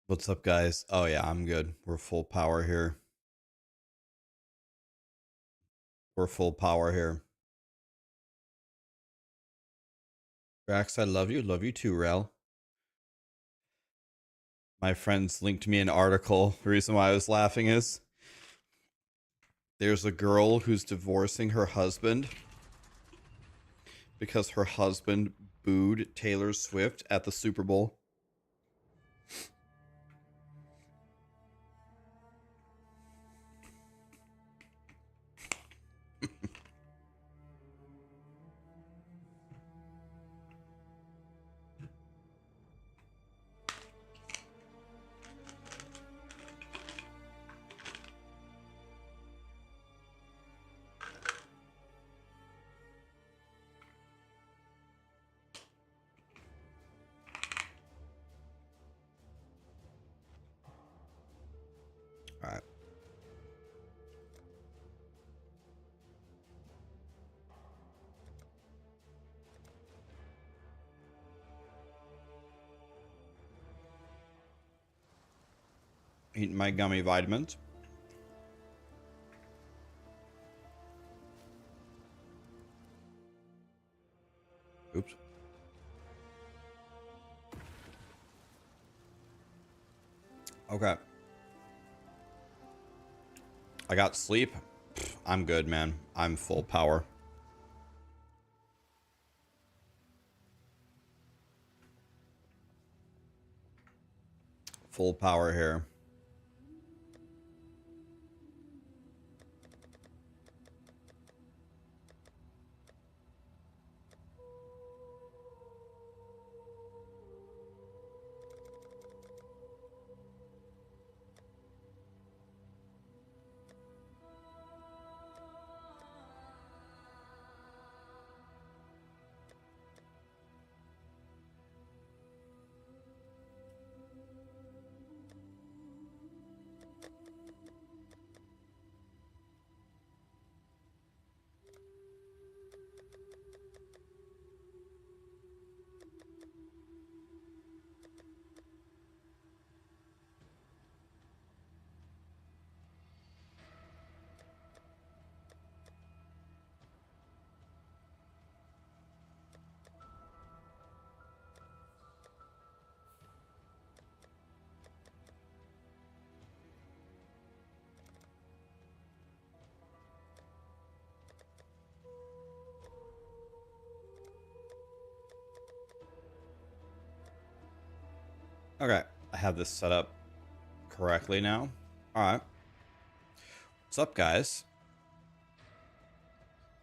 What's up, guys? Oh yeah, I'm good. We're full power here. We're full power here. Rax, I love you. Love you too, Rel. My friends linked me an article. The reason why I was laughing is there's a girl who's divorcing her husband because her husband booed Taylor Swift at the Super Bowl. All right. Eating my gummy vitamins. Oops. Okay. I got sleep. I'm good, man. I'm full power. Full power here. Okay. I have this set up correctly now. All right. What's up, guys?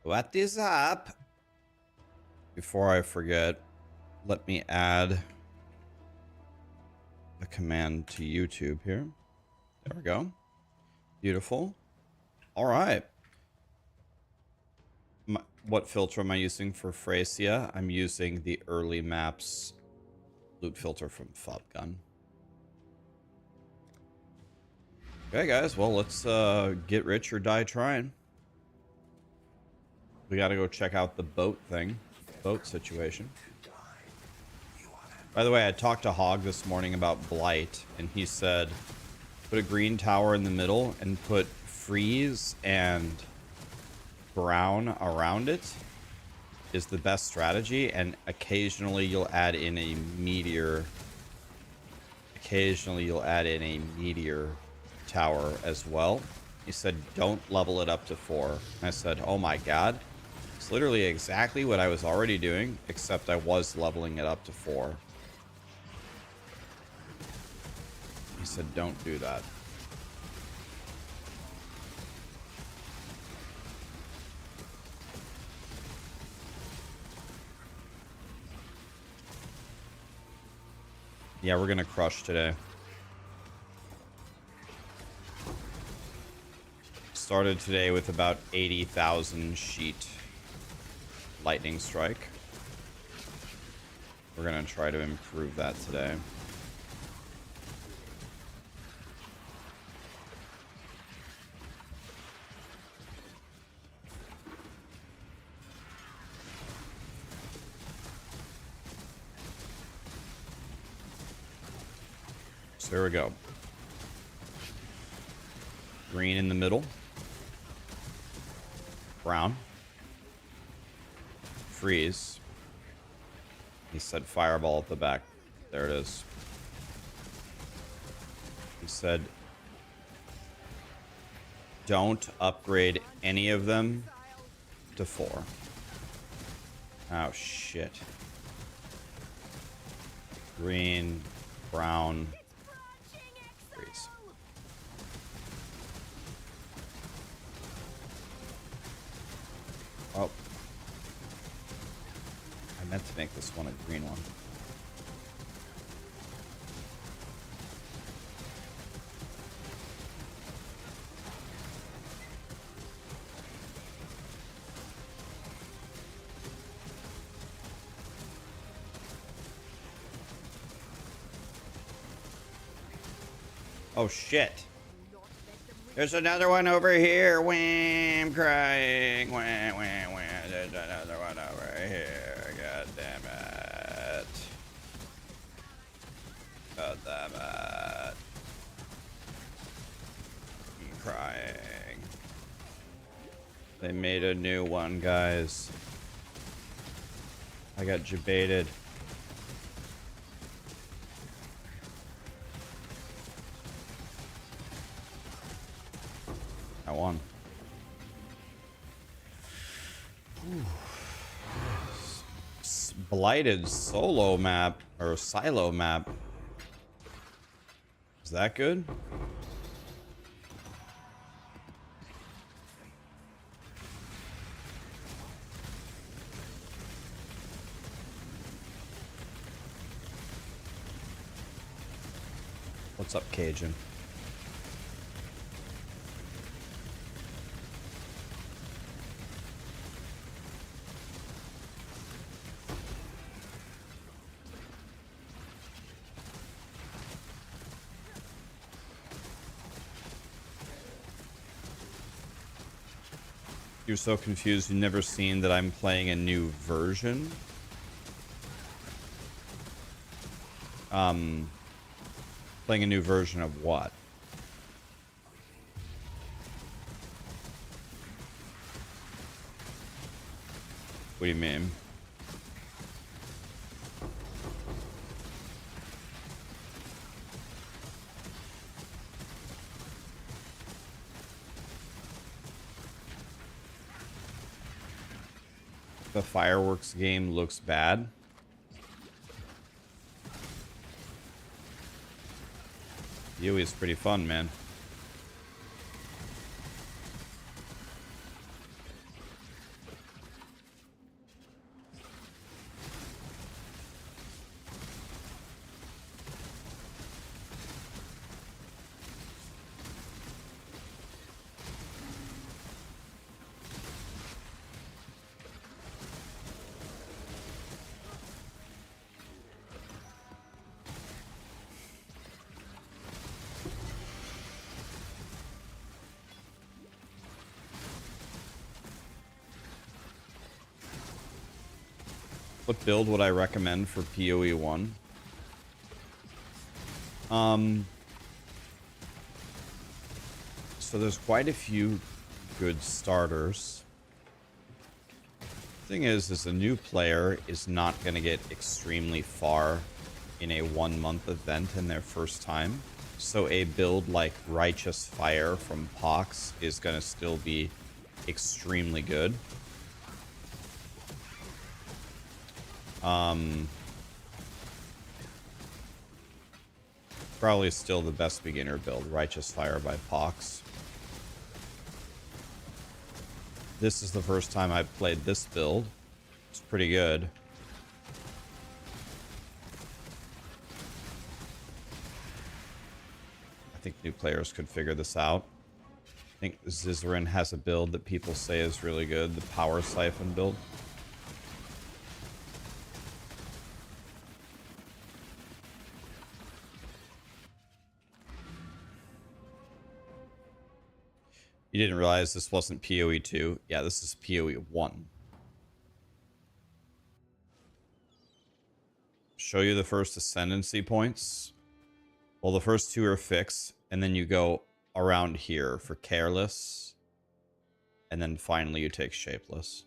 What is up? Before I forget, let me add a command to YouTube here. There we go. Beautiful. All right. What filter am I using for Phrasia? I'm using the early maps loot filter from Fobgun. Okay, guys. Well, let's get rich or die trying. We got to go check out the boat thing. Boat situation. By the way, I talked to Hog this morning about Blight, and he said put a green tower in the middle and put freeze and brown around it is the best strategy, and occasionally you'll add in a meteor. Occasionally you'll add in a meteor tower as well. He said don't level it up to 4. And I said, oh my god. It's literally exactly what I was already doing, except I was leveling it up to 4. He said don't do that. Yeah, we're gonna crush today. Started today with about 80,000 sheet lightning strike. We're gonna try to improve that today. There we go. Green in the middle. Brown. Freeze. He said fireball at the back. There it is. He said don't upgrade any of them to 4. Oh, shit. Green, brown, freeze. Oh. I meant to make this one a green one. Oh shit. There's another one over here. Wham, crying. Wham, wham, wham. There's another one over here. God damn it. God damn it. I'm crying. They made a new one, guys. I got jebaited. I won. Blighted solo map or silo map. Is that good? What's up, Cajun? You're so confused you've never seen that I'm playing a new version? Playing a new version of what? What do you mean? The fireworks game looks bad. POE is pretty fun, man. What build would I recommend for POE1? So there's quite a few good starters. Thing is a new player is not going to get extremely far in a 1-month event in their first time. So a build like Righteous Fire from Pox is going to still be extremely good. Probably still the best beginner build, Righteous Fire by Pox. This is the first time I've played this build. It's pretty good. I think new players could figure this out. I think Zizzarin has a build that people say is really good, the Power Siphon build. You didn't realize this wasn't POE2? Yeah, this is POE1. Show you the first ascendancy points. Well, the first two are fixed, and then you go around here for careless, and then finally you take shapeless.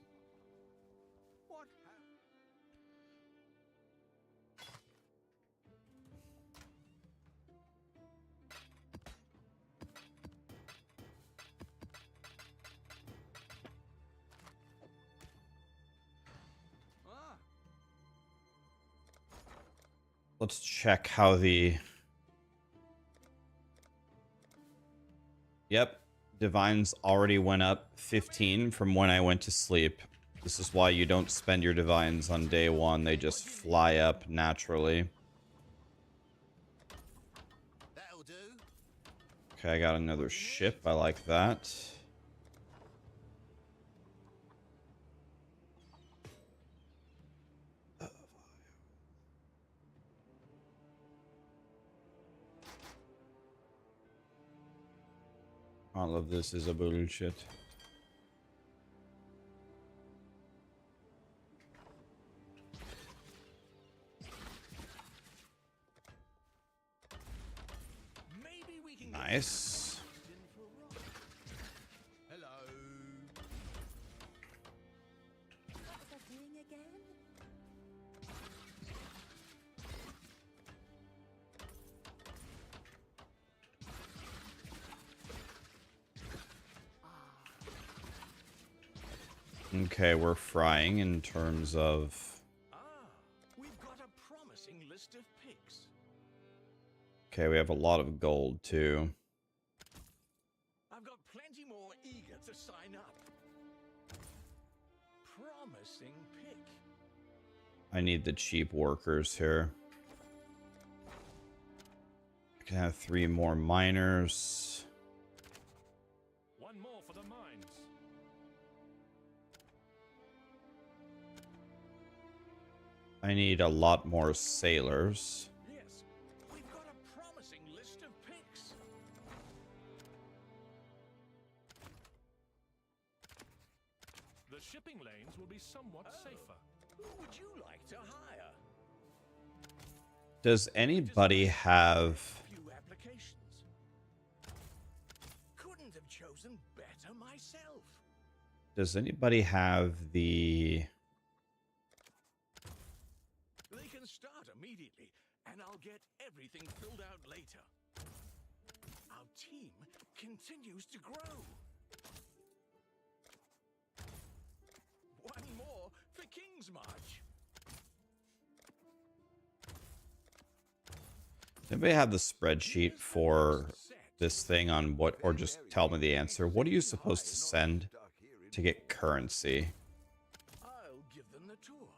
Let's check how the... Yep, divines already went up 15 from when I went to sleep. This is why you don't spend your divines on day one. They just fly up naturally. Okay, I got another ship. I like that. All of this is a bullshit. Nice. Hello. What was I doing again? Okay, we're frying in terms of... We've got a promising list of picks. Okay, we have a lot of gold too. I've got plenty more eager to sign up. Promising pick. I need the cheap workers here. I can have 3 more miners. One more for the mines. I need a lot more sailors. Yes, we've got a promising list of picks. The shipping lanes will be somewhat safer. Who would you like to hire? Does anybody have... Few applications. Couldn't have chosen better myself. Does anybody have the... They can start immediately, and I'll get everything filled out later. Our team continues to grow. One more for Kingsmarch. Anybody have the spreadsheet for this thing on what, or just tell me the answer? What are you supposed to send to get currency? I'll give them the tour.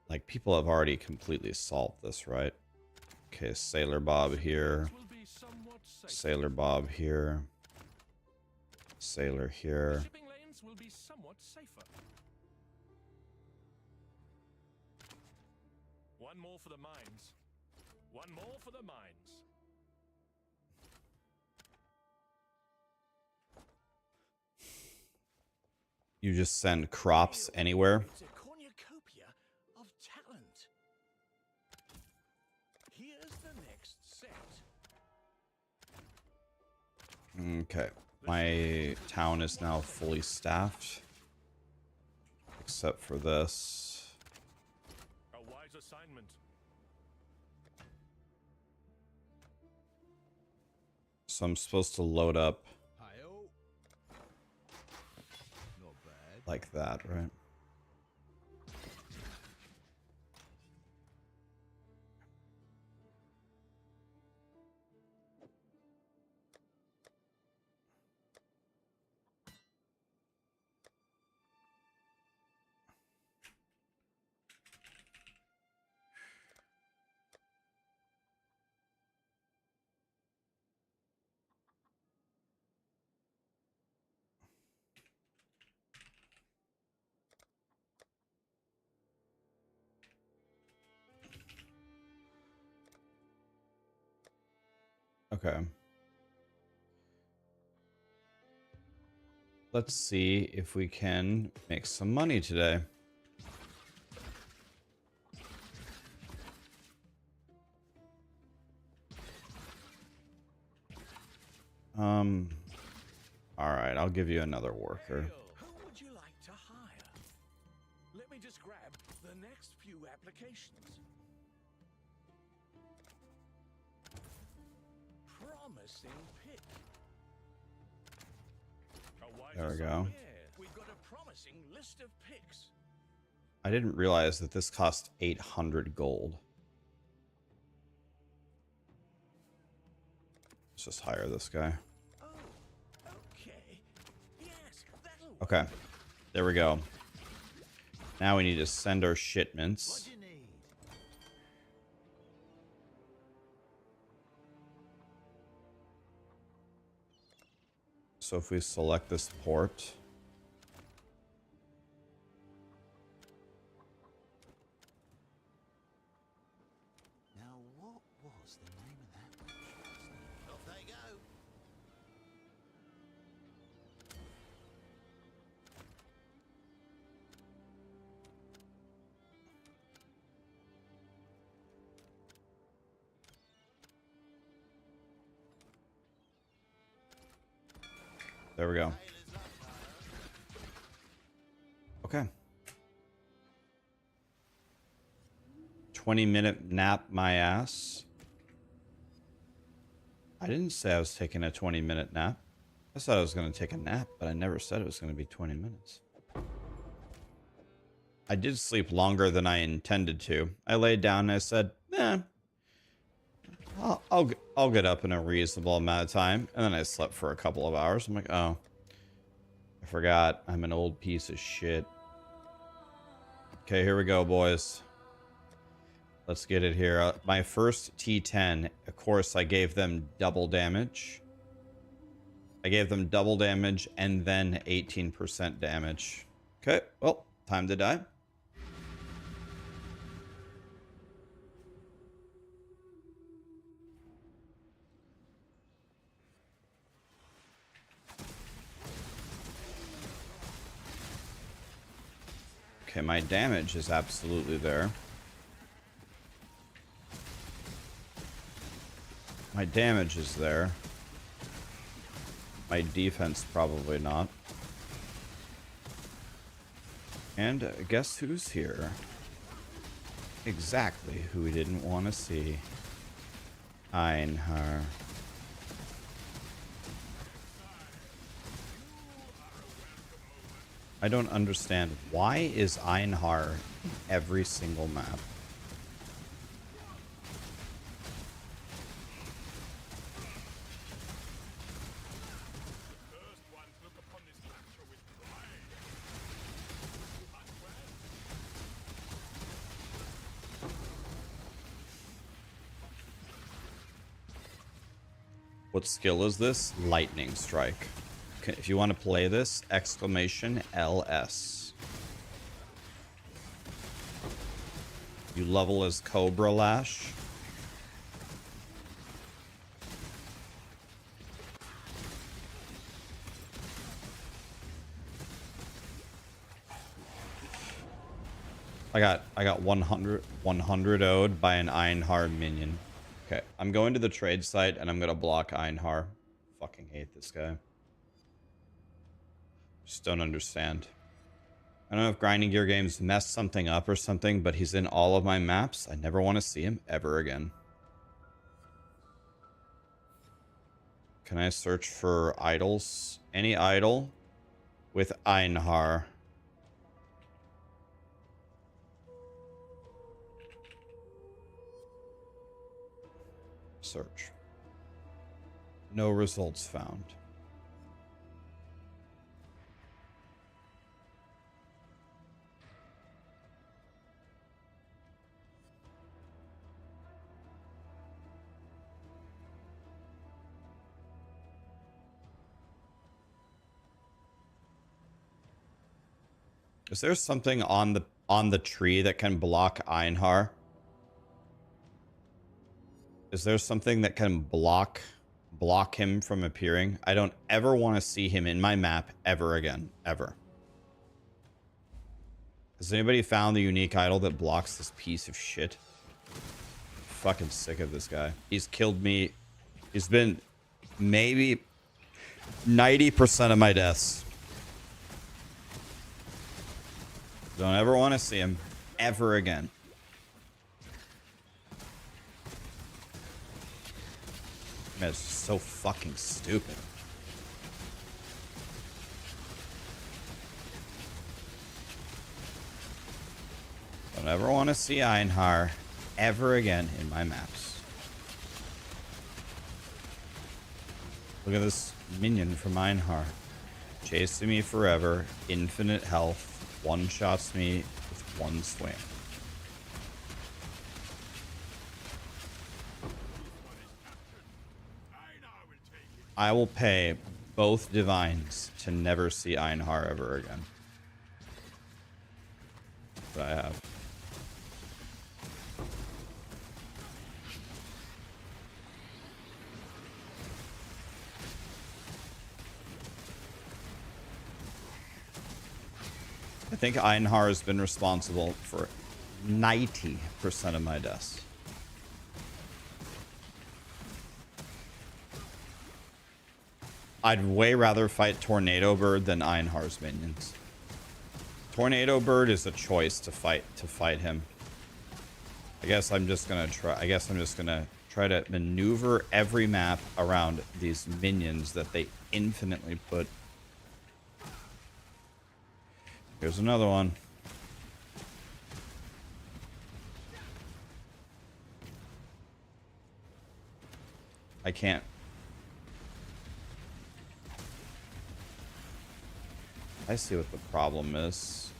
Like, people have already completely solved this, right? Okay, Sailor Bob here. Will be somewhat safer. Sailor Bob here. Sailor here. Shipping lanes will be somewhat safer. One more for the mines. One more for the mines. You just send crops anywhere. It's a cornucopia of talent. Here's the next set. Okay. My town is now fully staffed. Except for this. A wise assignment. So I'm supposed to load up Hi-oh. Not bad. like that, right? Okay. Let's see if we can make some money today. All right, I'll give you another worker. Who would you like to hire? Let me just grab the next few applications. Promising pick. There we go. Yeah, we've got a promising list of picks. I didn't realize that this cost 800 gold. Let's just hire this guy. Oh, okay. Yes, that'll work. Okay, there we go. Now we need to send our shipments. What do you need? So if we select this port, Now, what was the name of that? Off they go. there we go. Okay. 20-minute nap my ass. I didn't say I was taking a 20-minute nap. I said I was going to take a nap, but I never said it was going to be 20 minutes. I did sleep longer than I intended to. I laid down and I said, I'll get up in a reasonable amount of time. And then I slept for a couple of hours. I'm like, oh, I forgot. I'm an old piece of shit. Okay, here we go, boys. Let's get it here. My first T10, of course, I gave them double damage. I gave them double damage and then 18% damage. Okay, well, time to die. Okay, my damage is absolutely there. My damage is there. My defense probably not. And guess who's here? Exactly who we didn't want to see. Einhar. I don't understand. Why is Einhar in every single map? What skill is this? Lightning Strike. Okay, if you want to play this, exclamation LS. You level as Cobra Lash. I got 100 owed by an Einhar minion. Okay, I'm going to the trade site and I'm gonna block Einhar. Fucking hate this guy. Just don't understand. I don't know if Grinding Gear Games messed something up or something, but he's in all of my maps. I never want to see him ever again. Can I search for idols? Any idol with Einhar. Search. No results found. Is there something on the tree that can block Einhar? Is there something that can block him from appearing? I don't ever want to see him in my map ever again. Ever. Has anybody found the unique idol that blocks this piece of shit? I'm fucking sick of this guy. He's killed me. He's been maybe 90% of my deaths. Don't ever want to see him ever again. Man, it's so fucking stupid. Don't ever want to see Einhar ever again in my maps. Look at this minion from Einhar. Chasing me forever, infinite health, one-shots me with one swing. I will pay both divines to never see Einhar ever again. But I have. I think Einhar has been responsible for 90% of my deaths. I'd way rather fight Tornado Bird than Einhar's minions. Tornado Bird is a choice to fight him. I guess I'm just gonna try to maneuver every map around these minions that they infinitely put. Here's another one. I can't. I see what the problem is.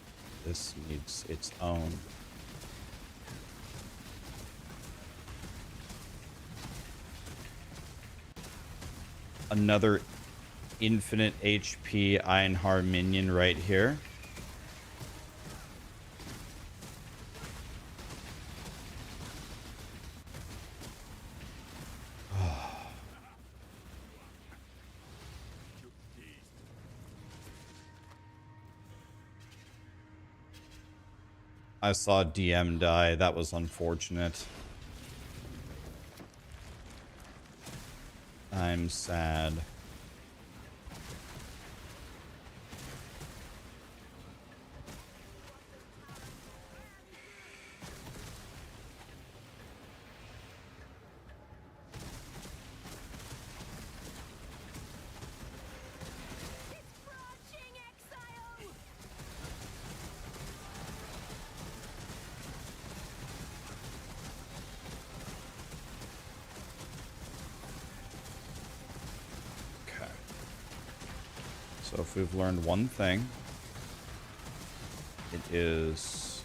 This needs its own. Another infinite HP Einhar minion right here. I saw DM die. That was unfortunate. I'm sad. So if we've learned one thing, it is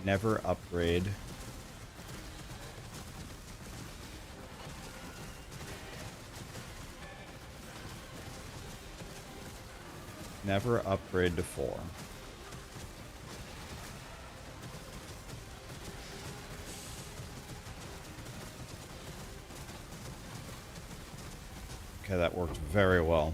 never upgrade to 4. Okay, that worked very well.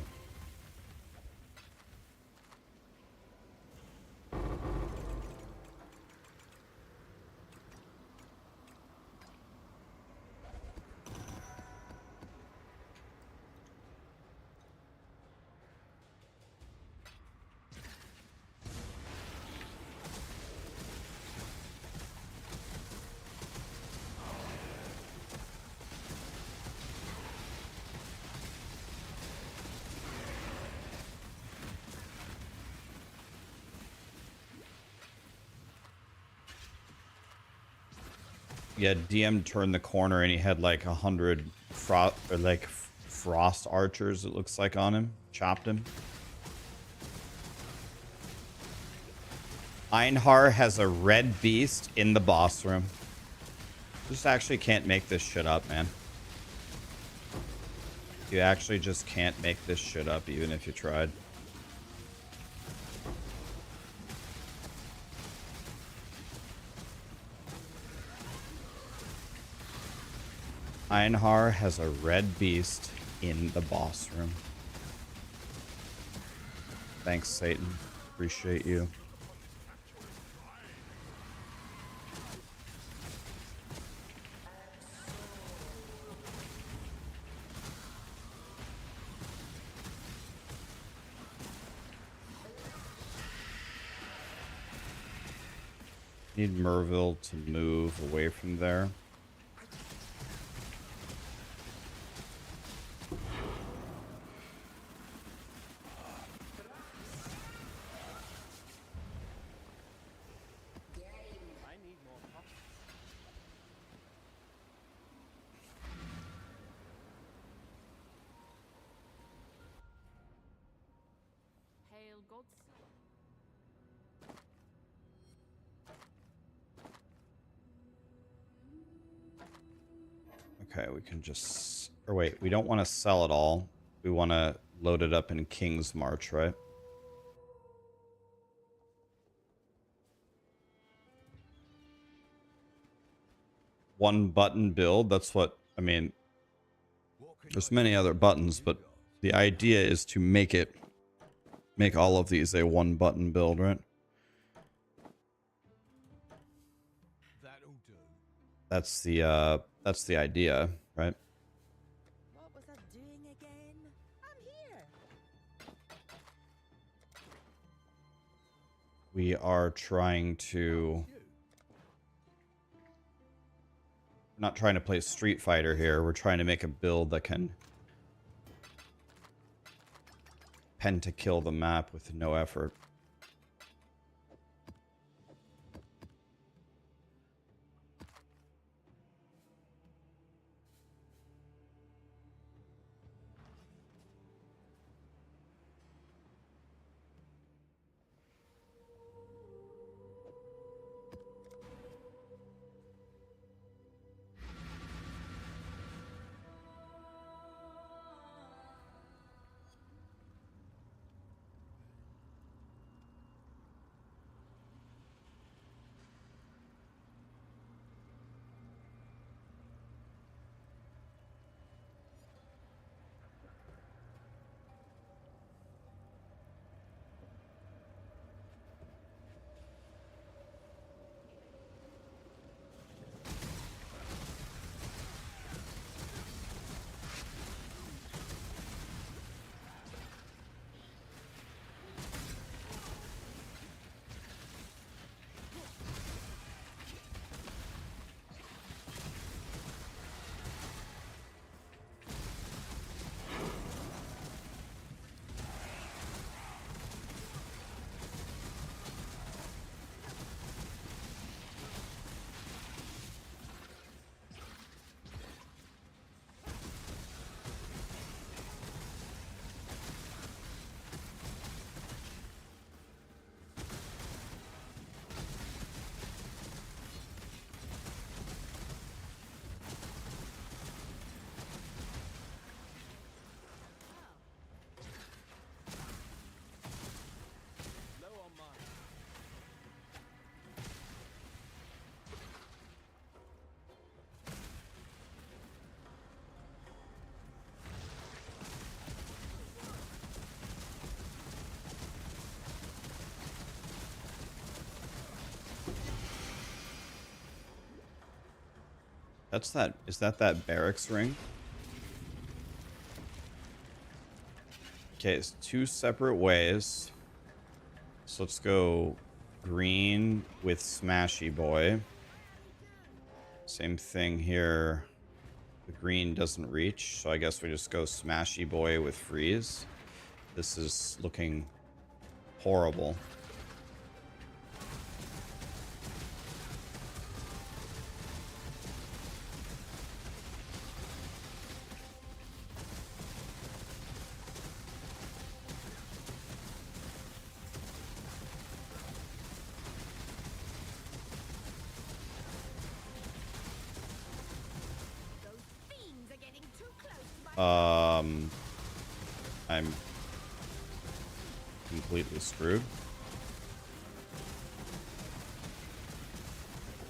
Yeah, DM turned the corner and he had like 100 frost archers, it looks like, on him. Chopped him. Einhar has a red beast in the boss room. Just actually can't make this shit up, man. You actually just can't make this shit up, even if you tried. Einhar has a red beast in the boss room. Thanks, Satan. Appreciate you. Need Merville to move away from there. Hail gods. Okay, we can just... Or wait, we don't want to sell it all. We want to load it up in Kingsmarch, right? One button build, that's what... I mean, there's many other buttons, but the idea is to make all of these a one button build, right? That'll do. That's the idea, right? What was I doing again? I'm here. We are trying to... We're not trying to play Street Fighter here. We're trying to make a build that can pentakill the map with no effort. That's that. Is that barracks ring? Okay, it's two separate ways. So let's go green with Smashy Boy. Same thing here. The green doesn't reach, so I guess we just go Smashy Boy with Freeze. This is looking horrible. Those fiends are getting too close to my I'm completely screwed.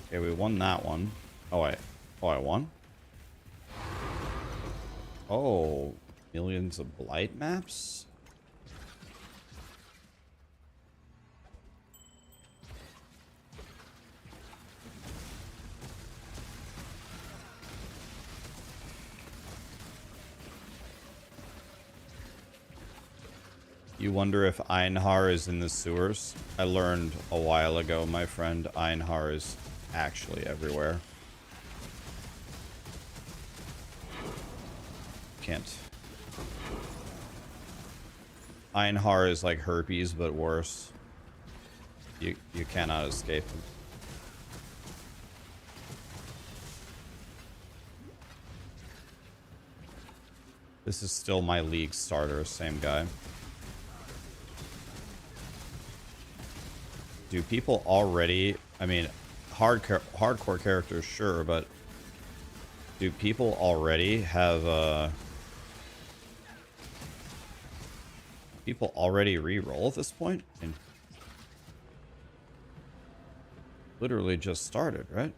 Okay, we won that one. Oh, I won? Oh, millions of Blight maps? You wonder if Einhar is in the sewers? I learned a while ago, my friend, Einhar is actually everywhere. Can't. Einhar is like herpes, but worse. You cannot escape him. This is still my league starter, same guy. Do people already, I mean, hardcore characters, sure, but do people already have, people already re-roll at this point? And literally just started, right?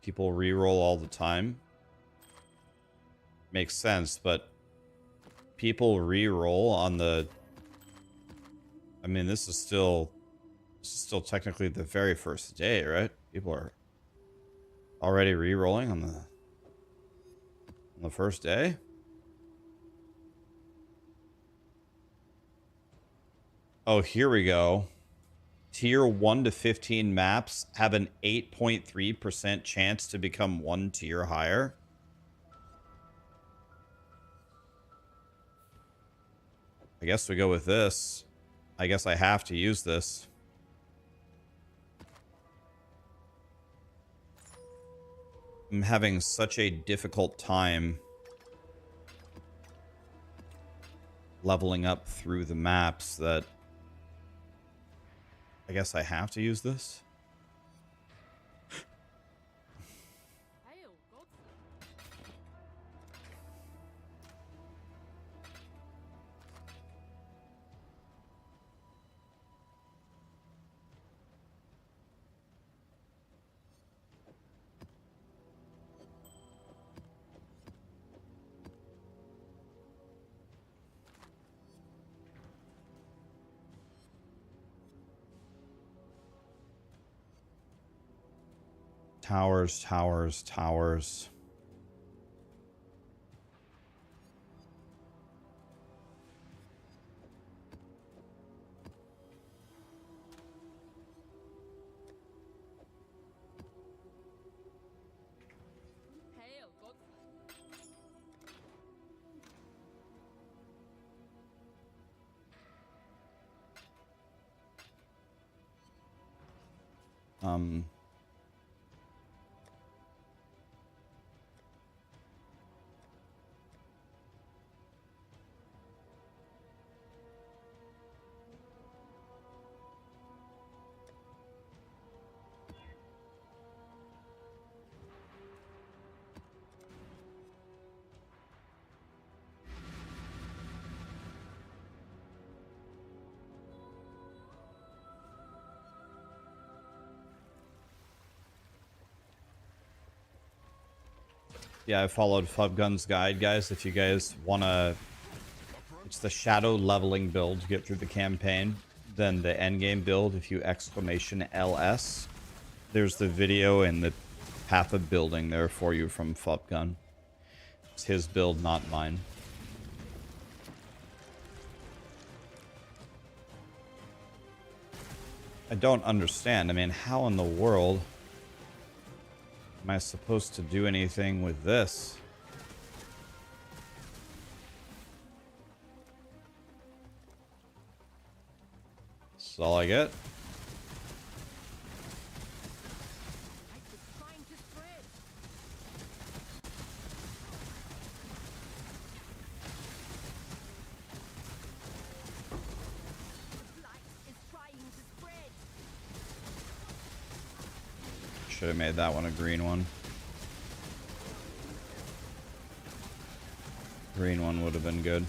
People re-roll all the time. Makes sense, but people re-roll on the... I mean, this is still technically the very first day, right? People are already re-rolling on the first day? Oh, here we go. Tier 1 to 15 maps have an 8.3% chance to become 1 tier higher. I guess we go with this. I guess I have to use this. I'm having such a difficult time leveling up through the maps that I guess I have to use this. Towers, towers, towers. Um... Yeah, I followed Fubgun's guide, guys. If you guys want to... It's the shadow leveling build to get through the campaign. Then the endgame build, if you exclamation LS. There's the video and the path of building there for you from Fubgun. It's his build, not mine. I don't understand. I mean, how in the world am I supposed to do anything with this? This is all I get. Should have made that one a green one. Green one would have been good.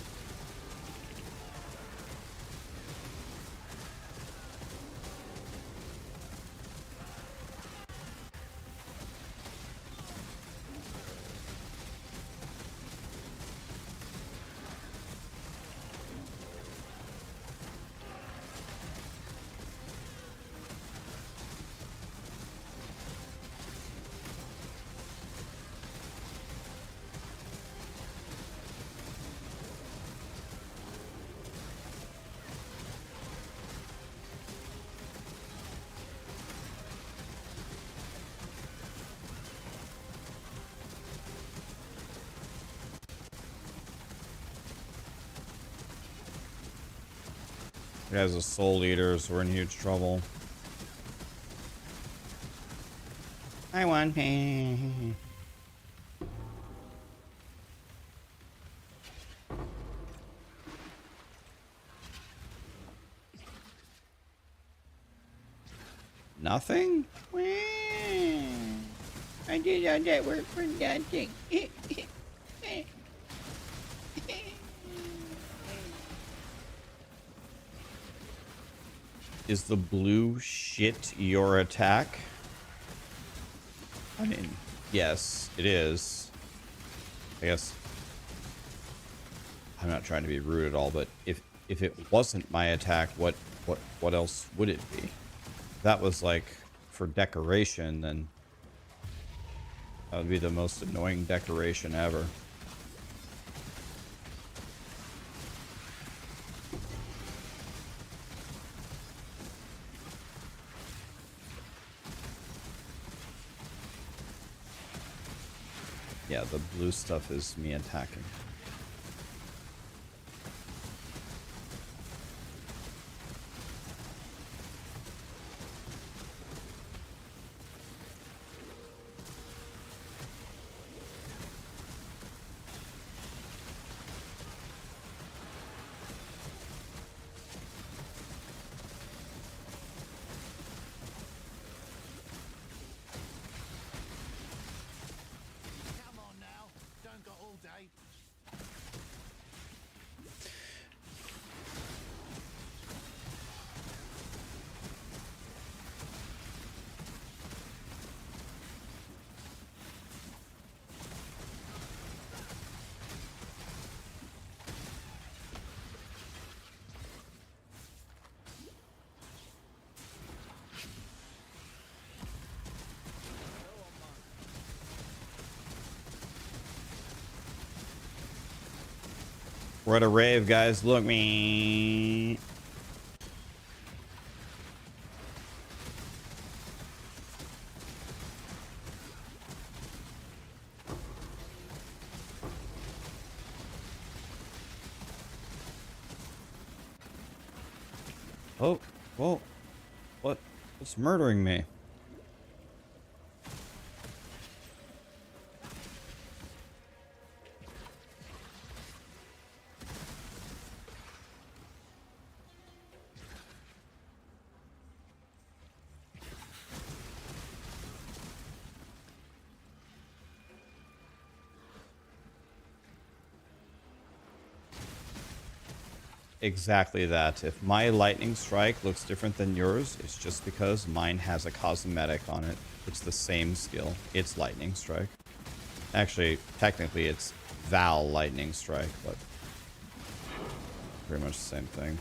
You guys are soul eaters. We're in huge trouble. I want me. Nothing? I did all that work for nothing. Is the blue shit your attack? I mean, yes, it is. I guess I'm not trying to be rude at all, but if it wasn't my attack, what else would it be? If that was like for decoration, then that would be the most annoying decoration ever. Yeah, the blue stuff is me attacking. Come on now, don't got all day. We're at a rave, guys. Look me. Oh, whoa. What's murdering me? Exactly that. If my lightning strike looks different than yours, it's just because mine has a cosmetic on it. It's the same skill. It's lightning strike. Actually, technically it's Val lightning strike, but pretty much the same thing.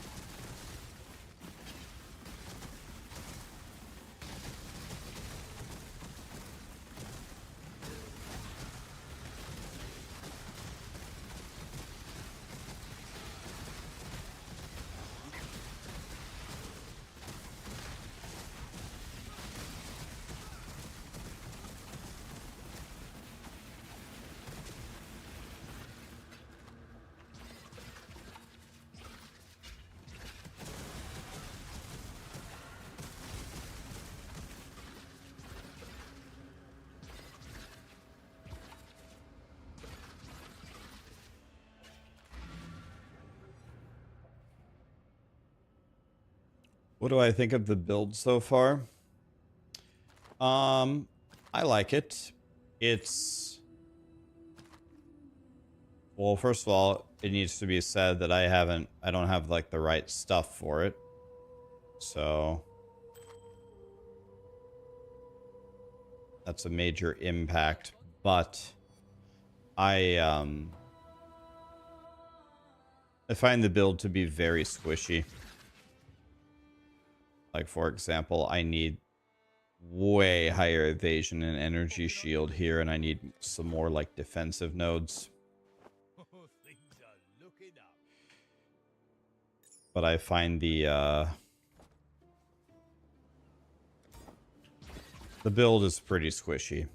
What do I think of the build so far? I like it. It's... Well, first of all, it needs to be said that I don't have like the right stuff for it. So that's a major impact, but I find the build to be very squishy. Like, for example, I need way higher evasion and energy shield here, and I need some more, like, defensive nodes. Things are looking up. But I find the build is pretty squishy.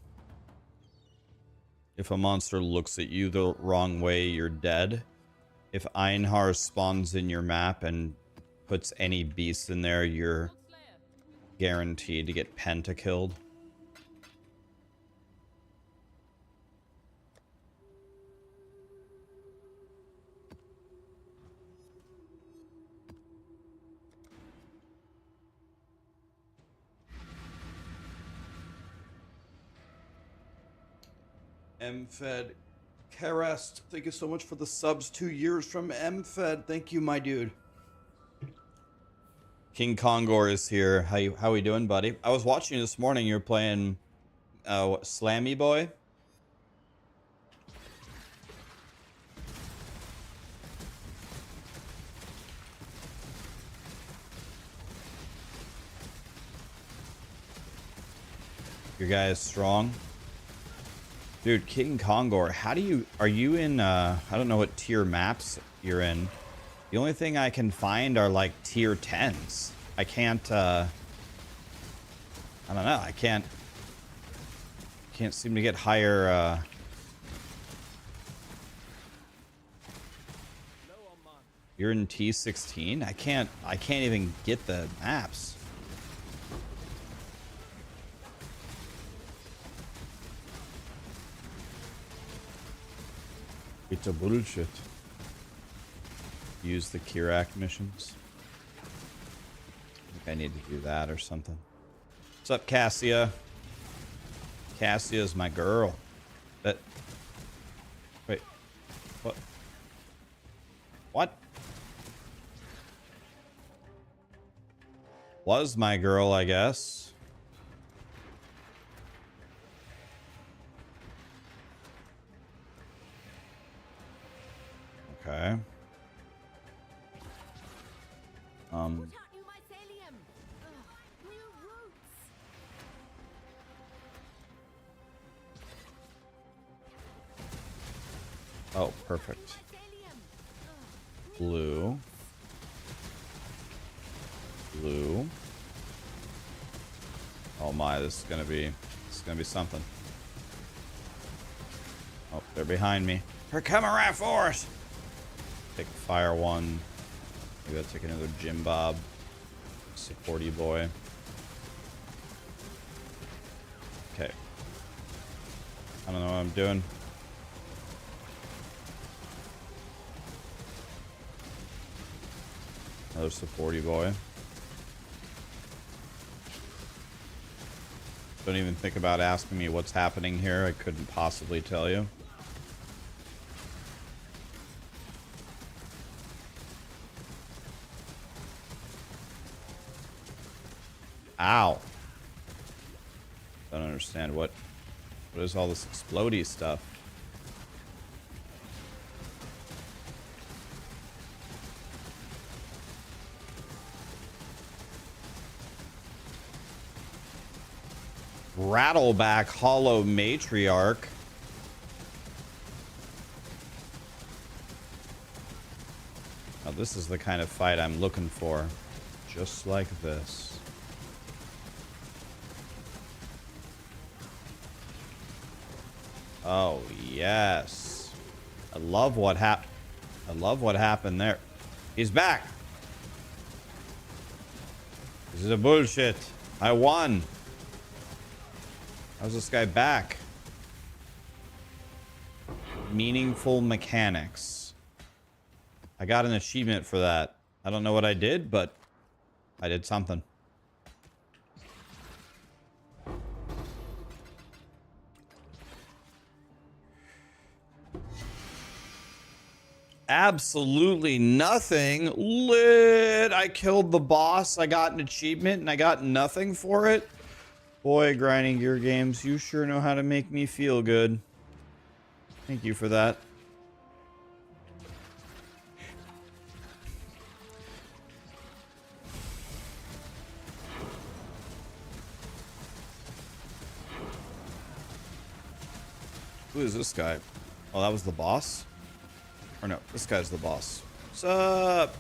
If a monster looks at you the wrong way, you're dead. If Einhar spawns in your map and puts any beast in there, you're guaranteed to get penta-killed. MFed Karest, thank you so much for the subs. 2 years from MFed. Thank you, my dude. King Kongor is here. How we doing, buddy? I was watching you this morning. You were playing what, Slammy Boy. Your guy is strong. Dude, King Kongor, how do you... Are you in... I don't know what tier maps you're in. The only thing I can find are, like, tier 10s. I can't, I don't know. I can't seem to get higher, You're in T16? I can't even get the maps. It's a bullshit. Use the Kirak missions. I think I need to do that or something. What's up, Cassia? Cassia's my girl. That... Wait. What? What? Was my girl, I guess. Okay. Oh, perfect. Blue. Blue. Oh my, this is gonna be something. Oh, they're behind me. They're coming right for us. Take fire one. Maybe I'll take another Jim Bob. Supporty boy. Okay. I don't know what I'm doing. Another supporty boy. Don't even think about asking me what's happening here. I couldn't possibly tell you. Ow. Don't understand what is all this explodey stuff. Rattleback Hollow Matriarch. Now this is the kind of fight I'm looking for. Just like this. Oh, yes. I love what happened there. He's back. This is a bullshit. I won. How's this guy back? Meaningful mechanics. I got an achievement for that. I don't know what I did, but I did something. Absolutely nothing. Lit. I killed the boss. I got an achievement and I got nothing for it. Boy, grinding gear games, you sure know how to make me feel good. Thank you for that. Who is this guy? Oh, that was the boss? Or no, this guy's the boss. What's up?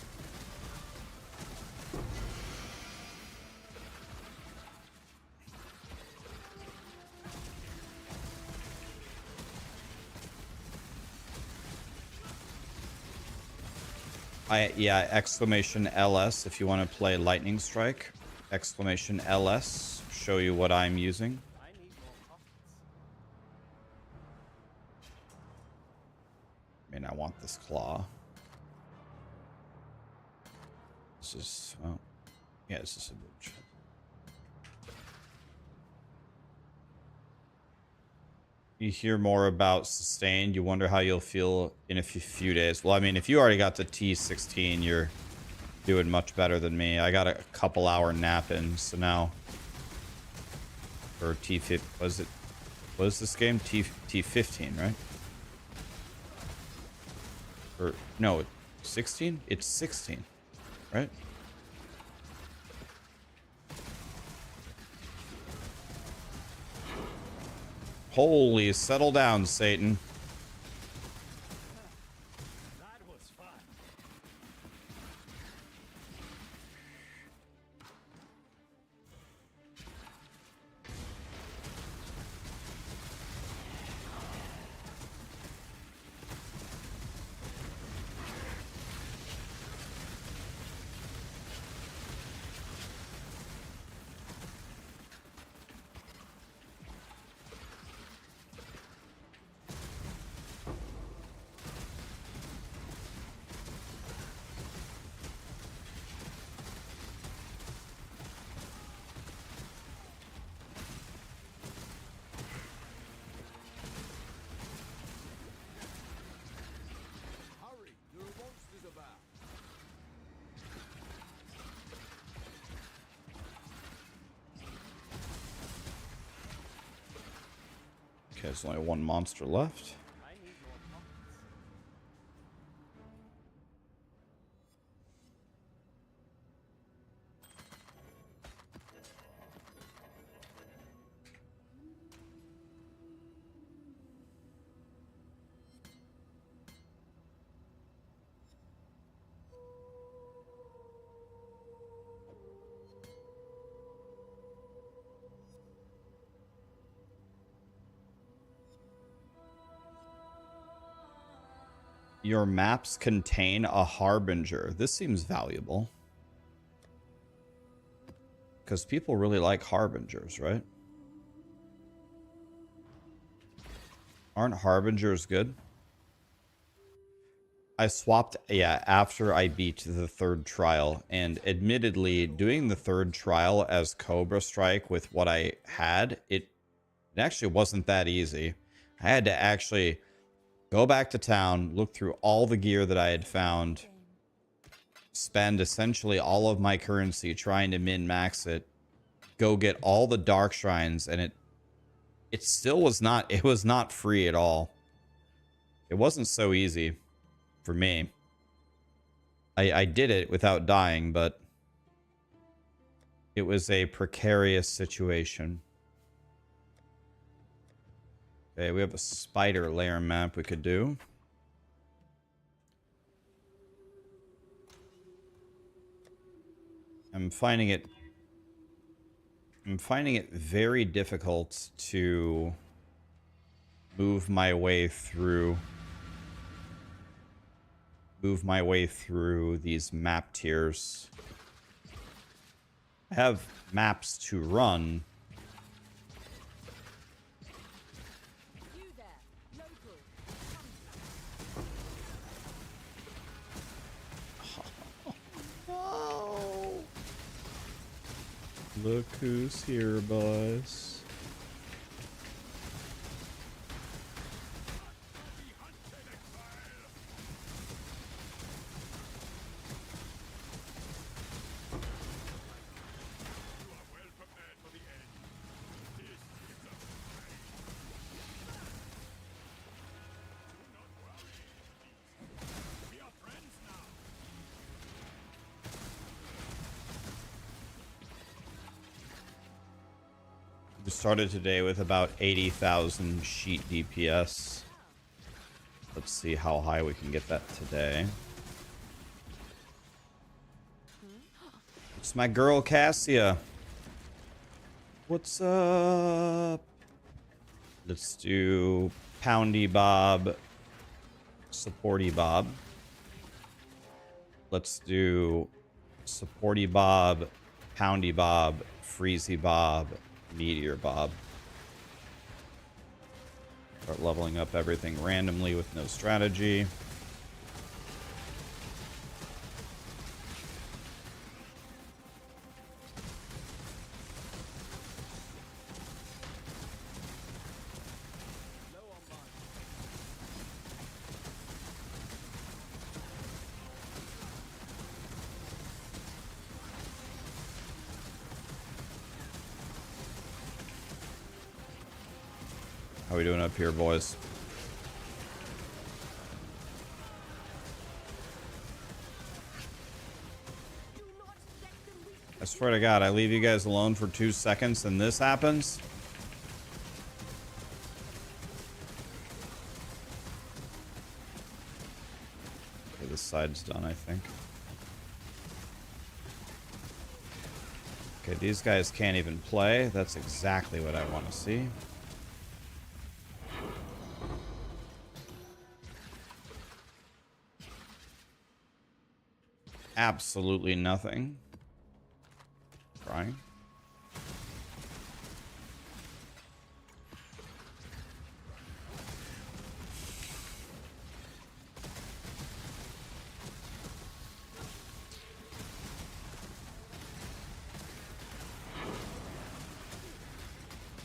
Yeah, exclamation LS if you want to play Lightning Strike. Exclamation LS, show you what I'm using. I mean, I want this claw. This is, oh, yeah, this is a bitch. You hear more about sustained. You wonder how you'll feel in a few days. Well, I mean, if you already got the T16, you're doing much better than me. I got a couple hour nap in, so now for T15, was this game T15, right? Or no, 16? It's 16, right? Holy, settle down, Satan. That was fun. Hurry, there are monsters about. Okay, there's only one monster left. Your maps contain a harbinger. This seems valuable. Because people really like harbingers, right? Aren't harbingers good? I swapped, yeah, after I beat the third trial. And admittedly, doing the third trial as Cobra Strike with what I had, it actually wasn't that easy. I had to actually go back to town, look through all the gear that I had found, spend essentially all of my currency trying to min-max it, go get all the dark shrines, and it still was not, it was not free at all. It wasn't so easy for me. I did it without dying, but it was a precarious situation. Okay, we have a spider layer map we could do. I'm finding it very difficult to move my way through these map tiers. I have maps to run. You there, local. Oh. Look who's here, boys. We started today with about 80,000 sheet DPS. Let's see how high we can get that today. It's my girl Cassia. What's up? Let's do Poundy Bob, Supporty Bob. Let's do supporty Bob, poundy Bob, freezy Bob, meteor Bob. Start leveling up everything randomly with no strategy. How we doing up here, boys? I swear to God, I leave you guys alone for 2 seconds and this happens. Okay, this side's done, I think. Okay, these guys can't even play. That's exactly what I want to see. Absolutely nothing. Trying.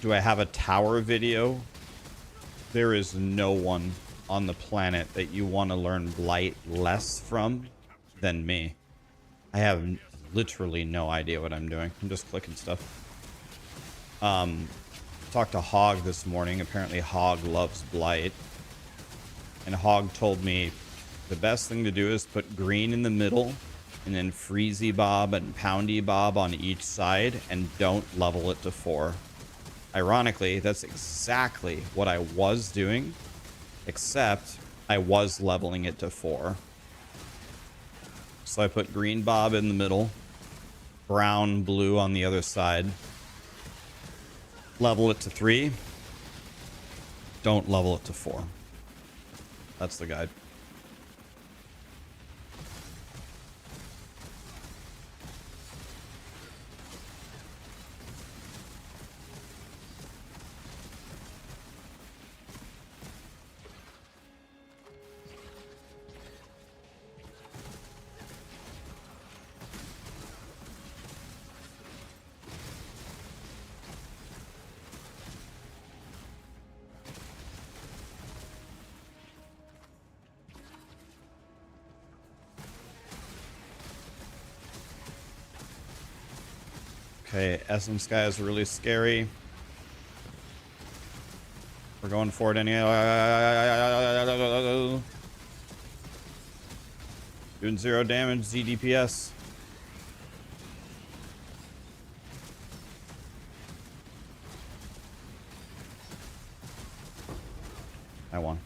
Do I have a tower video? There is no one on the planet that you want to learn Blight less from than me. I have literally no idea what I'm doing. I'm just clicking stuff. Talked to Hog this morning. Apparently Hog loves Blight. And Hog told me the best thing to do is put green in the middle and then freezy Bob and poundy Bob on each side and don't level it to 4. Ironically, that's exactly what I was doing, except I was leveling it to 4. So I put green Bob in the middle, brown, blue on the other side. Level it to 3. Don't level it to 4. That's the guide. Okay, Essence guy is really scary. We're going for it anyway. Doing 0 damage, ZDPS. I won.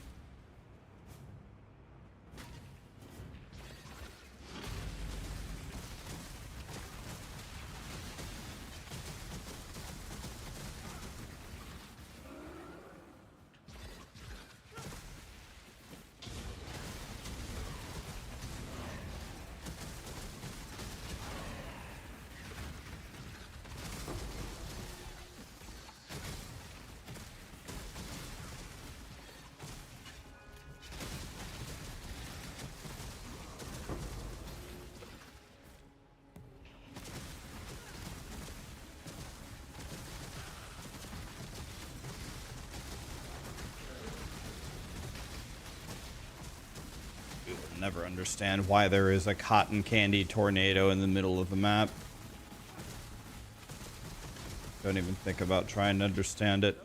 Never understand why there is a cotton candy tornado in the middle of the map. Don't even think about trying to understand it.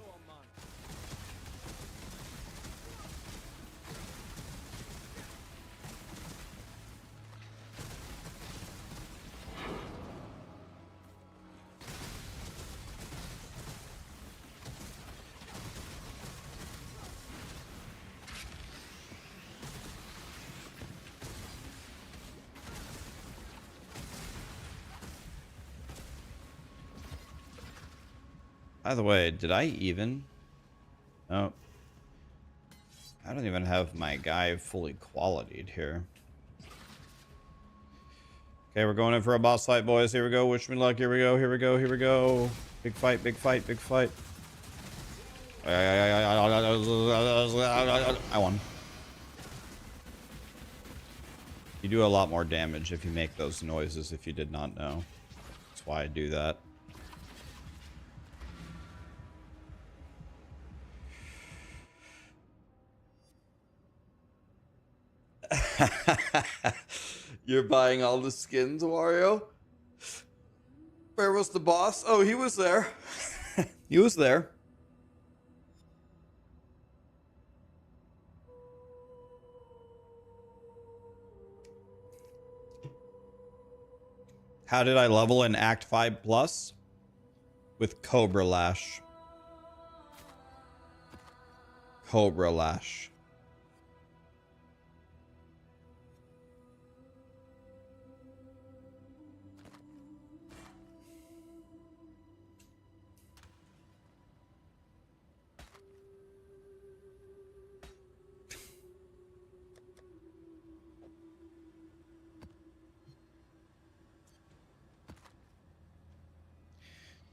By the way, did I even? Oh. I don't even have my guy fully qualityed here. Okay, we're going in for a boss fight, boys. Here we go. Wish me luck. Here we go. Here we go. Here we go. Big fight. Big fight. Big fight. I won. You do a lot more damage if you make those noises, if you did not know. That's why I do that. You're buying all the skins, Wario? Where was the boss? Oh, he was there. He was there. How did I level in Act 5 Plus? With Cobra Lash. Cobra Lash.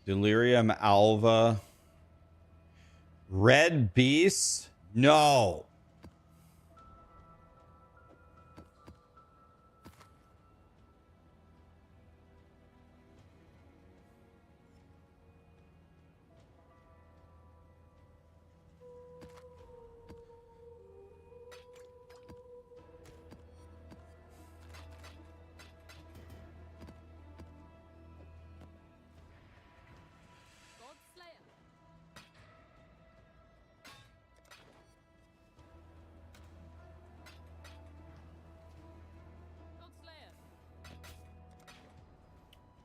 Delirium Alva. Red Beast? No.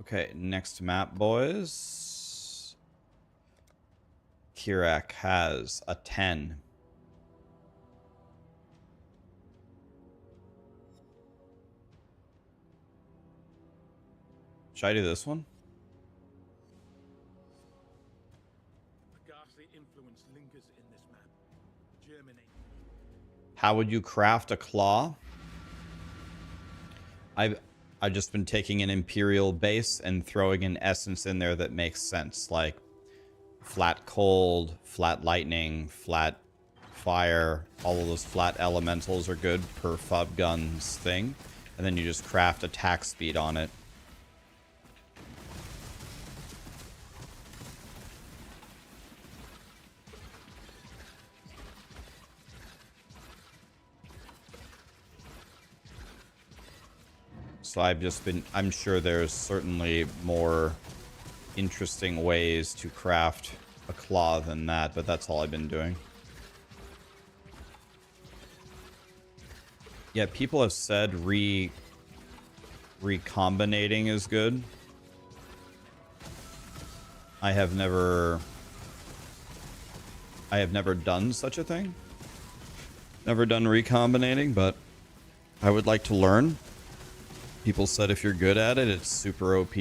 Okay, next map, boys. Kirak has a 10. Should I do this one? A ghastly influence lingers in this map. Germinate. How would you craft a claw? I've just been taking an Imperial base and throwing an essence in there that makes sense, like flat cold, flat lightning, flat fire. All of those flat elementals are good per FUB guns thing, and then you just craft attack speed on it. So I've just been, I'm sure there's certainly more interesting ways to craft a claw than that, but that's all I've been doing. Yeah, people have said recombinating is good. I have never done such a thing. Never done recombinating, but I would like to learn. People said if you're good at it, it's super OP.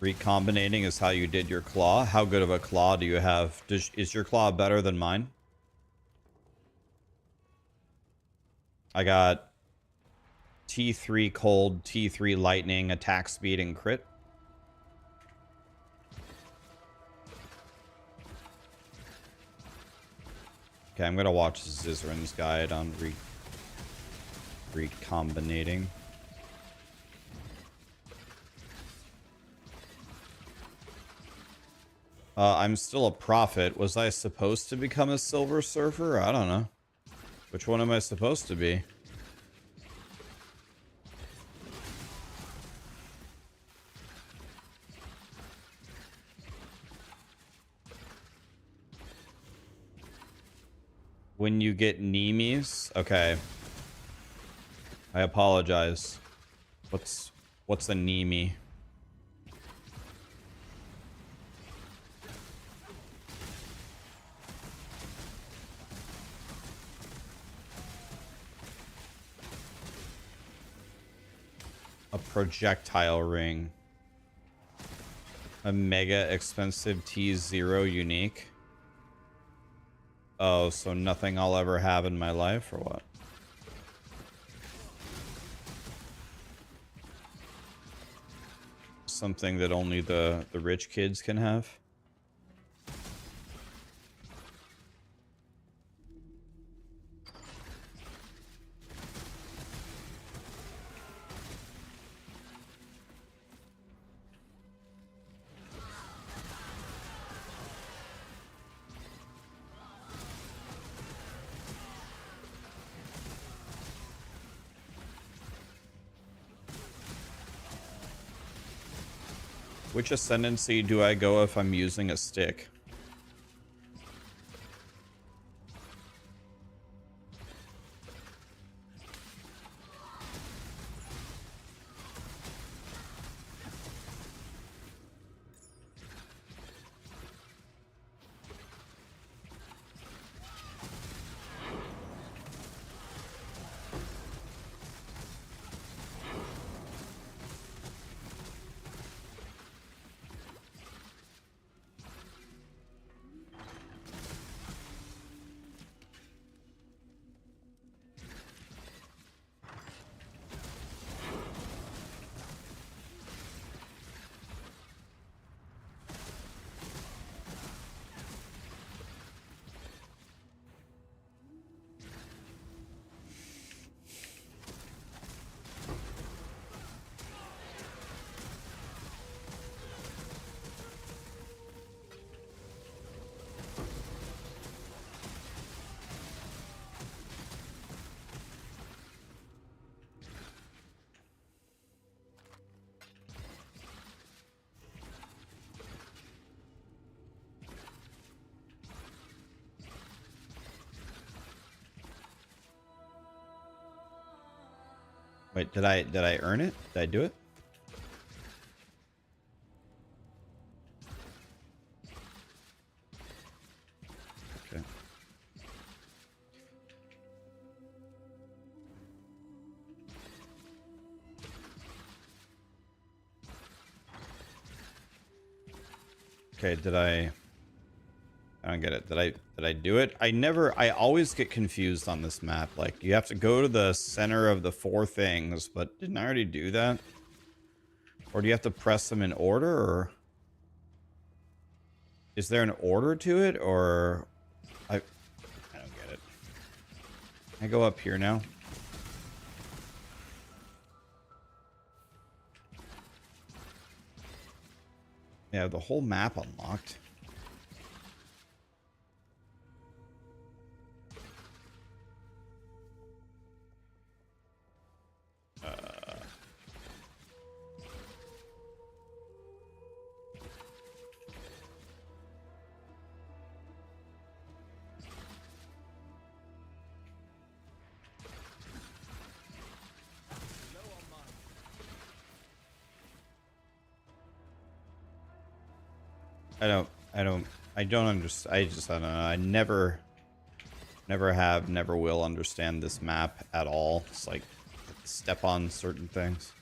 Recombinating is how you did your claw. How good of a claw do you have? Is your claw better than mine? I got T3 cold, T3 lightning, attack speed, and crit. Okay, I'm gonna watch Zizrin's guide on recombinating. I'm still a prophet. Was I supposed to become a silver surfer? I don't know. Which one am I supposed to be? When you get Nemes? Okay. I apologize. What's a Neme? A projectile ring. A mega expensive T0 unique. Oh, so nothing I'll ever have in my life, or what? Something that only the rich kids can have? Which ascendancy do I go if I'm using a stick? Wait, did I earn it? Did I do it? Okay. Okay, I don't get it. Did I do it? I always get confused on this map. Like, you have to go to the center of the 4 things, but didn't I already do that? Or do you have to press them in order, or is there an order to it, or I don't get it. I go up here now. Yeah, the whole map unlocked. I don't understand. I don't know. I never have, never will understand this map at all. It's like, step on certain things.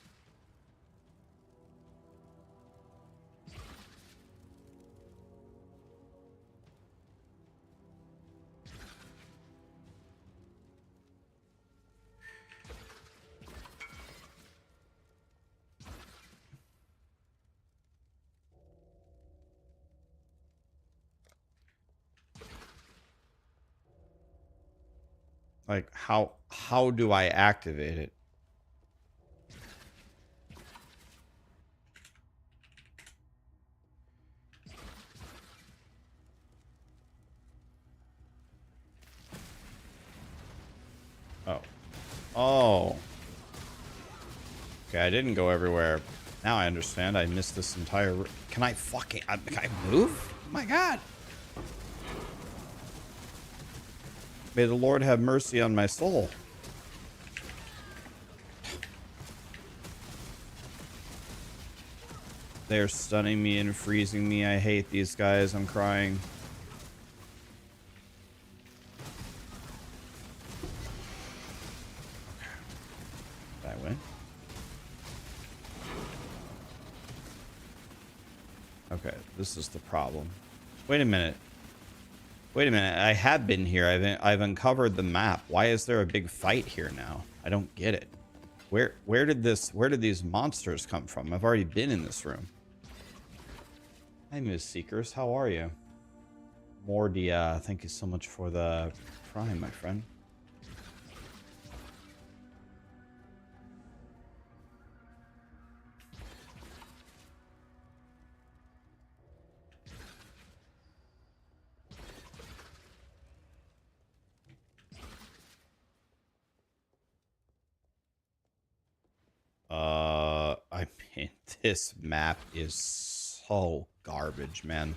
Like, how do I activate it? Oh. Oh. Okay, I didn't go everywhere. Now I understand. I missed this entire... Can I fucking... Can I move? Oh my god. May the Lord have mercy on my soul. They're stunning me and freezing me. I hate these guys. I'm crying. Did I win? Okay, this is the problem. Wait a minute. Wait a minute. I have been here. I've uncovered the map. Why is there a big fight here now? I don't get it. Where did these monsters come from? I've already been in this room. Hi, Ms. Seekers. How are you? Mordia, thank you so much for the prime, my friend. I mean, this map is so garbage, man.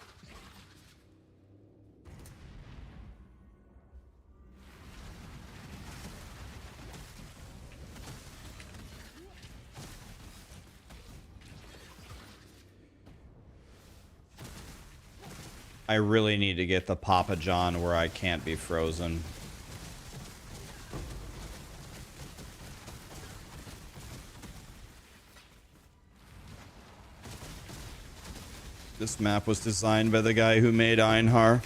I really need to get the Papa John where I can't be frozen. This map was designed by the guy who made Einhar.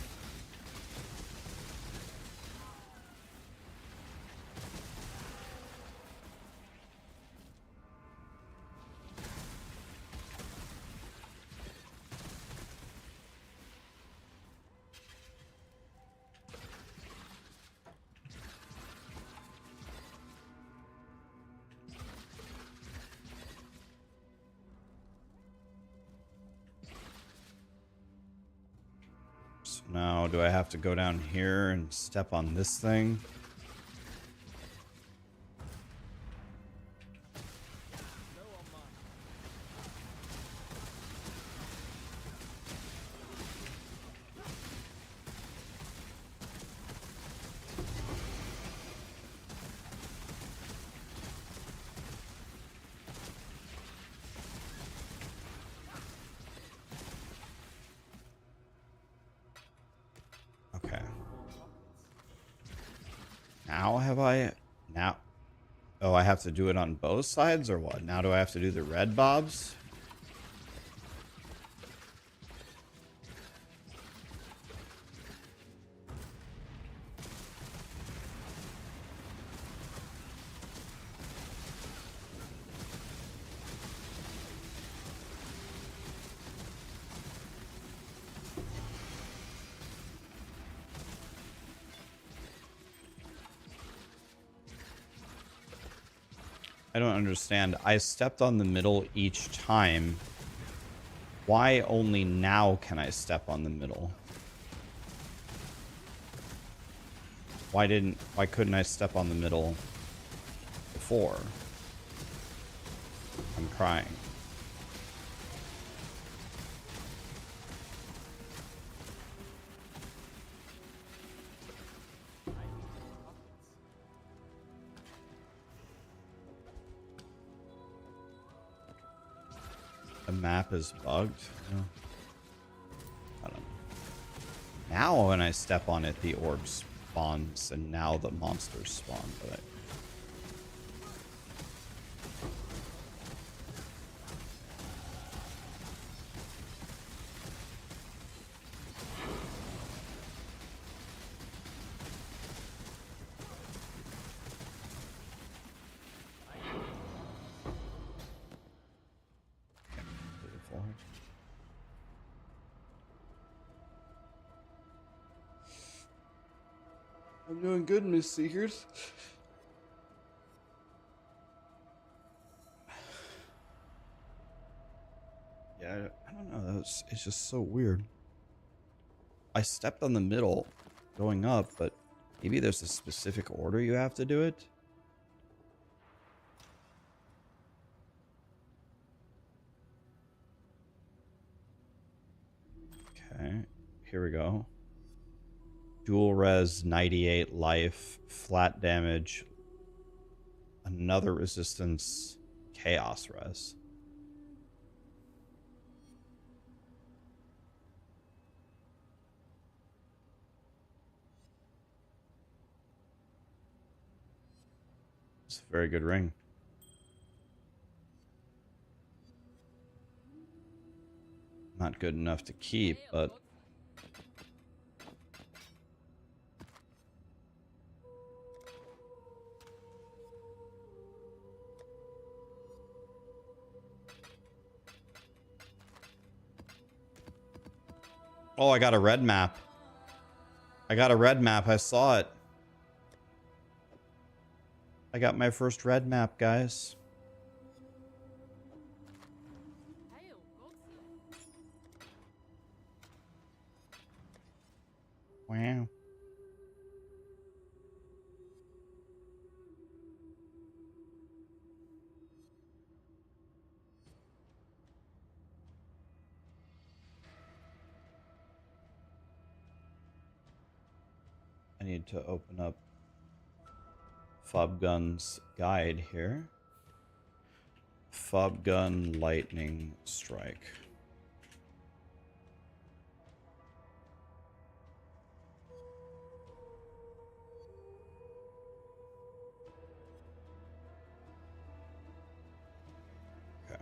Now, do I have to go down here and step on this thing? Okay. Now have I... Now... Oh, I have to do it on both sides or what? Now do I have to do the red bobs? I don't understand. I stepped on the middle each time. Why only now can I step on the middle? Why couldn't I step on the middle before? I'm crying. The map is bugged? No. I don't know. Now when I step on it, the orb spawns, and now the monsters spawn. But I'm doing good, Miss Seekers. Yeah, I don't know. It's just so weird. I stepped on the middle going up, but maybe there's a specific order you have to do it. Okay, here we go. Dual res, 98 life, flat damage, another resistance, chaos res. It's a very good ring. Not good enough to keep, but Oh, I got a red map. I got a red map. I saw it. I got my first red map, guys. Wow. I need to open up Fob Gun's guide here. Fob Gun Lightning Strike. Okay.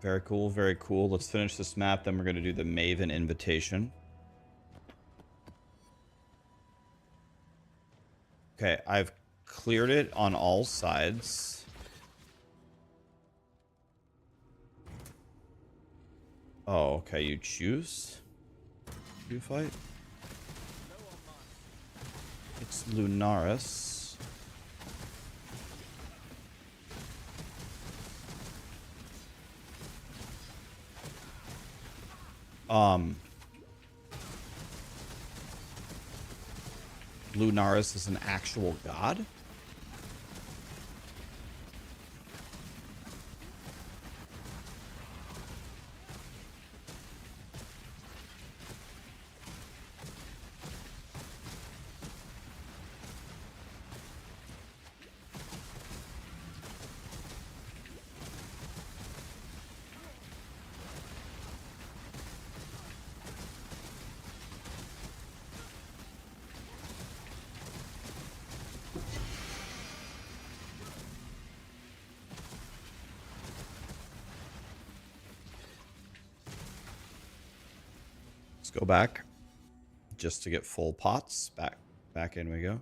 Very cool, very cool. Let's finish this map, then we're going to do the Maven Invitation. Okay, I've cleared it on all sides. Oh, okay, you choose to fight. It's Lunaris. Lunaris is an actual god? Go back just to get full pots. Back in we go.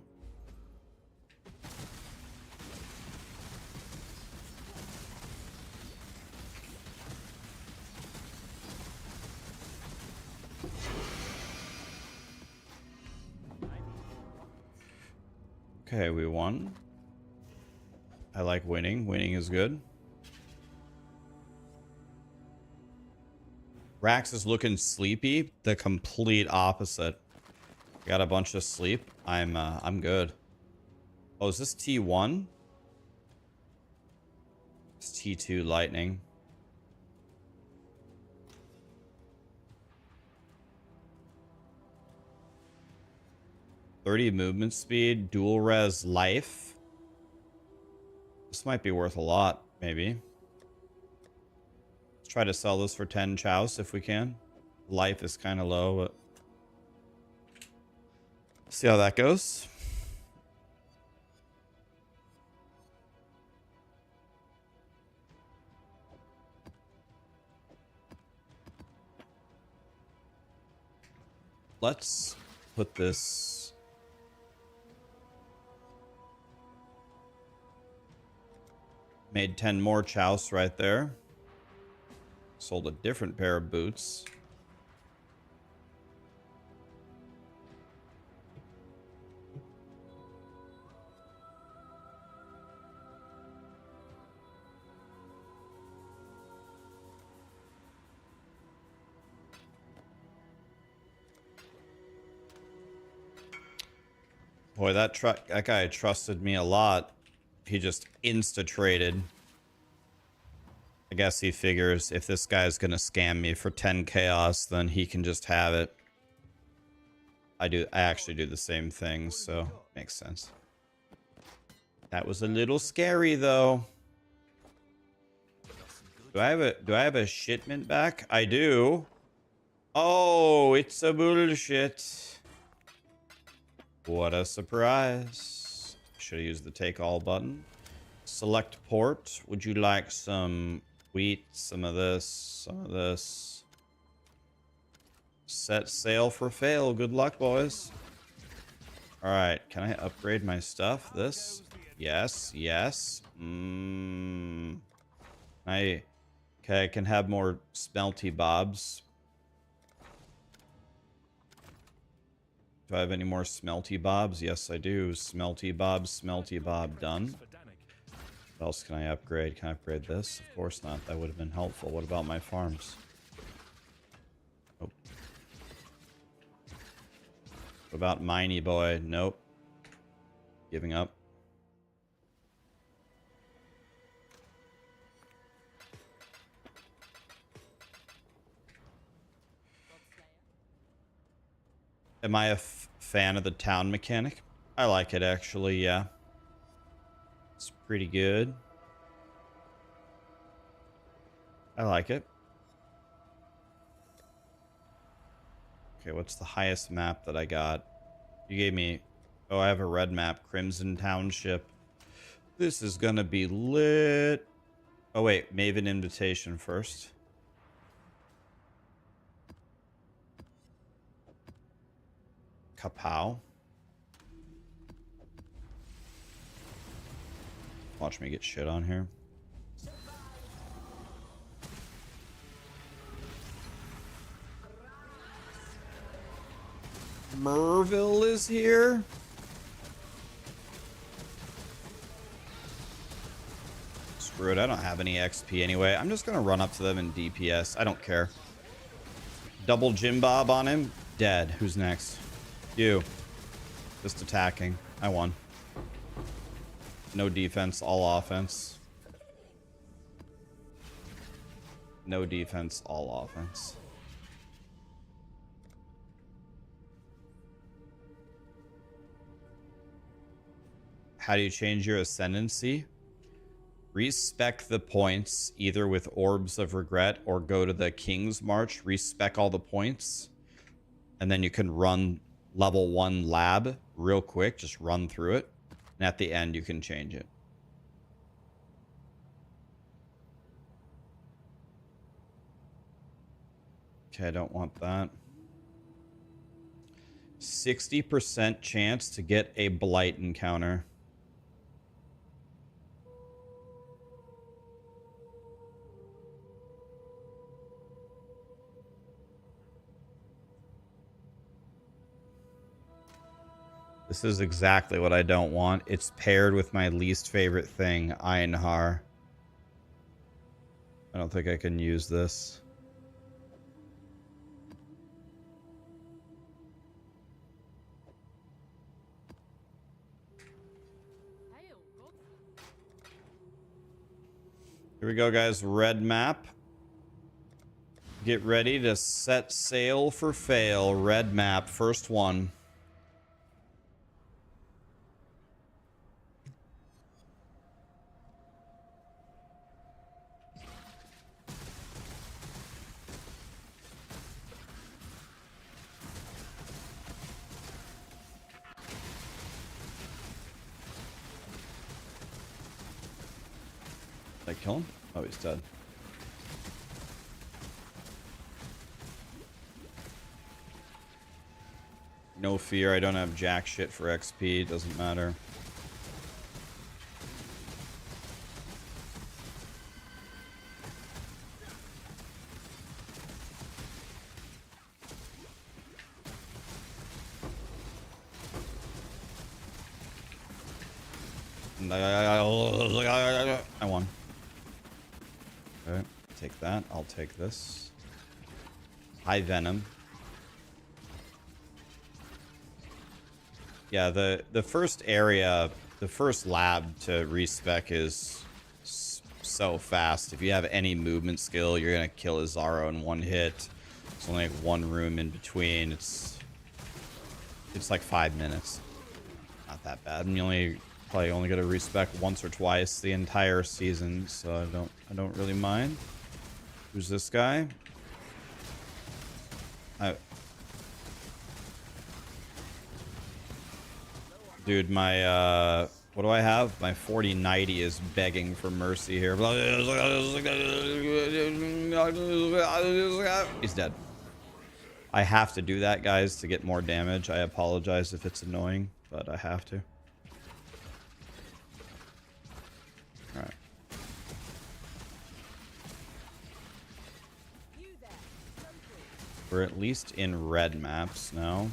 Okay, we won. I like winning. Winning is good. Rax is looking sleepy. The complete opposite. Got a bunch of sleep. I'm good. Oh, is this T1? It's T2 lightning. $30 movement speed, dual res life. This might be worth a lot, maybe. Let's try to sell this for 10 chouse if we can. Life is kind of low, but see how that goes. Let's put this. Made 10 more chouse right there. Sold a different pair of boots. Boy, that guy trusted me a lot. He just insta-traded. I guess he figures if this guy's gonna scam me for 10 chaos, then he can just have it. I actually do the same thing, so makes sense. That was a little scary though. Do I have a shipment back? I do. Oh, it's a bullshit. What a surprise. Should have used the take all button. Select port. Would you like some wheat, some of this, some of this? Set sail for fail. Good luck, boys. All right, can I upgrade my stuff? This? Yes, yes. Okay, I can have more smelty bobs. Do I have any more smelty bobs? Yes, I do. Smelty bob, done. What else can I upgrade? Can I upgrade this? Of course not. That would have been helpful. What about my farms? Oh. What about Miney Boy? Nope. Giving up. Am I a fan of the town mechanic? I like it, actually, yeah. It's pretty good. I like it. Okay, what's the highest map that I got? You gave me... Oh, I have a red map. Crimson Township. This is gonna be lit. Oh, wait. Maven Invitation first. Kapow. Watch me get shit on here. Merville is here. Screw it, I don't have any XP anyway. I'm just gonna run up to them and DPS. I don't care. Double Jim Bob on him. Dead. Who's next? You. Just attacking. I won. No defense, all offense. No defense, all offense. How do you change your ascendancy? Respec the points either with Orbs of Regret or go to the Kingsmarch, respec all the points, and then you can run level 1 lab real quick, just run through it, and at the end you can change it. Okay, I don't want that. 60% chance to get a Blight encounter. This is exactly what I don't want. It's paired with my least favorite thing, Einhar. I don't think I can use this. Here we go, guys. Red map. Get ready to set sail for fail. Red map, first one. Did I kill him? Oh, he's dead. No fear, I don't have jack shit for XP. Doesn't matter. I won. Okay, take that. I'll take this. High Venom. Yeah, the first area, the first lab to respec is so fast. If you have any movement skill, you're gonna kill a Zaro in one hit. It's only like one room in between. It's like 5 minutes. Not that bad. And you probably only get to respec once or twice the entire season, so I don't really mind. Who's this guy? Dude, my what do I have? My 4090 is begging for mercy here. He's dead. I have to do that, guys, to get more damage. I apologize if it's annoying, but I have to. Alright. We're at least in red maps now.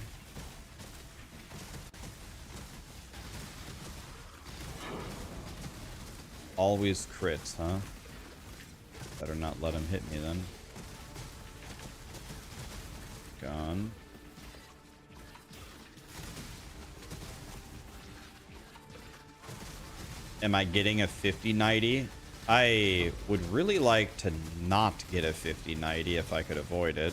Always crits, huh? Better not let him hit me then. Gone. Am I getting a 50-90? I would really like to not get a 50-90 if I could avoid it.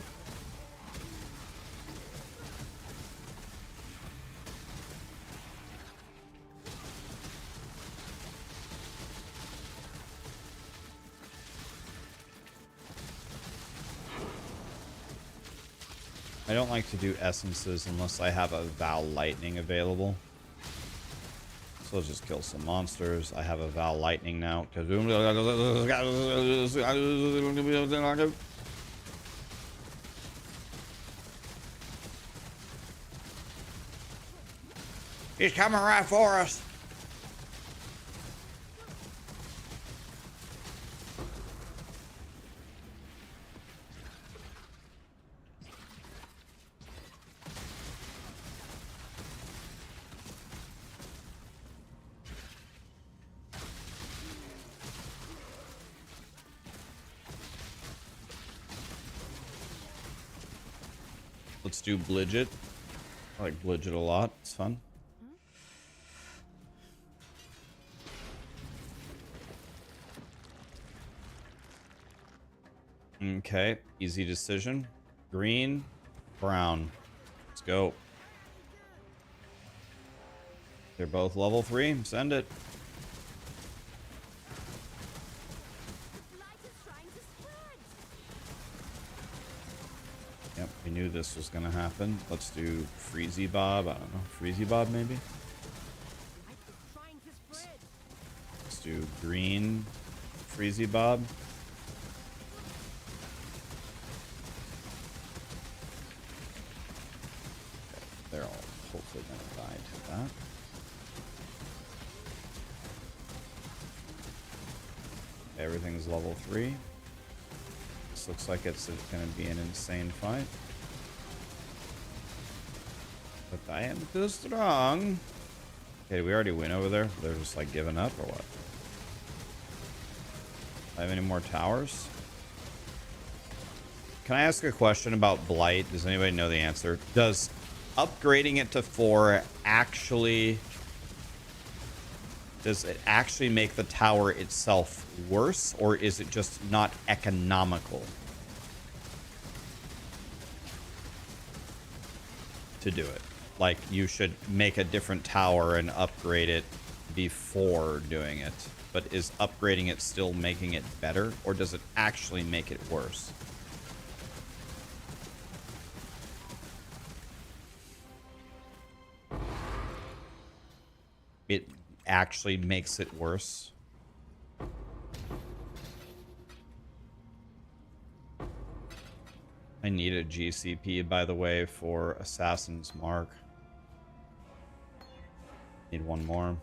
I don't like to do essences unless I have a Val Lightning available. So let's just kill some monsters. I have a Val Lightning now. He's coming right for us. Let's do Blighted. I like Blighted a lot. It's fun. Okay, easy decision. Green, brown. Let's go. They're both level 3. Send it. Yep, we knew this was gonna happen. Let's do Freezy Bob. I don't know. Freezy Bob, maybe? Let's do green Freezy Bob. They're all hopefully gonna die to that. Everything's level 3. This looks like it's gonna be an insane fight. But I am too strong. Okay, we already win over there. They're just like giving up or what? Do I have any more towers? Can I ask a question about Blight? Does anybody know the answer? Does upgrading it to 4 actually... Does it actually make the tower itself worse, or is it just not economical to do it? Like, you should make a different tower and upgrade it before doing it. But is upgrading it still making it better, or does it actually make it worse? It actually makes it worse. I need a GCP, by the way, for Assassin's Mark. Need one more.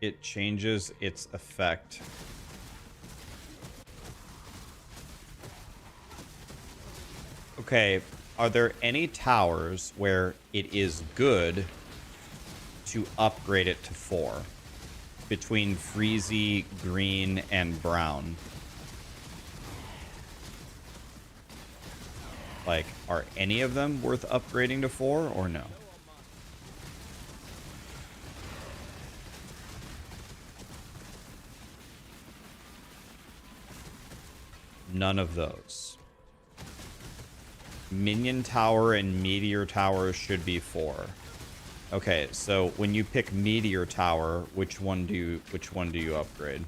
It changes its effect. Okay, are there any towers where it is good to upgrade it to 4? Between Freezy, Green, and Brown. Like, are any of them worth upgrading to 4 or no? None of those. Minion Tower and Meteor Tower should be 4. Okay, so when you pick Meteor Tower, which one do you upgrade?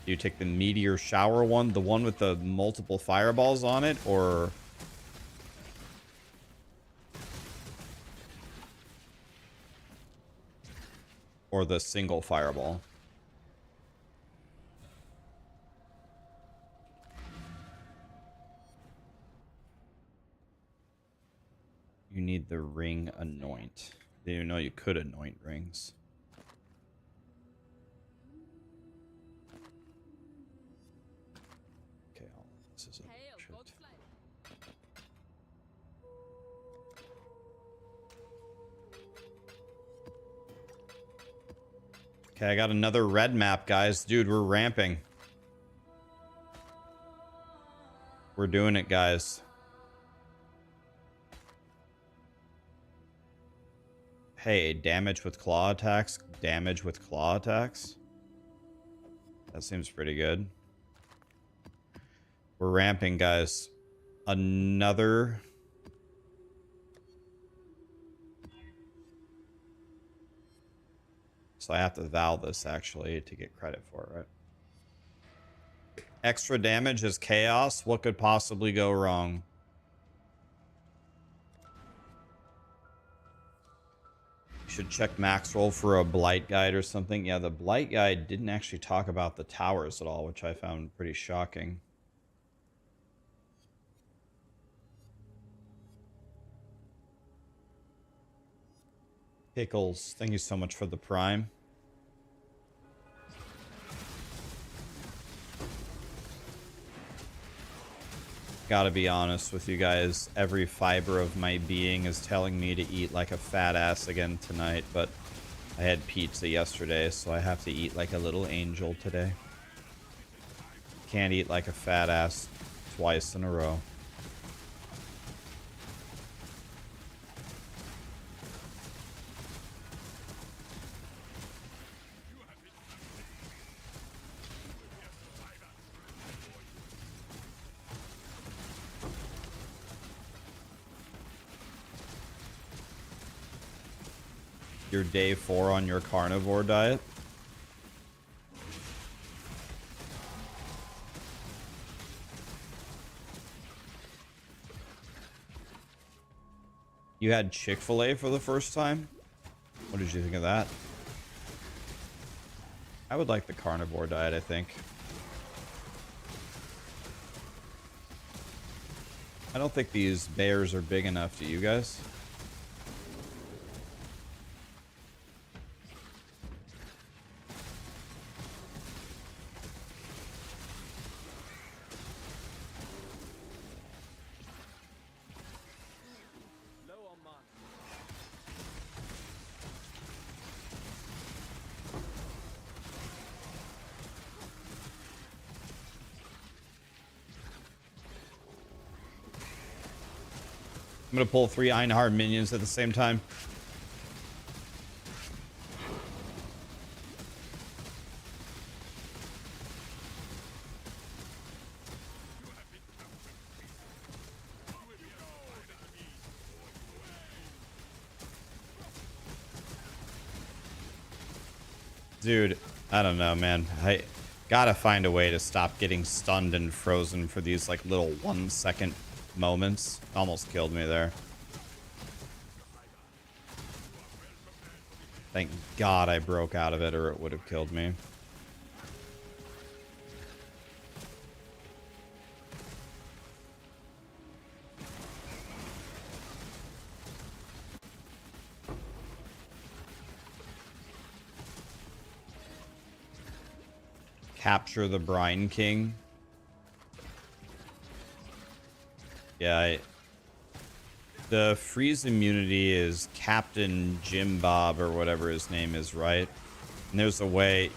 Do you take the Meteor Shower one, the one with the multiple fireballs on it, or the single fireball? need the ring anoint. Didn't even know you could anoint rings. Okay, this is a shit. Okay, I got another red map, guys. Dude, we're ramping. We're doing it, guys. Hey, damage with claw attacks. Damage with claw attacks. That seems pretty good. We're ramping, guys. Another... So I have to vow this, actually, to get credit for it, right? Extra damage is chaos. What could possibly go wrong? Should check max roll for a Blight guide or something. Yeah, the Blight guide didn't actually talk about the towers at all, which I found pretty shocking. Pickles, thank you so much for the prime. Gotta be honest with you guys, every fiber of my being is telling me to eat like a fat ass again tonight, but I had pizza yesterday, so I have to eat like a little angel today. Can't eat like a fat ass twice in a row. You're day 4 on your carnivore diet? You had Chick-fil-A for the first time? What did you think of that? I would like the carnivore diet, I think. I don't think these bears are big enough. Do you guys? I'm gonna pull 3 Einhar minions at the same time. Dude, I don't know, man. I gotta find a way to stop getting stunned and frozen for these like little 1-second moments. Almost killed me there. Thank God I broke out of it, or it would have killed me. Capture the Brine King. Yeah, the freeze immunity is Captain Jim Bob or whatever his name is, right? And there's a way.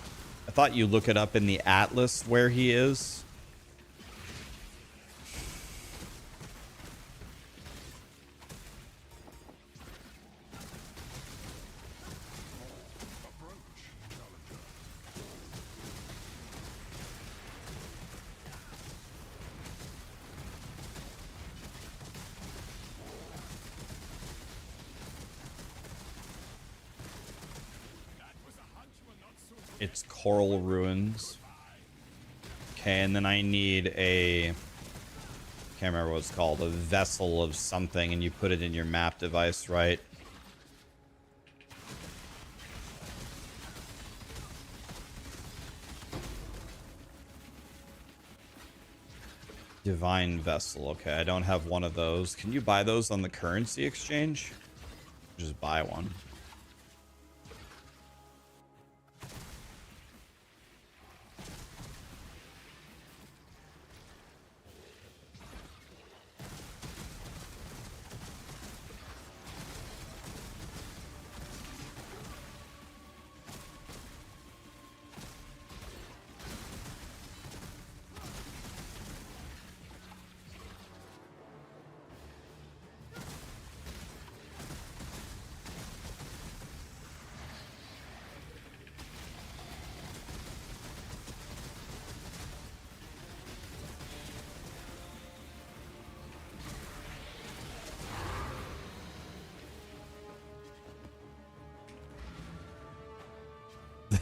I thought you look it up in the atlas where he is. It's Coral Ruins. Okay, and then I need a... can't remember what it's called. A vessel of something, and you put it in your map device, right? Divine Vessel. Okay, I don't have one of those. Can you buy those on the currency exchange? Just buy one.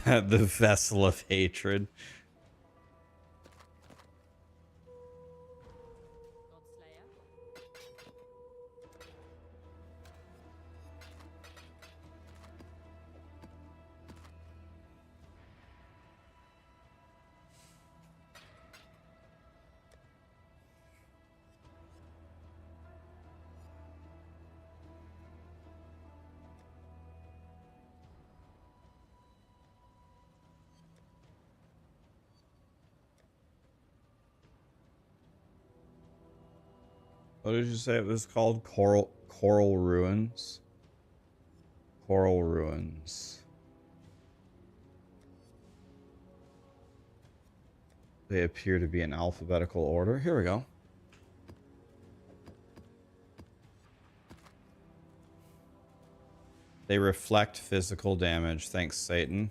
The Vessel of Hatred. What did you say it was called? Coral Ruins? Coral Ruins. They appear to be in alphabetical order. Here we go. They reflect physical damage. Thanks, Satan.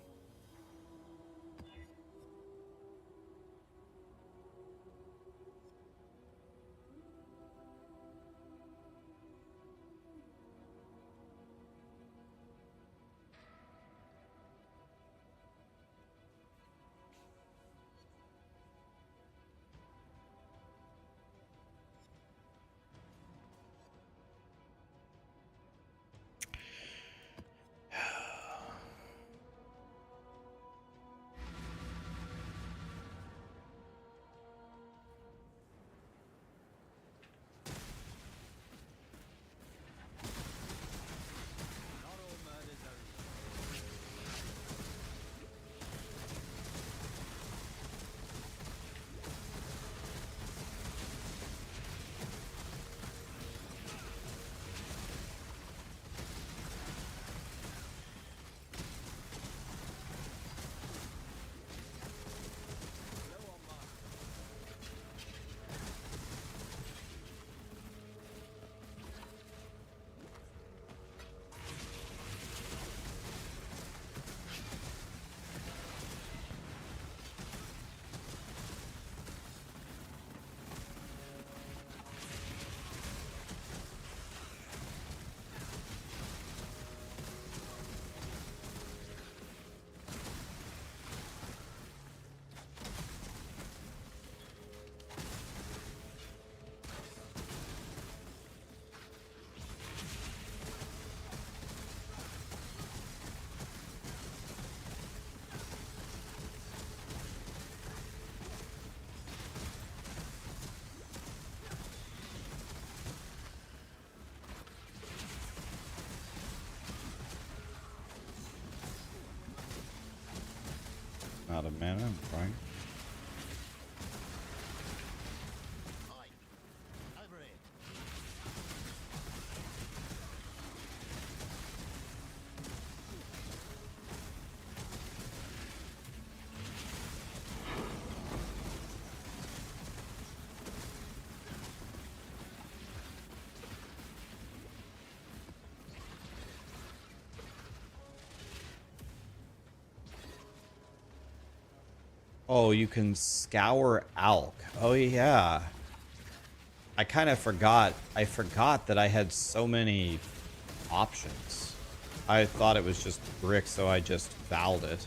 Out of mana, I'm trying. Oh, you can scour Alk. Oh, yeah. I kind of forgot. I forgot that I had so many options. I thought it was just brick, so I just valved it.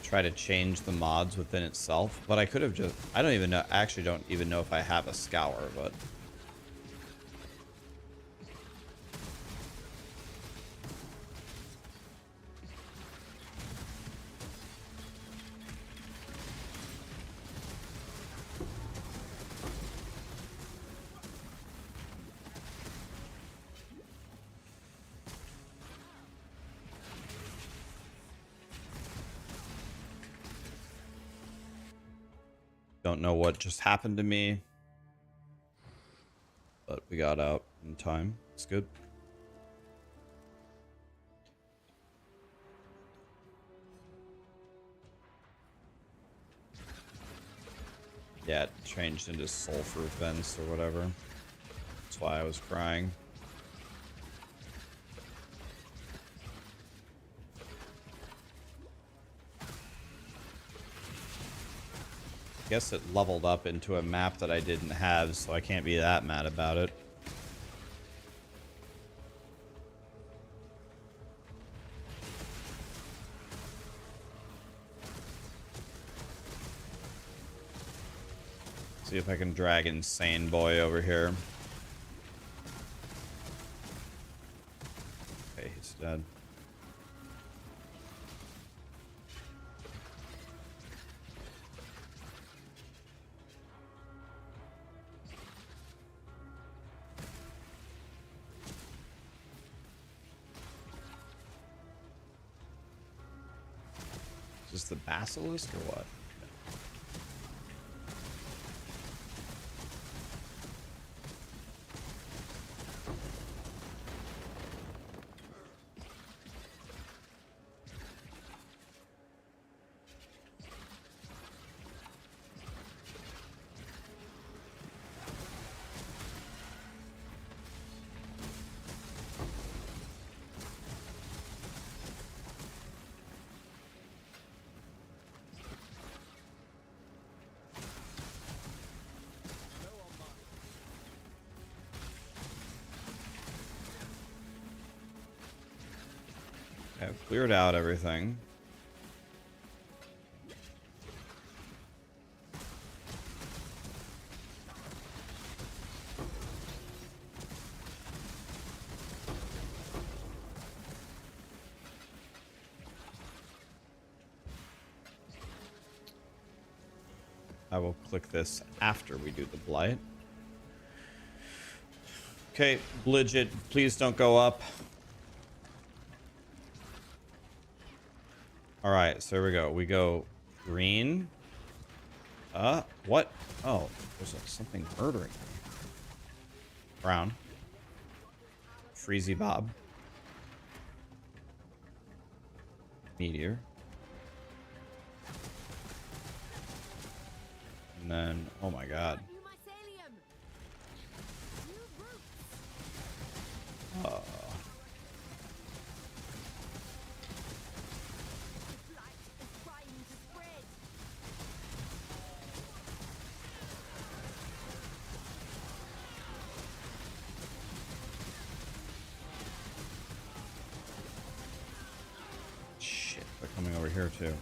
Try to change the mods within itself. But I could have just... I don't even know... I actually don't even know if I have a scour, but... Don't know what just happened to me, but we got out in time. It's good. Yeah, it changed into sulfur vents or whatever. That's why I was crying. I guess it leveled up into a map that I didn't have, so I can't be that mad about it. See if I can drag Insane Boy over here. Okay, he's dead. Is this the Basilisk or what? I've cleared out everything. I will click this after we do the Blight. Okay, Blighted, please don't go up. Alright, so here we go. We go green. What? Oh, there's something murdering me. Brown. Freezy Bob. Meteor. And then, oh my god. Shit, they're coming over here too.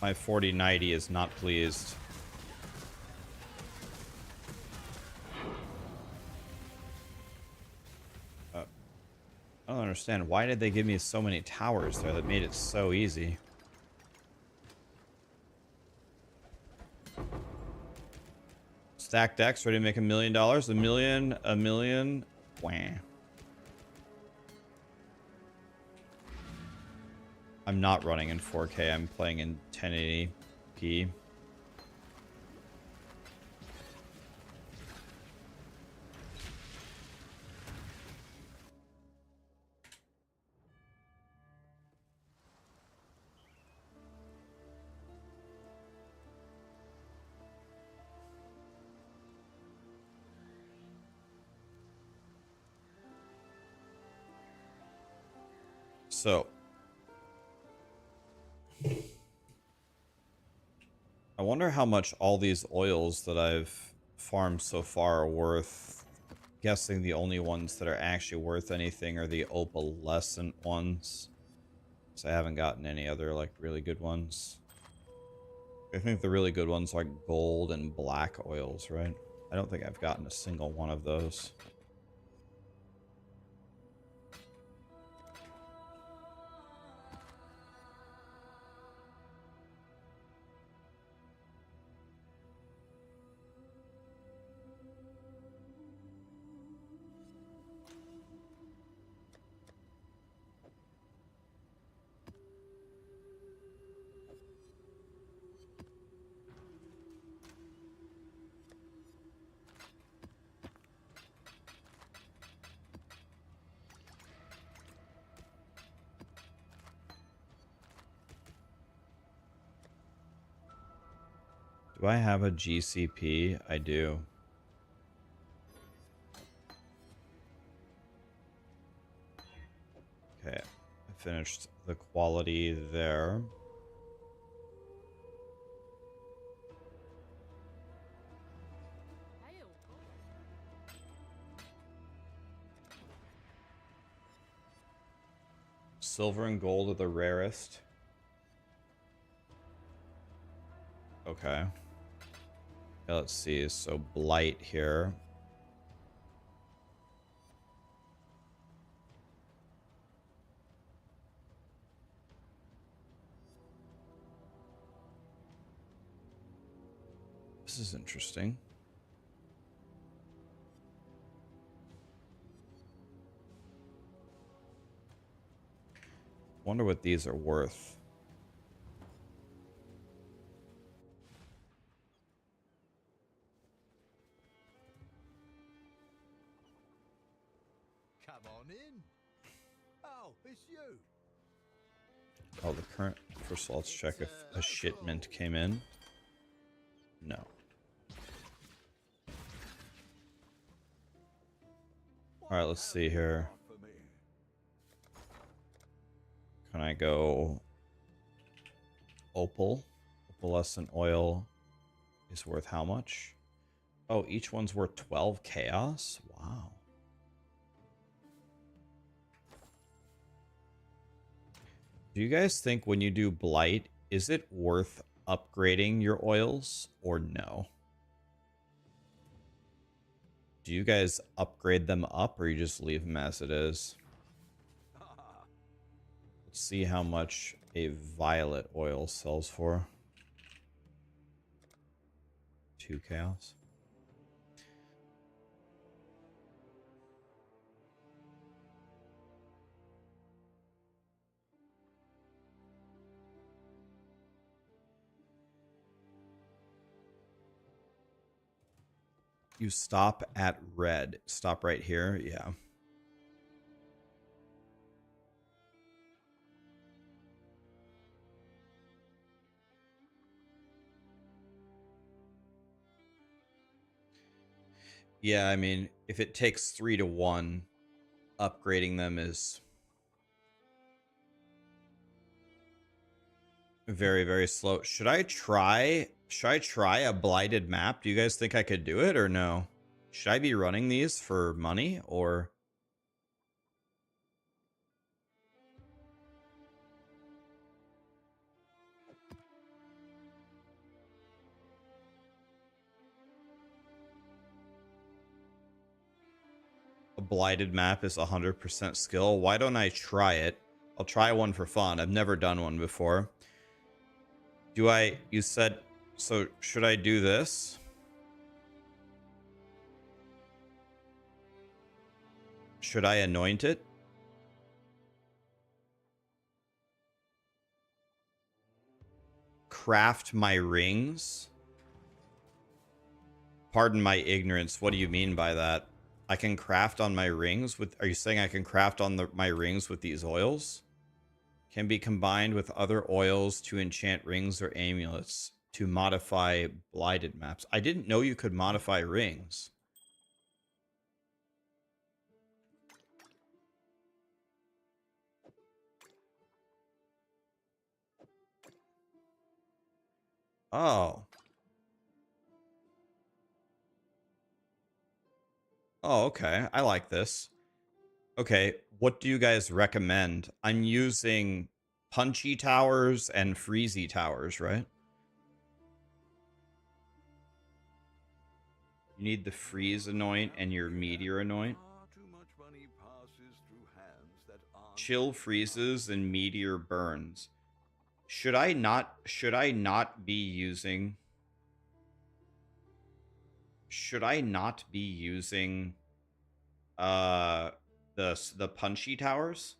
My 4090 is not pleased. I don't understand. Why did they give me so many towers there that made it so easy? Stack decks, ready to make $1 million. A million. Wah. I'm not running in 4K. I'm playing in 1080p. So I wonder how much all these oils that I've farmed so far are worth. Guessing the only ones that are actually worth anything are the opalescent ones. So I haven't gotten any other like really good ones. I think the really good ones are like gold and black oils, right? I don't think I've gotten a single one of those. Do I have a GCP? I do. Okay, I finished the quality there. Silver and gold are the rarest. Okay. Yeah, let's see. So Blight here. This is interesting. Wonder what these are worth. Come on in. Oh, it's you. Oh, the current. First of all, let's check if a shipment came in. No. Alright, let's see here. Can I go opal? Opalescent oil is worth how much? Oh, each one's worth 12 chaos? Wow. Do you guys think when you do Blight, is it worth upgrading your oils or no? Do you guys upgrade them up or you just leave them as it is? Let's see how much a violet oil sells for. 2 chaos. You stop at red. Stop right here. Yeah. Yeah, I mean, if it takes 3 to 1, upgrading them is very, very slow. Should I try a blighted map? Do you guys think I could do it or no? Should I be running these for money or a blighted map is 100% skill? Why don't I try it? I'll try one for fun. I've never done one before. You said, so should I do this? Should I anoint it? Craft my rings? Pardon my ignorance. What do you mean by that? I can craft on my rings with... Are you saying I can craft on my rings with these oils? Can be combined with other oils to enchant rings or amulets to modify blighted maps. I didn't know you could modify rings. Oh. Oh, okay. I like this. Okay, what do you guys recommend? I'm using punchy towers and freezy towers, right? You need the freeze anoint and your meteor anoint. Chill freezes and meteor burns. Should I not be using the punchy towers?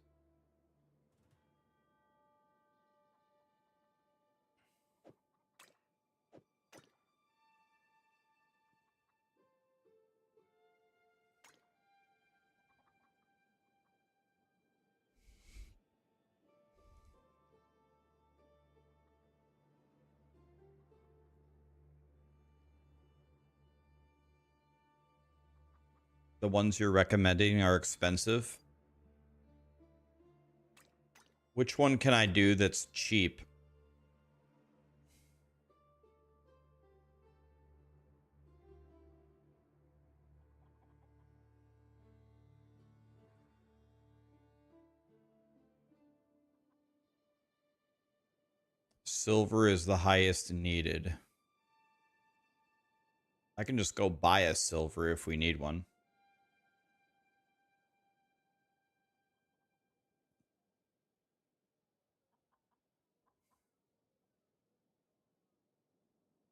The ones you're recommending are expensive. Which one can I do that's cheap? Silver is the highest needed. I can just go buy a silver if we need one.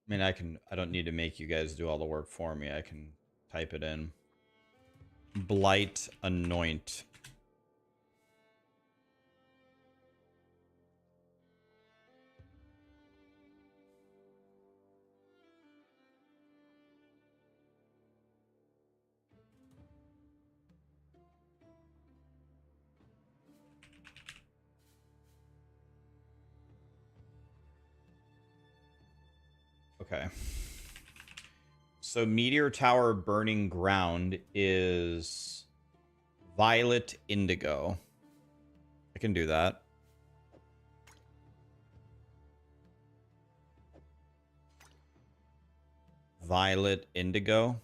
I mean, I don't need to make you guys do all the work for me. I can type it in. Blight anoint. Okay. So Meteor Tower Burning Ground is Violet Indigo. I can do that. Violet Indigo.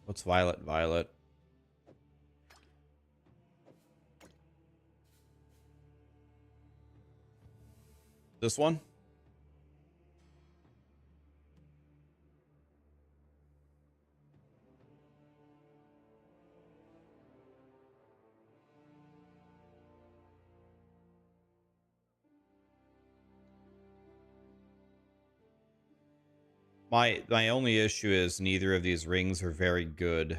What's Violet Violet? This one? My only issue is neither of these rings are very good.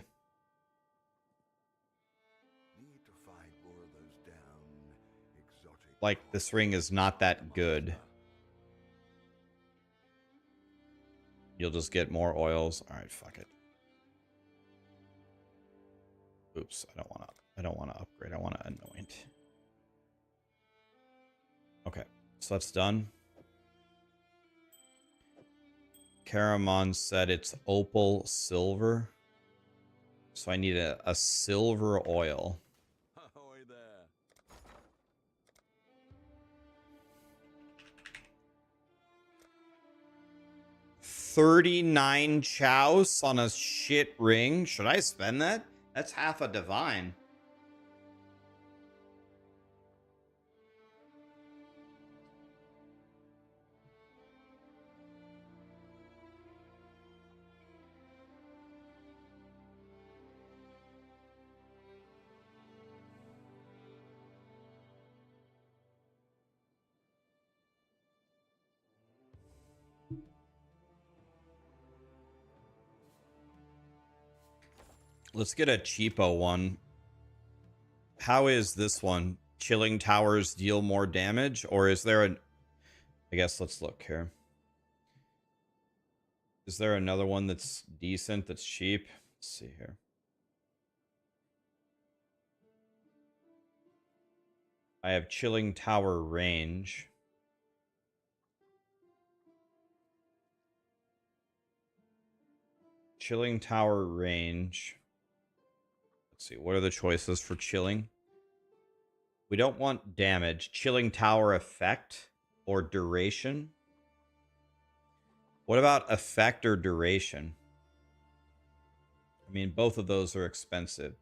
Need to find more of those down exotic. Like, this ring is not that good. You'll just get more oils. All right, fuck it. Oops, I don't want to upgrade. I want to anoint. Okay, so that's done. Karamon said it's opal silver. So I need a silver oil. Ahoy there. 39 chouse on a shit ring. Should I spend that? That's half a divine. Let's get a cheapo one. How is this one? Chilling towers deal more damage? Or is there a... I guess let's look here. Is there another one that's decent, that's cheap? Let's see here. I have chilling tower range. Chilling tower range. Let's see, what are the choices for chilling? We don't want damage. Chilling tower effect or duration. What about effect or duration? I mean, both of those are expensive.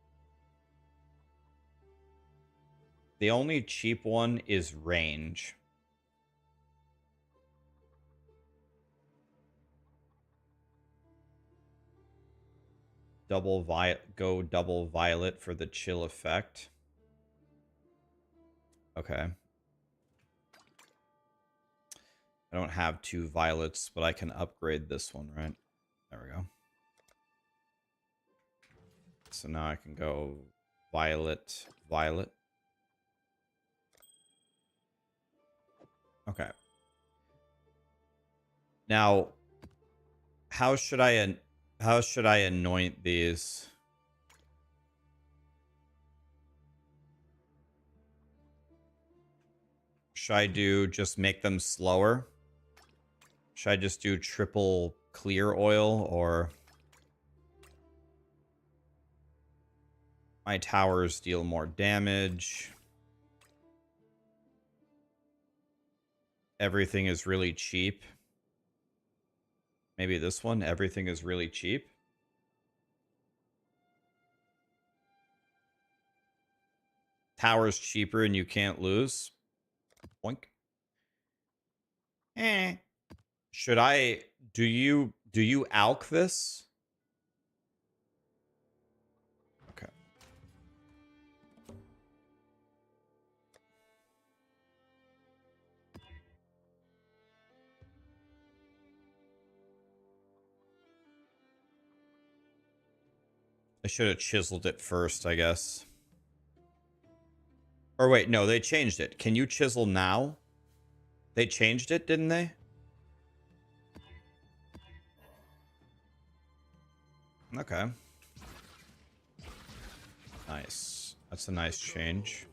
The only cheap one is range. Go double violet for the chill effect. Okay. I don't have 2 violets, but I can upgrade this one, right? There we go. So now I can go violet, violet. Okay. Now, how should I anoint these? Should I do just make them slower? Should I just do triple clear oil or... My towers deal more damage. Everything is really cheap. Maybe this one, everything is really cheap. Tower's cheaper and you can't lose. Boink. Should I do you alch this? Okay. I should have chiseled it first, I guess. Or wait, no, they changed it. Can you chisel now? They changed it, didn't they? Okay. Nice. That's a nice change.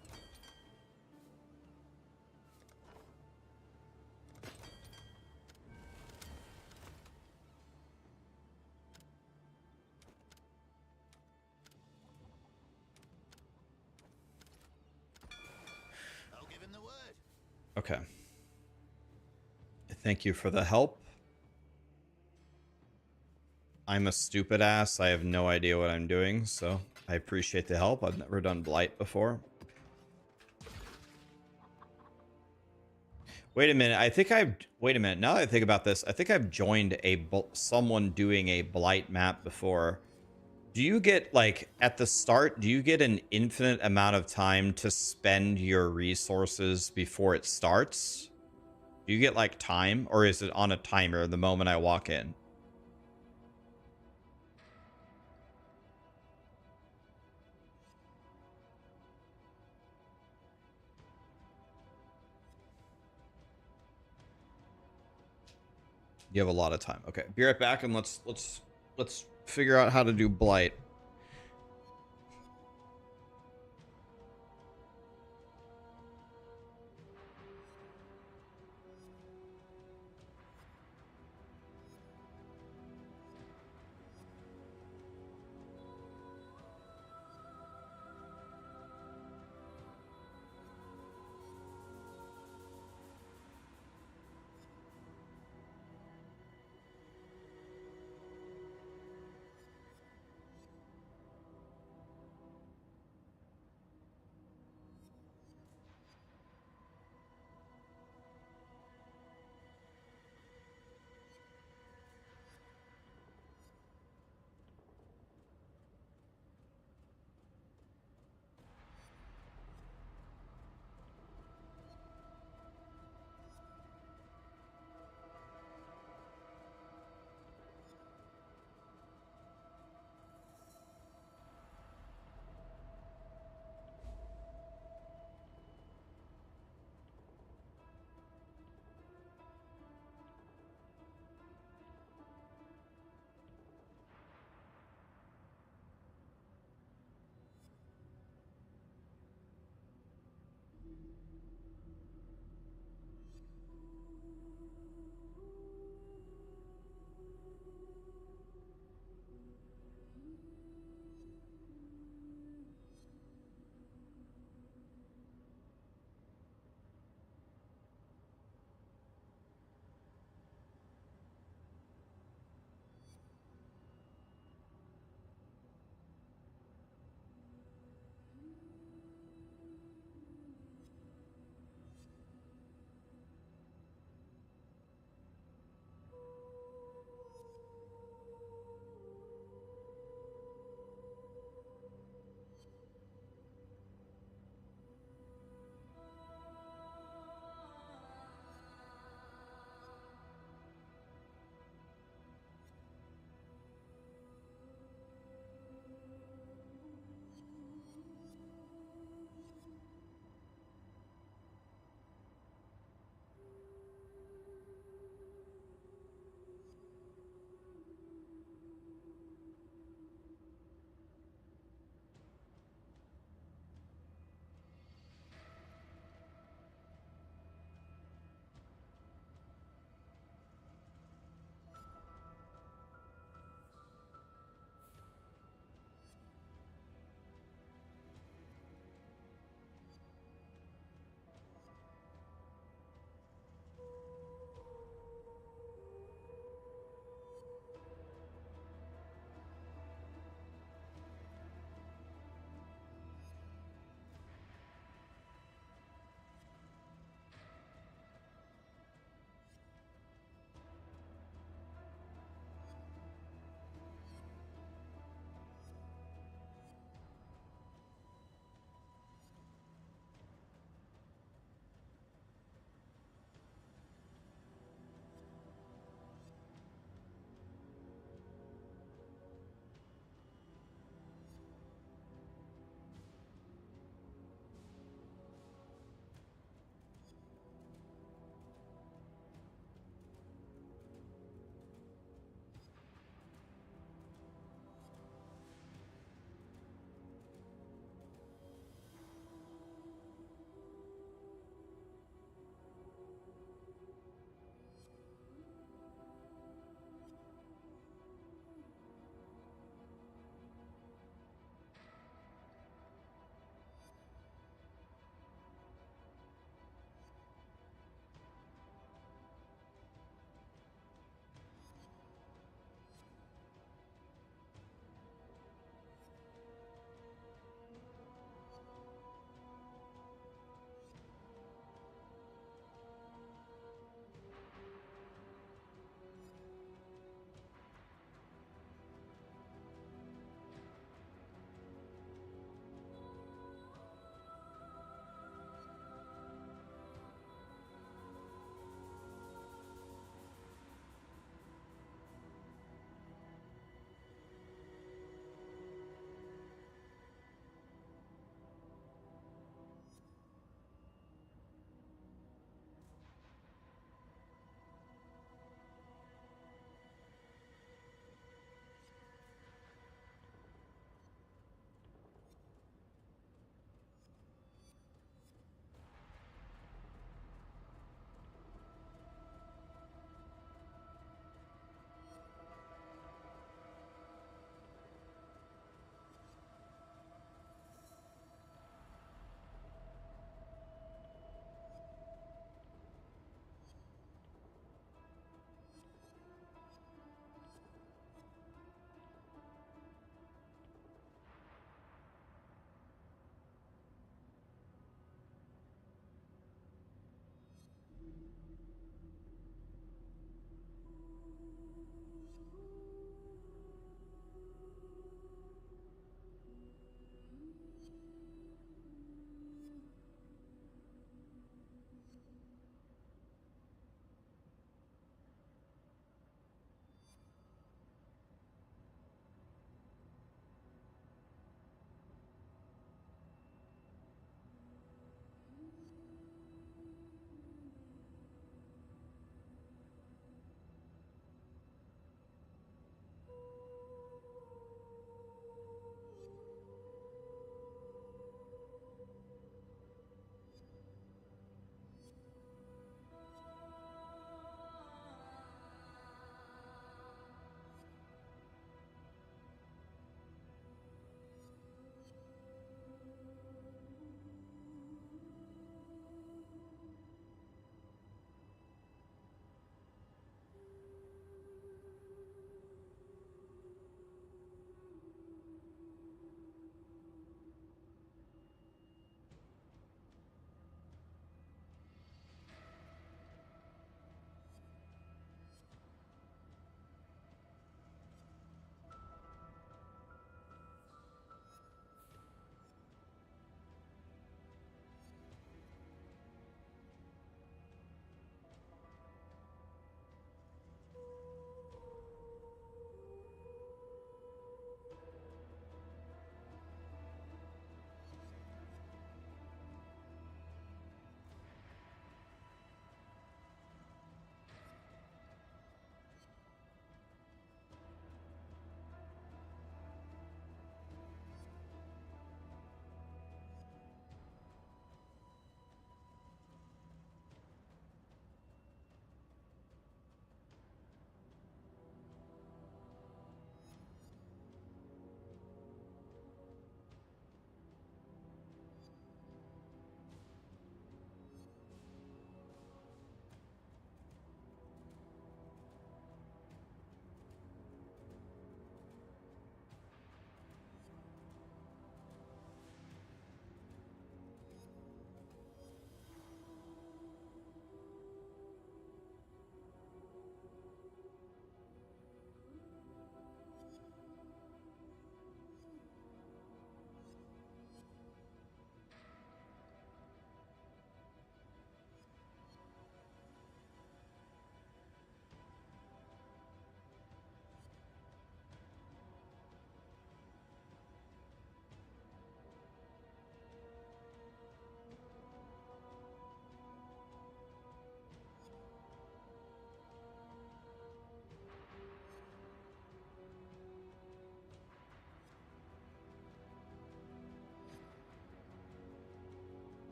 I'll give him the word. Okay. Thank you for the help. I'm a stupid ass. I have no idea what I'm doing, so I appreciate the help. I've never done Blight before. Wait a minute. Wait a minute. Now that I think about this, I think I've joined someone doing a Blight map before. Do you get, like, at the start, do you get an infinite amount of time to spend your resources before it starts? Do you get, like, time? Or is it on a timer the moment I walk in? You have a lot of time. Okay, be right back and let's figure out how to do Blight.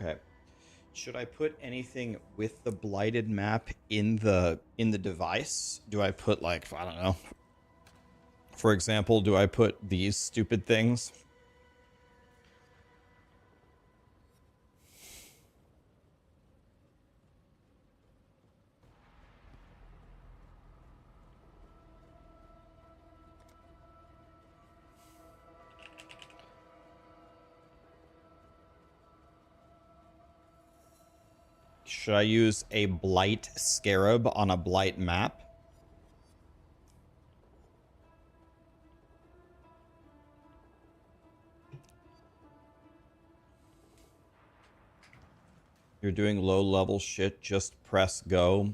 Okay. Should I put anything with the blighted map in the device? Do I put, like, I don't know. For example, do I put these stupid things? Should I use a blight scarab on a blight map? You're doing low level shit, just press go.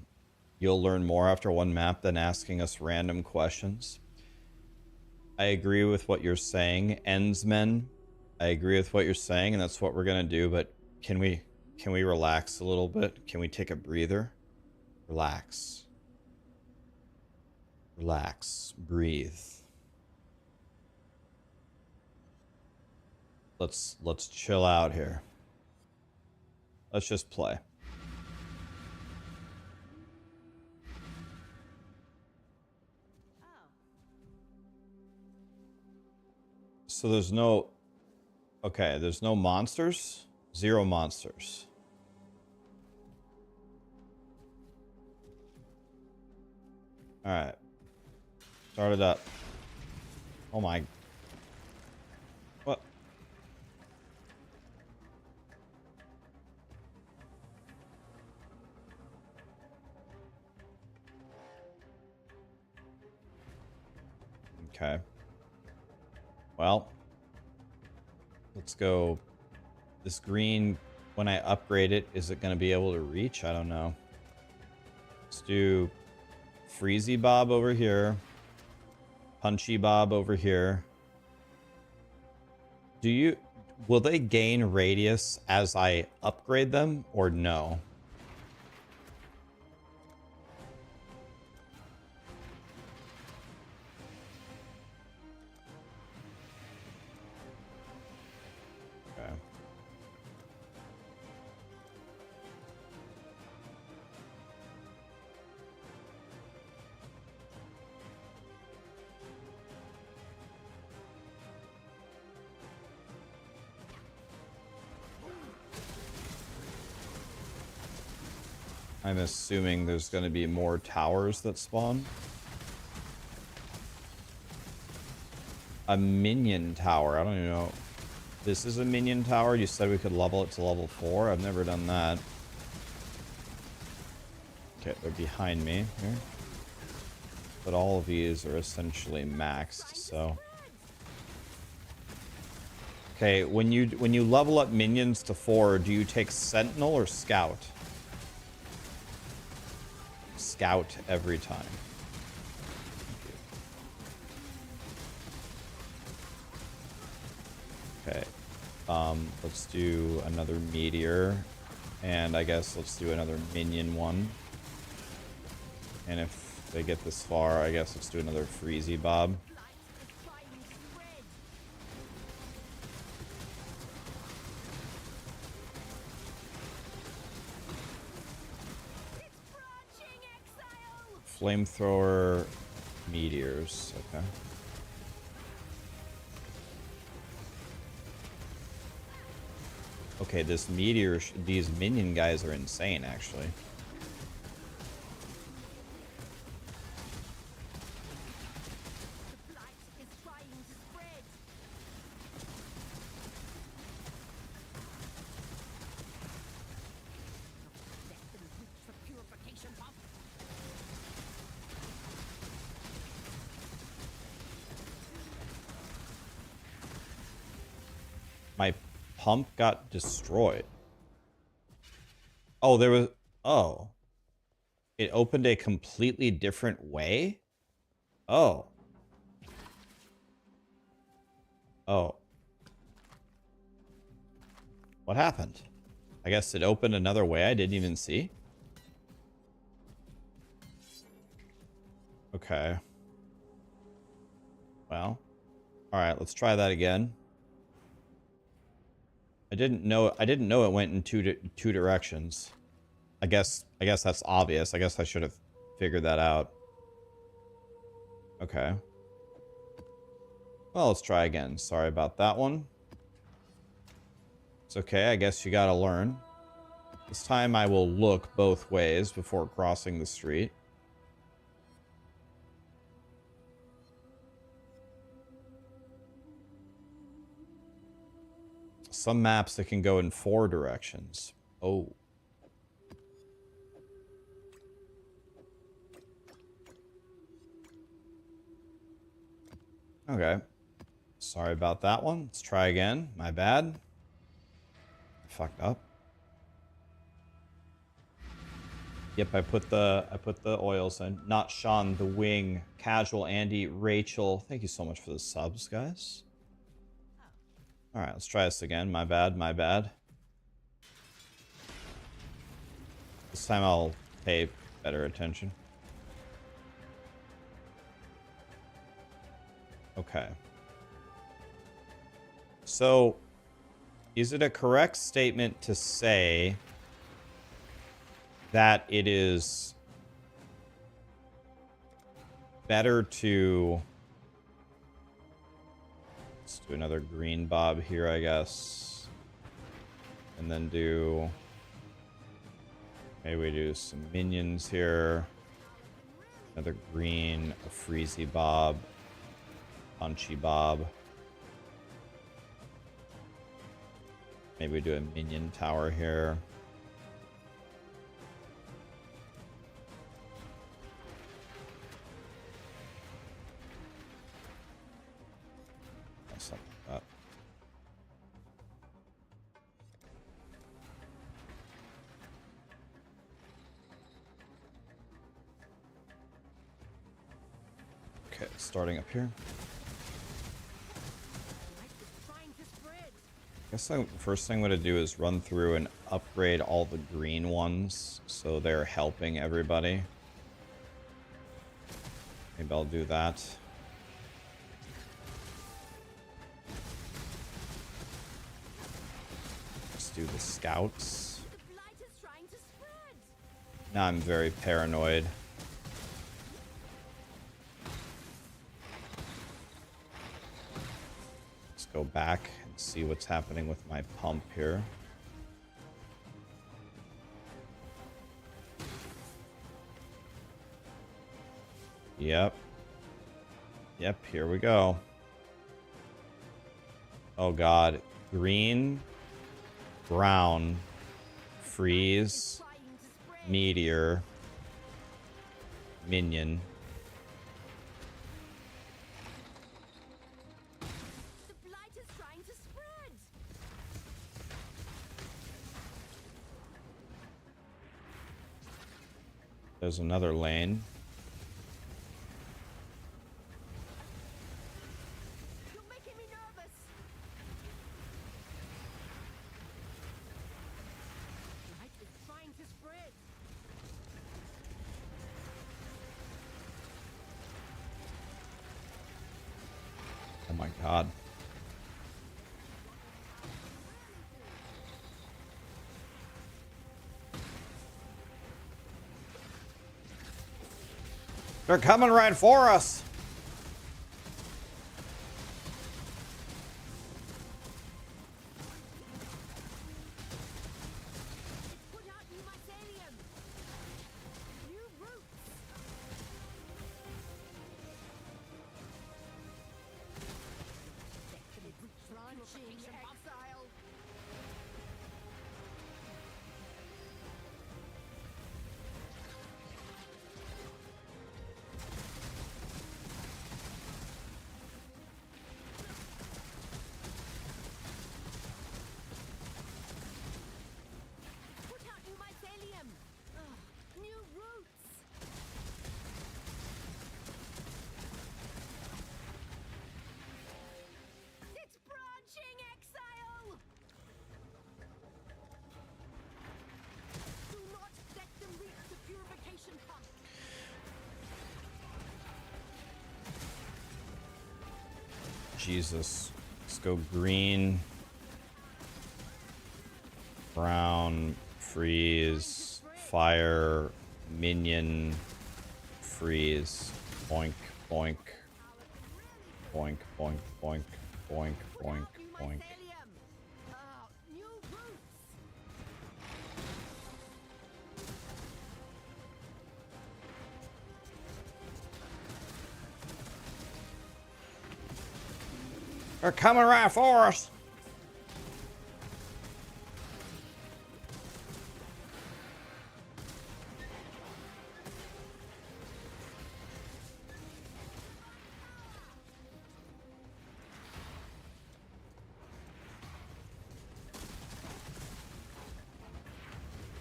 You'll learn more after one map than asking us random questions. I agree with what you're saying, Endsmen. I agree with what you're saying, and that's what we're gonna do, but can we relax a little bit? Can we take a breather? Relax. Relax. Breathe. Let's chill out here. Let's just play. So there's no... Okay, there's no monsters? 0 monsters. Alright. Start it up. Oh my... What? Okay. Well... Let's go. This green, when I upgrade it, is it going to be able to reach? I don't know. Let's do Freezy Bob over here. Punchy Bob over here. Will they gain radius as I upgrade them or no? Okay. I'm assuming there's going to be more towers that spawn. A minion tower. I don't even know. This is a minion tower. You said we could level it to level 4. I've never done that. Okay, they're behind me here. But all of these are essentially maxed, so... Okay, when you level up minions to 4, do you take Sentinel or Scout? Scout every time. Okay. Let's do another meteor. And I guess let's do another minion one. And if they get this far, I guess let's do another Freezy Bob. Flamethrower meteors. Okay. Okay, this meteor, these minion guys are insane, actually. My pump got destroyed. Oh, there was... Oh. It opened a completely different way? Oh. Oh. What happened? I guess it opened another way I didn't even see. Okay. Well. Alright, let's try that again. I didn't know it went in two directions. I guess that's obvious. I guess I should have figured that out. Okay. Well, let's try again. Sorry about that one. It's okay. I guess you gotta learn. This time I will look both ways before crossing the street. Some maps that can go in 4 directions. Oh. Okay. Sorry about that one. Let's try again. My bad. I fucked up. Yep, I put the oils in. Not Sean, the wing, casual, Andy, Rachel. Thank you so much for the subs, guys. All right, let's try this again. My bad, my bad. This time I'll pay better attention. Okay. So, is it a correct statement to say that it is better to... Let's do another green bob here, I guess. And then do... Maybe we do some minions here. Another green, a freezy bob, punchy bob. Maybe we do a minion tower here. Something like that. Okay, starting up here. I guess the first thing I'm going to do is run through and upgrade all the green ones so they're helping everybody. Maybe I'll do that. Let's do the scouts. Now I'm very paranoid. Let's go back and see what's happening with my pump here. Yep. Yep, here we go. Oh god. Green, brown, freeze, meteor, minion. The blight is trying to spread. There's another lane. You're making me nervous. Blight is trying to spread. Oh my god. They're coming right for us. Put out new mycelium. New roots. Branching exile. Put out new mycelium. New roots. It's branching exile. Do not let them reach the purification pump. Jesus. Let's go green. Brown, freeze, fire, minion, freeze, boink, boink, boink, boink, boink, boink, boink, boink. New routes. They're coming right for us.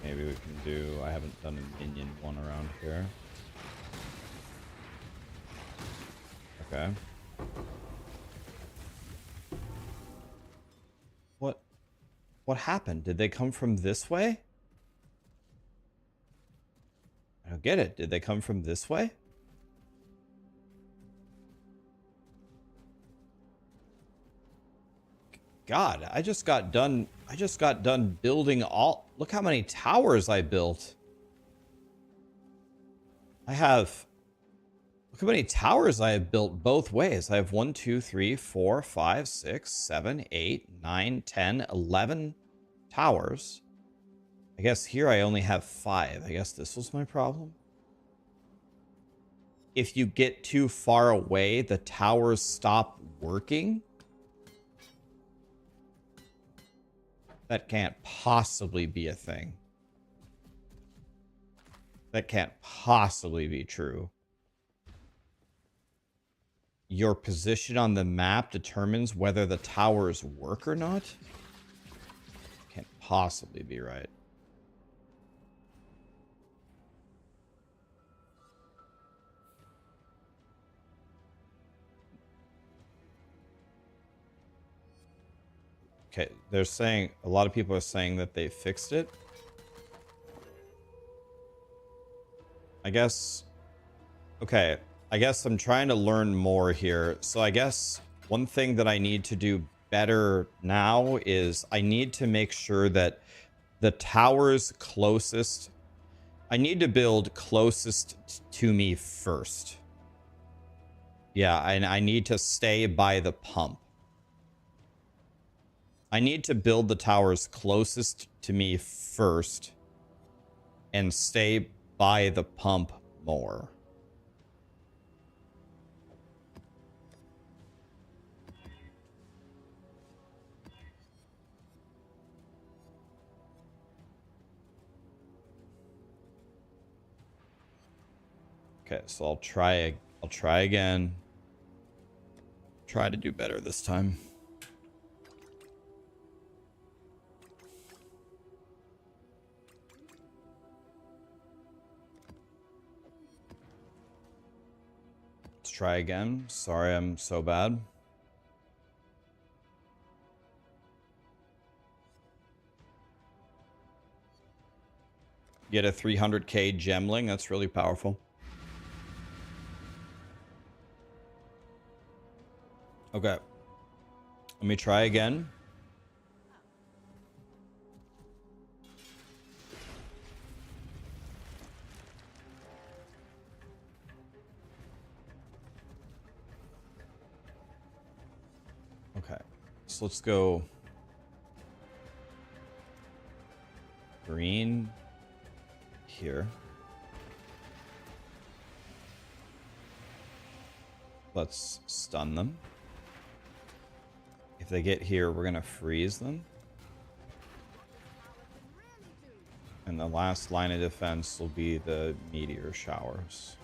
Maybe we can do, I haven't done a minion one around here. Okay. What happened? Did they come from this way? I don't get it. Did they come from this way? God, I just got done building all, look how many towers I built. Look how many towers I have built both ways. I have 1, 2, 3, 4, 5, 6, 7, 8, 9, 10, 11 towers. I guess here I only have 5. I guess this was my problem. If you get too far away, the towers stop working. That can't possibly be a thing. That can't possibly be true. Your position on the map determines whether the towers work or not? Can't possibly be right. Okay, they're saying, a lot of people are saying that they fixed it. I guess, okay, I guess I'm trying to learn more here. So I guess one thing that I need to do better now is I need to make sure that the towers closest, I need to build closest to me first. Yeah, and I need to stay by the pump. I need to build the towers closest to me first and stay by the pump more. Okay, so I'll try again. Try to do better this time. Let's try again. Sorry, I'm so bad. Get a 300k gemling. That's really powerful. Okay. Let me try again. Okay. So let's go green here. Let's stun them. If they get here, we're going to freeze them. And the last line of defense will be the meteor showers.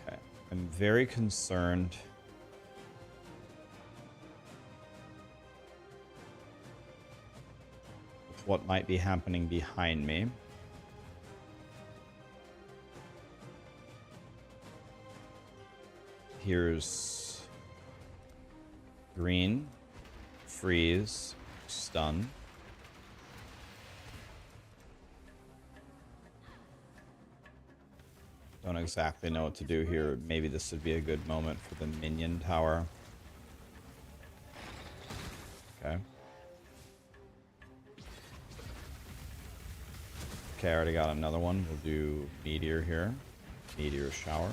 Okay. I'm very concerned. With what might be happening behind me. Here's green, freeze, stun. Don't exactly know what to do here. Maybe this would be a good moment for the minion tower. Okay. Okay, I already got another one. We'll do meteor here. Meteor shower.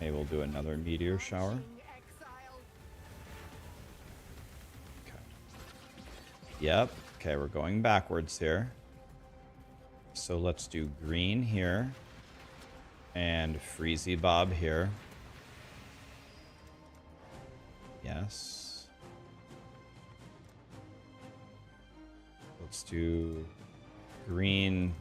Maybe we'll do another meteor shower. Exile. Okay. Yep. Okay, we're going backwards here. So let's do green here. And Freezy Bob here. Yes. Let's do green.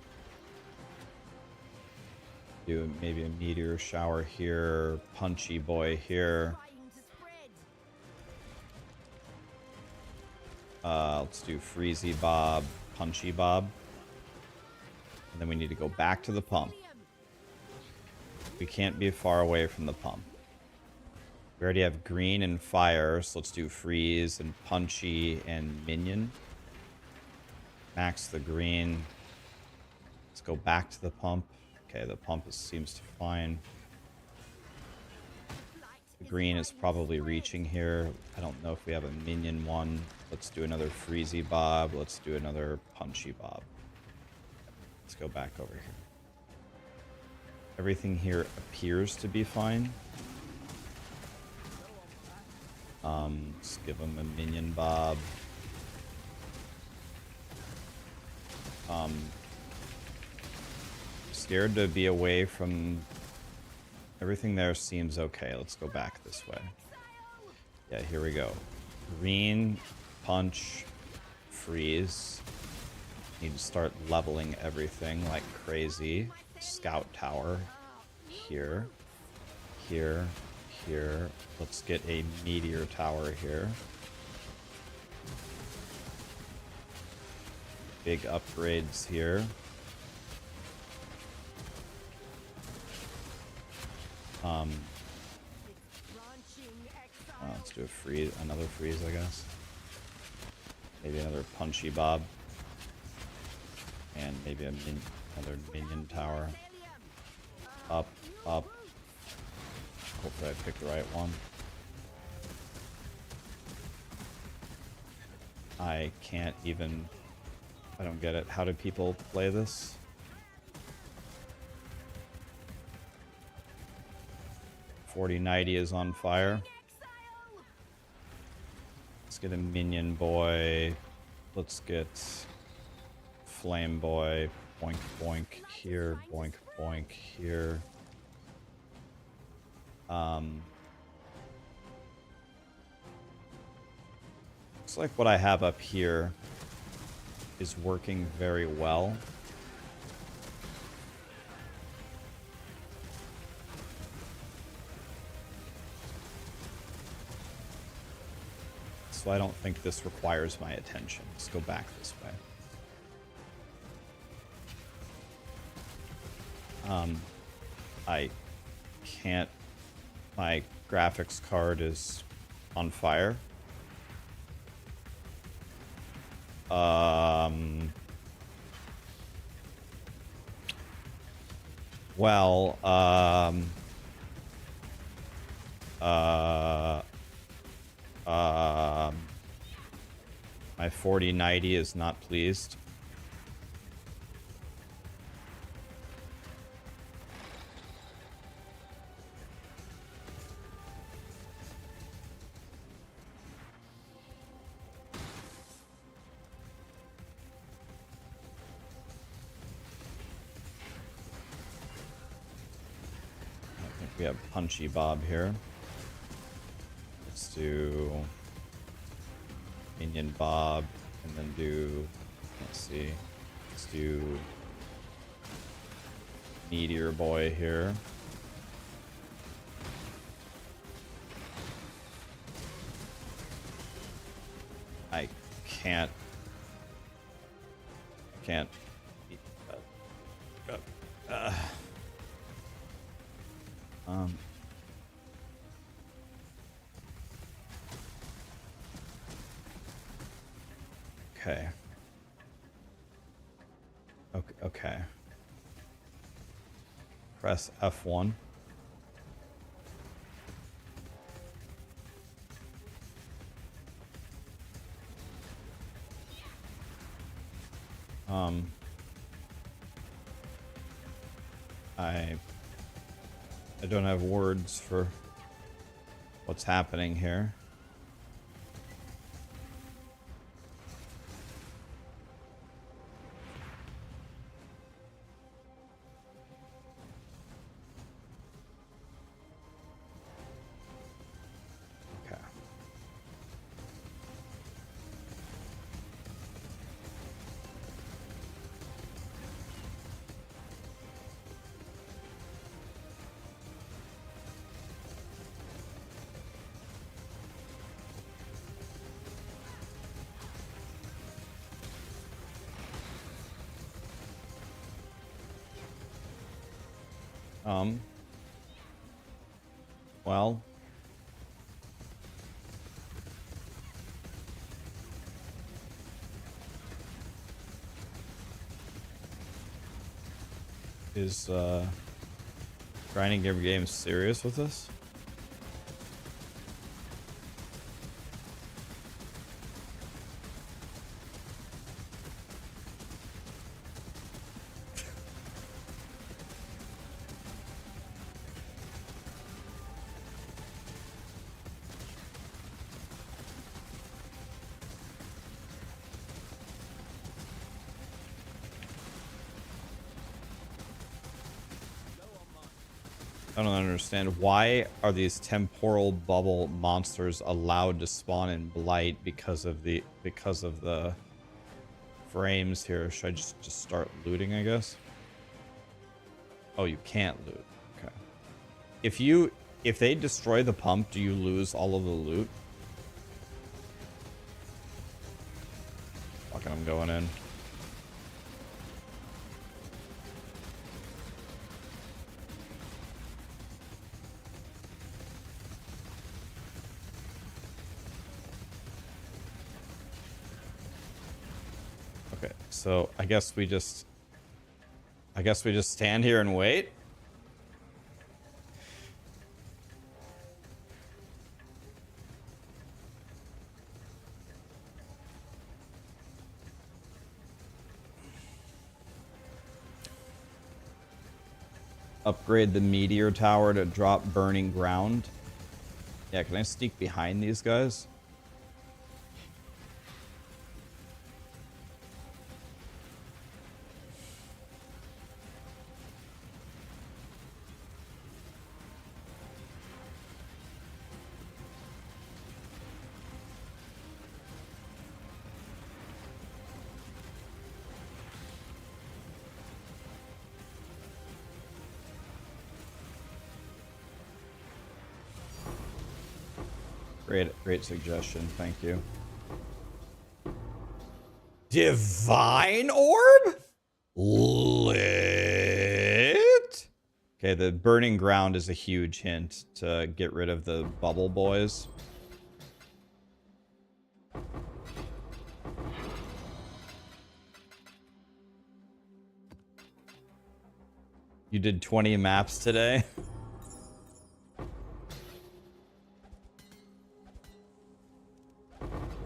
Do maybe a meteor shower here. Punchy boy here. Trying to spread. Let's do Freezy Bob, Punchy Bob. And then we need to go back to the pump. We can't be far away from the pump. We already have green and fire, so let's do freeze and punchy and minion. Max the green. Let's go back to the pump. Okay, the pump seems fine. The green is probably reaching here. I don't know if we have a minion one. Let's do another freezy bob. Let's do another punchy bob. Let's go back over here. Everything here appears to be fine. Let's give him a minion bob. Scared to be away from everything there seems okay. Let's go back this way. Yeah, here we go. Green, punch, freeze. Need to start leveling everything like crazy. Scout tower here, here, here. Let's get a meteor tower here. Big upgrades here. Let's do a freeze, another freeze, I guess. Maybe another punchy bob. And maybe another minion tower. Up, up. Hopefully I picked the right one. I can't even... I don't get it. How do people play this? .4090 is on fire. Let's get a minion boy. Let's get flame boy. Boink boink here. Boink boink here. Looks like what I have up here is working very well. So I don't think this requires my attention. Let's go back this way. I can't... My graphics card is on fire. Well, my 4090 is not pleased. I think we have Punchy Bob here. Let's do Minion Bob, and then do, let's see, let's do Meteor Boy here. I can't. Okay. Okay. press F1. I don't have words for what's happening here. Okay. Well, is grinding every game serious with us? I don't understand. Why are these temporal bubble monsters allowed to spawn in Blight because of the frames here? Should I just start looting, I guess? Oh, you can't loot. Okay. If they destroy the pump, do you lose all of the loot? Fucking, I'm going in. Okay, so I guess we just stand here and wait. Upgrade the meteor tower to drop burning ground. Yeah, can I sneak behind these guys? Great suggestion. Thank you. Divine orb? Lit. Okay, the burning ground is a huge hint to get rid of the bubble boys. You did 20 maps today?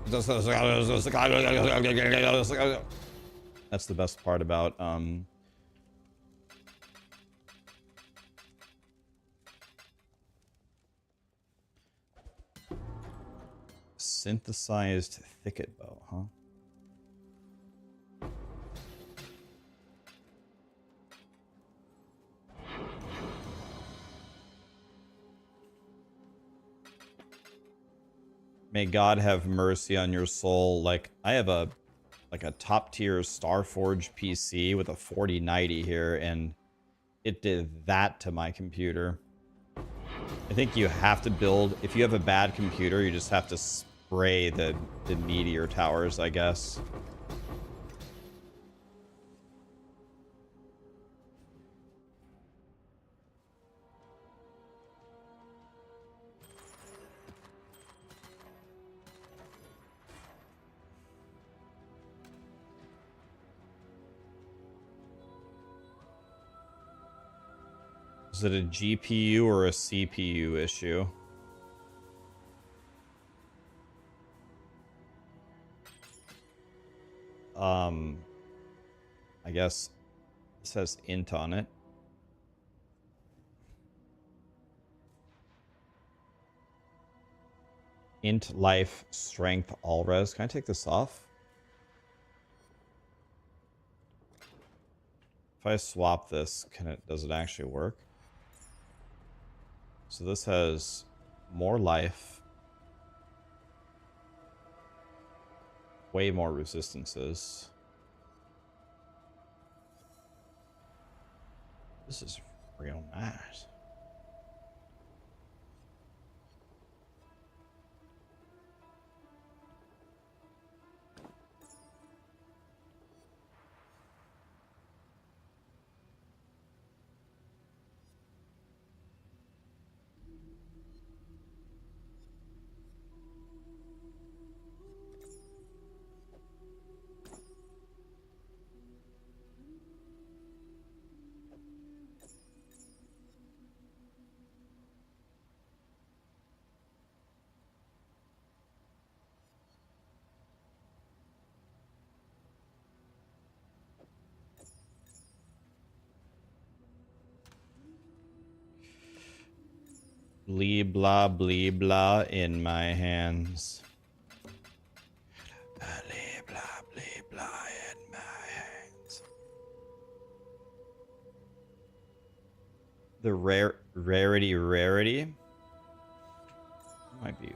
That's the best part about synthesized thicket bow, huh? May God have mercy on your soul. Like, I have a top tier Starforge PC with a 4090 here, and it did that to my computer. I think you have to build, if you have a bad computer, you just have to spray the meteor towers, I guess. Is it a GPU or a CPU issue? I guess it says int on it. Int life strength all res. Can I take this off? If I swap this, does it actually work? So this has more life, way more resistances. This is real nice. Blee blah blee blah in my hands. Blee blah blee blah in my hands. The rarity might be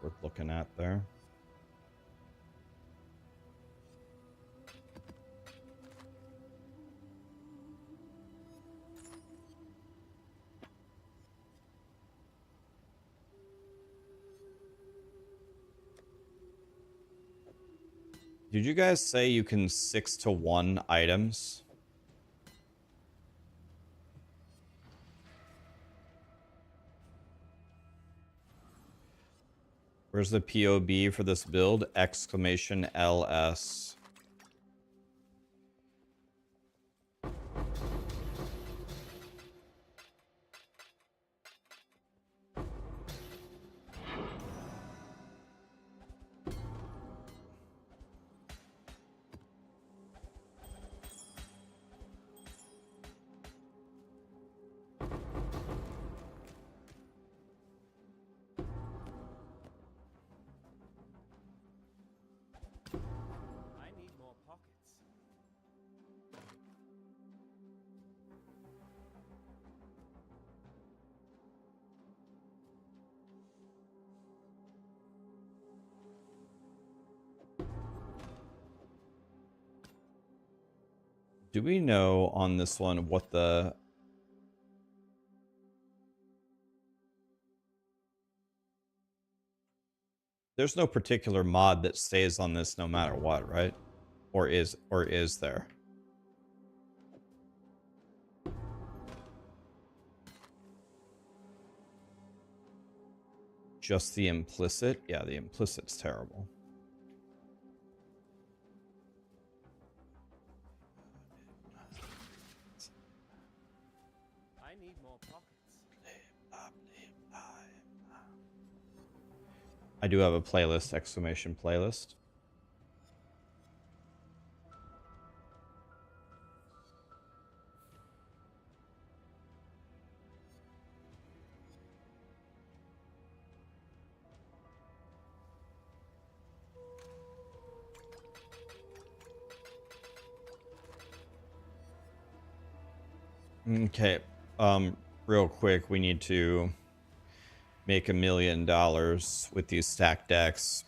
worth looking at there. Did you guys say you can 6-to-1 items? Where's the POB for this build? Exclamation LS. Do we know on this one what the... There's no particular mod that stays on this no matter what, right? Or is there? Just the implicit? Yeah, the implicit's terrible. I need more pockets. I do have a playlist, exclamation playlist. Okay, real quick, we need to make $1 million with these stacked decks.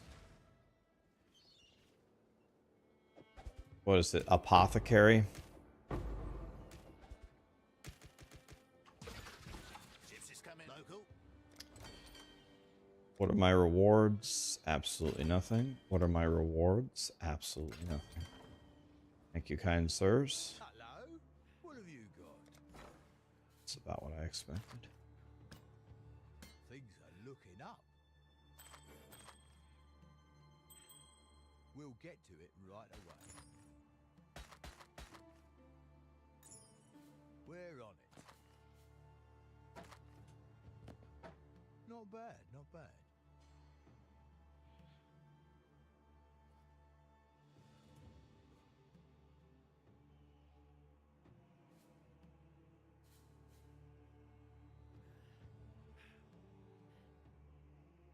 What is it? Apothecary? What are my rewards? Absolutely nothing. What are my rewards? Absolutely nothing. Thank you, kind sirs. Hello? What have you got? That's about what I expected. Things are looking up. We'll get to it right away. We're on Not bad, not bad.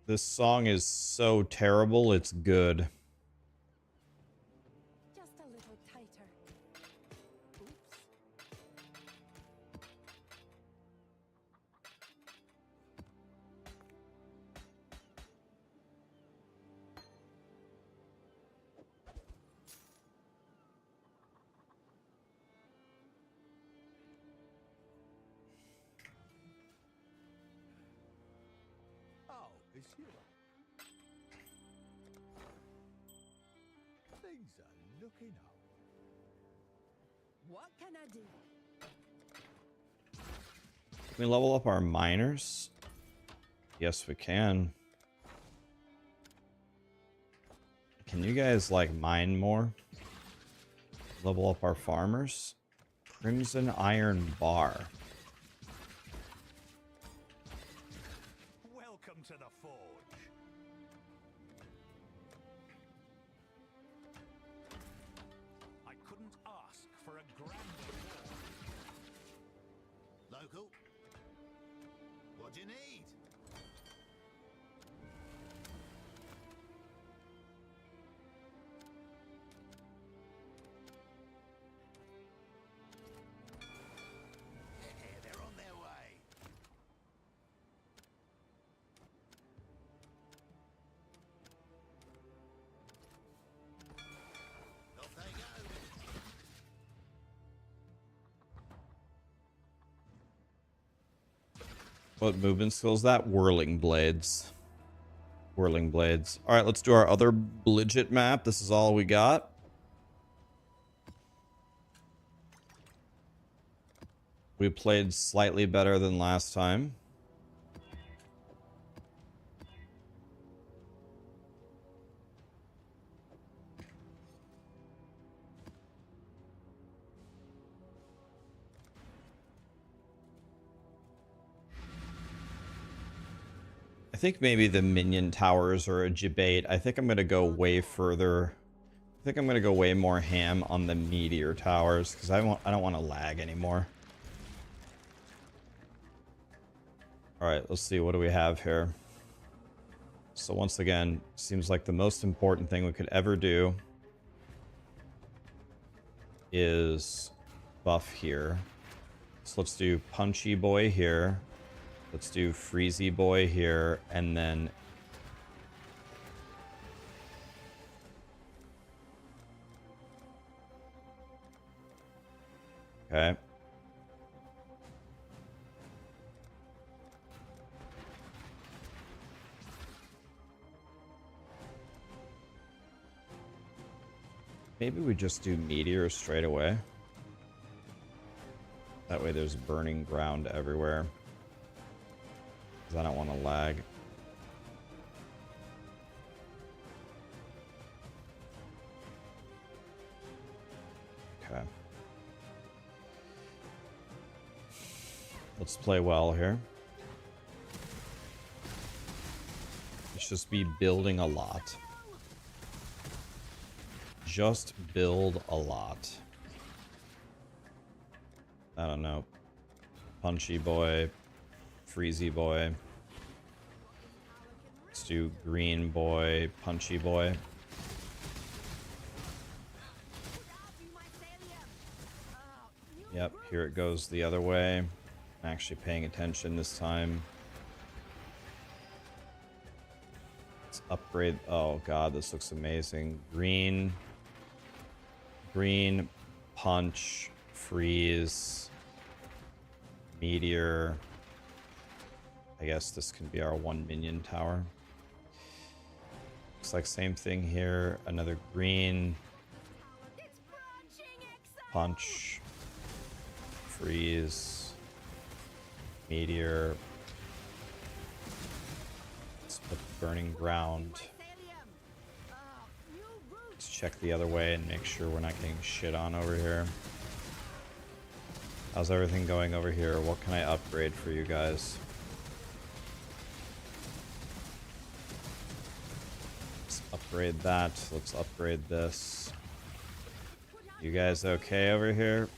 This song is so terrible, it's good. Just a little tighter. Oops. Oh, it's you. Things are looking up. What can I do? Can we level up our miners? Yes, we can. Can you guys, like, mine more? Level up our farmers? Crimson Iron Bar. Welcome to the forge. I couldn't ask for a grander reward. Local? What do you need? They're on their way. Off they go. What movement skills that? Whirling blades. Whirling blades. Alright, let's do our other Blighted map. This is all we got. We played slightly better than last time. I think maybe the minion towers are a debate. I think I'm going to go way further. I think I'm going to go way more ham on the meteor towers because I don't want to lag anymore. All right, let's see. What do we have here? So once again, seems like the most important thing we could ever do is buff here. So let's do Punchy Boy here. Let's do Freezy Boy here, and then okay. Maybe we just do Meteor straight away. That way there's burning ground everywhere. Because I don't want to lag. Okay. Let's play well here. Let's just be building a lot. Just build a lot. I don't know. Punchy Boy. Freezy Boy. Let's do Green Boy. Punchy Boy. Yep, here it goes the other way. I'm actually paying attention this time. Let's upgrade. Oh god, this looks amazing. Green. Green. Punch. Freeze. Meteor. I guess this can be our one minion tower. Looks like same thing here. Another green. Punch. Freeze. Meteor. Let's put burning ground. Let's check the other way and make sure we're not getting shit on over here. How's everything going over here? What can I upgrade for you guys? upgrade that. Let's upgrade this. You guys okay over here?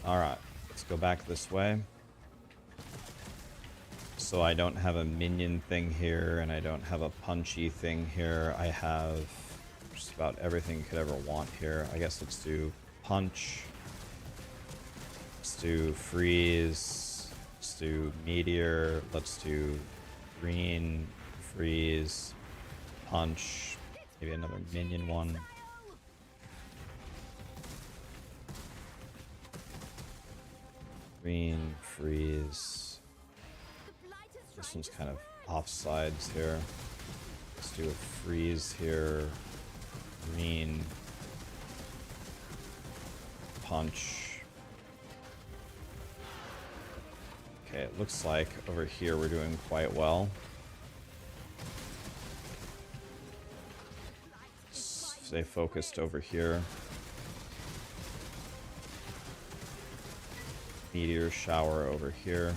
Alright, let's go back this way. So I don't have a minion thing here, and I don't have a punchy thing here. I have just about everything you could ever want here. I guess let's do punch. Let's do freeze. Let's do meteor. Let's do green, freeze, punch. Maybe another minion one. Green, freeze. This one's kind of offsides here. Let's do a freeze here. Green. Punch. Okay, it looks like over here we're doing quite well. Stay focused over here. Meteor shower over here.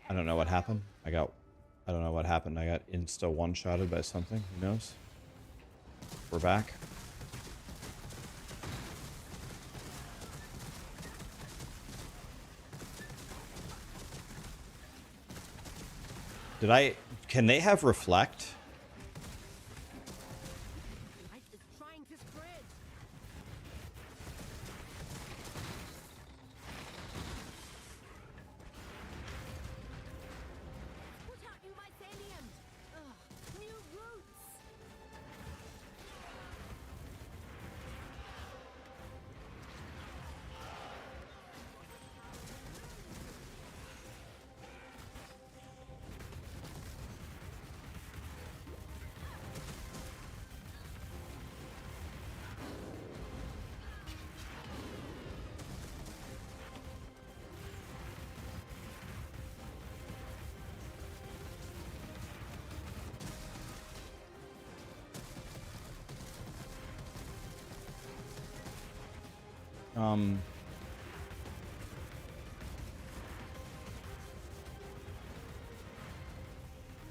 I don't know what happened. I don't know what happened. I got insta one-shotted by something. Who knows? We're back. Can they have reflect?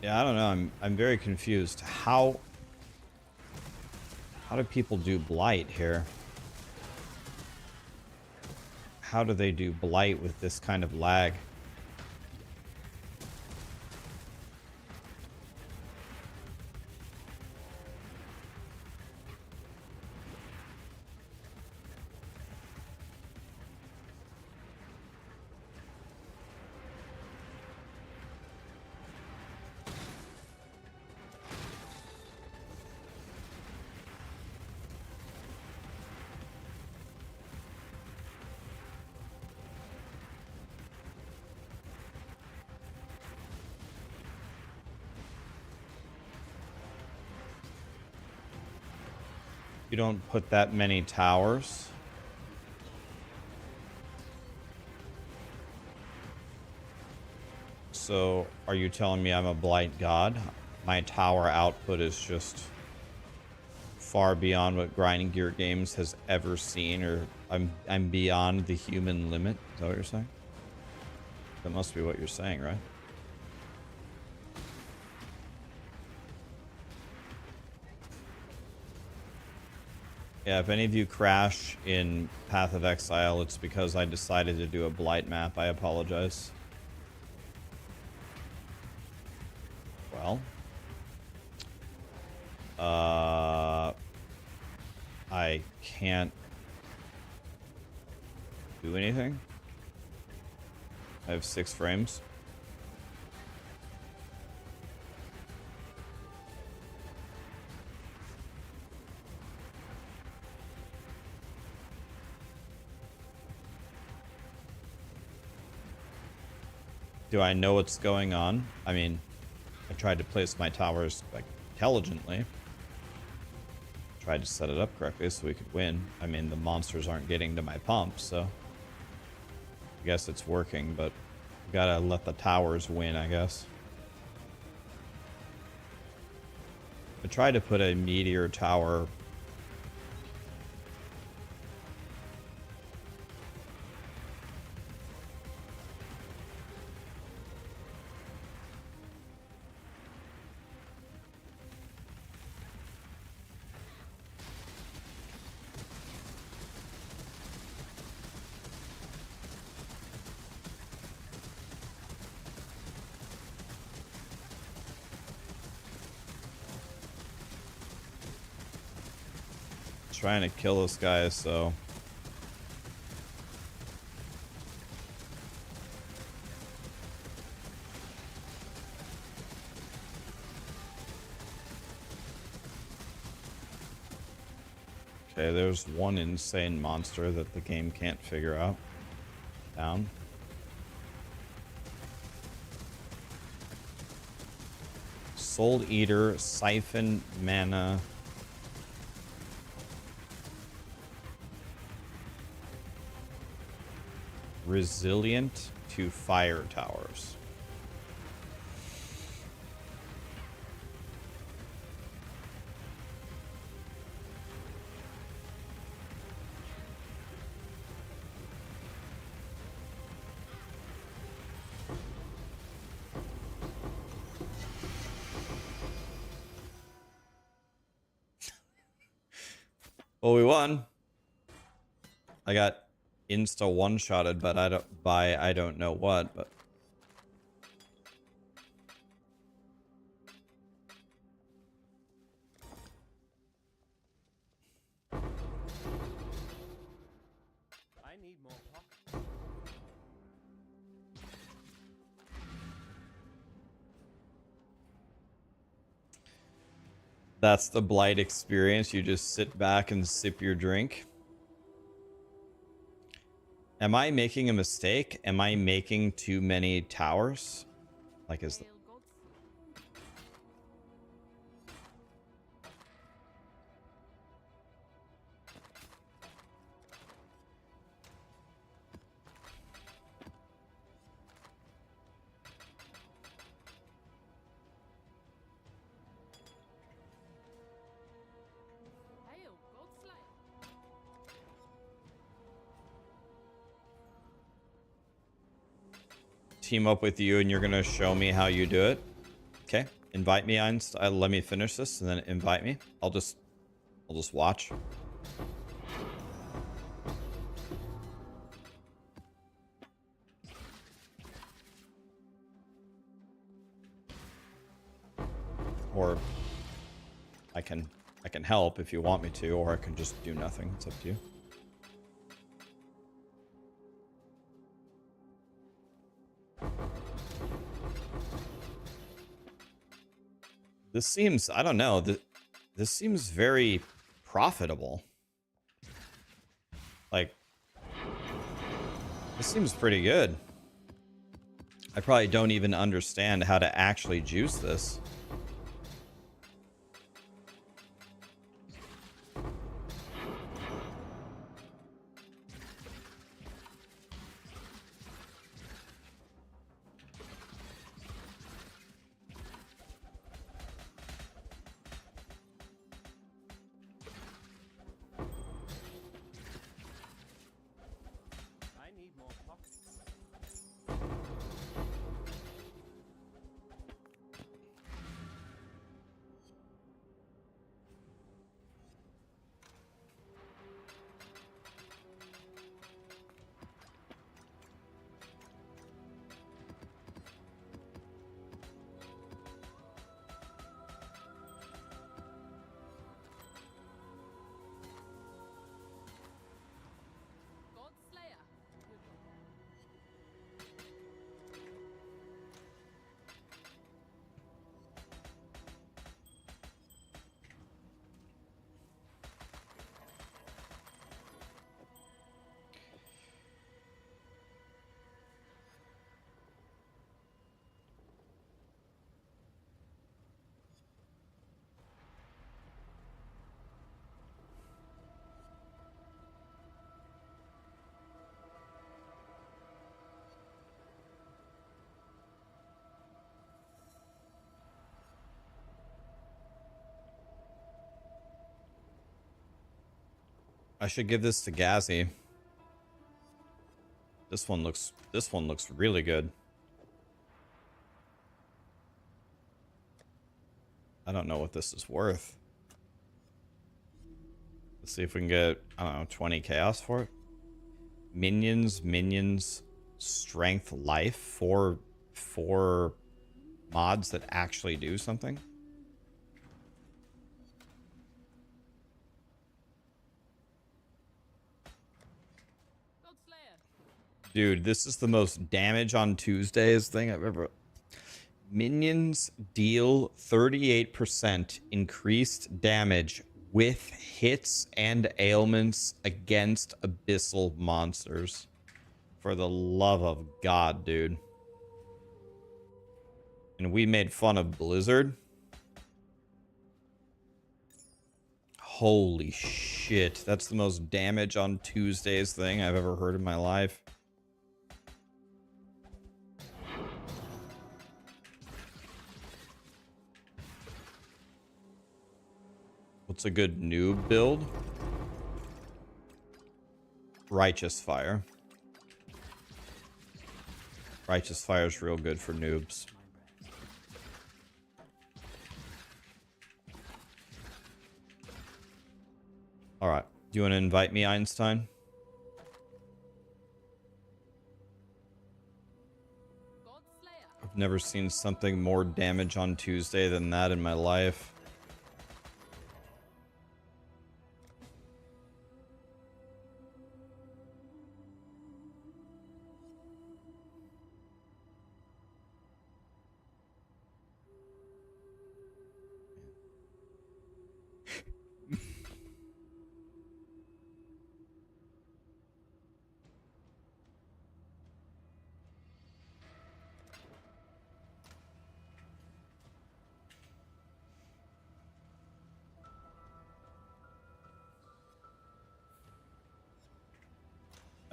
Yeah, I don't know. I'm very confused. How do people do Blight here? How do they do Blight with this kind of lag? You don't put that many towers. So, are you telling me I'm a Blight god? My tower output is just far beyond what Grinding Gear Games has ever seen, or I'm beyond the human limit. Is that what you're saying? That must be what you're saying, right? Yeah, if any of you crash in Path of Exile, it's because I decided to do a Blight map. I apologize. Well. I can't do anything. I have 6 frames. Do I know what's going on? I mean, I tried to place my towers like intelligently. Tried to set it up correctly so we could win. I mean, the monsters aren't getting to my pump, so I guess it's working, but you gotta let the towers win, I guess. I tried to put a meteor tower trying to kill this guy, so... Okay, there's one insane monster that the game can't figure out. Down. Soul Eater, Siphon, Mana. Resilient to Fire Towers. Well, we won. I got insta one-shotted, but I don't know what, but I need more pockets. that's the Blight experience. You just sit back and sip your drink. Am I making a mistake? Am I making too many towers? Like, is... Team up with you and you're gonna show me how you do it. Okay, invite me, Einstein. Let me finish this and then invite me. I'll just watch. Or I can help if you want me to, or I can just do nothing. It's up to you. This seems, I don't know, this seems very profitable. Like, this seems pretty good. I probably don't even understand how to actually juice this. I should give this to Gazzy. This one looks really good. I don't know what this is worth. Let's see if we can get, I don't know, 20 chaos for it. Minions, strength, life, four mods that actually do something. Dude, this is the most damage on Tuesdays thing I've ever... Minions deal 38% increased damage with hits and ailments against abyssal monsters. For the love of God, dude. And we made fun of Blizzard. Holy shit. That's the most damage on Tuesdays thing I've ever heard in my life. What's a good noob build? Righteous Fire. Righteous Fire is real good for noobs. Alright. Do you want to invite me, Einstein? I've never seen something more damage on Tuesday than that in my life.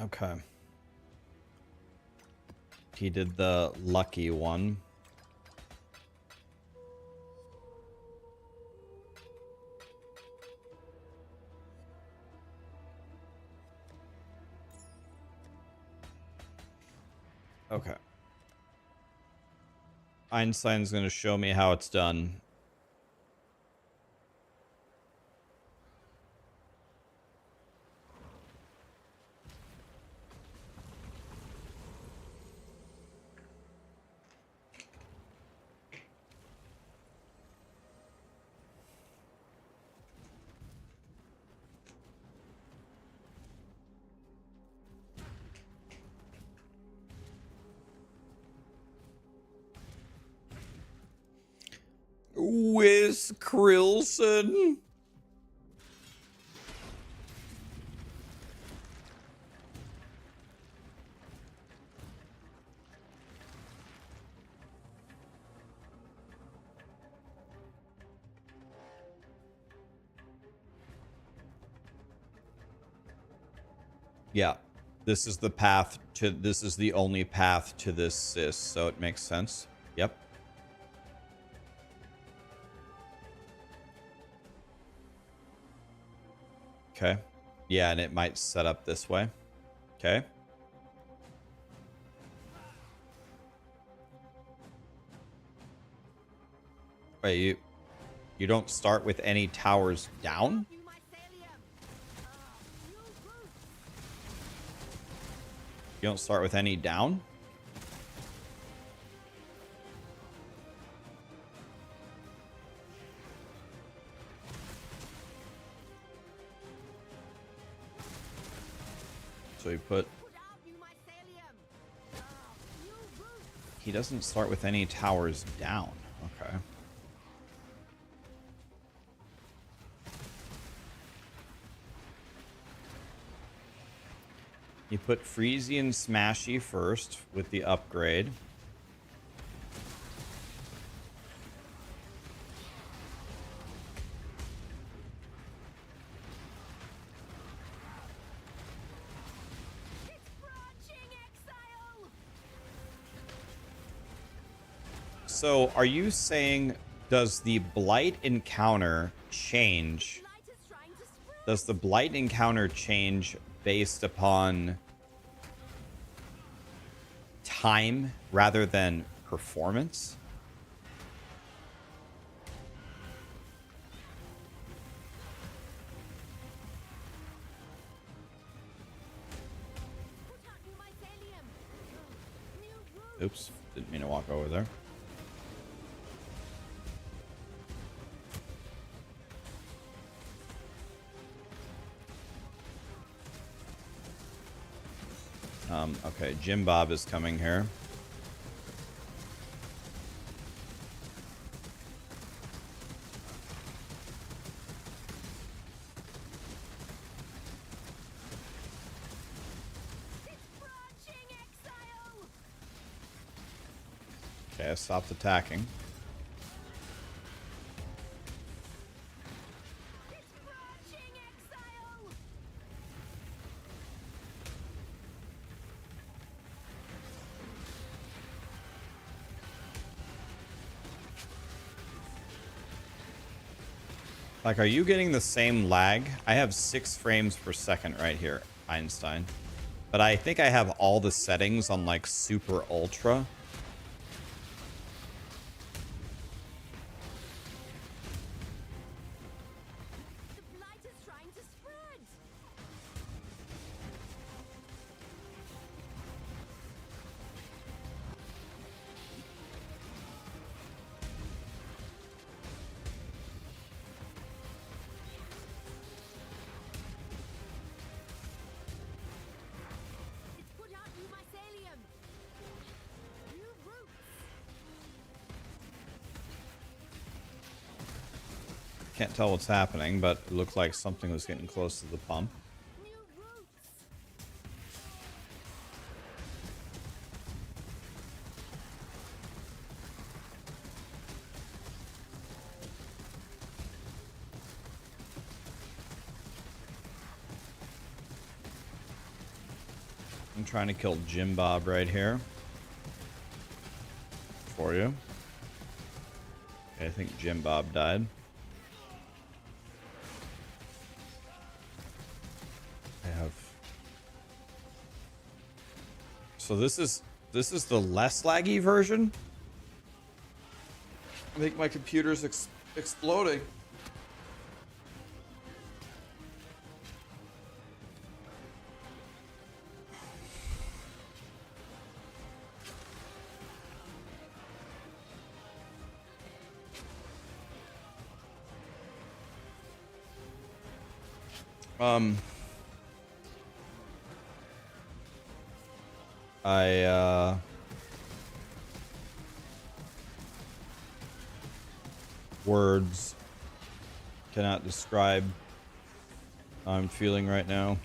Okay. He did the lucky one. Okay. Einstein's going to show me how it's done. Wes Krillson. Yeah. This is the path to... This is the only path to this sis, so it makes sense. Yep. Okay. Yeah, and it might set up this way. Okay. Wait, you don't start with any towers down? You don't start with any down? So you put... He doesn't start with any towers down. Okay. You put Freezy and Smashy first with the upgrade. So, are you saying, does the Blight encounter change? Does the Blight encounter change based upon time rather than performance? Oops, didn't mean to walk over there. Okay, Jim Bob is coming here. Dispatching Exile! Okay, I stopped attacking. Dispatching Exile! Like, are you getting the same lag? I have 6 frames per second right here, Einstein. But I think I have all the settings on, like, super ultra. The Blight is trying to spread! It's put out new mycelium! New roots! Can't tell what's happening, but it looked like something was getting close to the pump. New roots! I'm trying to kill Jim Bob right here. For you. Okay, I think Jim Bob died. I have... So this is the less laggy version? I think my computer's exploding. Words cannot describe how I'm feeling right now.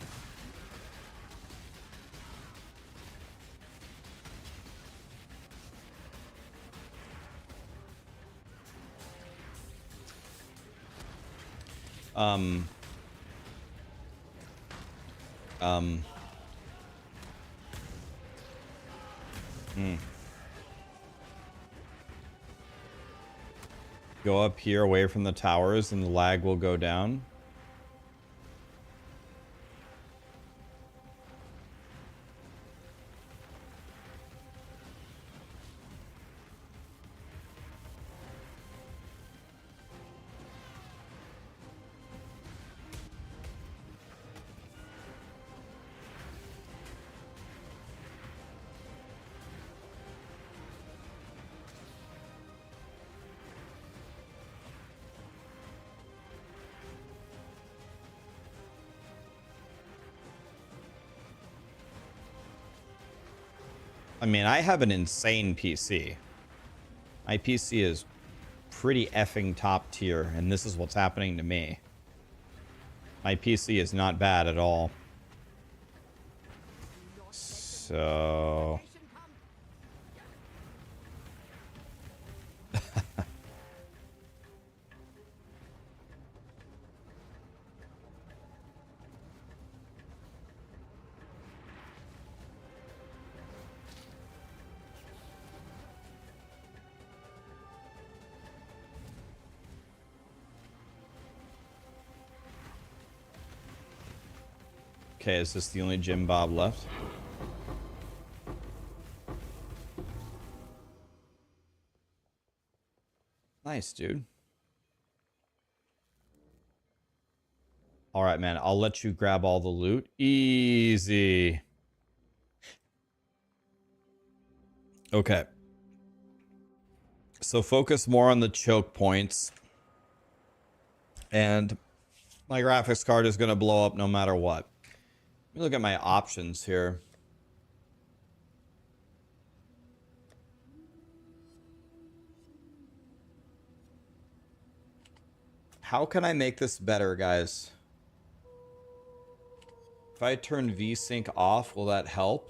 Go up here away from the towers and the lag will go down. I mean, I have an insane PC. My PC is pretty effing top tier, and this is what's happening to me. My PC is not bad at all. So... Okay, is this the only Jim Bob left? Nice, dude. All right, man. I'll let you grab all the loot. Easy. Okay. So focus more on the choke points. And my graphics card is going to blow up no matter what. Let me look at my options here. How can I make this better, guys? If I turn VSync off, will that help?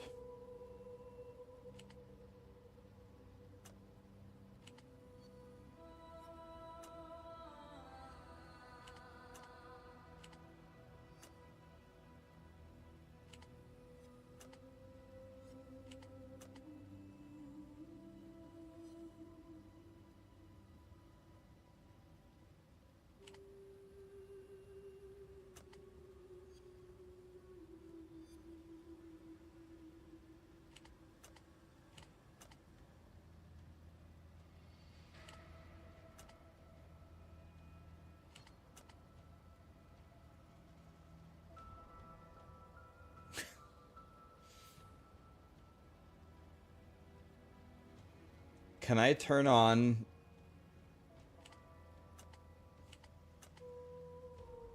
Can I turn on...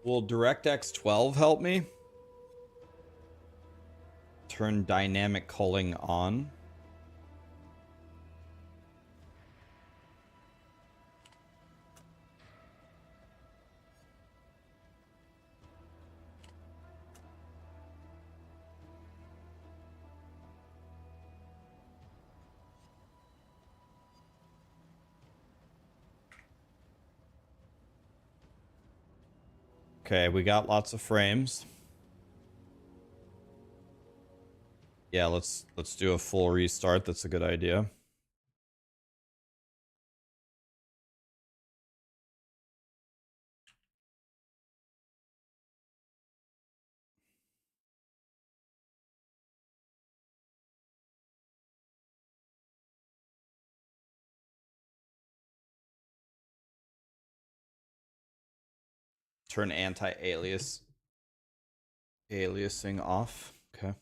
Will DirectX 12 help me? Turn dynamic culling on. Okay, we got lots of frames. Yeah, let's do a full restart. That's a good idea. Turn anti-aliasing off. Okay.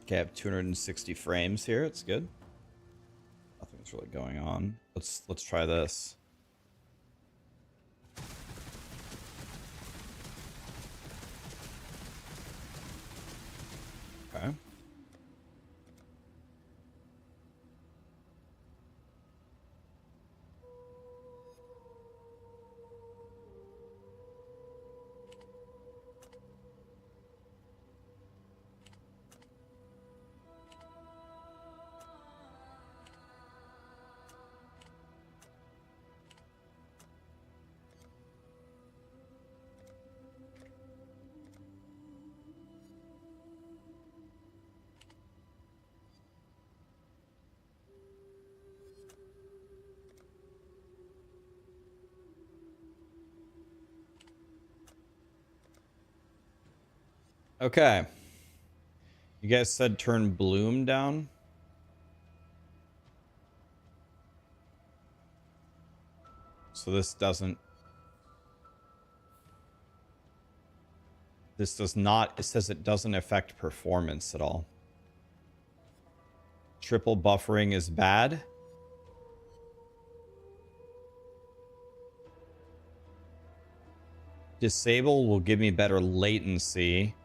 Okay, I have 260 frames here. It's good. Nothing's really going on. Let's try this. Okay. Okay. You guys said turn bloom down. So this does not, it says it doesn't affect performance at all. Triple buffering is bad. Disable will give me better latency.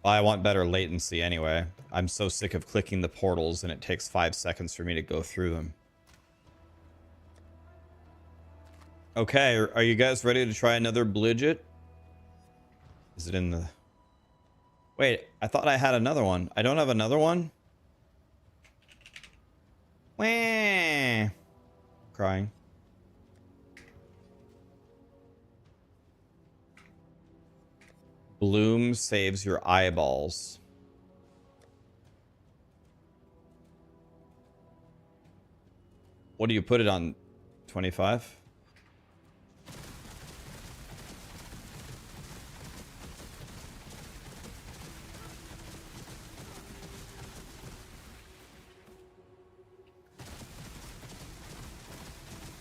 Well, I want better latency anyway. I'm so sick of clicking the portals and it takes 5 seconds for me to go through them. Okay, are you guys ready to try another Blighted? Is it in the... Wait, I thought I had another one. I don't have another one? Wah! Crying. Bloom saves your eyeballs. What do you put it on? 25?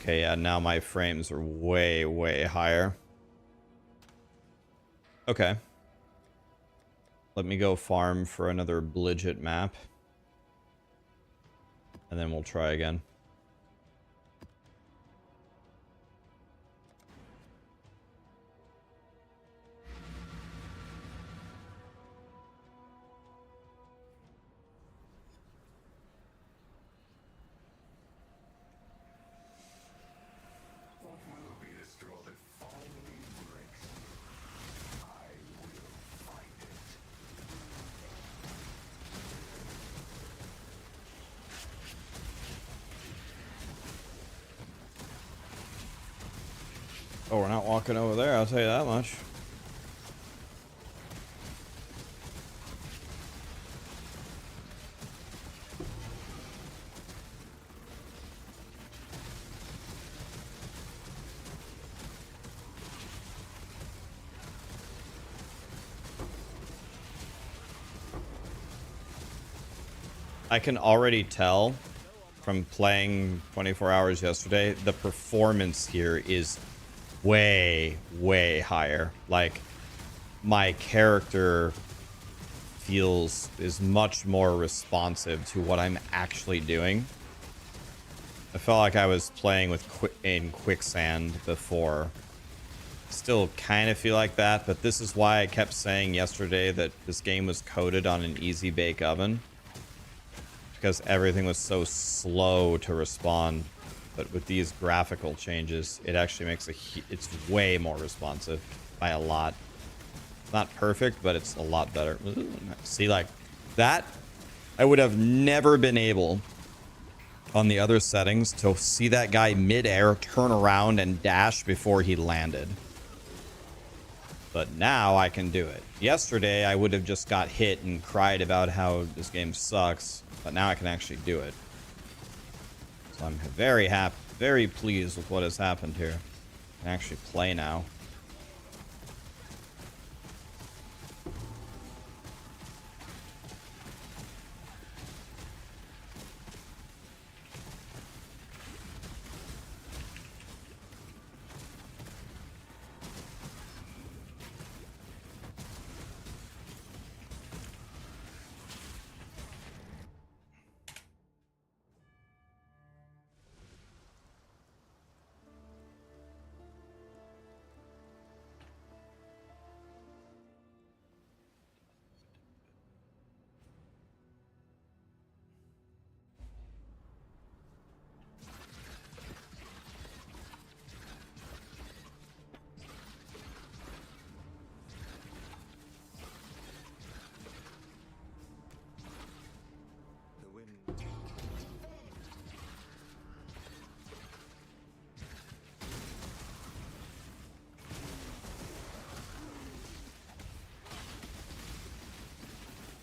Okay, yeah, now my frames are way, way higher. Okay. Let me go farm for another Blighted map. and then we'll try again. Oh, we're not walking over there, I'll tell you that much. I can already tell from playing 24 hours yesterday, the performance here is way, way higher. Like, my character is much more responsive to what I'm actually doing. I felt like I was playing with in quicksand before. Still kind of feel like that, but this is why I kept saying yesterday that this game was coded on an easy bake oven. Because everything was so slow to respond. But with these graphical changes, it actually makes it's way more responsive by a lot. Not perfect, but it's a lot better. Ooh, see, like that, I would have never been able on the other settings to see that guy midair turn around and dash before he landed. But now I can do it. Yesterday, I would have just got hit and cried about how this game sucks. But now I can actually do it. So I'm very happy, very pleased with what has happened here. I can actually play now.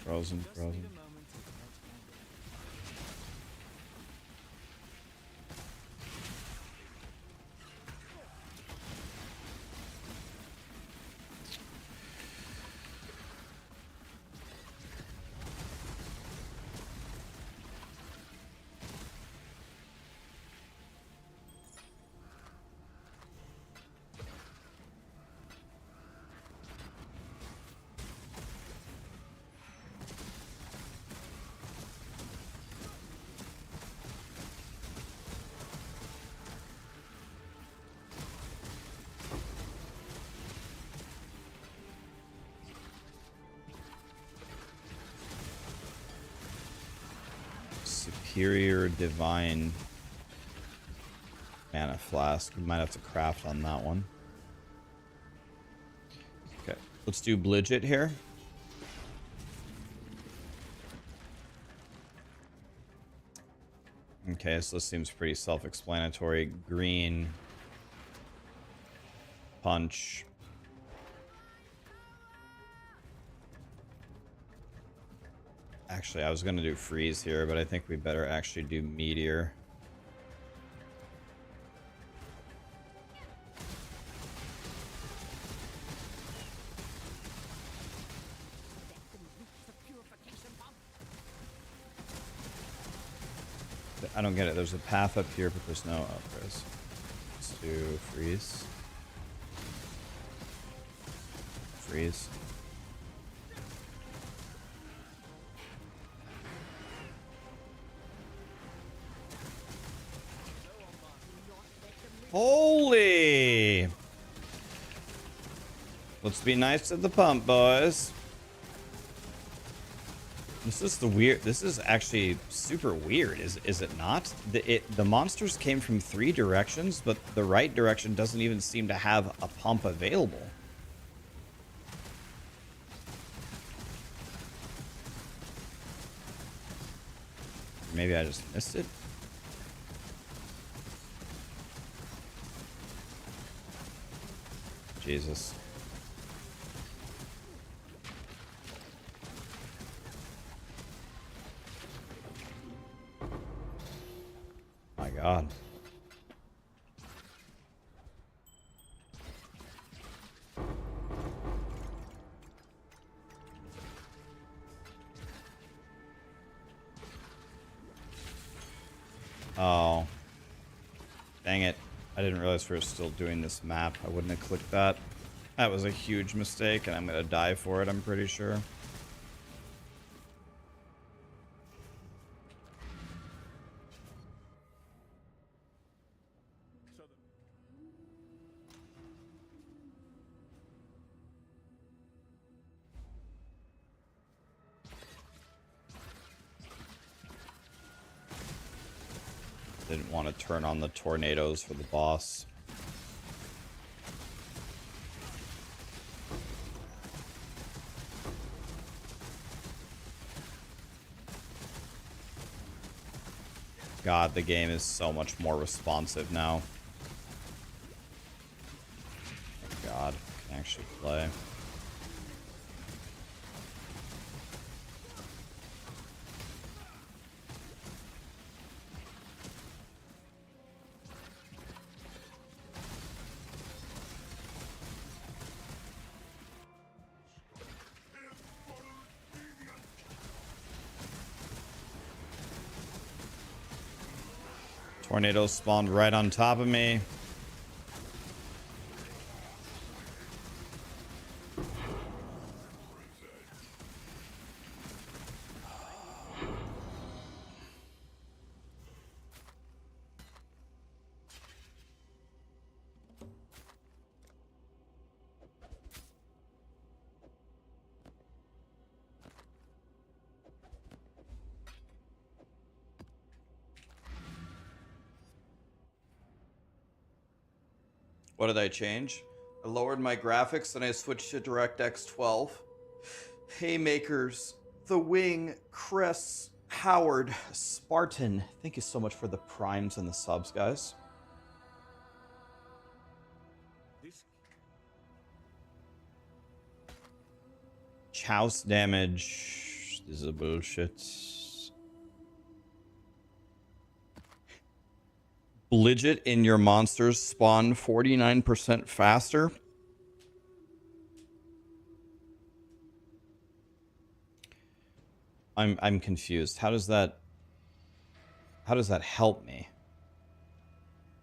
Frozen. Superior Divine Mana Flask. We might have to craft on that one. Okay, let's do Blighted here. Okay, so this seems pretty self-explanatory. Green. Punch. Actually, I was going to do freeze here, but I think we better actually do meteor. I don't get it. There's a path up here, but there's no... Oh, there is. Let's do freeze. Freeze. Holy! Let's be nice to the pump, boys. This is the weird. This is actually super weird, is it not? The monsters came from 3 directions, but the right direction doesn't even seem to have a pump available. Maybe I just missed it. Jesus. My God. Oh. Dang it. I didn't realize we were still doing this map. I wouldn't have clicked that. That was a huge mistake, and I'm going to die for it, I'm pretty sure. Didn't want to turn on the tornadoes for the boss. God, the game is so much more responsive now. Thank God, I can actually play. Tornadoes spawned right on top of me. What did I change? I lowered my graphics and I switched to DirectX 12. Haymakers, The Wing, Chris, Howard, Spartan. Thank you so much for the primes and the subs, guys. Chouse damage. This is a bullshit. Blighted in your monsters spawn 49% faster. I'm confused. How does that help me?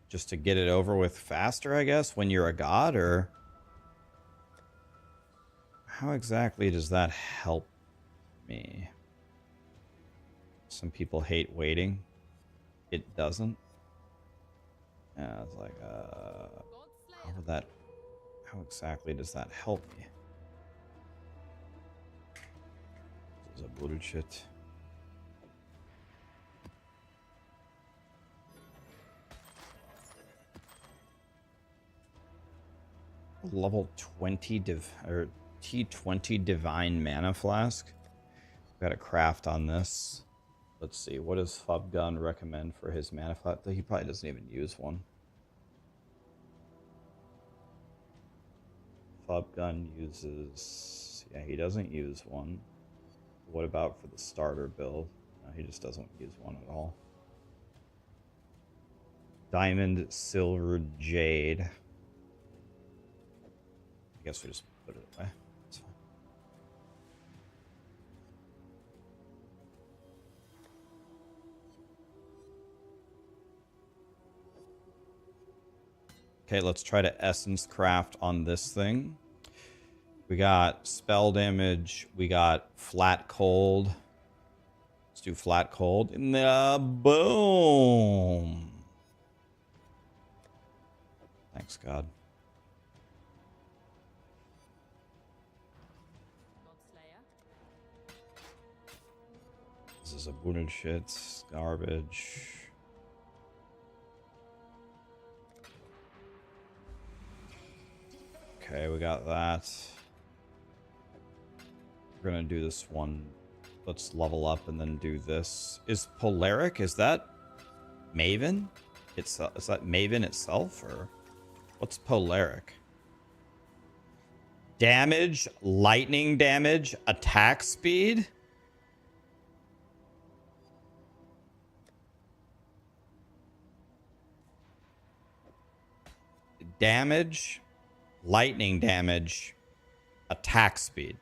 Just to get it over with faster, I guess, when you're a god, or how exactly does that help me? Some people hate waiting. It doesn't. Yeah, it's like, how exactly does that help me? This is a bullshit. Level 20 or T20 divine mana flask. Got a craft on this. Let's see, what does Fubgun recommend for his mana flask? He probably doesn't even use one. Fubgun uses... yeah, he doesn't use one. What about for the starter build? No, he just doesn't use one at all. Diamond, Silver, Jade. I guess we just put it away. It's fine. Okay, let's try to essence craft on this thing. We got spell damage. We got flat cold. Let's do flat cold. And boom. Thanks, God. This is a bullshit. Garbage. Okay, we got that. We're gonna do this one. Let's level up and then do this. Is Polaric, is that Maven? Is that Maven itself, or what's Polaric? Damage, lightning damage, attack speed? Damage, lightning damage, attack speed.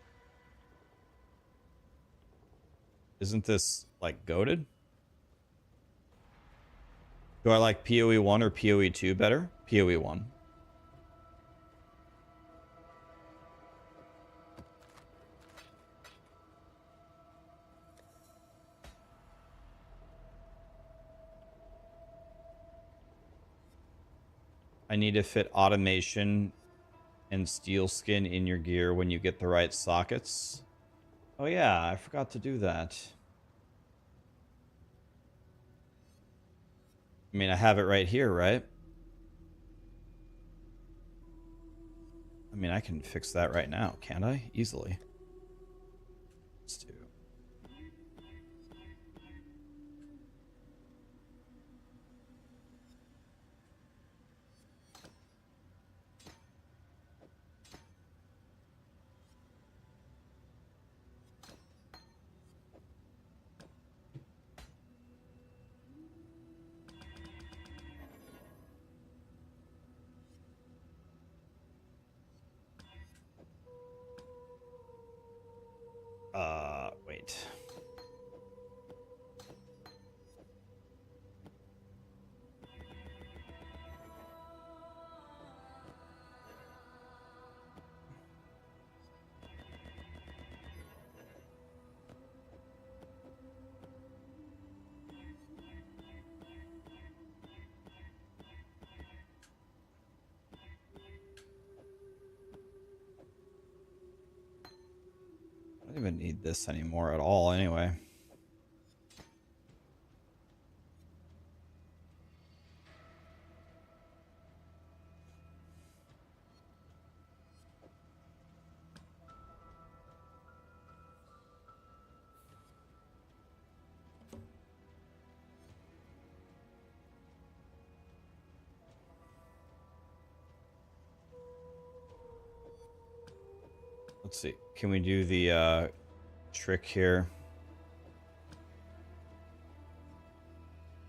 Isn't this like goated? Do I like POE1 or POE2 better? POE1. I need to fit automation and steel skin in your gear when you get the right sockets. Oh yeah, I forgot to do that. I mean, I have it right here, right? I mean, I can fix that right now, can't I? Easily. Let's do. Wait. I don't even need this anymore at all anyway. Let's see. Can we do the trick here?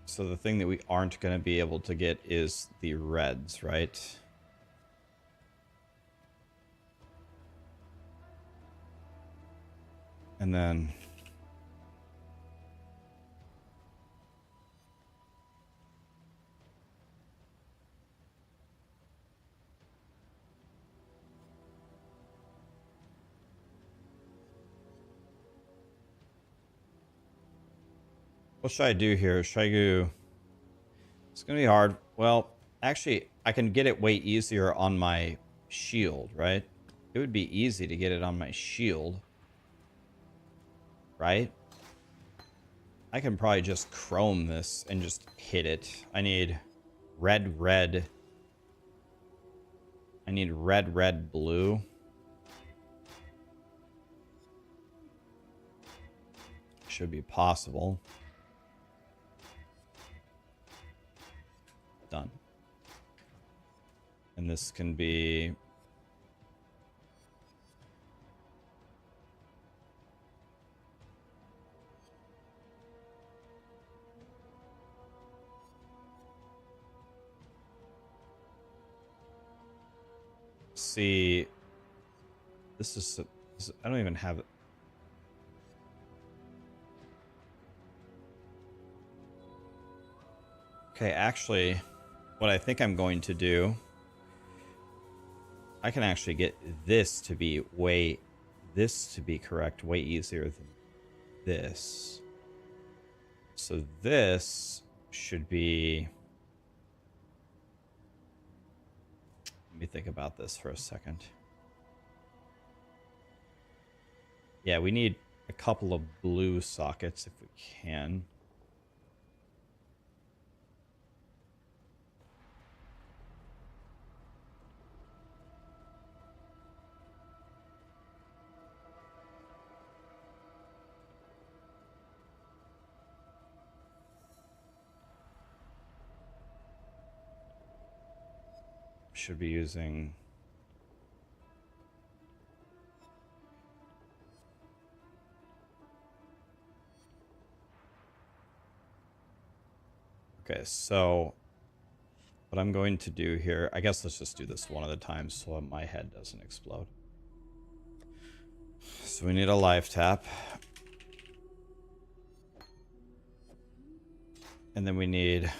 So the thing that we aren't going to be able to get is the reds, right? And then what should I do here? Should I go? It's going to be hard. Well, actually, I can get it way easier on my shield, right? It would be easy to get it on my shield. Right? I can probably just chrome this and just hit it. I need red, red. I need red, red, blue. Should be possible. Done. And this can be... See, this is I don't even have it. Okay, actually, what I think I'm going to do, I can actually get this to be correct way easier than this. So this should be me think about this for a second. Yeah, we need a couple of blue sockets if we can. Should be using... Okay, so what I'm going to do here, I guess let's just do this one at a time so my head doesn't explode. So we need a life tap. And then we need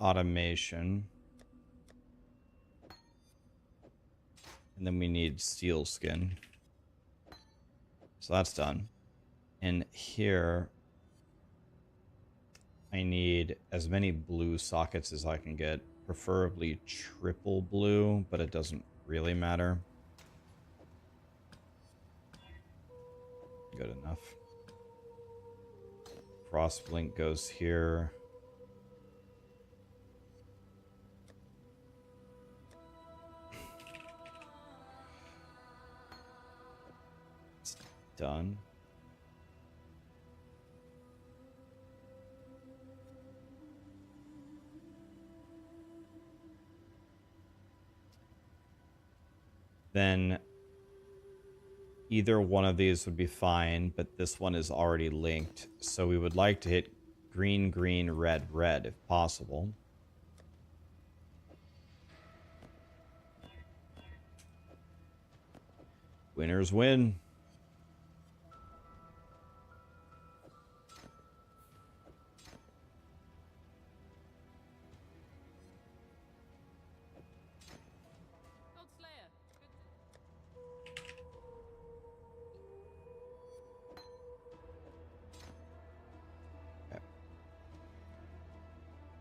automation. And then we need steel skin. So that's done. And here I need as many blue sockets as I can get. Preferably triple blue, but it doesn't really matter. Good enough. Frostblink goes here. It's done. Then either one of these would be fine, but this one is already linked. So we would like to hit green, green, red, red if possible. Winners win.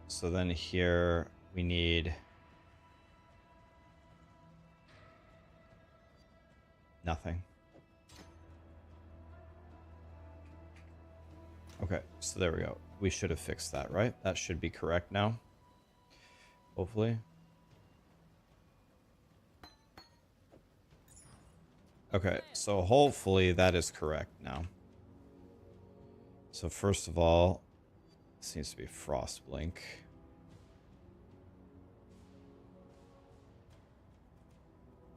So then here we need nothing. Okay, so there we go. We should have fixed that, right? That should be correct now. Hopefully. Okay, so hopefully that is correct now. So first of all, this needs to be Frostblink.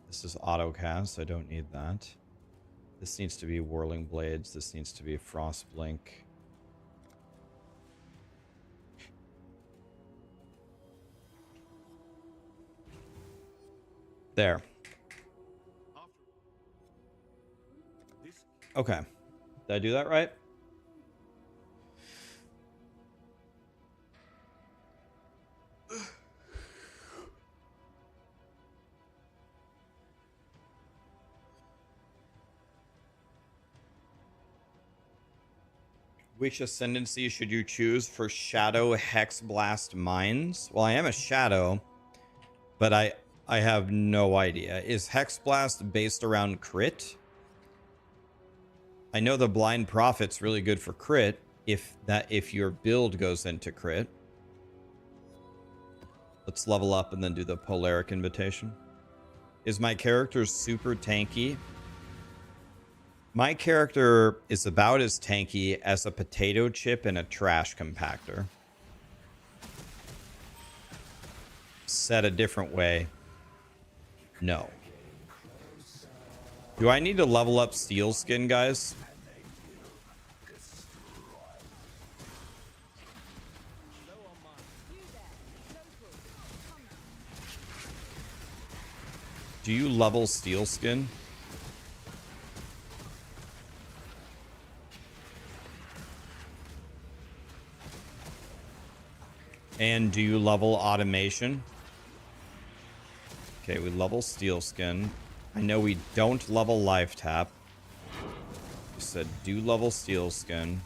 This is AutoCast. I don't need that. This needs to be Whirling Blades. This needs to be Frostblink. There. Okay. Did I do that right? Which ascendancy should you choose for Shadow Hex Blast Mines? Well, I am a Shadow, but I have no idea. Is Hex Blast based around crit? I know the Blind Prophet's really good for crit if your build goes into crit. Let's level up and then do the Polaric Invitation. Is my character super tanky? My character is about as tanky as a potato chip in a trash compactor. Said a different way, no. Do I need to level up Steel Skin, guys? Do you level Steel Skin? And do you level automation? Okay, we level Steel Skin. I know we don't level Life Tap. You said do level Steel Skin.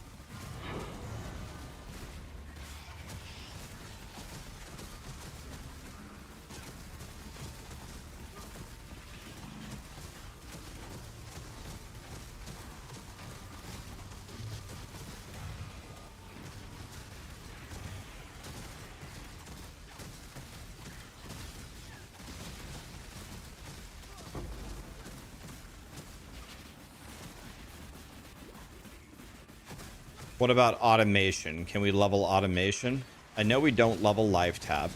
What about automation? Can we level automation? I know we don't level life tab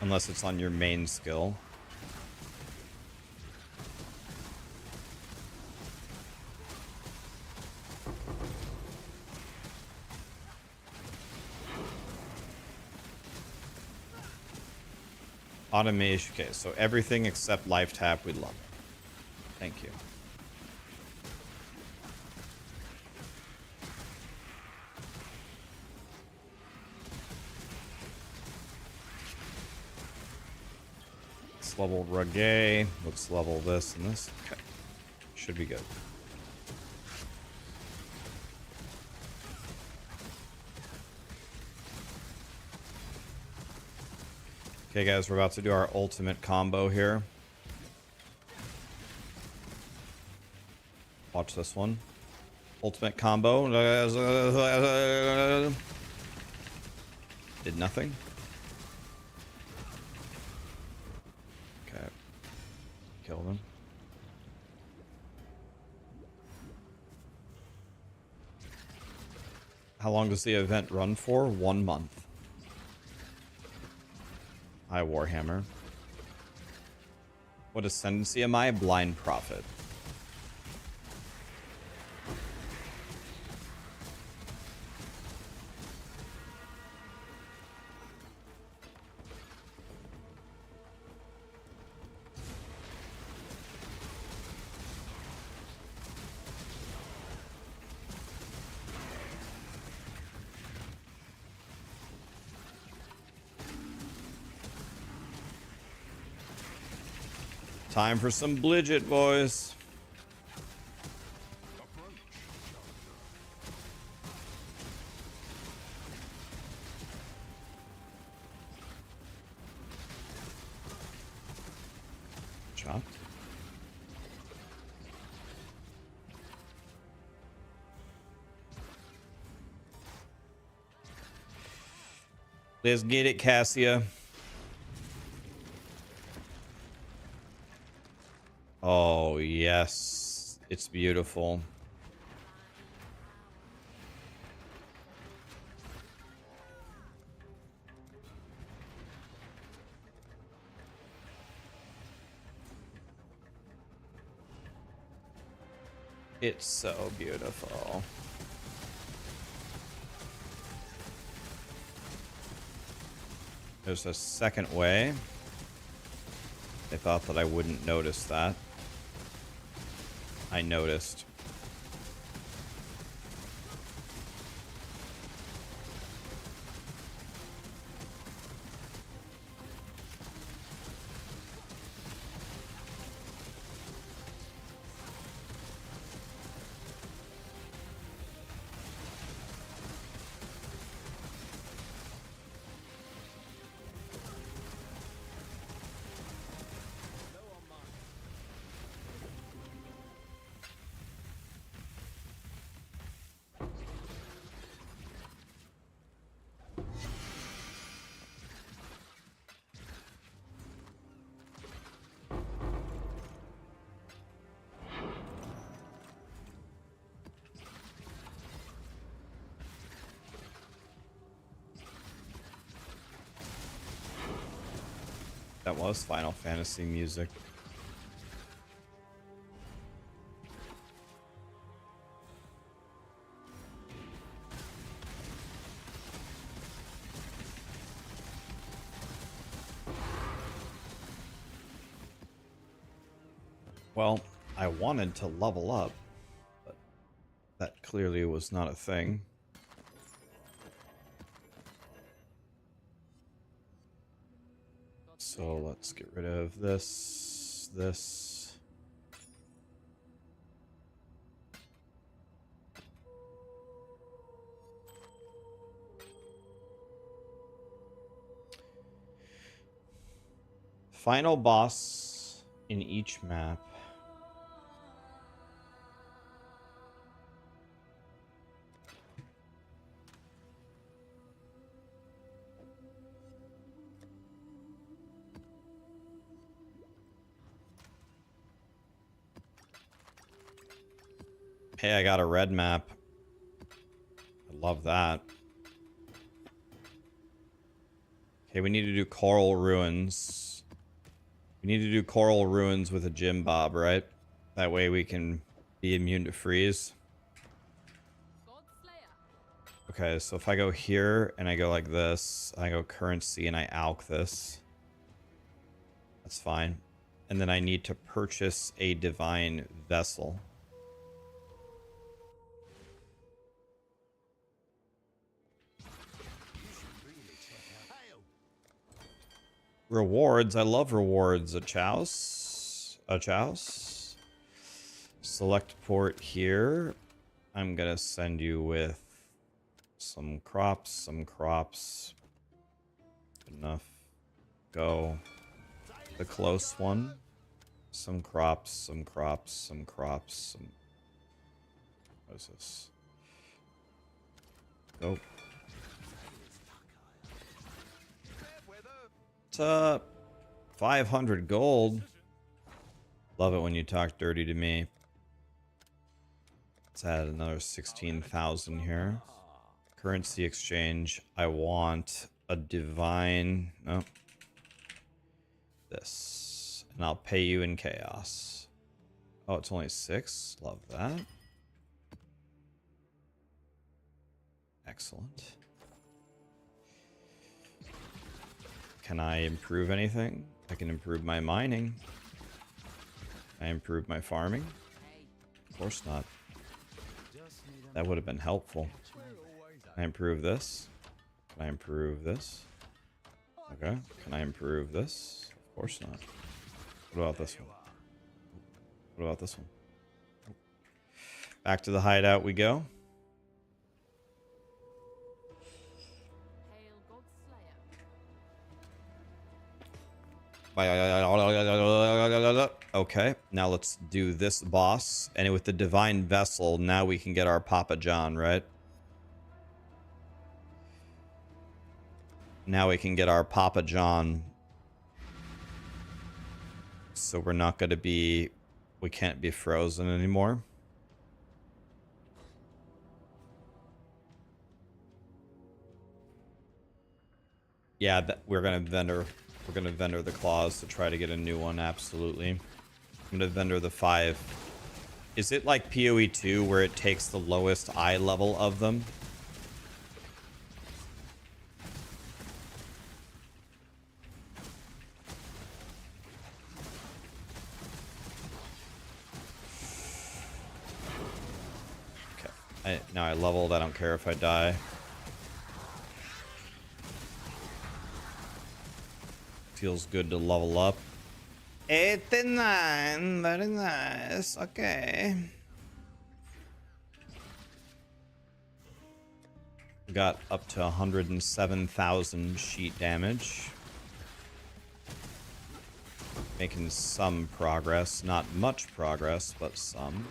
unless it's on your main skill. Automation. Okay, so everything except life tap we love. Thank you. Let's level Reggae. Let's level this and this. Okay. Should be good. Okay, guys, we're about to do our ultimate combo here. Watch this one. Ultimate combo. Did nothing. Okay. Killed him. How long does the event run for? 1 month. Hi, Warhammer. What ascendancy am I? Blind Prophet. Time for some Blighted, boys. Chop. Let's get it, Cassia. Oh, yes. It's beautiful. It's so beautiful. There's a second way. They thought that I wouldn't notice that. I noticed. That was Final Fantasy music. Well, I wanted to level up, but that clearly was not a thing. So let's get rid of this. Final boss in each map. Hey, I got a red map. I Love that. Okay, we need to do Coral Ruins. We need to do Coral Ruins with a Gym Bob, right? That way we can be immune to freeze. Okay, so if I go here and I go like this, I go currency and I alch this. That's fine. And then I need to purchase a divine vessel. Rewards. I love rewards. A chouse. A chouse. Select port here. I'm gonna send you with some crops, some crops. Good enough. Go. The close one. Some crops, some crops, some crops, some... What is this? Go. What's up? 500 gold. Love it when you talk dirty to me. Let's add another 16,000 here. Currency exchange. I want a divine... No. This. And I'll pay you in chaos. Oh, it's only 6. Love that. Excellent. Can I improve anything? I can improve my mining. Can I improve my farming? Of course not. That would have been helpful. Can I improve this? Can I improve this? Okay. Can I improve this? Of course not. What about this one? What about this one? Back to the hideout we go. Okay, now let's do this boss. And with the divine vessel, now we can get our Papa John, right? Now we can get our Papa John. So we're not going to be... We can't be frozen anymore. Yeah, we're going to vendor... We're going to vendor the claws to try to get a new one, absolutely. I'm going to vendor the 5. Is it like POE2 where it takes the lowest eye level of them? Okay. Now I leveled, I don't care if I die. Feels good to level up. 89, very nice. Okay. Got up to 107,000 sheet damage. Making some progress. Not much progress, but some.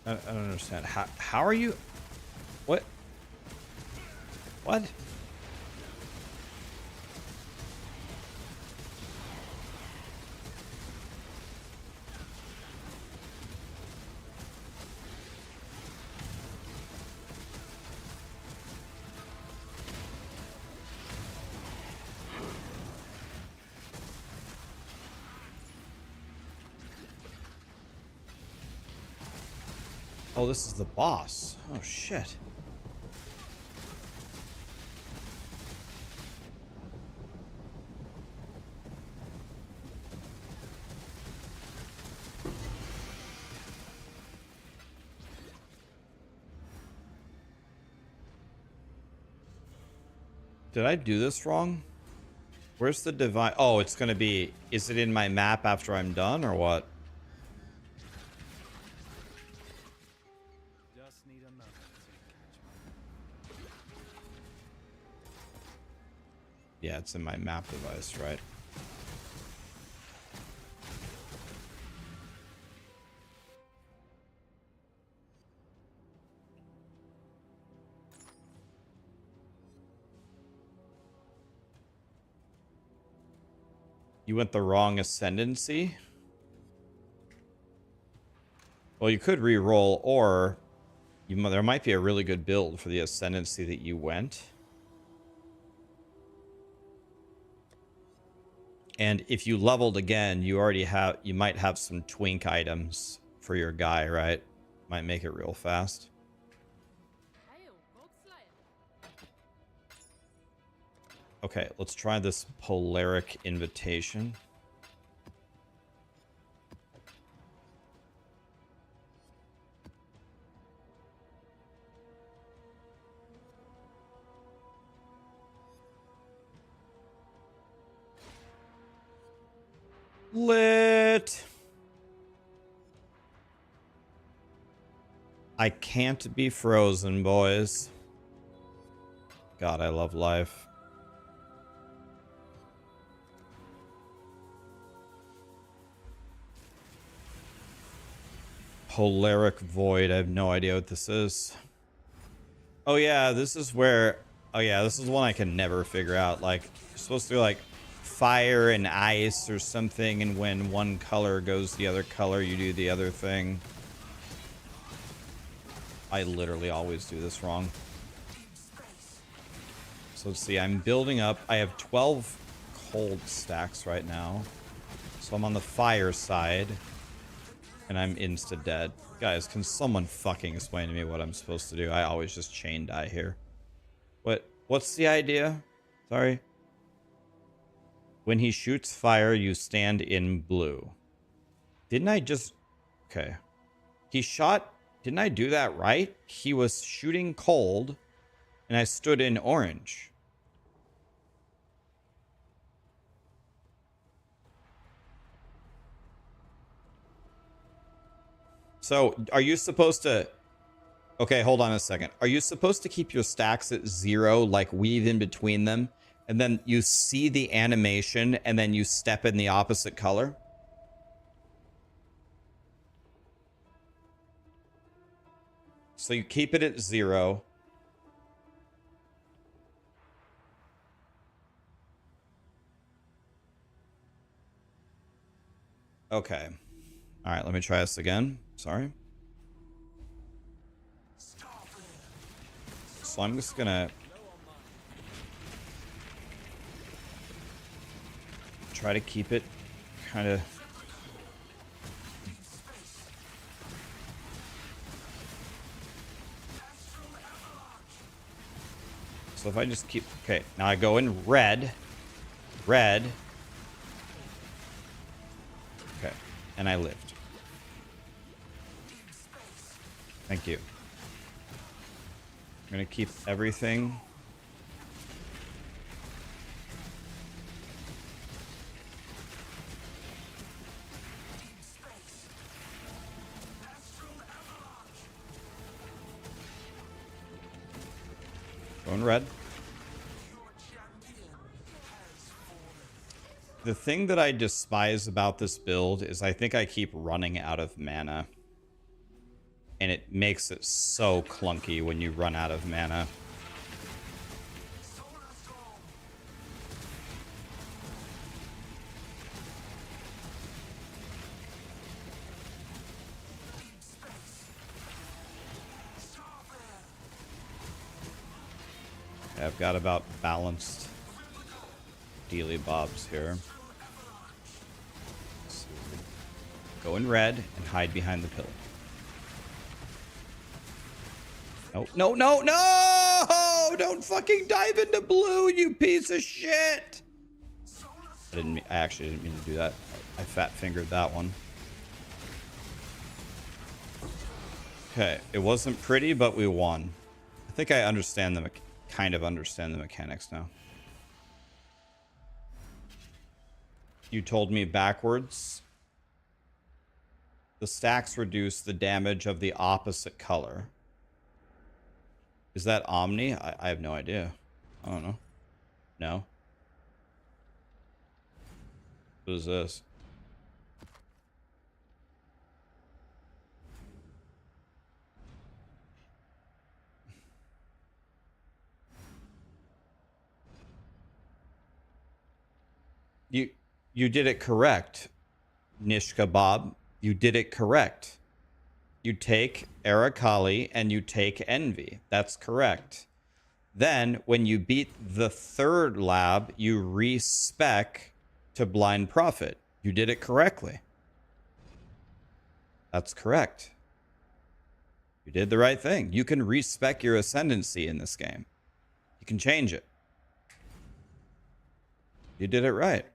I don't understand. How are you? What? What? Oh, this is the boss. Oh, shit. Did I do this wrong? Where's the divine? Oh, it's gonna be. Is it in my map after I'm done or what? Just need a moment to catch my. Yeah, it's in my map device, right? You went the wrong ascendancy? Well, you could re-roll, or there might be a really good build for the ascendancy that you went. And if you leveled again, you might have some twink items for your guy, right? Might make it real fast. Okay, let's try this Polaric Invitation. Lit! I can't be frozen, boys. God, I love life. Polaric Void. I have no idea what this is. Oh yeah, this is where... Oh yeah, this is one I can never figure out. Like, you're supposed to do like fire and ice or something, and when one color goes the other color, you do the other thing. I literally always do this wrong. So let's see, I'm building up. I have 12 cold stacks right now. So I'm on the fire side. And I'm insta-dead. Guys, can someone fucking explain to me what I'm supposed to do? I always just chain die here. What's the idea? Sorry. When he shoots fire, you stand in blue. Didn't I just... Okay. He shot... Didn't I do that right? He was shooting cold, and I stood in orange. So, are you supposed to... Okay, hold on a second. Are you supposed to keep your stacks at 0, like weave in between them, and then you see the animation, and then you step in the opposite color? So you keep it at 0. Okay. All right, let me try this again. Sorry. So I'm just gonna try to keep it kind of... So if I just keep... Okay, now I go in red. Red. Okay, and I lived. Thank you. I'm gonna keep everything. Going red. The thing that I despise about this build is I think I keep running out of mana. And it makes it so clunky when you run out of mana. Okay, I've got about balanced dealy bobs here. So go in red and hide behind the pillar. No, no, no, no! Don't fucking dive into blue, you piece of shit! I actually didn't mean to do that. I fat fingered that one. Okay, it wasn't pretty, but we won. I think I understand the kind of understand the mechanics now. You told me backwards. The stacks reduce the damage of the opposite color. Is that Omni? I have no idea. I don't know. No. What is this? You did it correct, Nish Kebab. You did it correct. You take Arakali and you take Envy. That's correct. Then, when you beat the third lab, you respec to Blind Prophet. You did it correctly. That's correct. You did the right thing. You can respec your ascendancy in this game. You can change it. You did it right.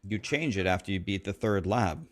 You change it after you beat the third lab.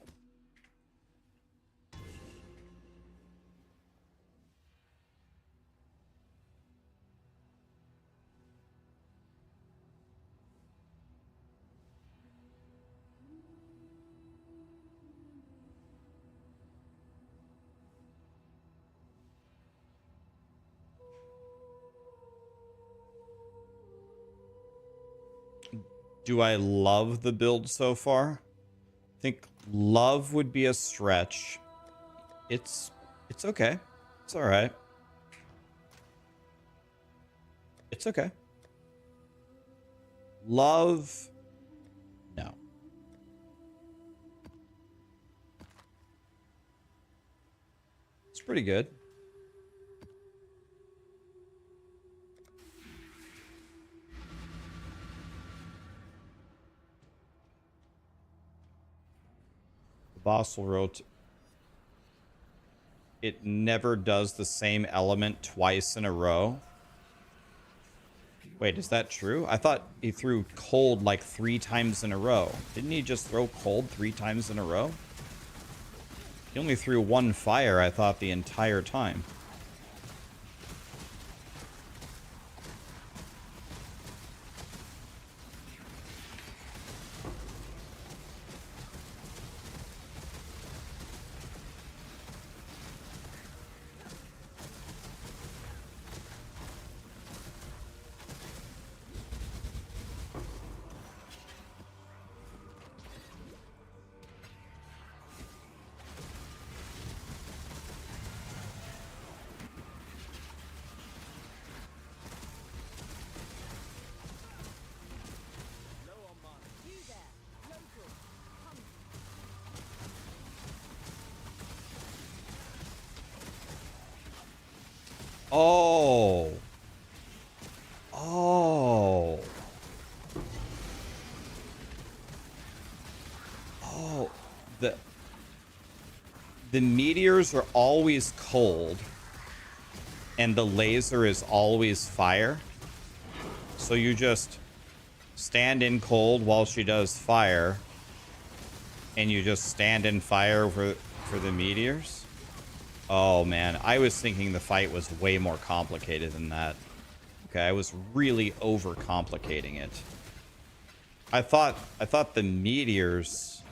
Do I love the build so far? I think love would be a stretch. It's okay. It's all right. It's okay. Love, no. It's pretty good. Bossel wrote, it never does the same element twice in a row. Wait, is that true? I thought he threw cold like 3 times in a row. Didn't he just throw cold 3 times in a row? He only threw 1 fire, I thought, the entire time. Oh. Oh. Oh. The meteors are always cold and the laser is always fire. So you just stand in cold while she does fire and you just stand in fire for the meteors. Oh man, I was thinking the fight was way more complicated than that. Okay, I was really overcomplicating it. I thought the meteors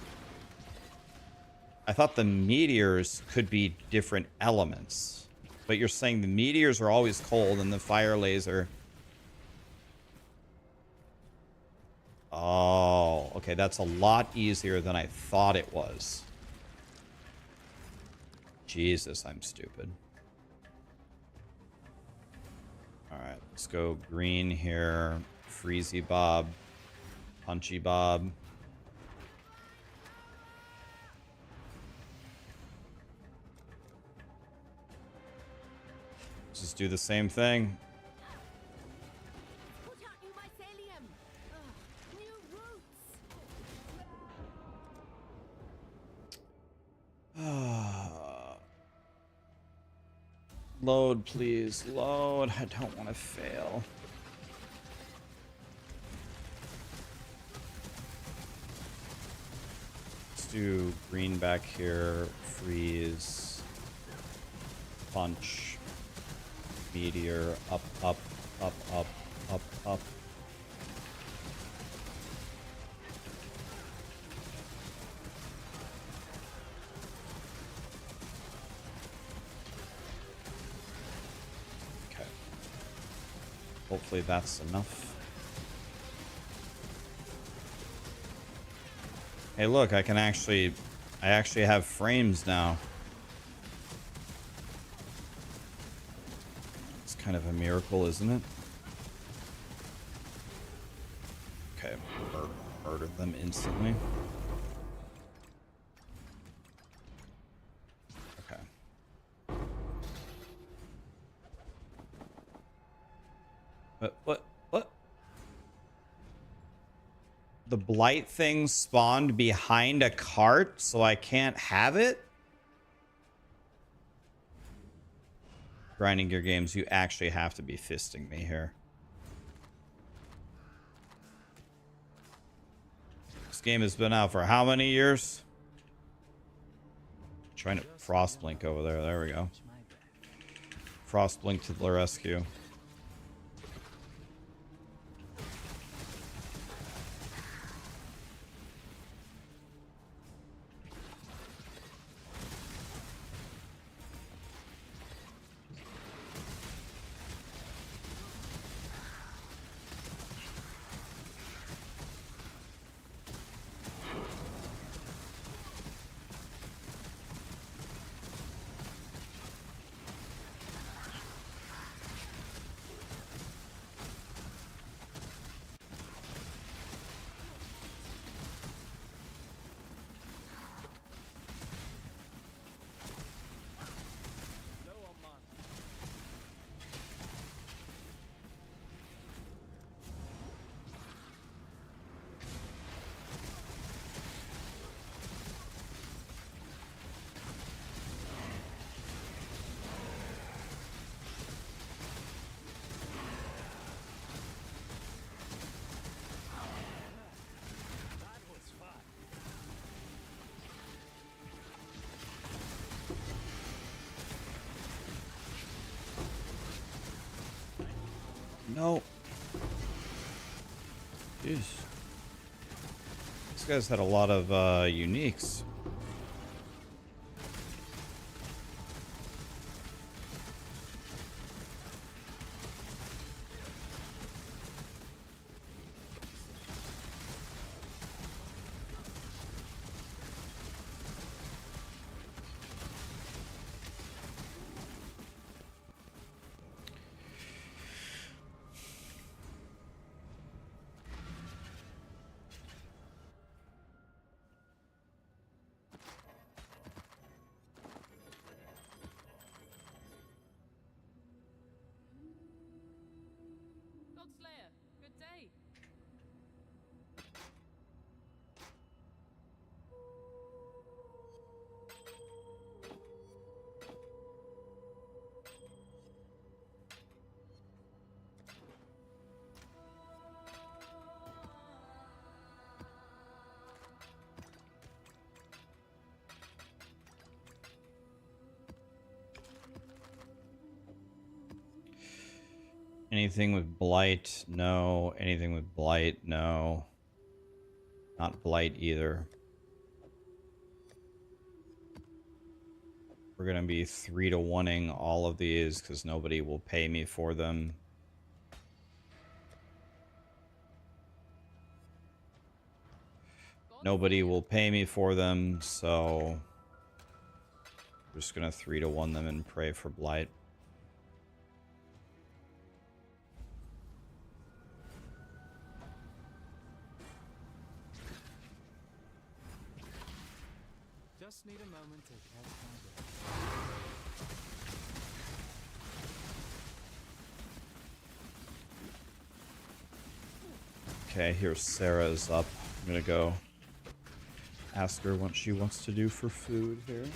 could be different elements. But you're saying the meteors are always cold and the fire laser. Oh, okay, that's a lot easier than I thought it was. Jesus, I'm stupid. Alright, let's go green here. Freezy Bob. Punchy Bob. Just do the same thing. Put out new mycelium. New roots. Load, please. Load. I don't want to fail. Let's do green back here. Freeze. Punch. Meteor. Up, up, up, up, up, up. Okay. Hopefully that's enough. Hey, look, I actually have frames now. It's kind of a miracle, isn't it? Okay, murder them instantly. Okay. What? The blight thing spawned behind a cart, so I can't have it? Grinding Gear Games, you actually have to be fisting me here. This game has been out for how many years? Trying to Frostblink over there. There we go. Frostblink to the rescue. No. Jeez. These guys had a lot of uniques. Godslayer, good day. Anything with Blight? No. Anything with Blight? No. Not Blight either. We're going to be 3-to-1ing all of these because nobody will pay me for them. Nobody will pay me for them, so we're just going to 3-to-1 them and pray for Blight. Just need a moment to catch my breath. Okay, here's Sarah's up. I'm gonna go ask her what she wants to do for food here.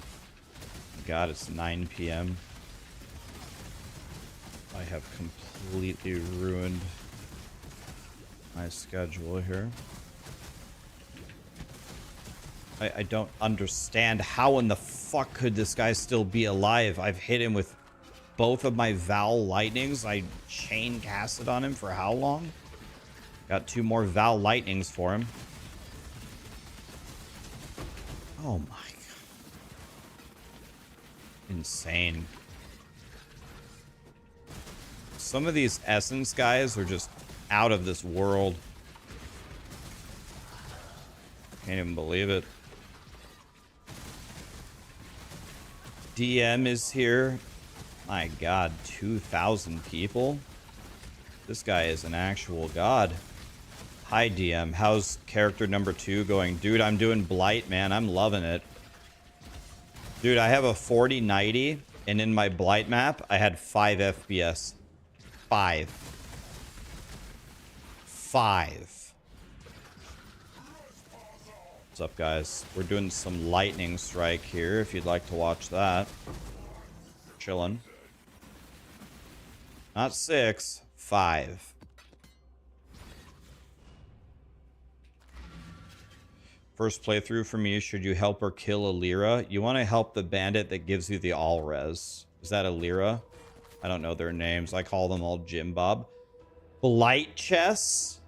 God, it's 9 p.m. I have completely ruined my schedule here. I don't understand how in the fuck could this guy still be alive. I've hit him with both of my Val Lightnings. I chain casted on him for how long? Got 2 more Val Lightnings for him. Oh my god. Insane. Some of these Essence guys are just out of this world. Can't even believe it. DM is here. My god, 2,000 people? This guy is an actual god. Hi, DM. How's character number 2 going? Dude, I'm doing Blight, man. I'm loving it. Dude, I have a 4090, and in my Blight map, I had 5 FPS. 5. What's up, guys? We're doing some lightning strike here, if you'd like to watch that. Chilling. Not 6, 5. First playthrough for me, should you help or kill a Lyra? You want to help the bandit that gives you the all res. Is that a Lyra? I don't know their names. I call them all Jim Bob. Blight chess?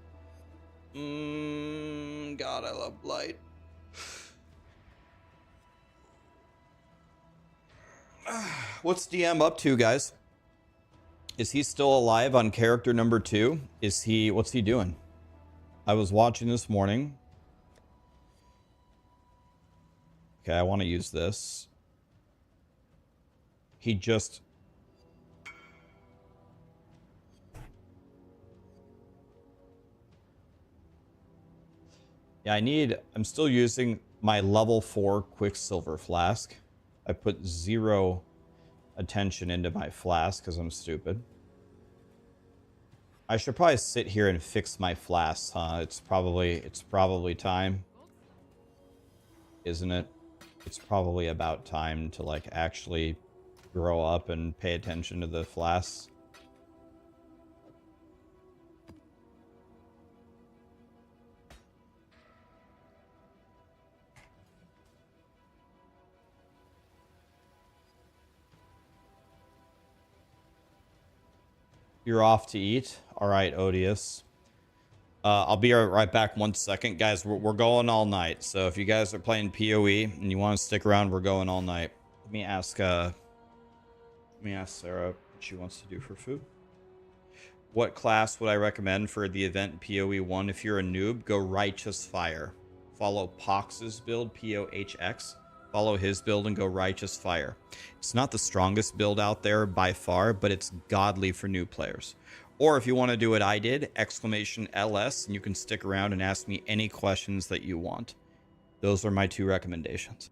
God, I love Blight. What's DM up to, guys? Is he still alive on character number 2? What's he doing? I was watching this morning. Okay, I want to use this. He just... Yeah, I'm still using my level 4 Quicksilver flask. I put 0 attention into my flask because I'm stupid. I should probably sit here and fix my flasks, huh? It's probably time. Isn't it? It's probably about time to like actually grow up and pay attention to the flasks. You're off to eat. All right, Odious. I'll be right back 1 second. Guys, we're going all night. So if you guys are playing POE and you want to stick around, we're going all night. Let me ask Sarah what she wants to do for food. What class would I recommend for the event POE 1? If you're a noob, go Righteous Fire. Follow Pox's build, POHX. Follow his build and go Righteous Fire. It's not the strongest build out there by far, but it's godly for new players. Or if you want to do what I did, exclamation LS, and you can stick around and ask me any questions that you want. Those are my 2 recommendations.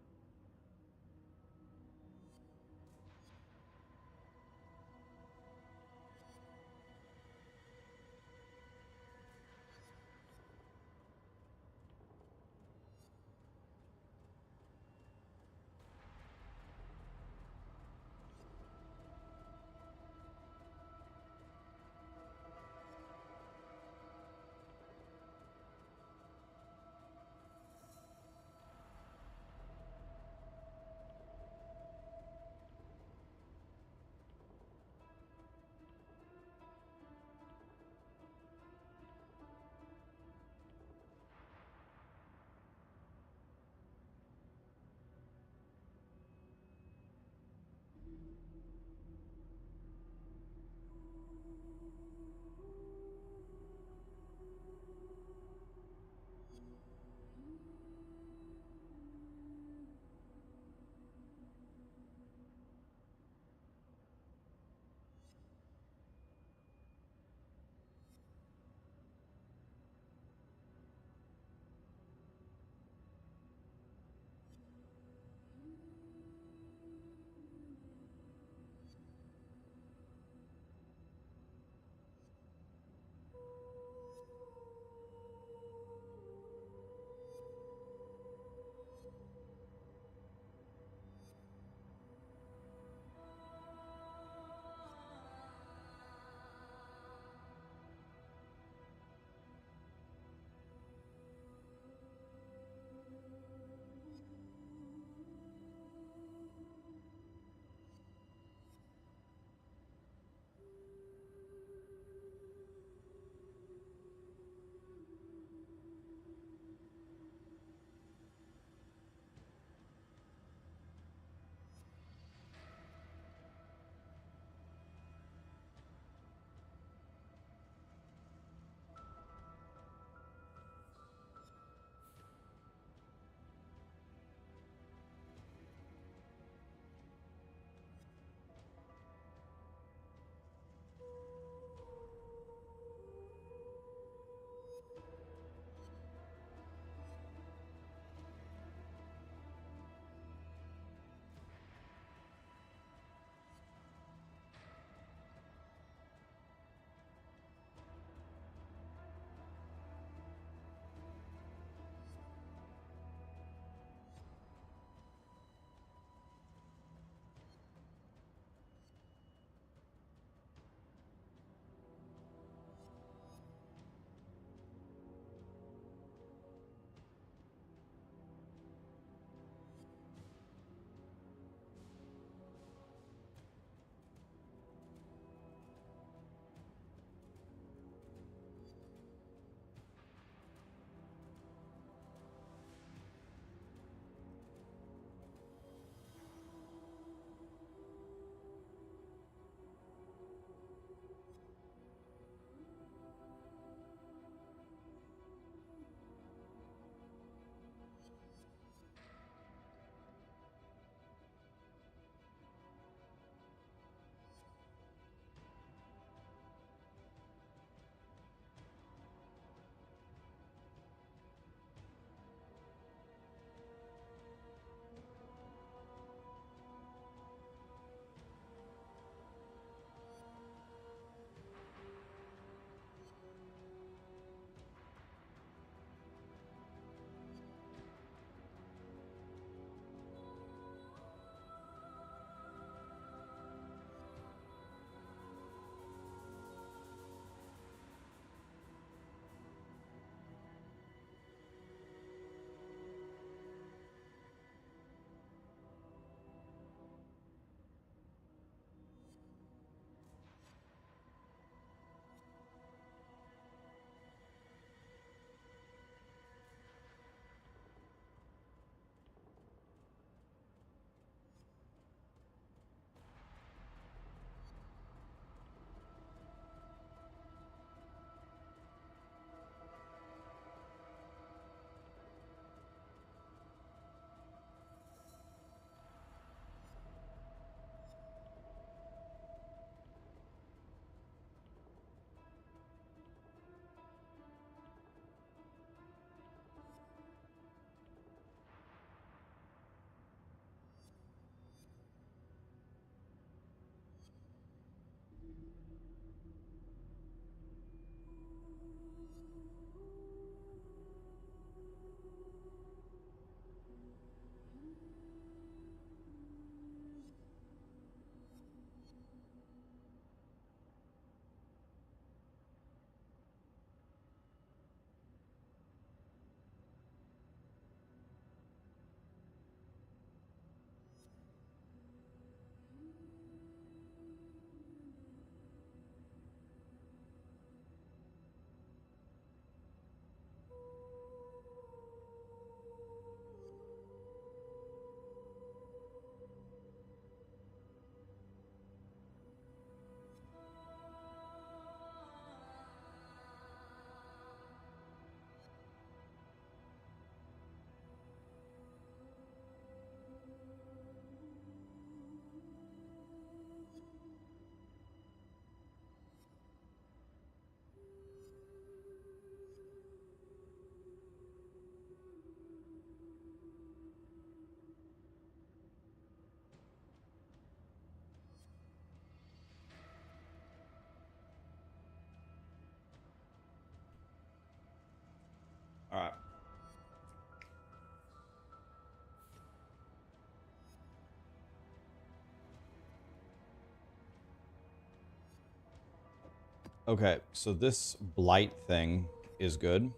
Okay, so this Blight thing is good.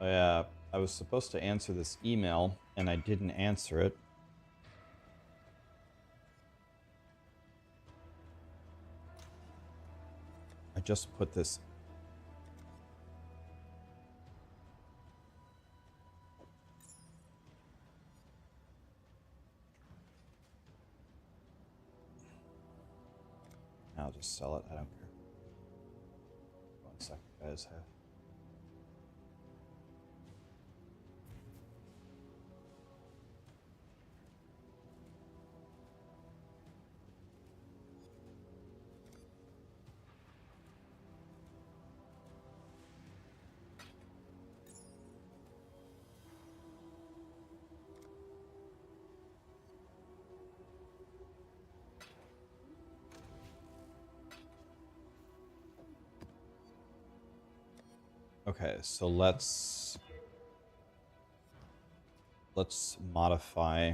I was supposed to answer this email, and I didn't answer it. I just put this... I'll just sell it. I don't care. 1 second, guys. Okay, so let's modify.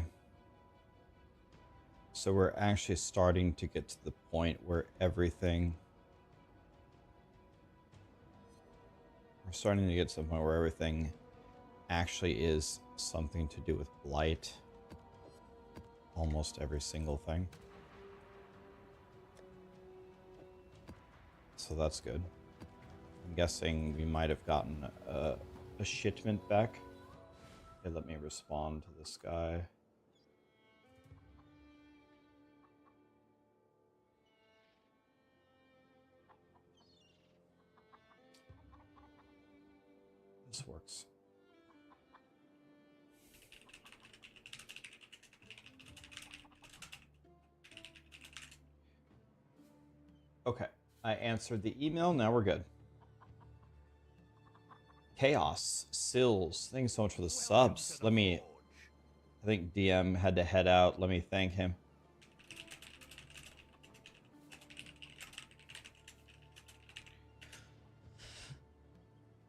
So we're actually starting to get to the point where everything... We're starting to get to the point where everything actually is something to do with Blight. Almost every single thing. So that's good. I'm guessing we might have gotten a shipment back. Okay, let me respond to this guy. This works. Okay, I answered the email. Now we're good. Chaos, Sills, thanks so much for the subs. Let me... I think DM had to head out. Let me thank him.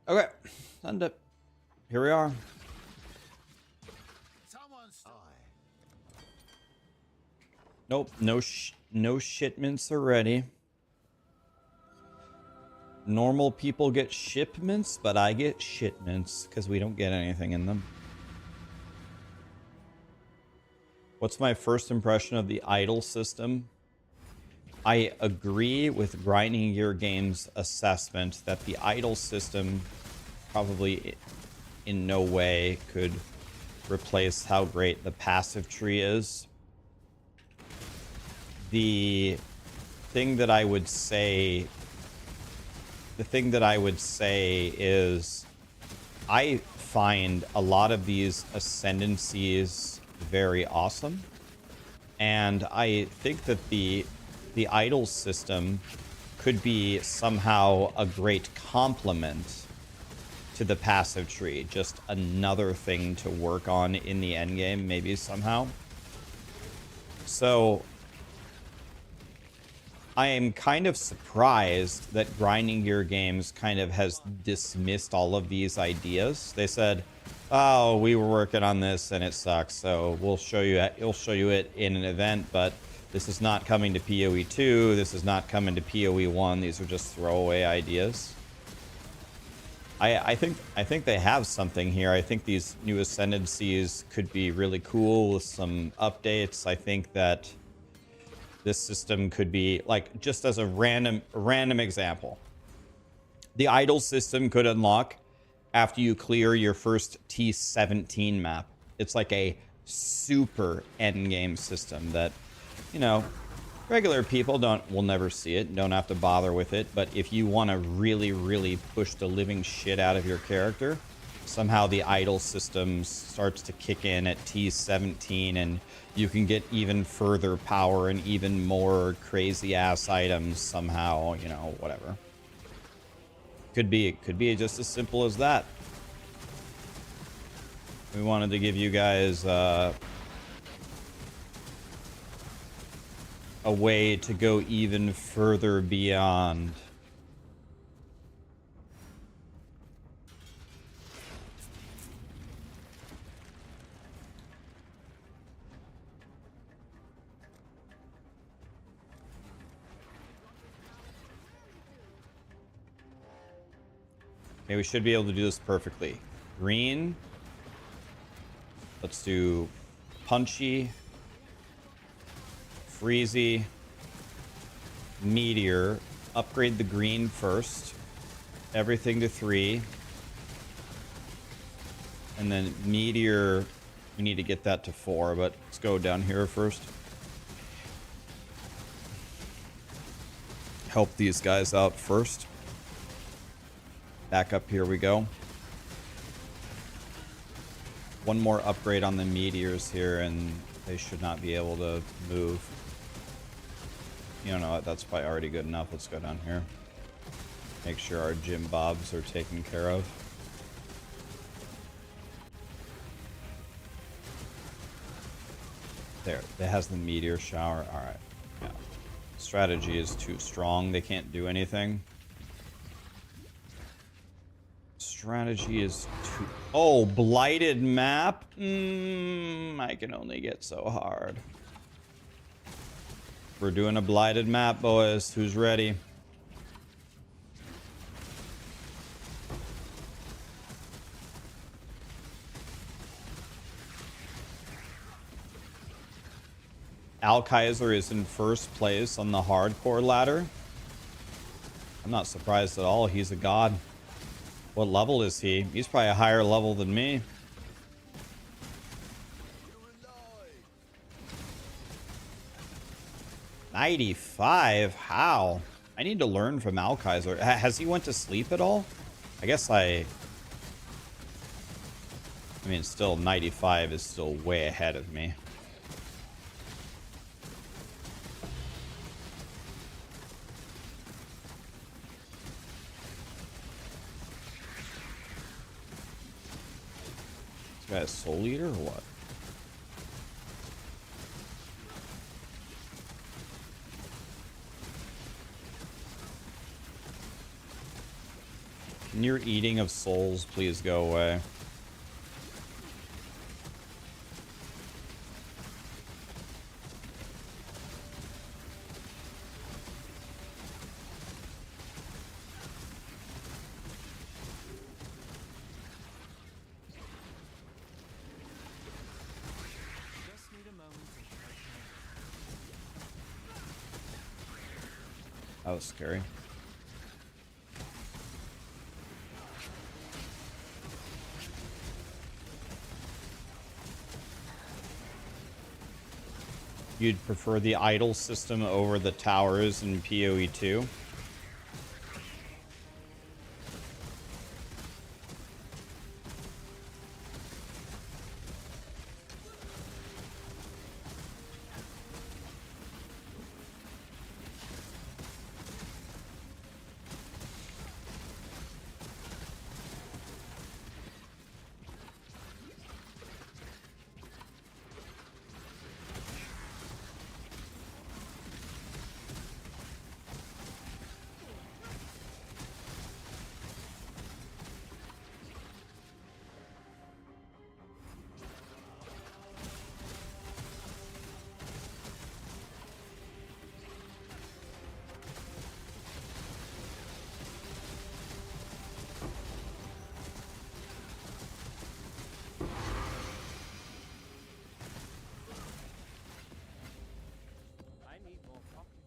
Okay, and here we are. Nope, no shipments are ready. Normal people get shipments, but I get shipments because we don't get anything in them. What's my first impression of the idle system? I agree with Grinding Gear Games' assessment that the idle system probably in no way could replace how great the passive tree is. The thing that I would say is I find a lot of these ascendancies very awesome, and I think that the idle system could be somehow a great complement to the passive tree, just another thing to work on in the endgame, maybe somehow. So I am kind of surprised that Grinding Gear Games kind of has dismissed all of these ideas. They said, "Oh, we were working on this and it sucks, so we'll show you it in an event, but this is not coming to POE2, this is not coming to POE1. These are just throwaway ideas." I think they have something here. I think these new ascendancies could be really cool with some updates. I think that this system could be, like, just as a random example, the idle system could unlock after you clear your first T17 map. It's like a super endgame system that, you know, regular people will never see it and don't have to bother with it. But if you want to really push the living shit out of your character, somehow the idle system starts to kick in at T17 and you can get even further power and even more crazy ass items somehow, you know, whatever. Could be just as simple as that. We wanted to give you guys a way to go even further beyond. Okay, we should be able to do this perfectly. Green. Let's do punchy, freezy, meteor. Upgrade the green first. Everything to 3. And then meteor, we need to get that to 4, but let's go down here first. Help these guys out first. Back up here we go. One more upgrade on the meteors here and they should not be able to move. You know what, that's probably already good enough. Let's go down here. Make sure our Jim Bobs are taken care of. There, it has the meteor shower. Alright. Yeah. Strategy is too strong. They can't do anything. Strategy is too... Oh, blighted map? I can only get so hard. We're doing a blighted map, boys. Who's ready? Al Kaiser is in first place on the hardcore ladder. I'm not surprised at all. He's a god. What level is he? He's probably a higher level than me. $95? How? I need to learn from Al Kaiser. Has he went to sleep at all? I guess I mean, still 95 is still way ahead of me. This guy a soul eater or what? Can your eating of souls please go away? Just need a moment to catch my That was scary. You'd prefer the idle system over the towers in POE2?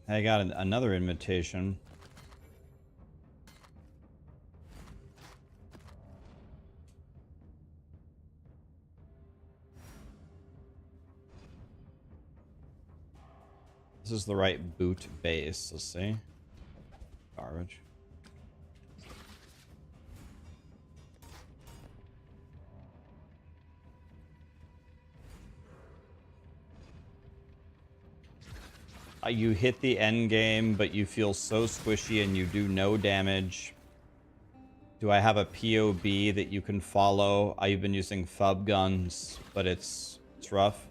I got another invitation. This is the right boot base. Let's see. Garbage. You hit the end game, but you feel so squishy and you do no damage. Do I have a POB that you can follow? I've been using FUB guns, but it's rough.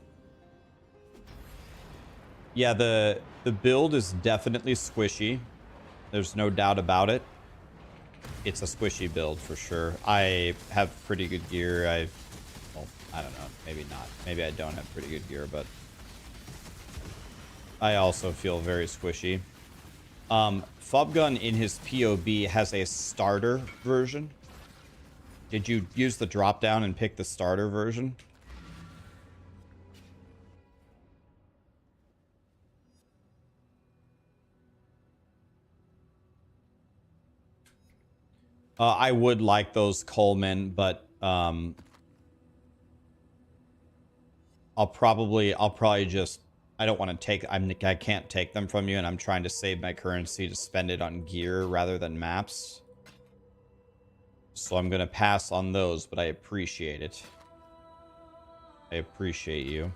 Yeah, the build is definitely squishy. There's no doubt about it. It's a squishy build for sure. I have pretty good gear. Well, I don't know. Maybe not. Maybe I don't have pretty good gear, but I also feel very squishy. FUB gun in his POB has a starter version, Did you use the drop down and pick the starter version? I would like those Coleman, but I'll probably just, I don't want to take, I can't take them from you, and I'm trying to save my currency to spend it on gear rather than maps. So I'm gonna pass on those, but I appreciate it. I appreciate you.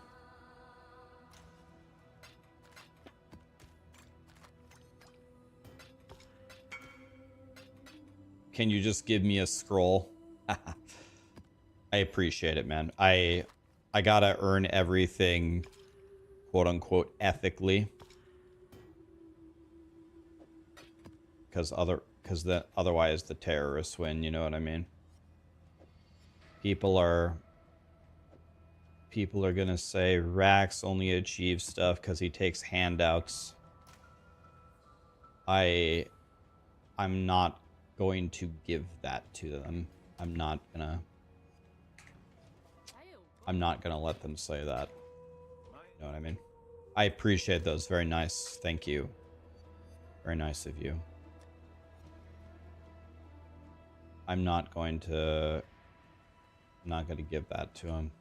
Can you just give me a scroll? I appreciate it, man. I gotta earn everything, quote unquote, ethically. Because otherwise the terrorists win, you know what I mean? People are gonna say Rax only achieves stuff because he takes handouts. I'm not going to give that to them. I'm not gonna let them say that. You know what I mean? I appreciate those. Very nice. Thank you. Very nice of you. I'm not going to give that to him.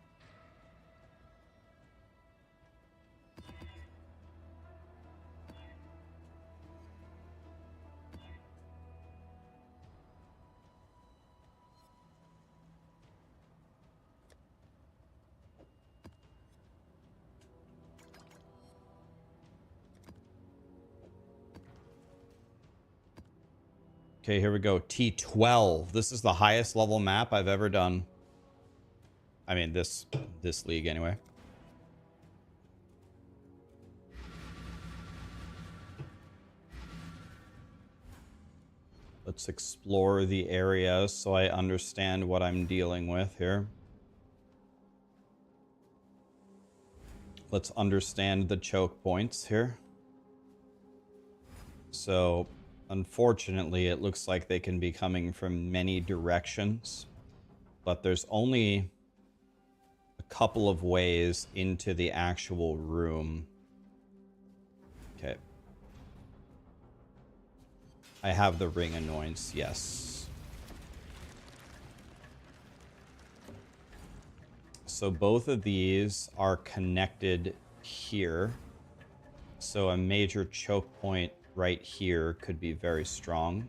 Okay, here we go. T12. This is the highest level map I've ever done. I mean, this league anyway. Let's explore the area so I understand what I'm dealing with here. Let's understand the choke points here. So, unfortunately, it looks like they can be coming from many directions, but there's only a couple of ways into the actual room. Okay. I have the ring annoyance, yes. So both of these are connected here. So a major choke point right here could be very strong.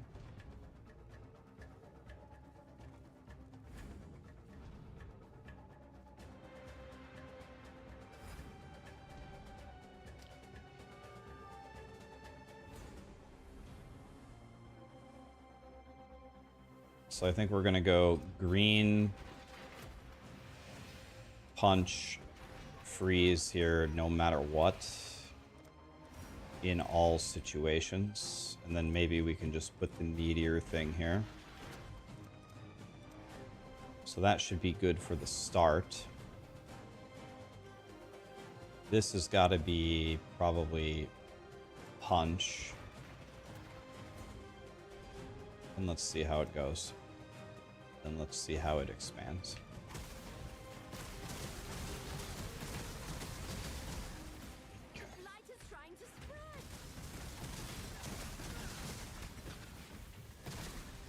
So I think we're going to go green, punch, freeze here no matter what in all situations. And then maybe we can just put the meteor thing here. So that should be good for the start. This has got to be probably punch. And let's see how it goes. And let's see how it expands. Blight is trying to spread.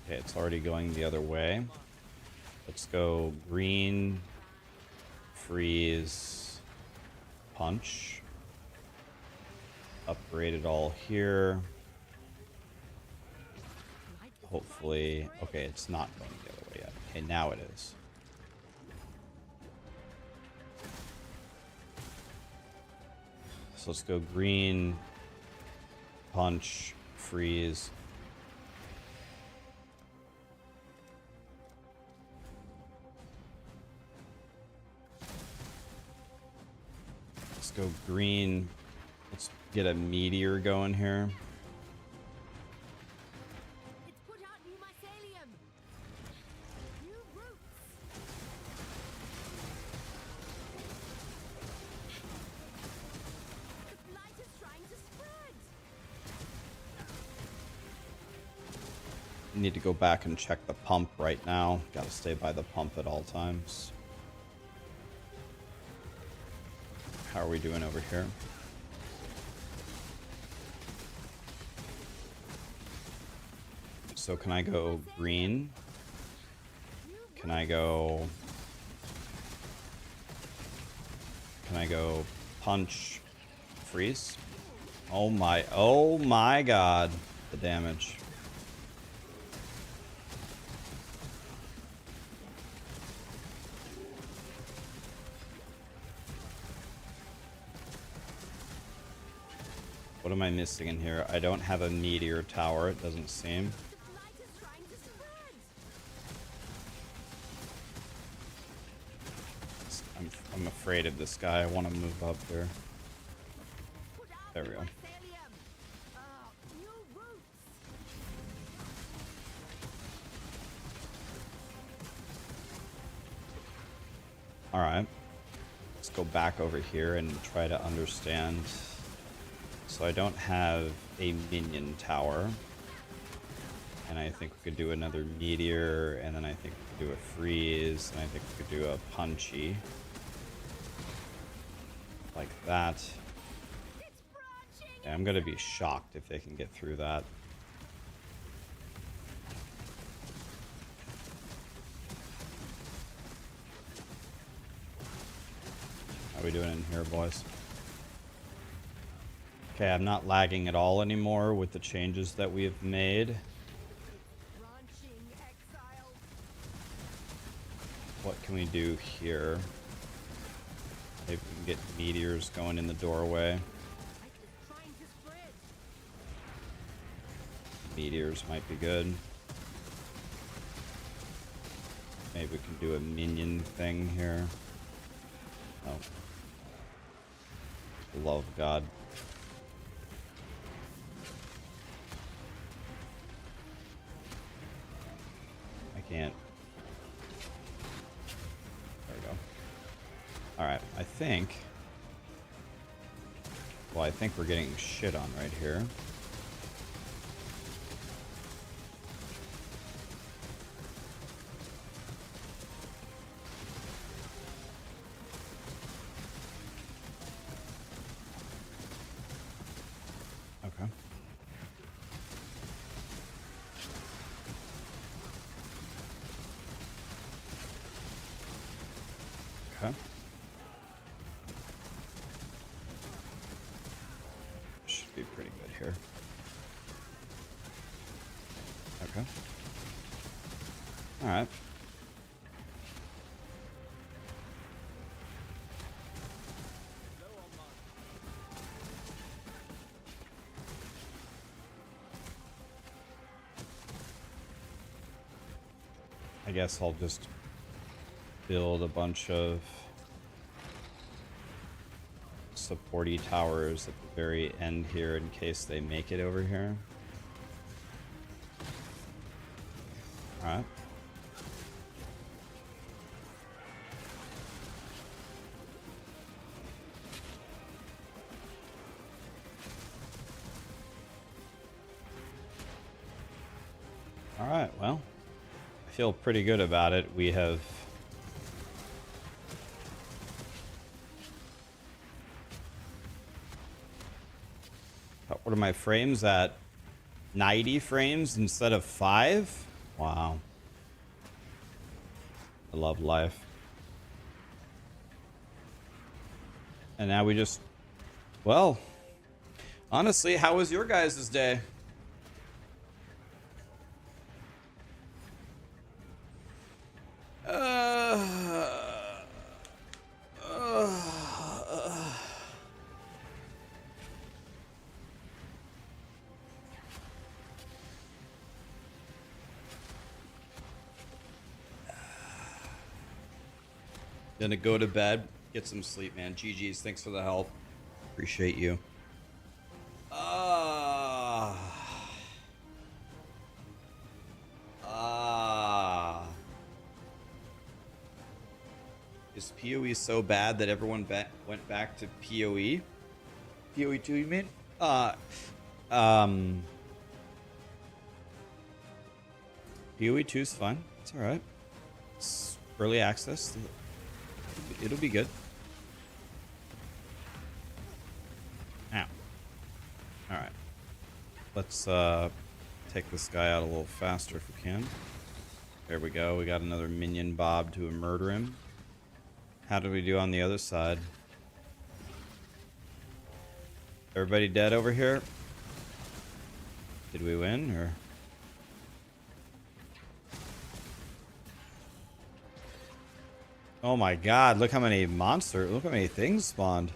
Okay, it's already going the other way. Let's go green, freeze, punch. Upgrade it all here. Hopefully, okay, it's not going the other way yet. Okay, now it is. So let's go green, punch, freeze. Let's go green. Let's get a meteor going here. It's put out new mycelium. New roots. The blight is trying to spread. Need to go back and check the pump right now. Gotta stay by the pump at all times. How are we doing over here? So can I go green? Can I go punch, freeze? Oh my god, the damage. What am I missing in here? I don't have a meteor tower, it doesn't seem. I'm afraid of this guy. I want to move up here. There we go. Alright. Let's go back over here and try to understand. So I don't have a minion tower. And I think we could do another meteor, and then I think we could do a freeze, and I think we could do a punchy. Like that. Yeah, I'm gonna be shocked if they can get through that. How are we doing in here, boys? Okay, I'm not lagging at all anymore with the changes that we have made. What can we do here? Maybe we can get meteors going in the doorway. Meteors might be good. Maybe we can do a minion thing here. Oh. Love God. I can't. There we go. Alright, I think... Well, I think we're getting shit on right here. Okay. Okay. Should be pretty good here. Okay. All right. I guess I'll just build a bunch of supporty towers at the very end here in case they make it over here. Alright. Alright, well, I feel pretty good about it. We have what are my frames at? 90 frames instead of 5? Wow. I love life. And now we just... Well, honestly, how was your guys' day? Gonna go to bed, get some sleep, man. GG's, thanks for the help. Appreciate you. Is POE so bad that everyone went back to POE? POE2, you mean? POE2 is fine. It's alright. It's early access. It'll be good. Ow. Alright. Let's take this guy out a little faster if we can. There we go. We got another minion bob to murder him. How did we do on the other side? Everybody dead over here? Did we win or? Oh my god, look how many monsters, look how many things spawned.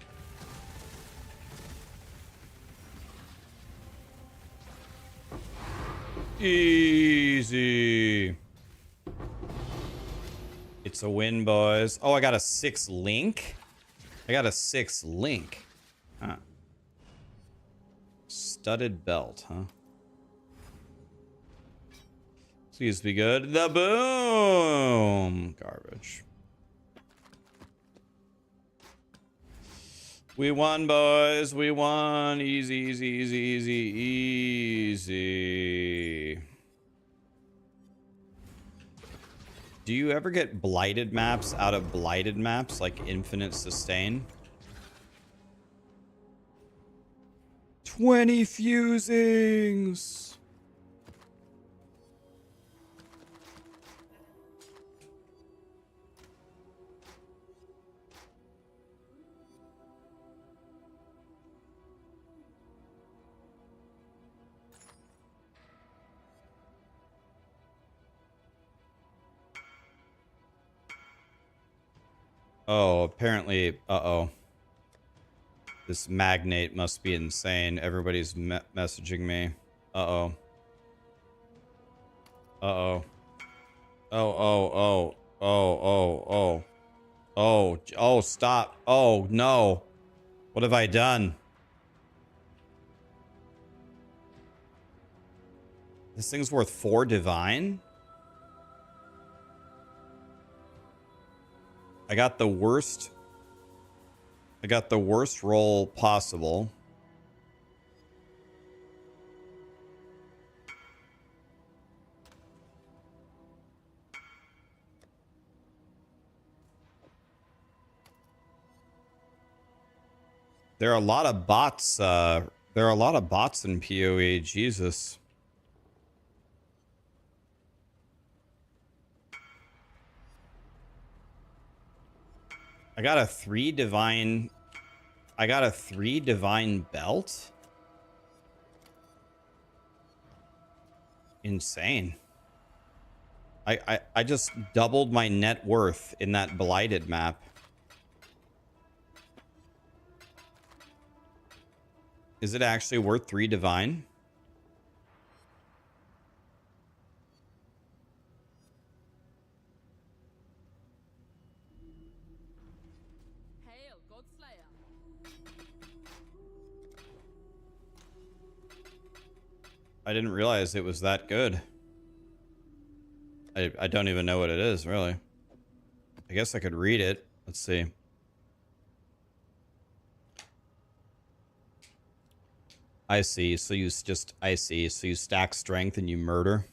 Easy. It's a win, boys. Oh, I got a 6 link? I got a 6 link. Huh. Studded belt, huh? Please be good. The boom! Garbage. We won, boys. We won. Easy, easy, easy, easy, easy. Do you ever get blighted maps out of blighted maps, like infinite sustain? 20 fusings! Oh, apparently, uh-oh. This magnate must be insane. Everybody's messaging me. Uh-oh. Uh-oh. Oh, oh, oh. Oh, oh, oh. Oh, oh, stop. Oh, no. What have I done? This thing's worth 4 divine? I got the worst roll possible. There are a lot of bots, there are a lot of bots in PoE, Jesus. I got a 3 divine belt? Insane. I just doubled my net worth in that blighted map. Is it actually worth 3 divine? Hail, Godslayer. I didn't realize it was that good. I don't even know what it is, really. I guess I could read it. Let's see. I see. So you just... I see. So you stack strength and you murder.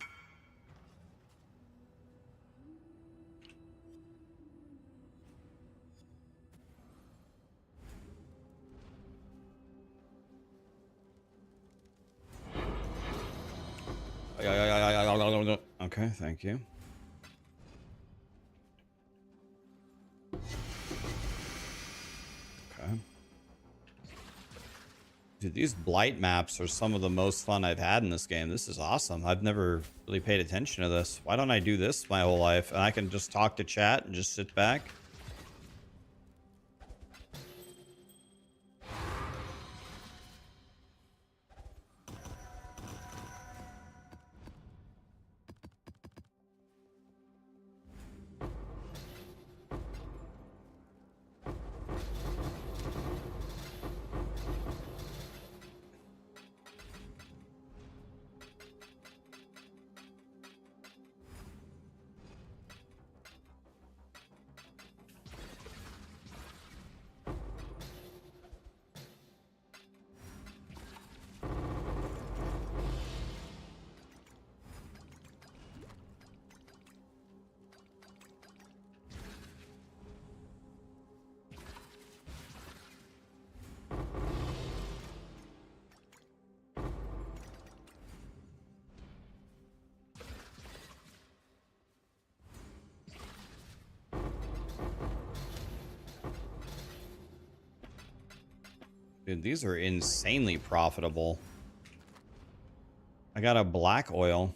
Okay, thank you. Okay. Dude, these Blight maps are some of the most fun I've had in this game. This is awesome. I've never really paid attention to this. Why don't I do this my whole life? And I can just talk to chat and just sit back. Dude, these are insanely profitable. I got a black oil.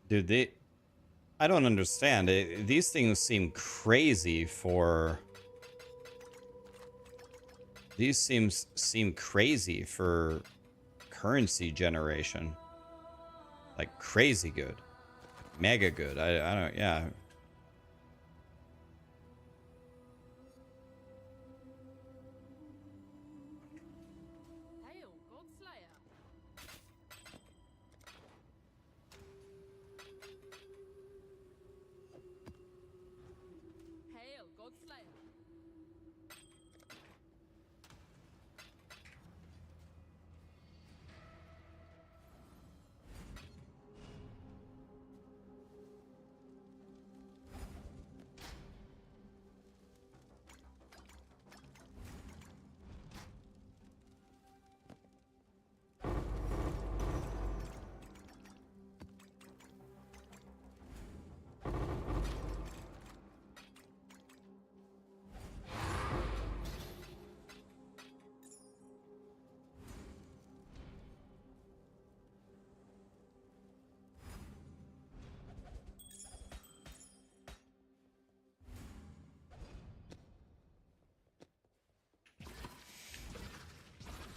Dude, I don't understand. These things seem crazy for... These seem crazy for currency generation. Like, crazy good. Mega good. I don't... Yeah. Hail, Godslayer. Hail, Godslayer.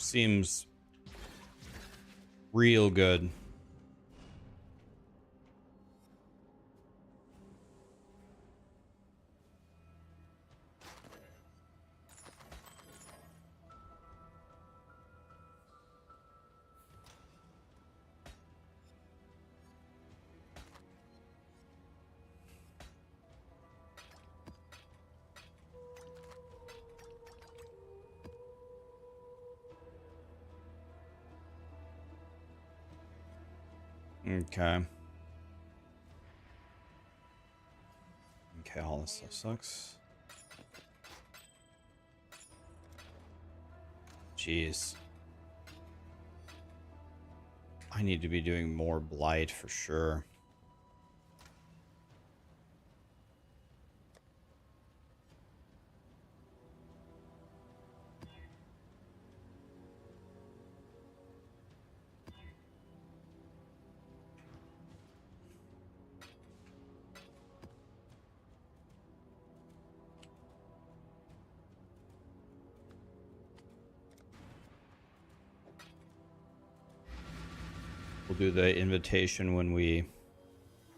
Seems real good. Okay. Okay, all this stuff sucks. Jeez. I need to be doing more Blight for sure. We'll do the invitation when we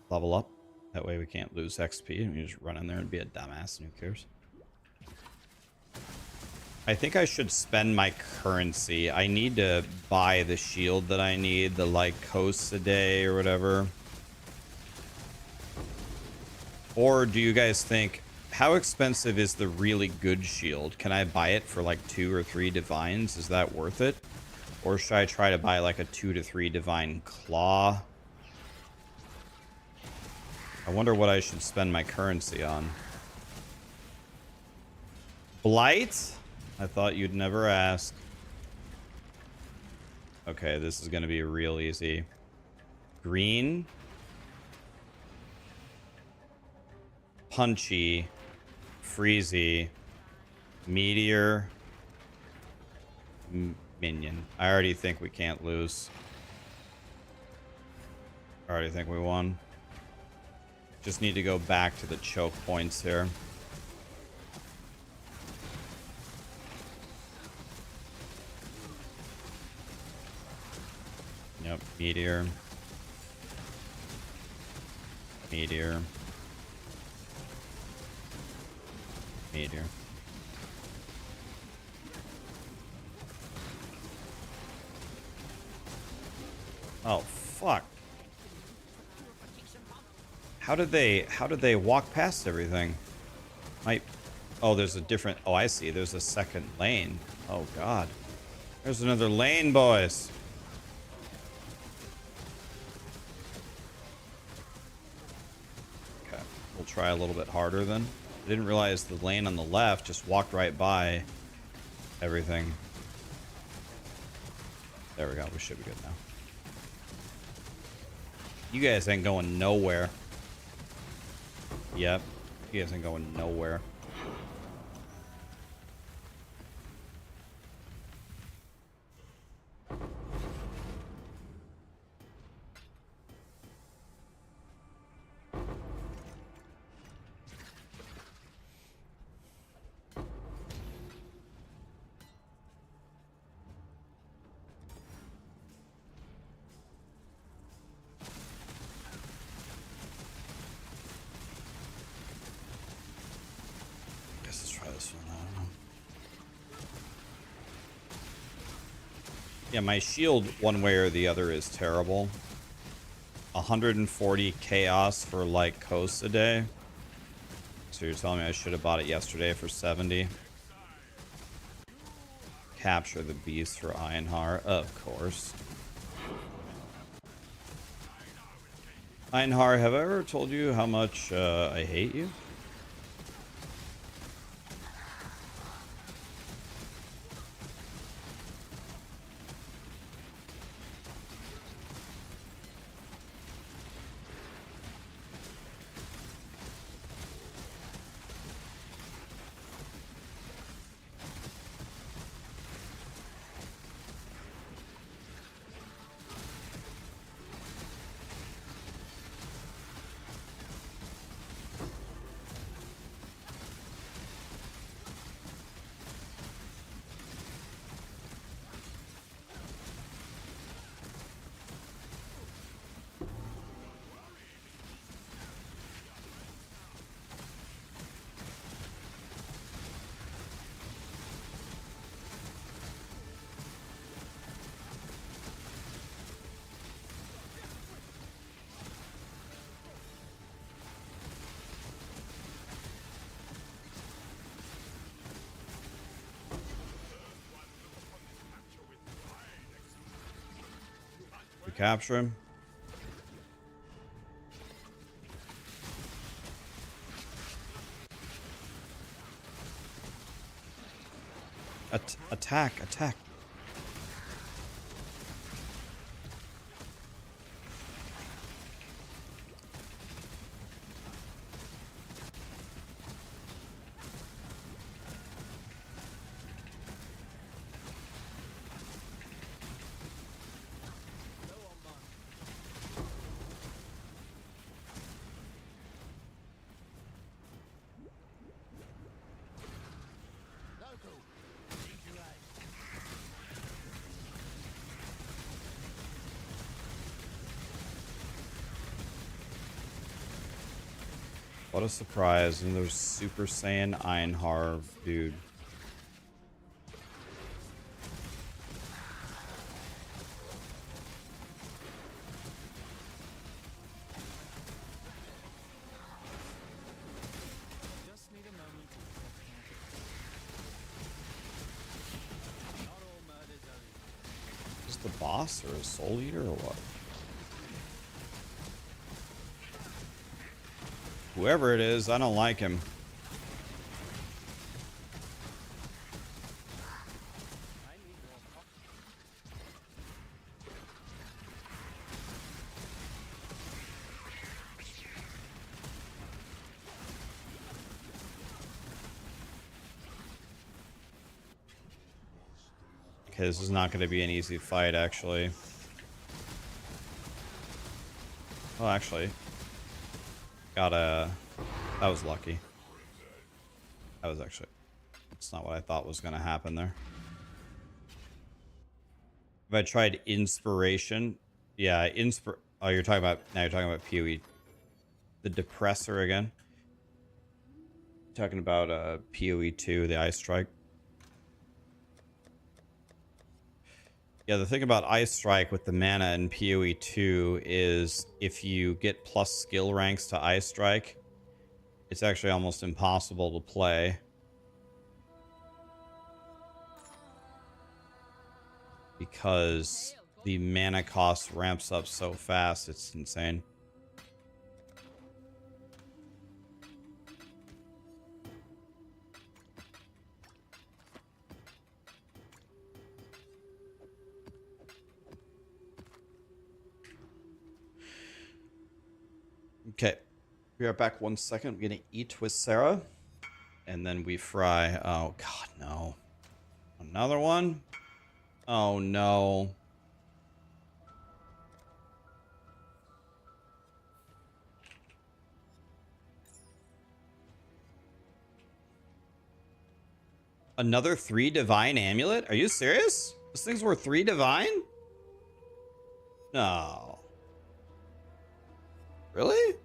level up. That way we can't lose XP and we just run in there and be a dumbass and who cares. I think I should spend my currency. I need to buy the shield that I need, the like coasts a day or whatever. Or do you guys think, how expensive is the really good shield? Can I buy it for like 2 or 3 divines? Is that worth it? Or should I try to buy like a 2 to 3 divine claw? I wonder what I should spend my currency on. Blight? I thought you'd never ask. Okay, this is going to be real easy. Green. Punchy. Freezy. Meteor. Minion. I already think we can't lose. I already think we won. Just need to go back to the choke points here. Yep, meteor. Meteor. Meteor. Oh, fuck. How did they walk past everything? Oh, there's a different... Oh, I see. There's a second lane. Oh, God. There's another lane, boys. Okay. We'll try a little bit harder then. I didn't realize the lane on the left just walked right by everything. There we go. We should be good now. You guys ain't going nowhere. Yep. You guys ain't going nowhere. this one. I don't know. Yeah, my shield, one way or the other, is terrible. 140 chaos for like coasts a day. So you're telling me I should have bought it yesterday for 70? Capture the beast for Einhar, of course. Einhar, have I ever told you how much I hate you? We capture him. Attack, attack. What a surprise. And there's Super Saiyan Einhar, dude. Just need a moment to not all murders are equal. Is the boss or a soul eater or what? Whoever it is, I don't like him. I need more coffee. Okay, this is not going to be an easy fight, actually. Well, actually, that was lucky. That was actually, that's not what I thought was going to happen there. If I tried inspiration, yeah, oh, you're talking about, now you're talking about POE, the depressor again. Talking about POE2, the ice strike. Yeah, the thing about Ice Strike with the mana in POE2 is if you get plus skill ranks to Ice Strike, it's actually almost impossible to play. Because the mana cost ramps up so fast, it's insane. Okay, we are back 1 second. We're gonna eat with Sarah, and then we fry. Oh God, no! Another one? Oh no! Another 3 divine amulet? Are you serious? This thing's worth 3 divine? No. Really?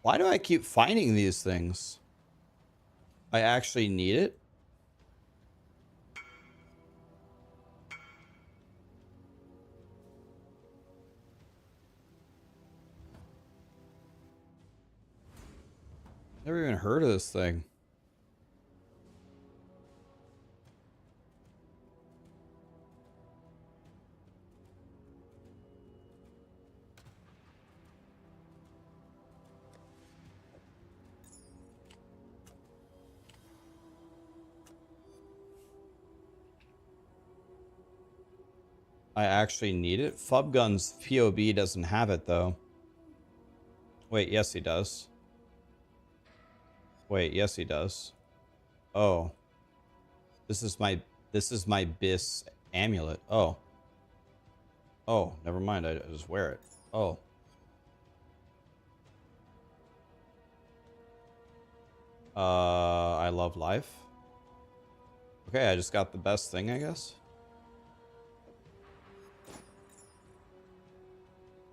Why do I keep finding these things? I actually need it? Never even heard of this thing. I actually need it. Fubgun's POB doesn't have it though. Wait, yes he does. Wait, yes he does. Oh. This is my Bis amulet. Oh. Oh, never mind. I just wear it. Oh. I love life. Okay, I just got the best thing, I guess.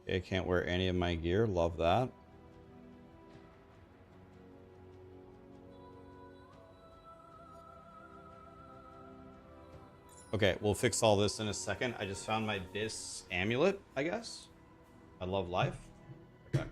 Okay, I can't wear any of my gear. Love that. Okay, we'll fix all this in a second. I just found my Bis amulet, I guess. I love life. Okay.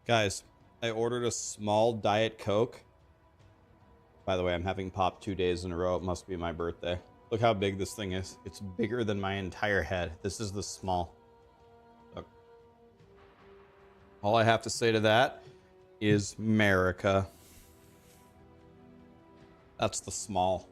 Guys, I ordered a small Diet Coke. By the way, I'm having pop 2 days in a row. It must be my birthday. Look how big this thing is. It's bigger than my entire head. This is the small. Look. All I have to say to that is America. That's the small.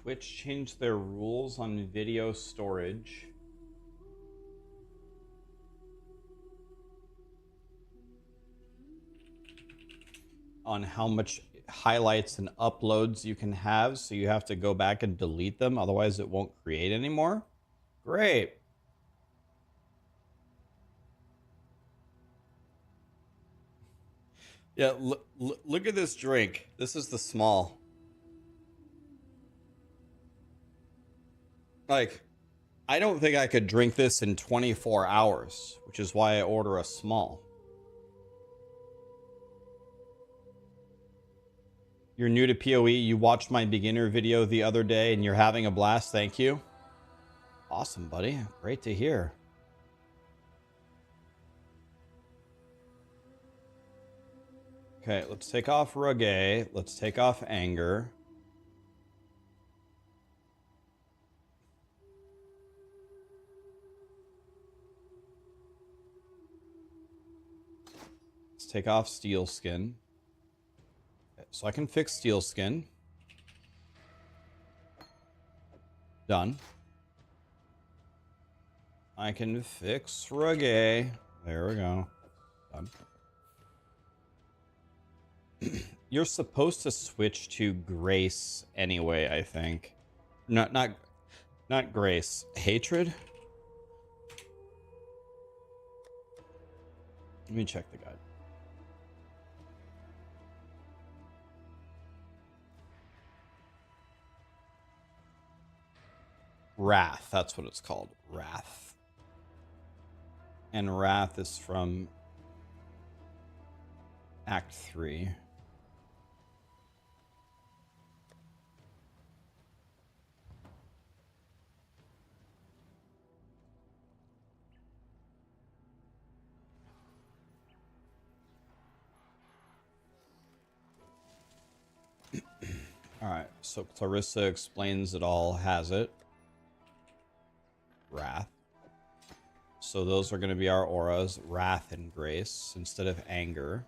Twitch changed their rules on video storage. On how much highlights and uploads you can have, so you have to go back and delete them, otherwise it won't create anymore. Great. Yeah, look at this drink. This is the small. Like, I don't think I could drink this in 24 hours, which is why I order a small. You're new to PoE, you watched my beginner video the other day and you're having a blast, thank you. Awesome, buddy. Great to hear. Okay, let's take off Reggae. Let's take off Anger. Let's take off Steel Skin. Okay, so I can fix Steel Skin. Done. I can fix Reggae. There we go. Done. You're supposed to switch to Grace anyway, I think. Not Grace. Hatred? Let me check the guide. Wrath, that's what it's called. Wrath. And Wrath is from Act 3. Alright, so Clarissa explains it all, has it. Wrath. So those are going to be our auras, Wrath and Grace, instead of Anger.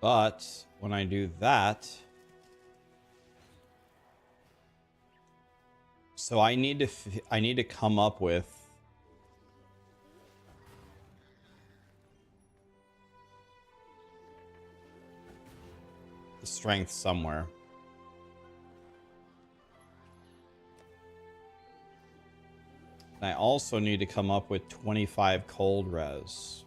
But when I do that... So I need to come up with... the strength somewhere. And I also need to come up with 25 cold res.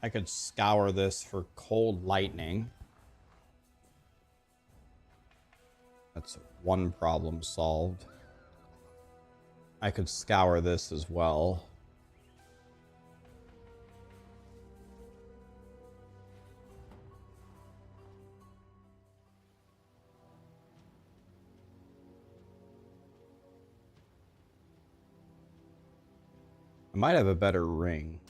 I could scour this for cold lightning. That's one problem solved. I could scour this as well. I might have a better ring.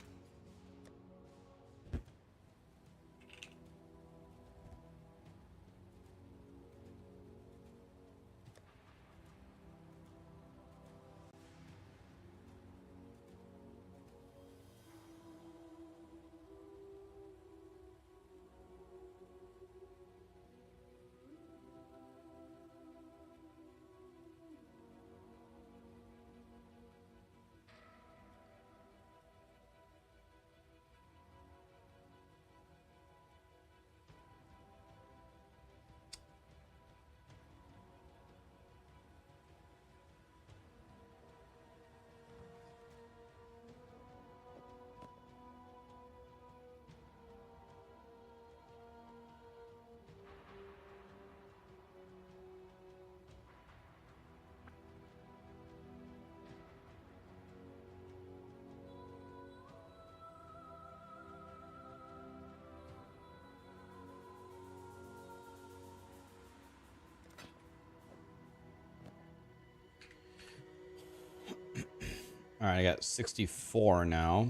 All right, I got 64 now.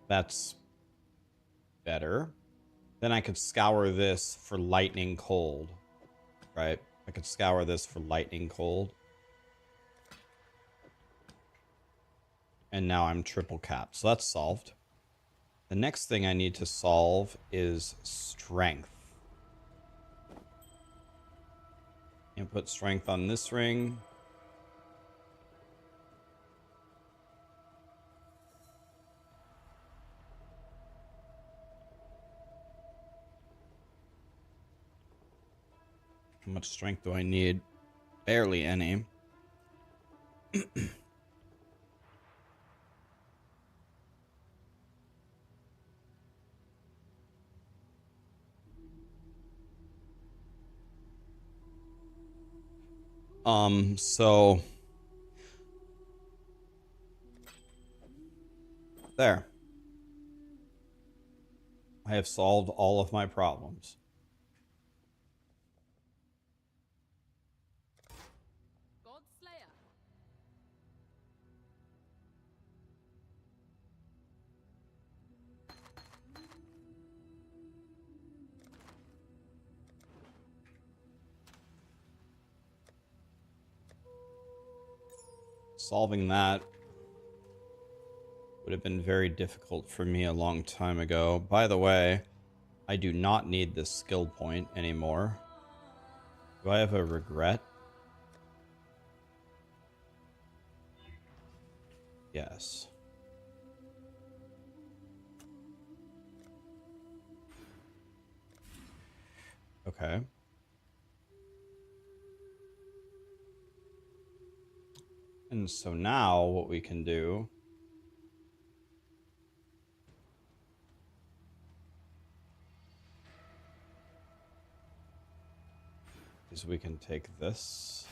That's better. Then I could scour this for lightning cold, right? I could scour this for lightning cold. And now I'm triple capped. So that's solved. The next thing I need to solve is strength. And put strength on this ring. How much strength do I need? Barely any. So there. I have solved all of my problems. Godslayer. Solving that would have been very difficult for me a long time ago. By the way, I do not need this skill point anymore. Do I have a regret? Yes. Okay. And so now what we can do is we can take this.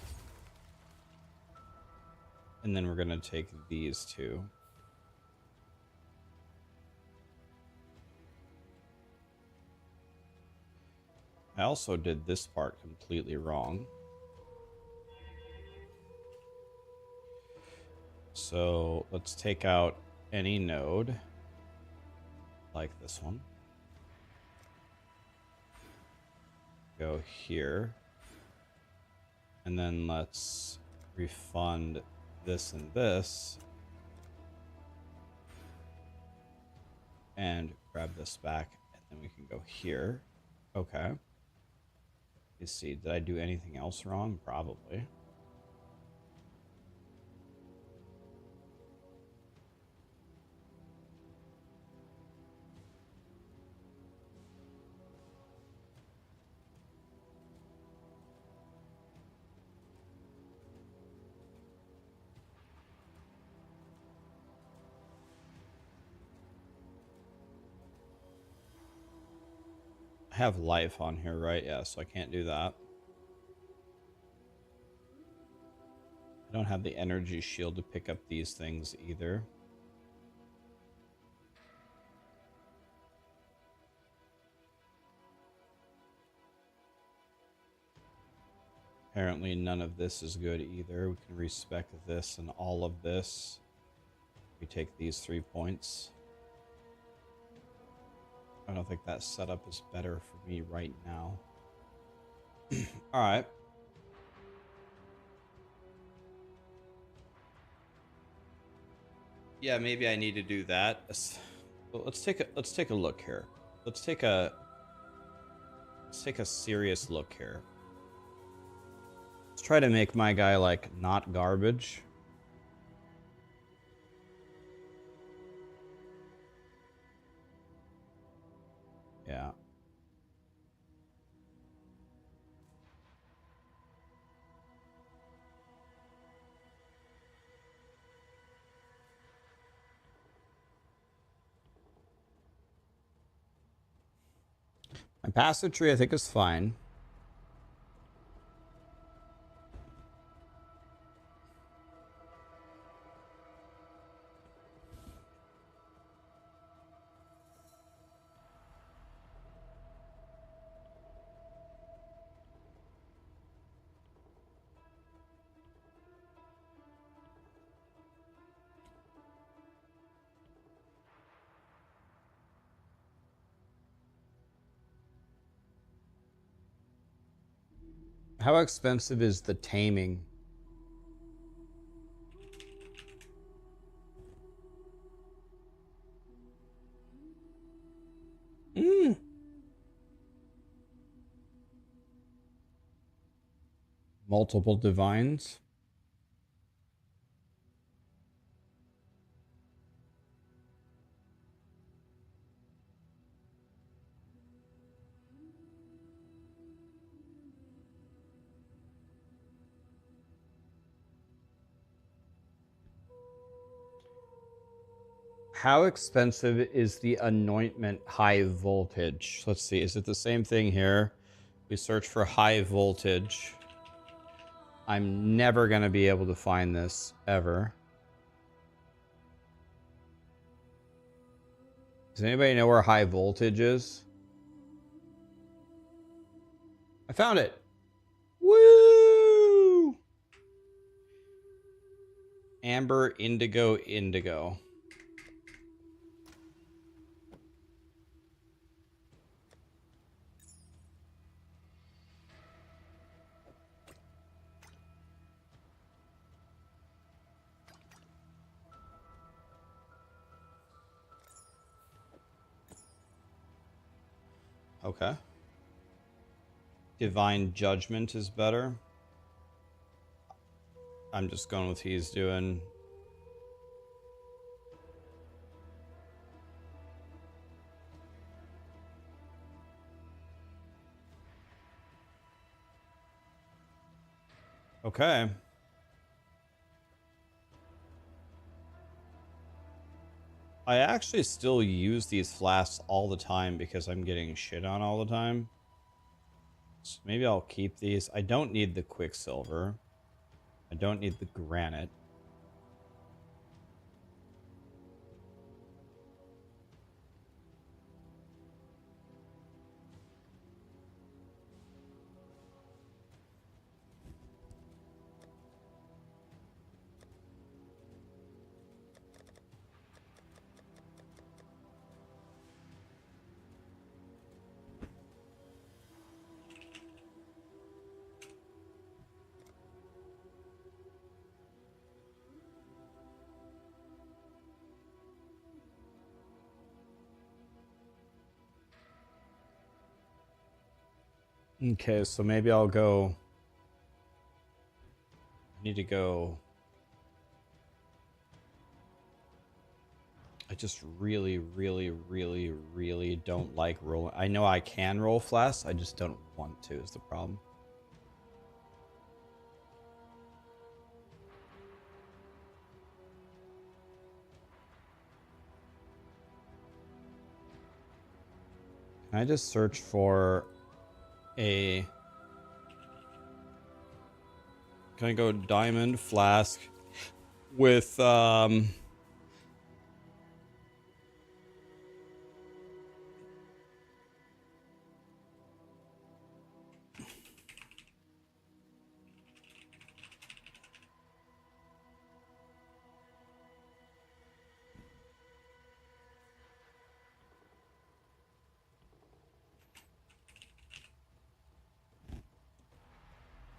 And then we're going to take these two. I also did this part completely wrong. So let's take out any node like this one. Go here. And then let's refund this and this. And grab this back. And then we can go here. Okay. You see, did I do anything else wrong? Probably. I have life on here, right? Yeah, so I can't do that. I don't have the energy shield to pick up these things either. Apparently none of this is good either. We can respec this and all of this. We take these 3 points. I don't think that setup is better for me right now. All right. Yeah, maybe I need to do that. Well, let's take a look here. Let's take a serious look here. Let's try to make my guy like not garbage. Yeah. My passive tree, I think, is fine. How expensive is the taming? Multiple divines. How expensive is the anointment high voltage? Let's see. Is it the same thing here? We search for high voltage. I'm never going to be able to find this ever. Does anybody know where high voltage is? I found it. Woo! Amber, indigo, indigo. Okay. Divine Judgment is better. I'm just going with he's doing. Okay. I actually still use these flasks all the time because I'm getting shit on all the time. So maybe I'll keep these. I don't need the Quicksilver. I don't need the Granite. Okay, so maybe I'll go. I need to go. I just really, really, really, really don't like rolling. I know I can roll flasks. I just don't want to is the problem. Can I just search for a... Can I go diamond flask with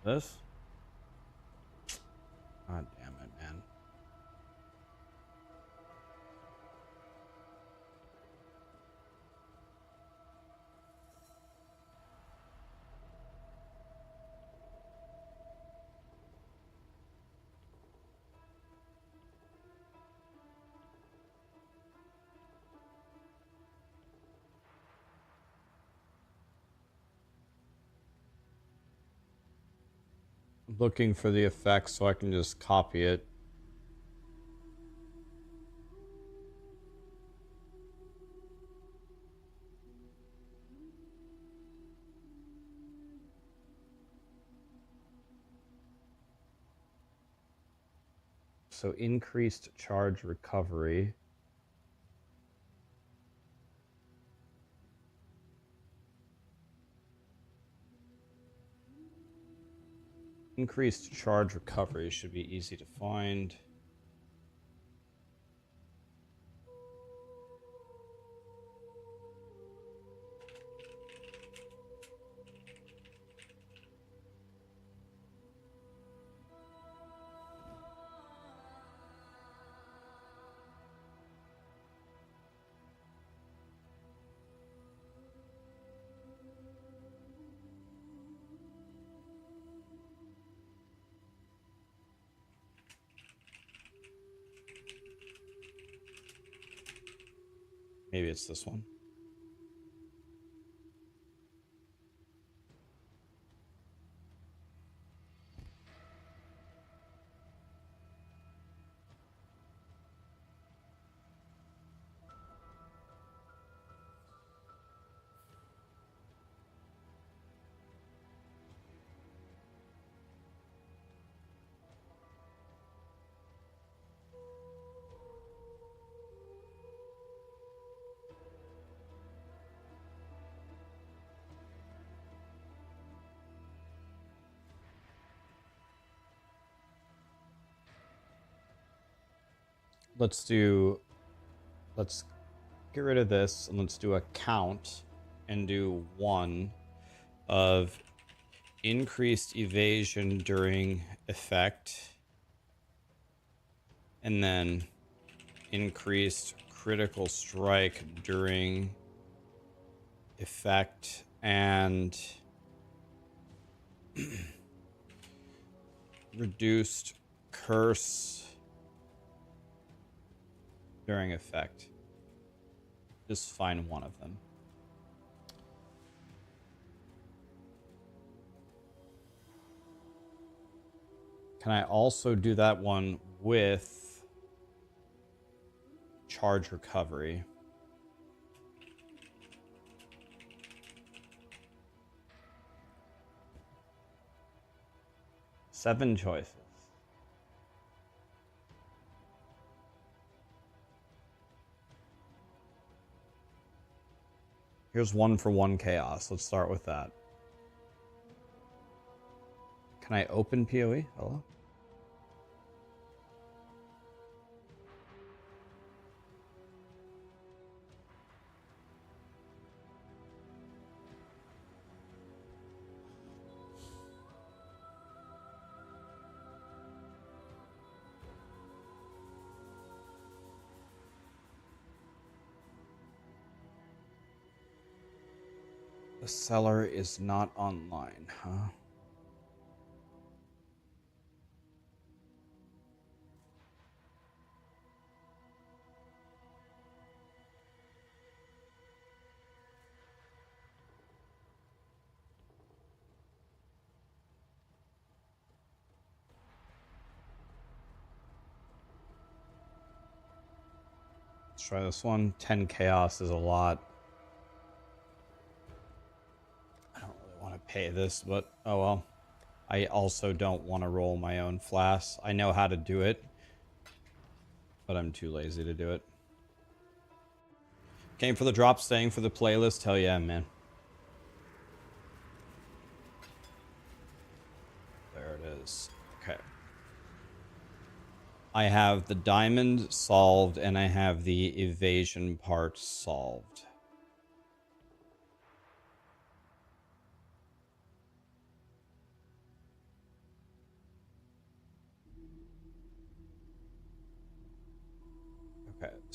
This? God damn it, man. Looking for the effects so I can just copy it. So increased charge recovery. Increased charge recovery should be easy to find. Maybe it's this one. Let's get rid of this and let's do a count and do 1 of increased evasion during effect, and then increased critical strike during effect, and reduced curse during effect. Just find one of them. Can I also do that one with charge recovery? Seven choices. Here's 1 for 1 chaos. Let's start with that. Can I open POE? Hello? The seller is not online, huh? Let's try this one. 10 chaos is a lot. I don't really want to pay this, but oh well. I also don't want to roll my own flask. I know how to do it, but I'm too lazy to do it. Came for the drop, staying for the playlist. Hell yeah, man. There it is. Okay. I have the diamond solved, and I have the evasion part solved.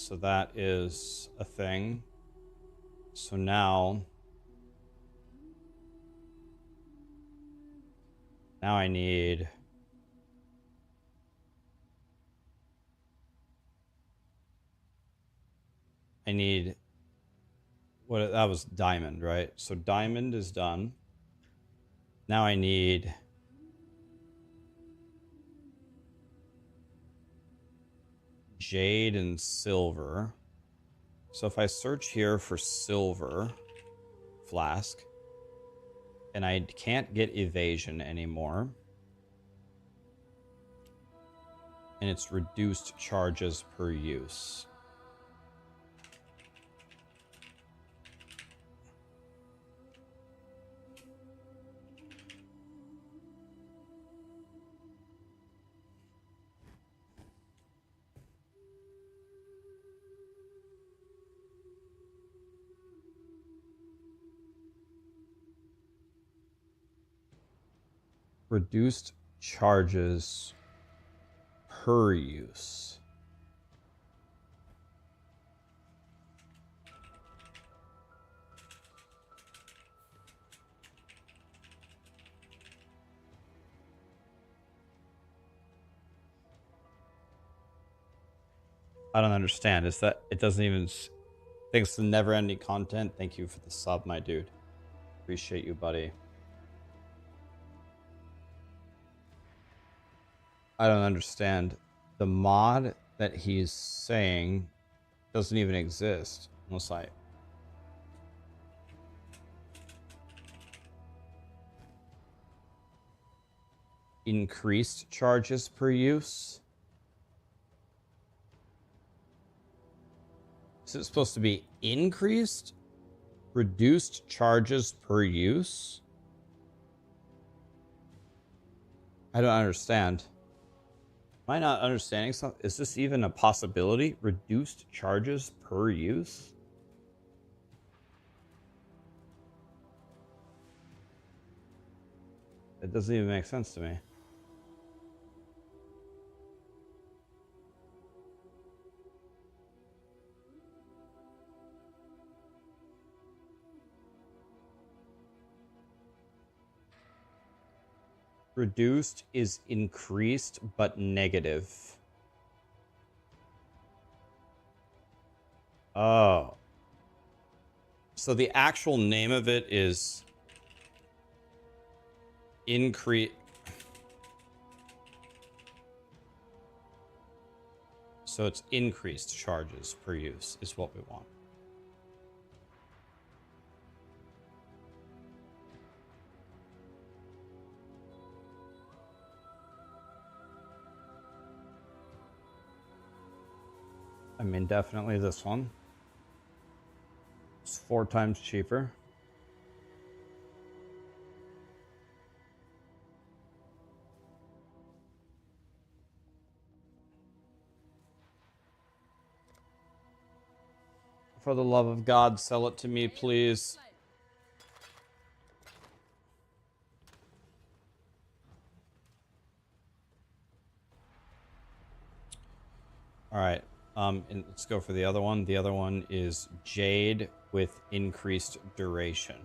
So that is a thing. So now I need what, that was diamond, right? So diamond is done. Now I need jade and silver. So if I search here for silver flask, and I can't get evasion anymore, and it's reduced charges per use. Reduced charges per use. I don't understand. Is that it doesn't even... Thanks to never ending content. Thank you for the sub, my dude. Appreciate you, buddy. I don't understand. The mod that he's saying doesn't even exist. Unless I... Increased charges per use? Is it supposed to be increased? Reduced charges per use? I don't understand. Am I not understanding something? Is this even a possibility? Reduced charges per use? It doesn't even make sense to me. Reduced is increased, but negative. Oh. So the actual name of it is increase. So it's increased charges per use is what we want. I mean, definitely this one. It's 4 times cheaper. For the love of God, sell it to me, please. All right. And let's go for the other one. The other one is jade with increased duration.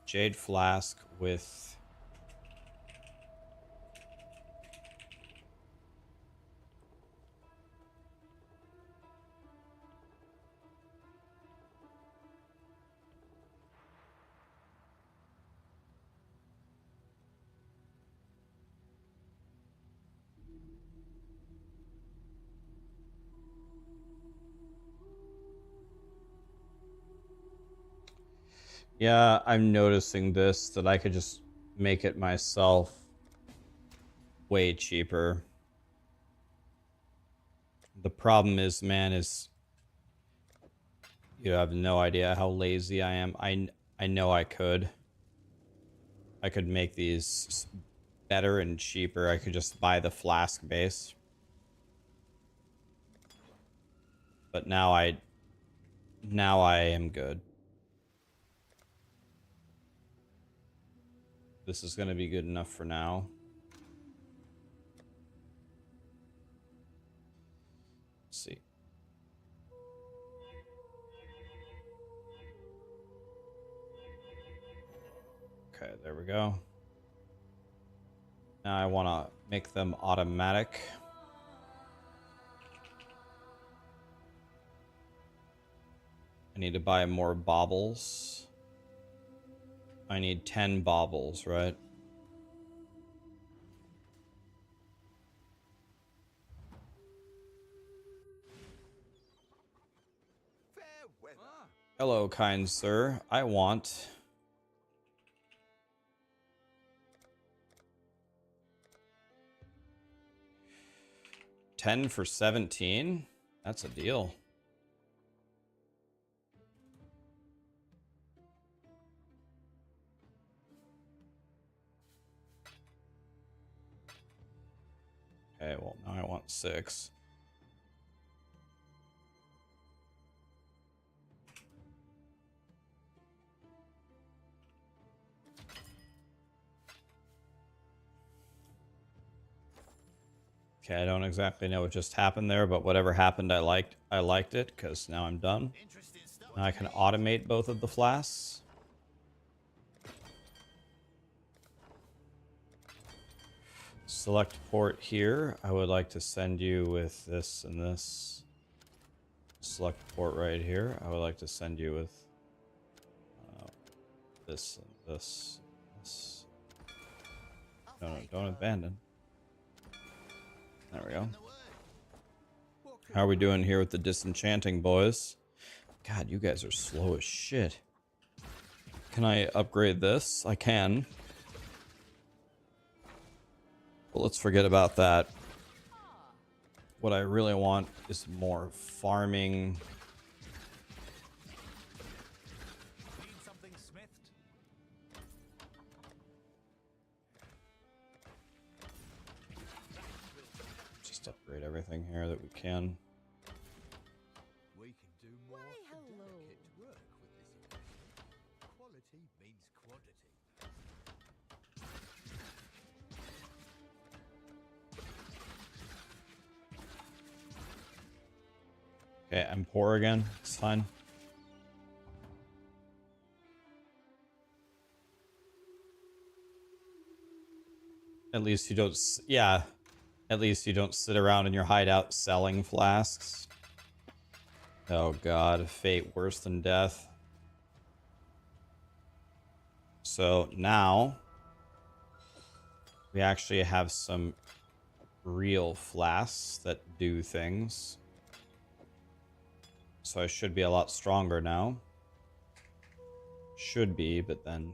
Jade flask with... Yeah, I'm noticing this, that I could just make it myself way cheaper. The problem is, man, is you have no idea how lazy I am. I know I could make these better and cheaper. I could just buy the flask base. But now I am good. This is going to be good enough for now. Okay, there we go. Now I want to make them automatic. I need to buy more baubles. I need 10 baubles, right? Fair weather. Hello, kind sir. I want 10 for 17. That's a deal. Okay, well, now I want 6. Okay, I don't exactly know what just happened there, but whatever happened, I liked it, because now I'm done. Now I can automate both of the flasks. Select port here. I would like to send you with this and this. Select port right here. I would like to send you with this and this. This. No, don't abandon. There we go. How are we doing here with the disenchanting, boys? God, you guys are slow as shit. Can I upgrade this? I can. But let's forget about that. What I really want is more farming. Need something smithed? Just upgrade everything here that we can. We can do more Why, hello. delicate work with this equipment. Quality means quantity. Okay, I'm poor again. It's fine. At least you don't... Yeah. At least you don't sit around in your hideout selling flasks. Oh god, fate worse than death. So now we actually have some real flasks that do things. So I should be a lot stronger now. Should be, but then...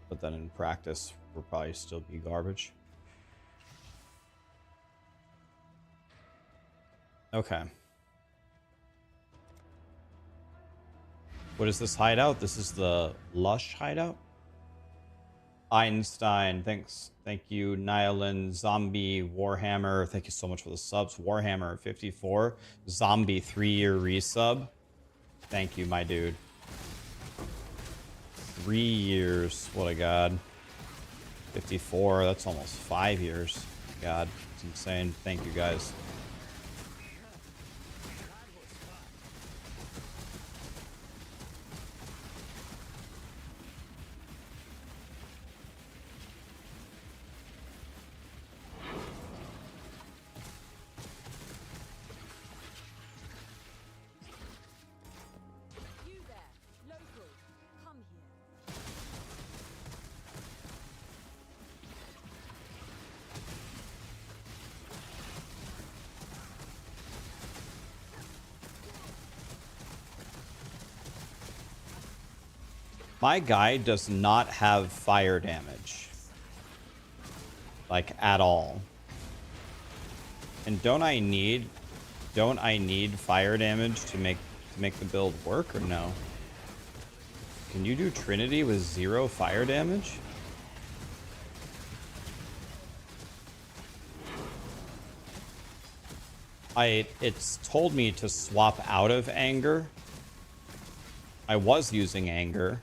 But then in practice, we'll probably still be garbage. Okay. What is this hideout? This is the Lush hideout? Einstein, thanks. Thank you. Nylan, Zombie, Warhammer. Thank you so much for the subs. Warhammer 54. Zombie 3-year resub. Thank you, my dude. 3 years. What a god. 54. That's almost 5 years. God, it's insane. Thank you, guys. You there, local, come here. My guy does not have fire damage. Like, at all. And don't I need fire damage to make the build work, or no? Can you do Trinity with 0 fire damage? It's told me to swap out of anger. I was using anger.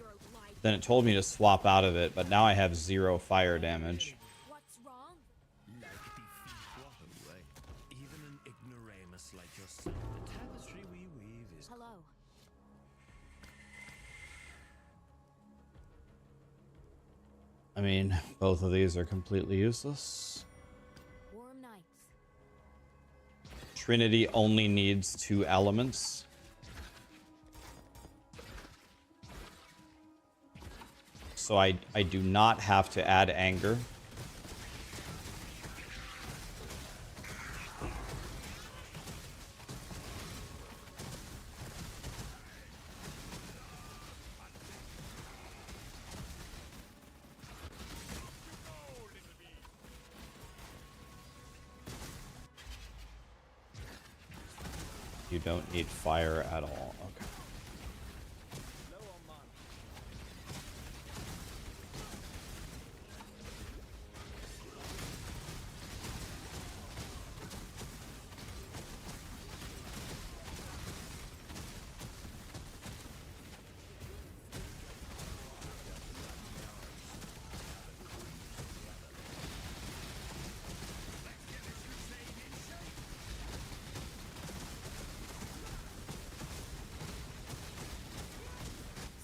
Then it told me to swap out of it, but now I have 0 fire damage. What's wrong? Like defeat what away. Even an ignoramus like yourself, the tapestry we weave is... Hello. I mean, both of these are completely useless. Warm nights. Trinity only needs 2 elements. So I do not have to add anger. You don't need fire at all. Okay.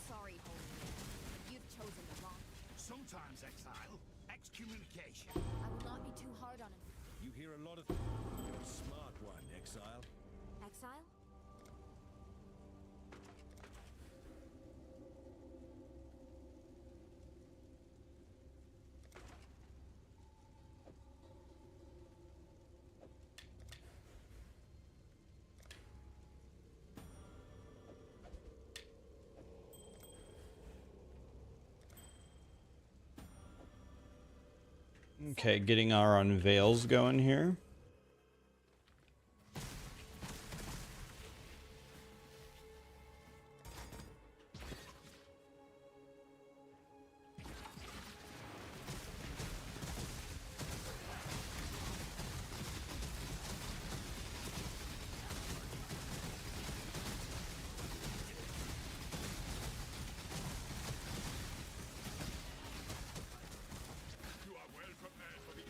Sorry, Holy Man. You've chosen the wrong. Sometimes Exile, excommunication. I will not be too hard on him. You hear a lot of... You're a smart one, Exile. Exile? Okay, getting our unveils going here. You are well prepared for the end.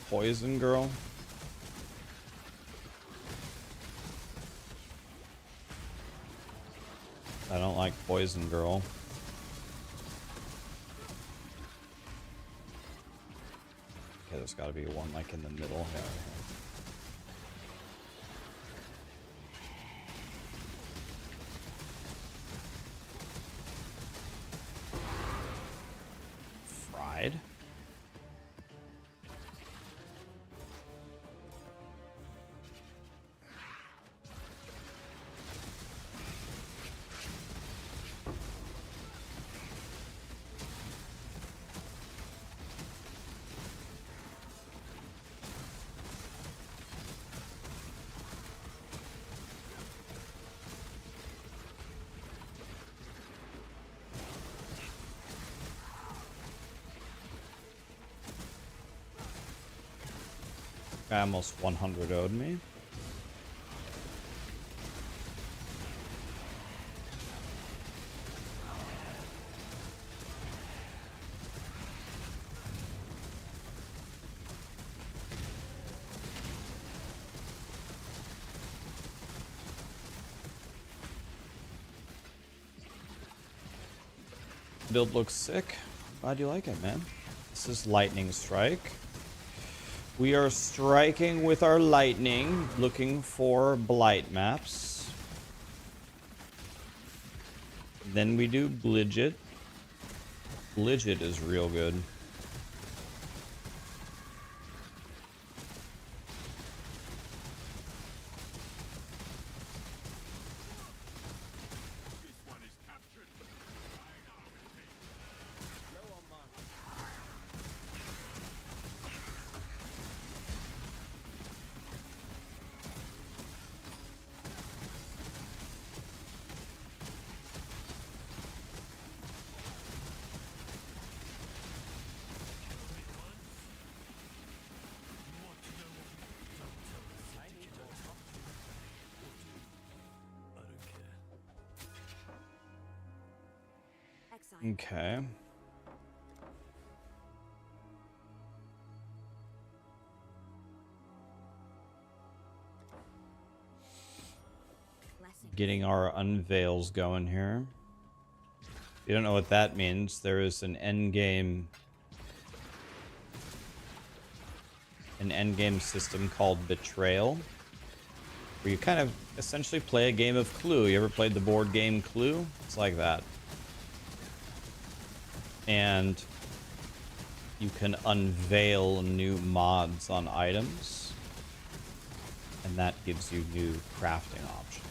Poison girl. I don't like poison girl. Okay, there's got to be one like in the middle. Yeah. Fried. I almost 100 owed me. Build looks sick. Glad you like it, man. This is lightning strike. We are striking with our lightning, looking for blight maps. Then we do Blighted. Blighted is real good. This one is captured. Einhar will take Low on mana. Exile. Okay. Blessings. Getting our unveils going here. If you don't know what that means, there is an endgame system called Betrayal, where you kind of essentially play a game of Clue. You ever played the board game Clue? It's like that. And you can unveil new mods on items, and that gives you new crafting options.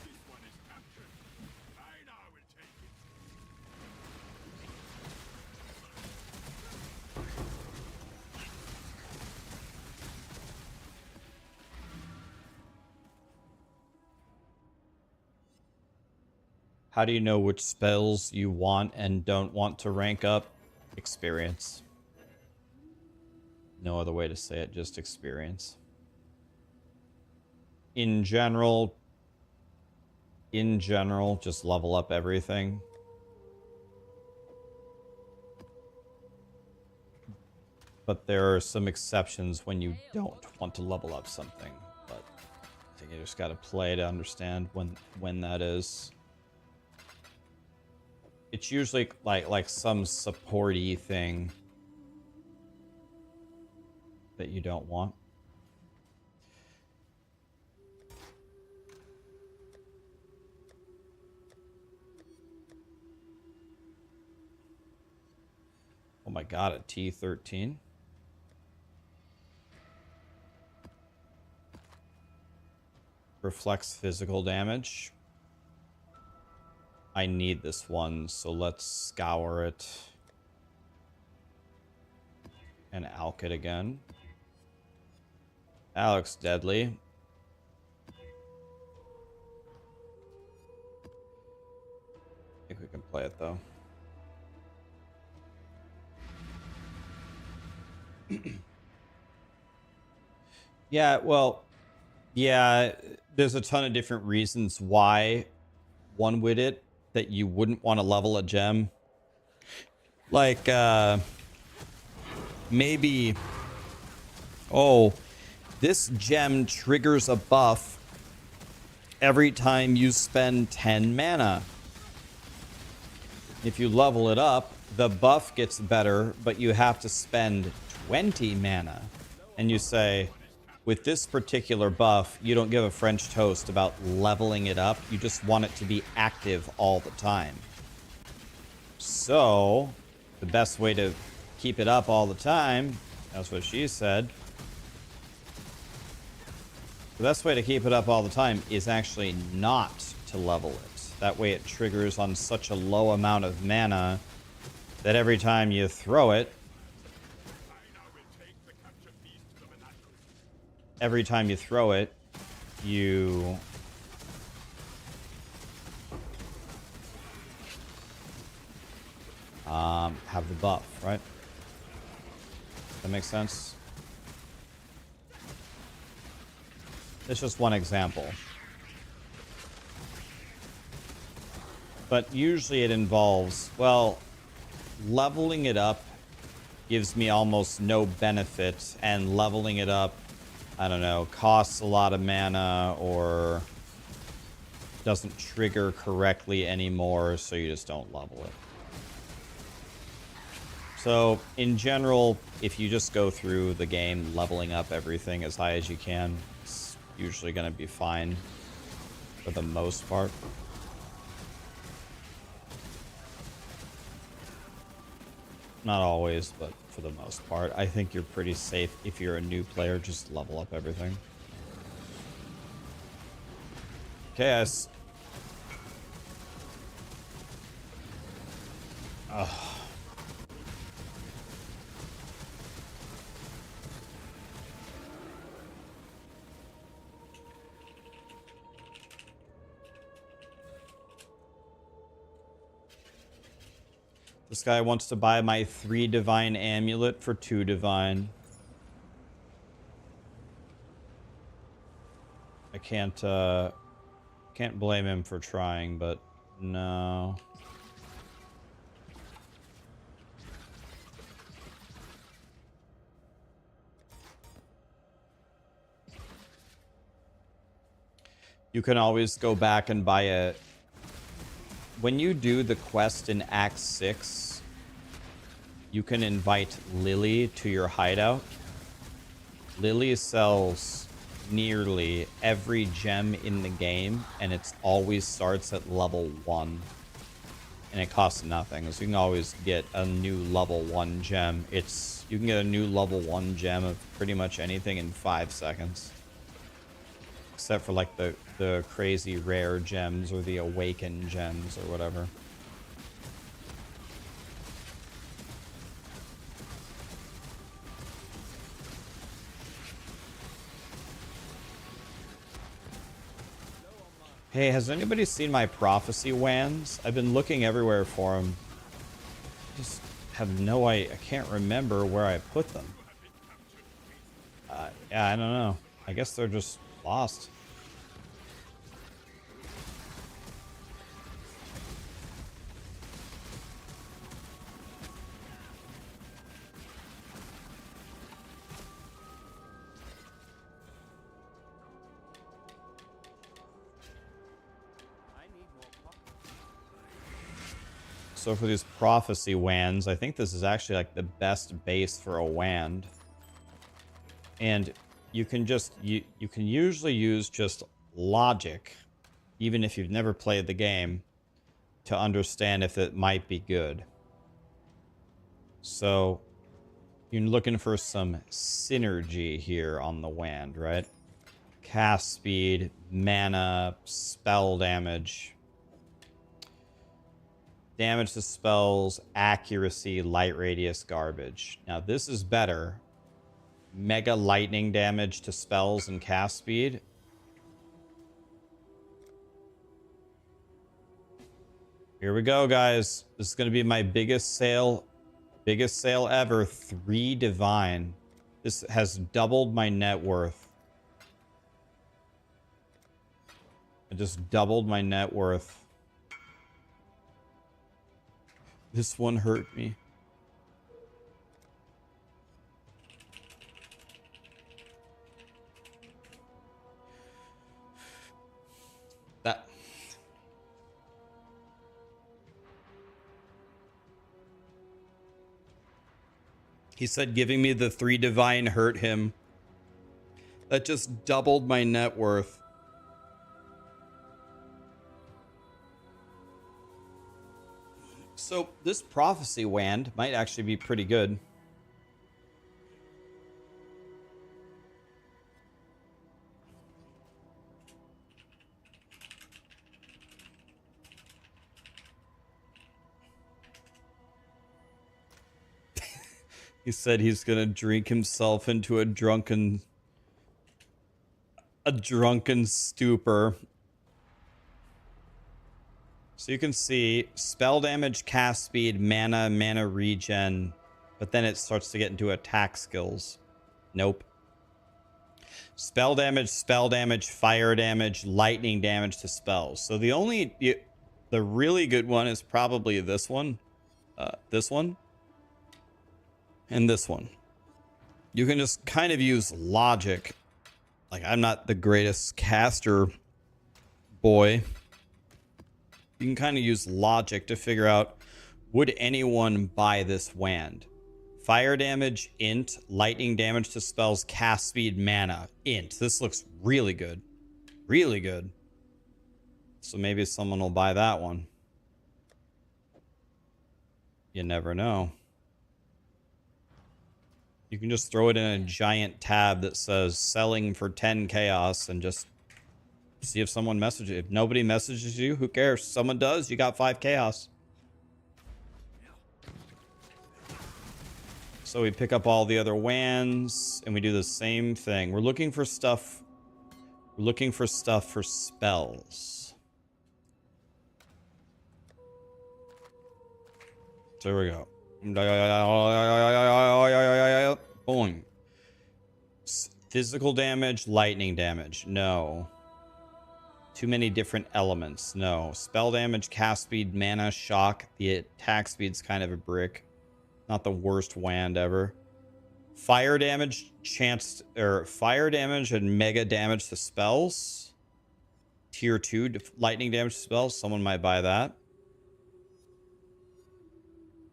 This one is captured. Einhar will take it. How do you know which spells you want and don't want to rank up? Experience. No other way to say it, just experience. In general, just level up everything. But there are some exceptions when you don't want to level up something. But I think you just gotta play to understand when that is. It's usually like some supporty thing that you don't want. Oh my god, a T13. Reflects physical damage. I need this one, so let's scour it. And alk it again. That looks deadly. I think we can play it though. Yeah, well, yeah, there's a ton of different reasons why one would it that you wouldn't want to level a gem. Like, maybe, oh, this gem triggers a buff every time you spend 10 mana. If you level it up, the buff gets better, but you have to spend 20 mana. And you say, with this particular buff, you don't give a French toast about leveling it up. You just want it to be active all the time. So, the best way to keep it up all the time, that's what she said. The best way to keep it up all the time is actually not to level it. That way it triggers on such a low amount of mana that every time you throw it, you have the buff, right? That makes sense? It's just one example. But usually it involves, well, leveling it up gives me almost no benefit, and leveling it up, I don't know, costs a lot of mana or doesn't trigger correctly anymore, so you just don't level it. So, in general, if you just go through the game leveling up everything as high as you can, it's usually going to be fine for the most part. Not always, but for the most part. I think you're pretty safe if you're a new player, just level up everything. Chaos. Ugh. This guy wants to buy my 3 divine amulet for 2 divine. I can't blame him for trying, but no. You can always go back and buy a... When you do the quest in Act 6, you can invite Lily to your hideout. Lily sells nearly every gem in the game, and it always starts at level 1. And it costs nothing, so you can always get a new level 1 gem. You can get a new level 1 gem of pretty much anything in 5 seconds. Except for like the crazy rare gems or the awakened gems or whatever. Hey, has anybody seen my prophecy wands? I've been looking everywhere for them. Just have no idea. I can't remember where I put them. Yeah, I don't know. I guess they're just lost. So for these prophecy wands, I think this is actually like the best base for a wand. And you can just you can usually use just logic, even if you've never played the game, to understand if it might be good. So you're looking for some synergy here on the wand, right? Cast speed, mana, spell damage. Damage to spells, accuracy, light radius, garbage. Now this is better. Mega lightning damage to spells and cast speed. Here we go, guys. This is going to be my biggest sale ever. 3 divine. This has doubled my net worth. It just doubled my net worth. This one hurt me. That... He said giving me the 3 divine hurt him. That just doubled my net worth. So this prophecy wand might actually be pretty good. He said he's gonna drink himself into a drunken stupor. So you can see spell damage, cast speed, mana regen, but then it starts to get into attack skills. Nope. Spell damage, fire damage, lightning damage to spells. So the really good one is probably this one, and this one. You can just kind of use logic. Like, I'm not the greatest caster boy. You can kind of use logic to figure out, would anyone buy this wand? Fire damage, int, lightning damage to spells, cast speed, mana, int. This looks really good. Really good. So maybe someone will buy that one. You never know. You can just throw it in a giant tab that says selling for 10 chaos and just see if someone messages. If nobody messages you, who cares? Someone does, you got 5 chaos. So we pick up all the other wands and we do the same thing. We're looking for stuff. We're looking for stuff for spells. So here we go. Boom. Physical damage, lightning damage. No. Too many different elements. No. Spell damage, cast speed, mana, shock. The attack speed's kind of a brick. Not the worst wand ever. Fire damage, fire damage and mega damage to spells. tier 2 lightning damage spells. Someone might buy that.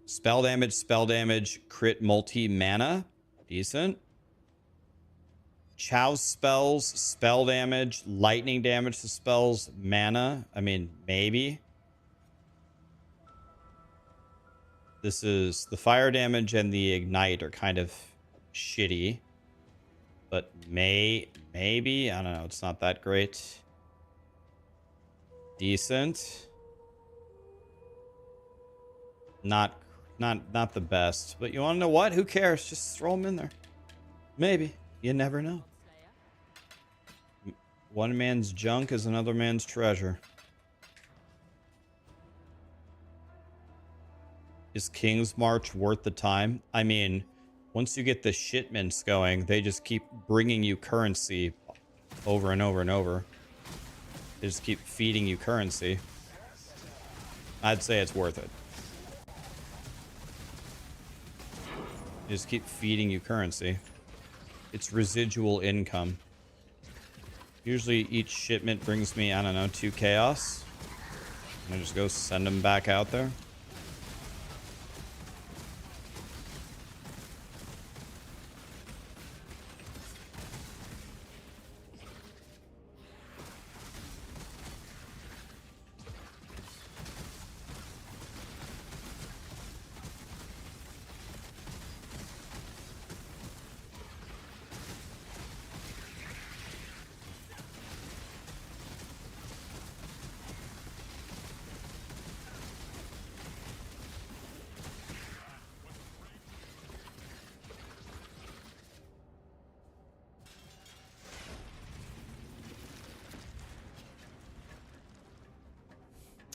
Spell damage, crit multi mana. Decent. Chow spells, spell damage, lightning damage to spells, mana. I mean, maybe. This is the fire damage and the ignite are kind of shitty. But maybe. I don't know. It's not that great. Decent. Not the best. But you want to know what? Who cares? Just throw them in there. Maybe. You never know. One man's junk is another man's treasure. Is Kingsmarch worth the time? I mean, once you get the shipments going, they just keep bringing you currency over and over and over. They just keep feeding you currency. I'd say it's worth it. They just keep feeding you currency. It's residual income. Usually each shipment brings me, I don't know, 2 chaos. And I just go send them back out there.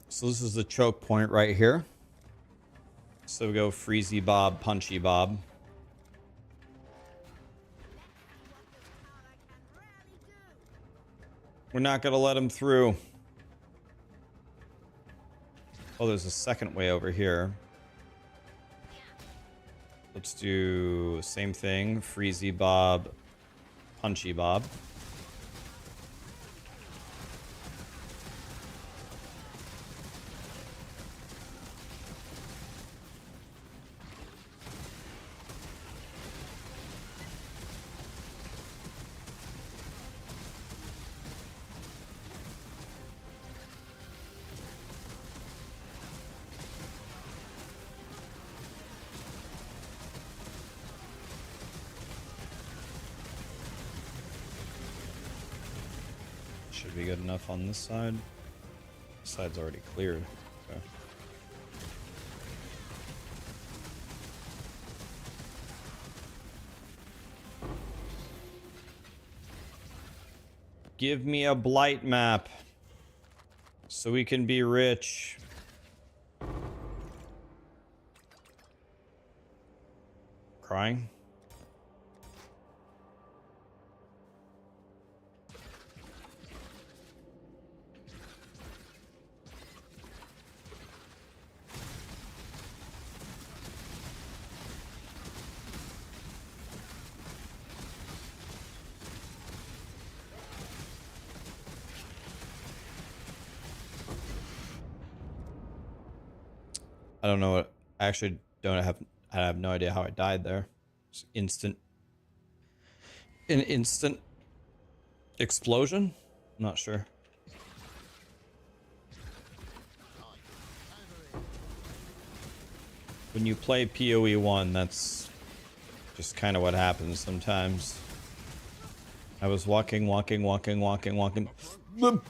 So this is the choke point right here. So we go Freezy Bob, Punchy Bob. We're not going to let him through. Oh, there's a second way over here. Let's do the same thing. Freezy Bob, Punchy Bob. Should be good enough on this side. This side's already cleared. Okay. Give me a Blight map so we can be rich. Crying? I don't know what. I actually don't have. I have no idea how I died there. It's instant. An instant explosion? I'm not sure. When you play POE1, that's just kind of what happens sometimes. I was walking. Boom!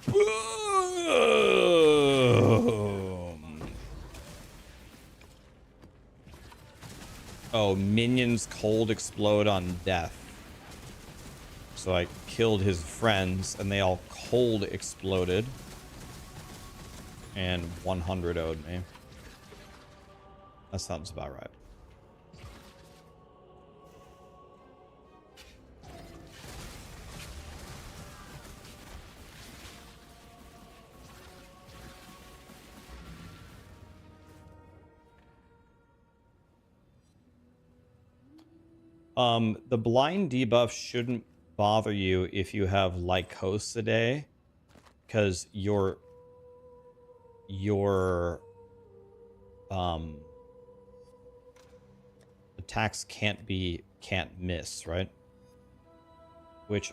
Oh, minions cold explode on death. So I killed his friends and they all cold exploded. And 100 owed me. That sounds about right. The blind debuff shouldn't bother you if you have Lycosa Day, because your attacks can't miss, right? Which,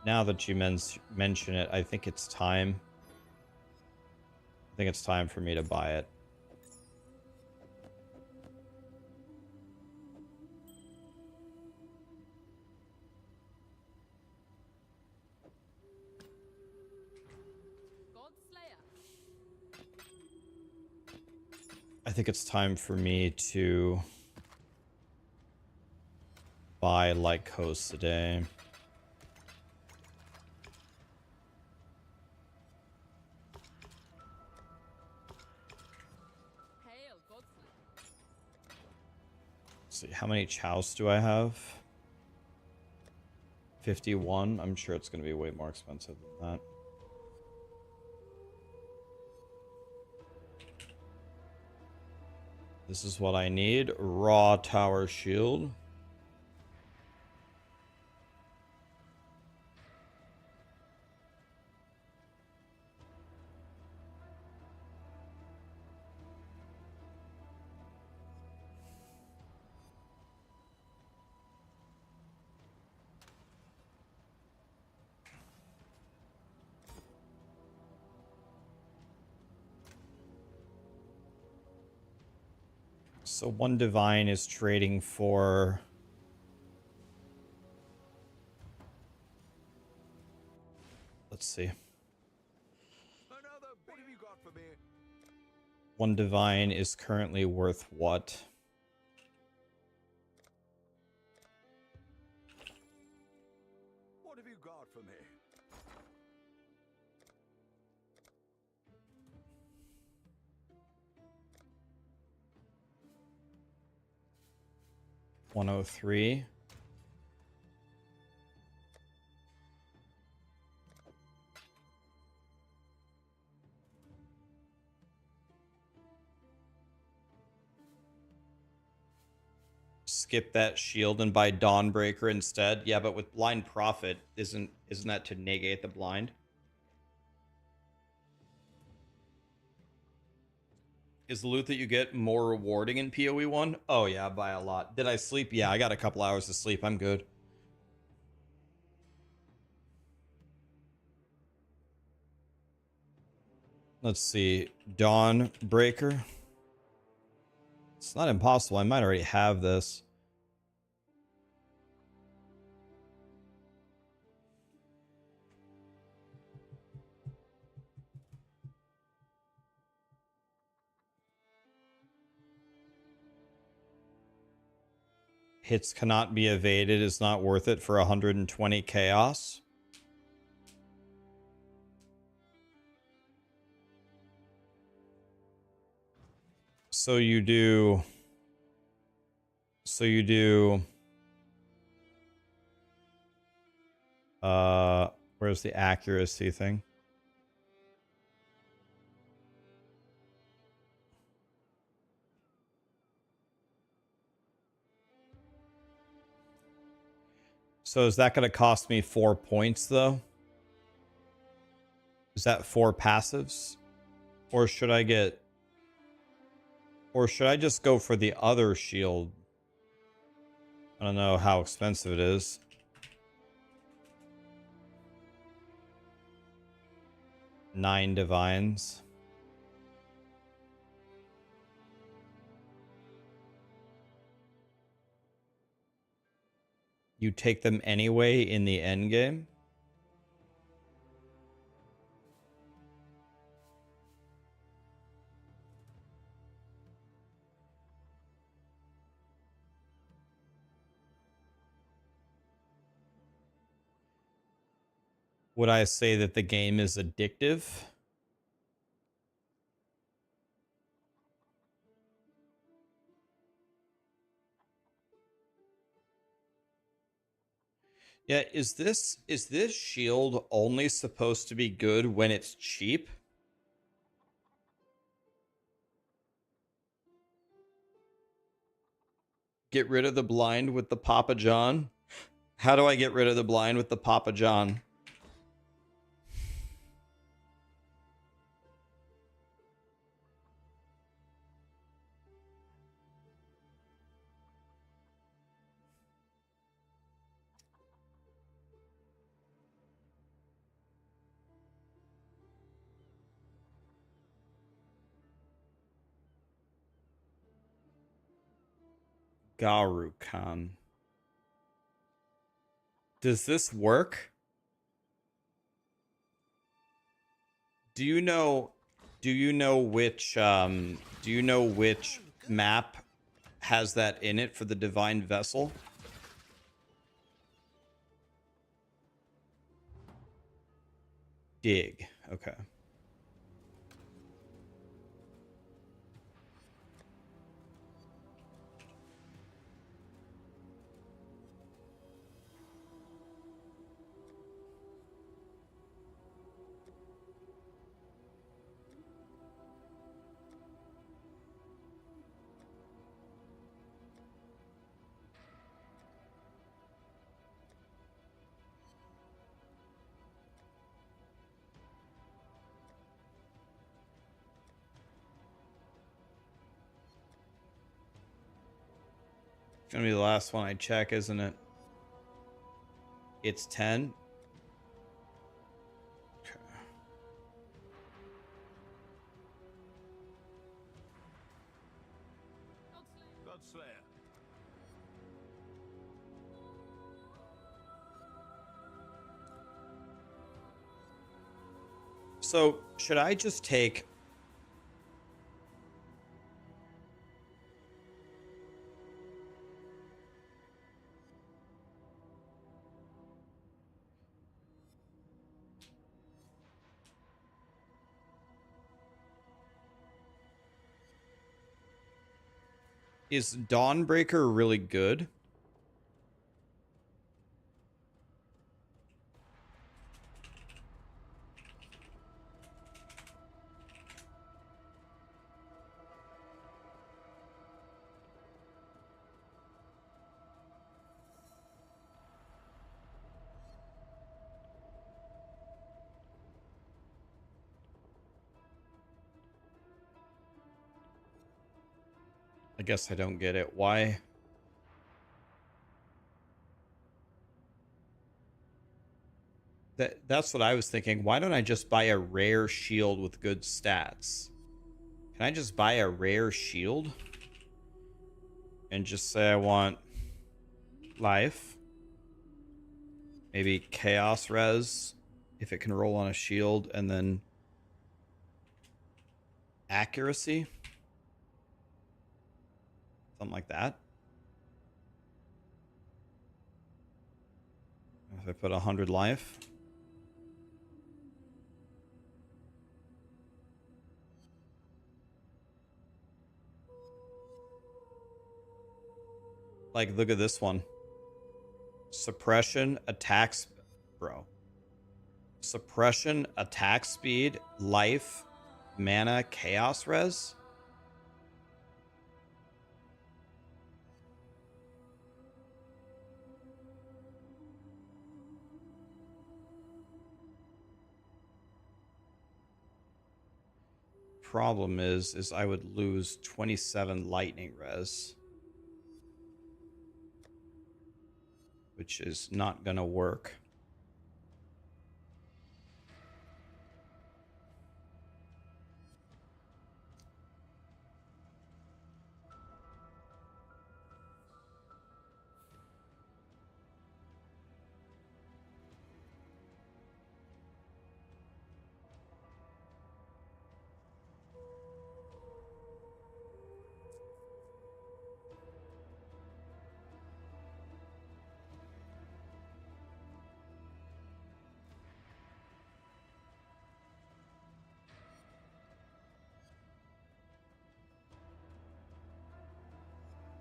now that you mention it, I think it's time. I think it's time for me to buy it. I think it's time for me to buy like hosts today. Let's see, how many chows do I have? 51. I'm sure it's going to be way more expensive than that. This is what I need. Raw tower shield. So one divine is trading for... Let's see. What have you got for me? One divine is currently worth what? What have you got for me? $103. Skip that shield and buy Dawnbreaker instead. Yeah, but with blind profit, isn't that to negate the blind? Is the loot that you get more rewarding in PoE1? Oh yeah, by a lot. Did I sleep? Yeah, I got a couple hours of sleep. I'm good. Let's see. Dawnbreaker. It's not impossible. I might already have this. Hits cannot be evaded is not worth it for 120 chaos. So you do... where's the accuracy thing? So is that going to cost me 4 points, though? Is that 4 passives? Or should I get... Or should I just go for the other shield? I don't know how expensive it is. Nine divines. You take them anyway in the end game? Would I say that the game is addictive? Yeah, is this shield only supposed to be good when it's cheap? Get rid of the blind with the Papa John? How do I get rid of the blind with the Papa John? Garukan. Does this work? Do you know which map has that in it for the divine vessel? Dig. Okay. It's gonna be the last one I check, isn't it? It's 10. Okay. Godslayer. So, should I just take... Is Dawnbreaker really good? I guess I don't get it. Why? That's what I was thinking. Why don't I just buy a rare shield with good stats? Can I just buy a rare shield? And just say I want life. Maybe chaos res if it can roll on a shield, and then accuracy. Something like that. If I put 100 life. Like, look at this one. Suppression, attacks, bro. Suppression, attack speed, life, mana, chaos res. Problem is I would lose 27 lightning res, which is not gonna work.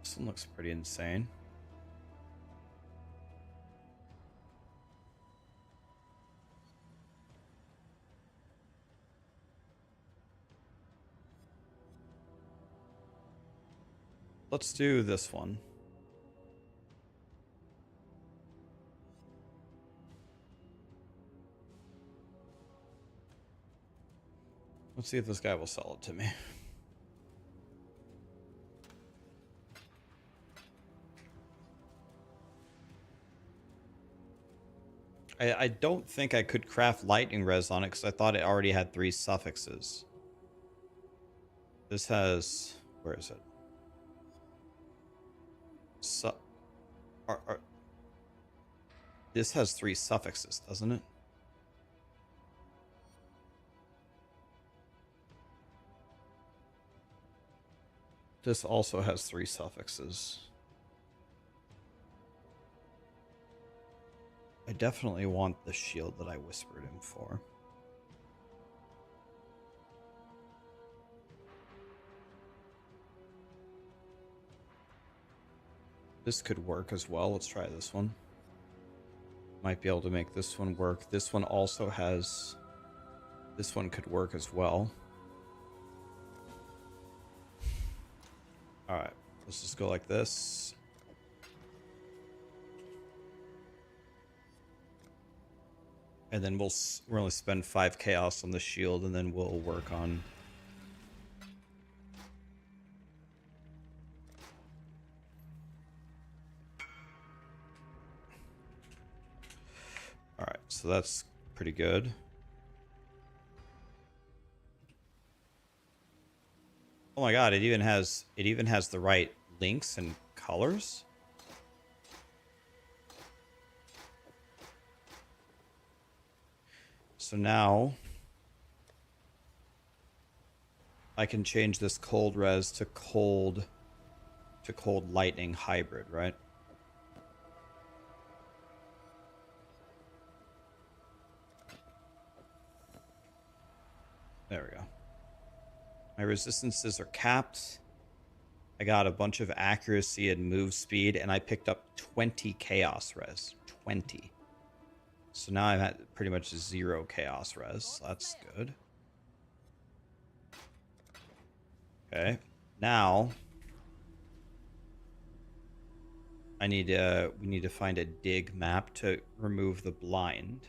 This one looks pretty insane. Let's do this one. Let's see if this guy will sell it to me. I don't think I could craft lightning res on it because I thought it already had 3 suffixes. This has... where is it? So, this has 3 suffixes, doesn't it? This also has 3 suffixes. I definitely want the shield that I whispered him for. This could work as well. Let's try this one. Might be able to make this one work. This one also has... This one could work as well. Alright, let's just go like this. And then we'll only spend 5 chaos on the shield, and then we'll work on... Alright, so that's pretty good. Oh my god, it even has the right links and colors. So now I can change this cold res to cold lightning hybrid, right? There we go. My resistances are capped. I got a bunch of accuracy and move speed, and I picked up 20 chaos res. 20. So now I'm at pretty much 0 chaos res. So that's good. Okay. Now we need to find a dig map to remove the blind.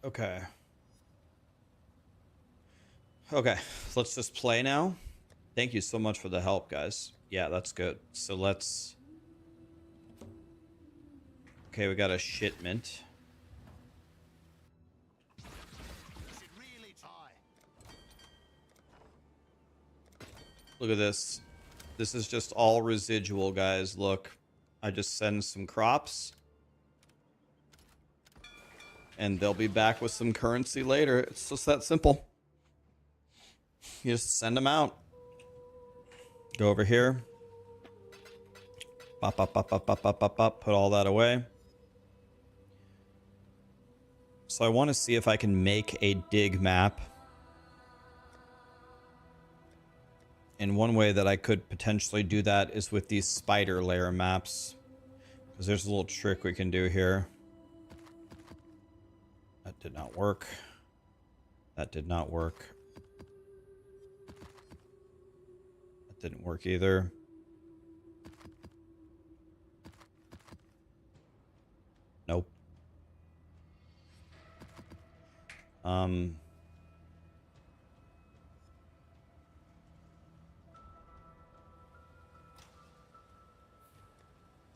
Okay. Okay, let's just play now. Thank you so much for the help, guys. Yeah, that's good. So let's... Okay, we got a shipment. Look at this. This is just all residual, guys. Look, I just send some crops. And they'll be back with some currency later. It's just that simple. You just send them out. Go over here. Pop, pop, pop, pop, pop, pop, pop, pop. Put all that away. So I want to see if I can make a dig map. And one way that I could potentially do that is with these spider layer maps. Because there's a little trick we can do here. That did not work. That did not work. That didn't work either. Nope.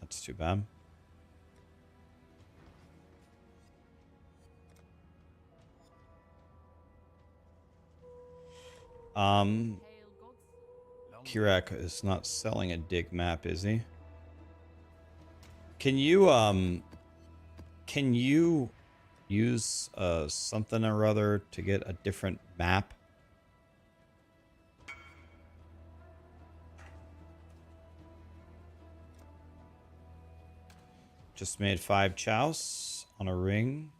That's too bad. Kirak is not selling a dig map, is he? Can you use something or other to get a different map? Just made 5 chows on a ring.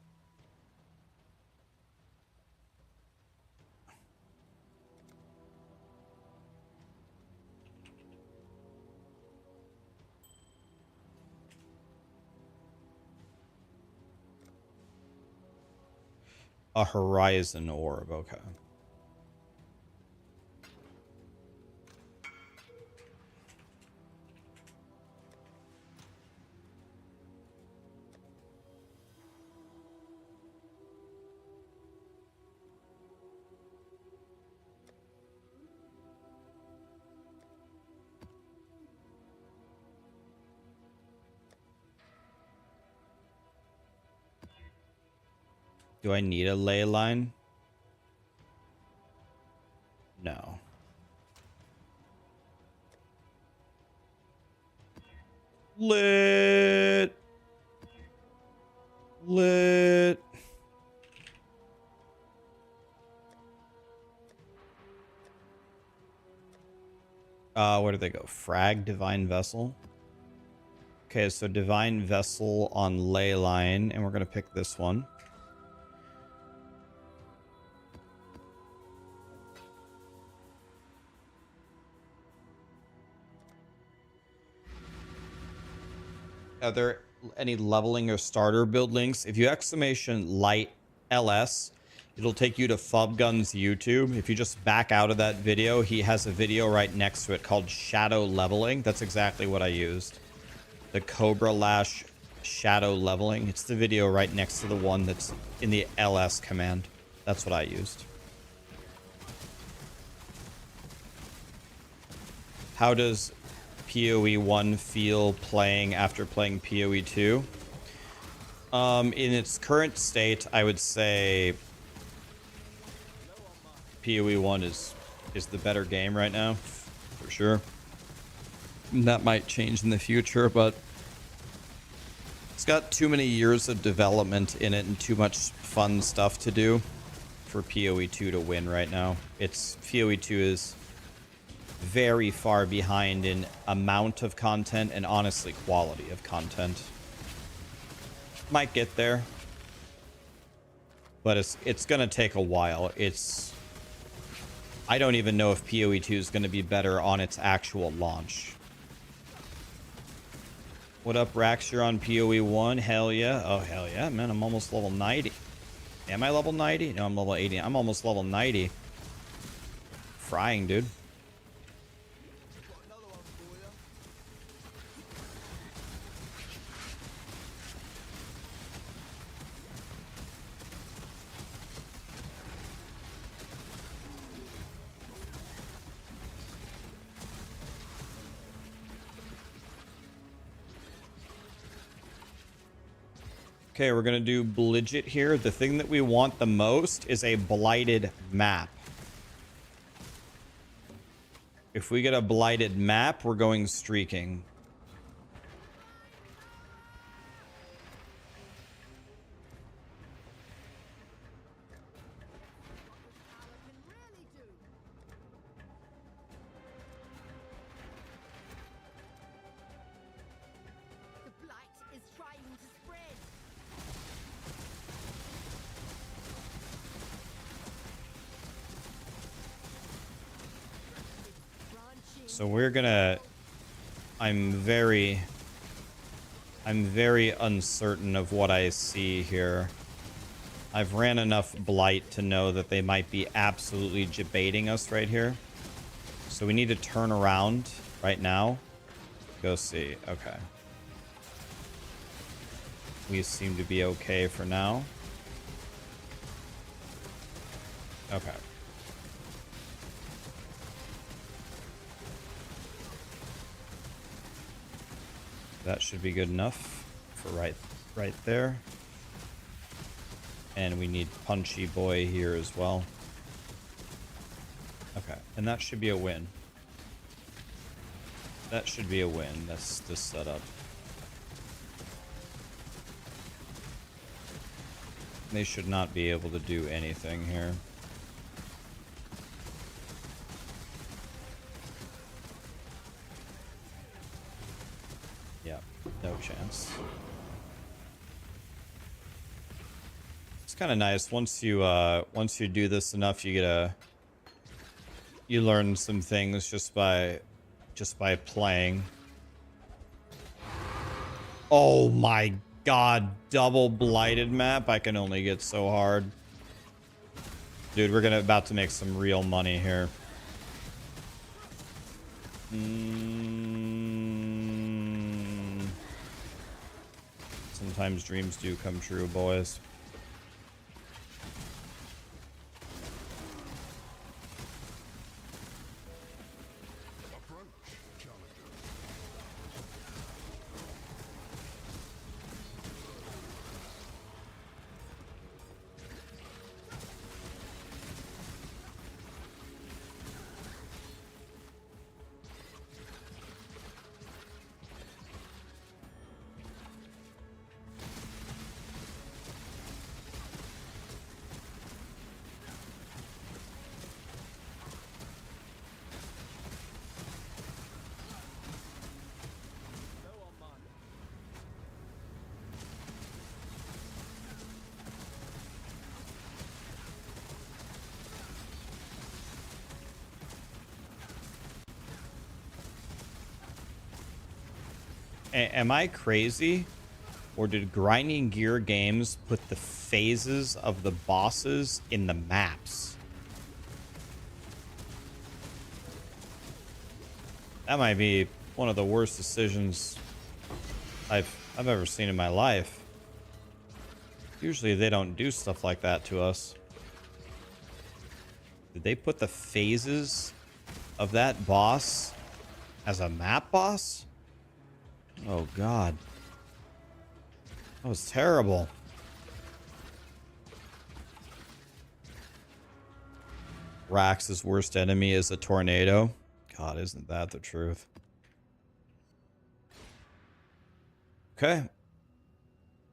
A horizon orb, okay. Do I need a ley line? No. Lit. Lit. Where do they go? Frag, Divine Vessel. Okay, so Divine Vessel on ley line, and we're gonna pick this one. Are there any leveling or starter build links? If you exclamation light LS, it'll take you to Fubgun's YouTube. If you just back out of that video, he has a video right next to it called Shadow Leveling. That's exactly what I used. The Cobra Lash Shadow Leveling. It's the video right next to the one that's in the LS command. That's what I used. How does POE1 feel playing after playing POE2? In its current state, I would say POE1 is the better game right now, for sure. That might change in the future, but it's got too many years of development in it and too much fun stuff to do for POE2 to win right now. POE2 is very far behind in amount of content and honestly quality of content. Might get there, but it's gonna take a while. I don't even know if POE2 is gonna be better on its actual launch. What up, Rax? You're on POE1? Hell yeah. Oh, hell yeah, man. I'm almost level 90. Am I level 90? No, I'm level 80. I'm almost level 90. Frying, dude. Okay, we're gonna do Blighted here. The thing that we want the most is a Blighted map. If we get a Blighted map, we're going streaking. The blight is trying to spread. So we're gonna... I'm very uncertain of what I see here. I've ran enough Blight to know that they might be absolutely debating us right here. So we need to turn around right now. Go see. Okay. We seem to be okay for now. Okay. That should be good enough for right there. And we need Punchy Boy here as well. Okay, and that should be a win. That should be a win, this setup. They should not be able to do anything here. Yeah, no chance. It's kind of nice once you do this enough, you learn some things just by playing. Oh my god, double Blighted map. I can only get so hard. Dude, we're about to make some real money here. Sometimes dreams do come true, boys. Am I crazy? Or did Grinding Gear Games put the phases of the bosses in the maps? That might be one of the worst decisions I've ever seen in my life. Usually they don't do stuff like that to us. Did they put the phases of that boss as a map boss? Oh god. That was terrible. Rax's worst enemy is a tornado. God, isn't that the truth? Okay.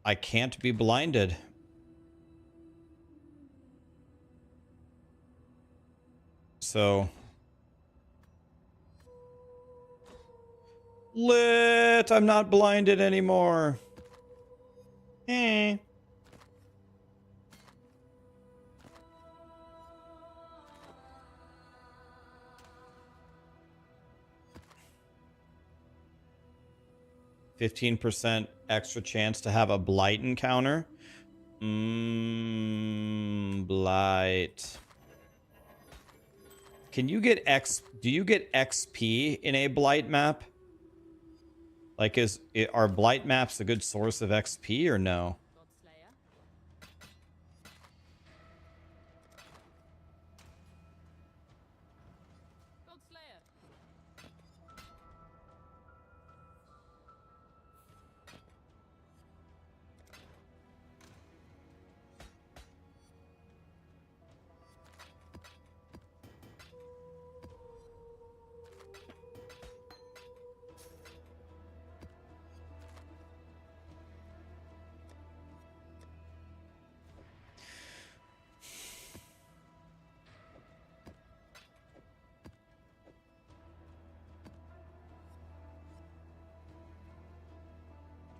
I can't be blinded. So... lit! I'm not blinded anymore. Eh. %15 extra chance to have a blight encounter. Blight. Can you get do you get XP in a blight map? Like, are blight maps a good source of XP or no?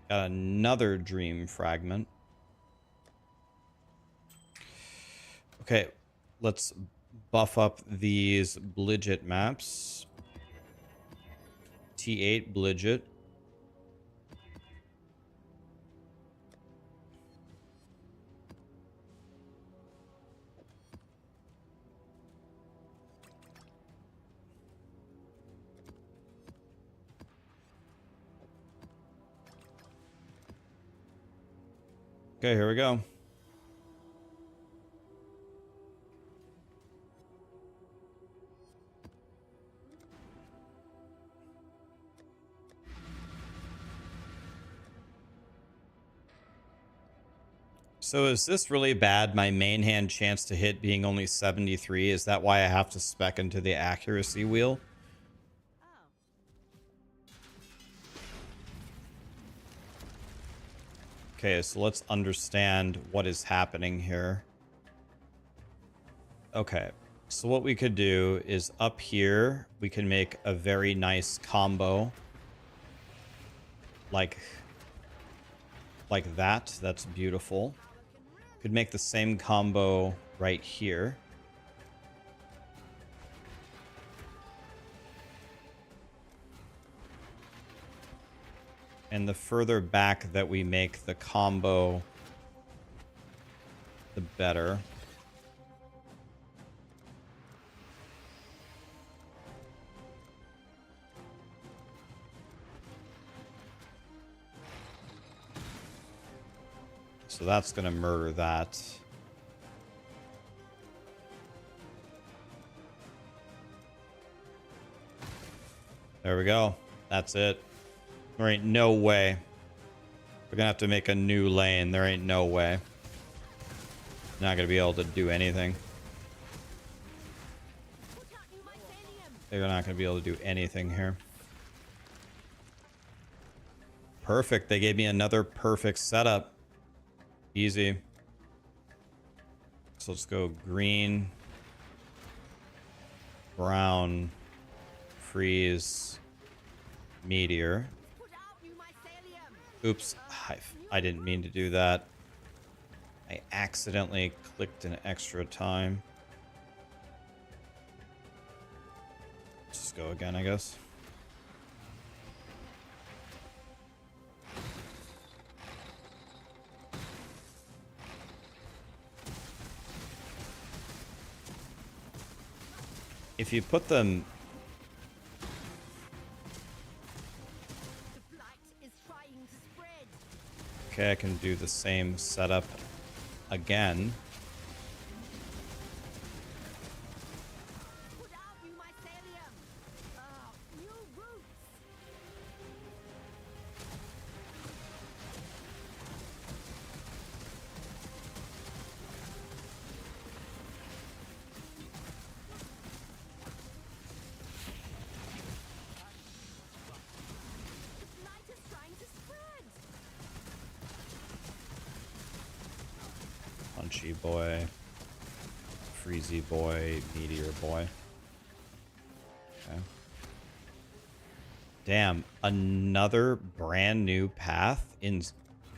Got another dream fragment. Okay, let's buff up these Blighted maps. T8 Blighted. Okay, here we go. So is this really bad, my main hand chance to hit being only 73? Is that why I have to spec into the accuracy wheel? Okay, so let's understand what is happening here. Okay, so what we could do is up here, we can make a very nice combo. Like that. That's beautiful. Could make the same combo right here. And the further back that we make the combo, the better. So that's going to murder that. There we go. That's it. There ain't no way. We're gonna have to make a new lane. There ain't no way. Not gonna be able to do anything. They're not gonna be able to do anything here. Perfect. They gave me another perfect setup. Easy. So let's go green, brown, freeze, meteor. Oops, I didn't mean to do that. I accidentally clicked an extra time. Let's just go again, I guess. If you put them... The blight is trying to spread. Okay, I can do the same setup again. Put out new mycelium. New roots. The blight is trying to spread. Punchy boy. Freezy boy. Meteor boy. Okay. Damn. Another brand new path? This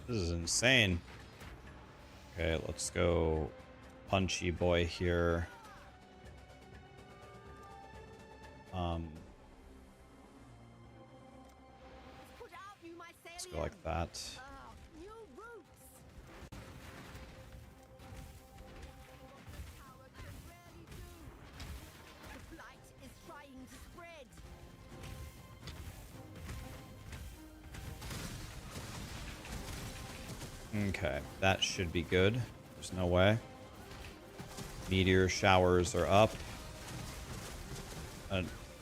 is insane. Okay, let's go punchy boy here. Put out new mycelium. Let's go like that. New roots. Power can rarely do. The blight is trying to spread. Okay, that should be good. There's no way. Meteor showers are up.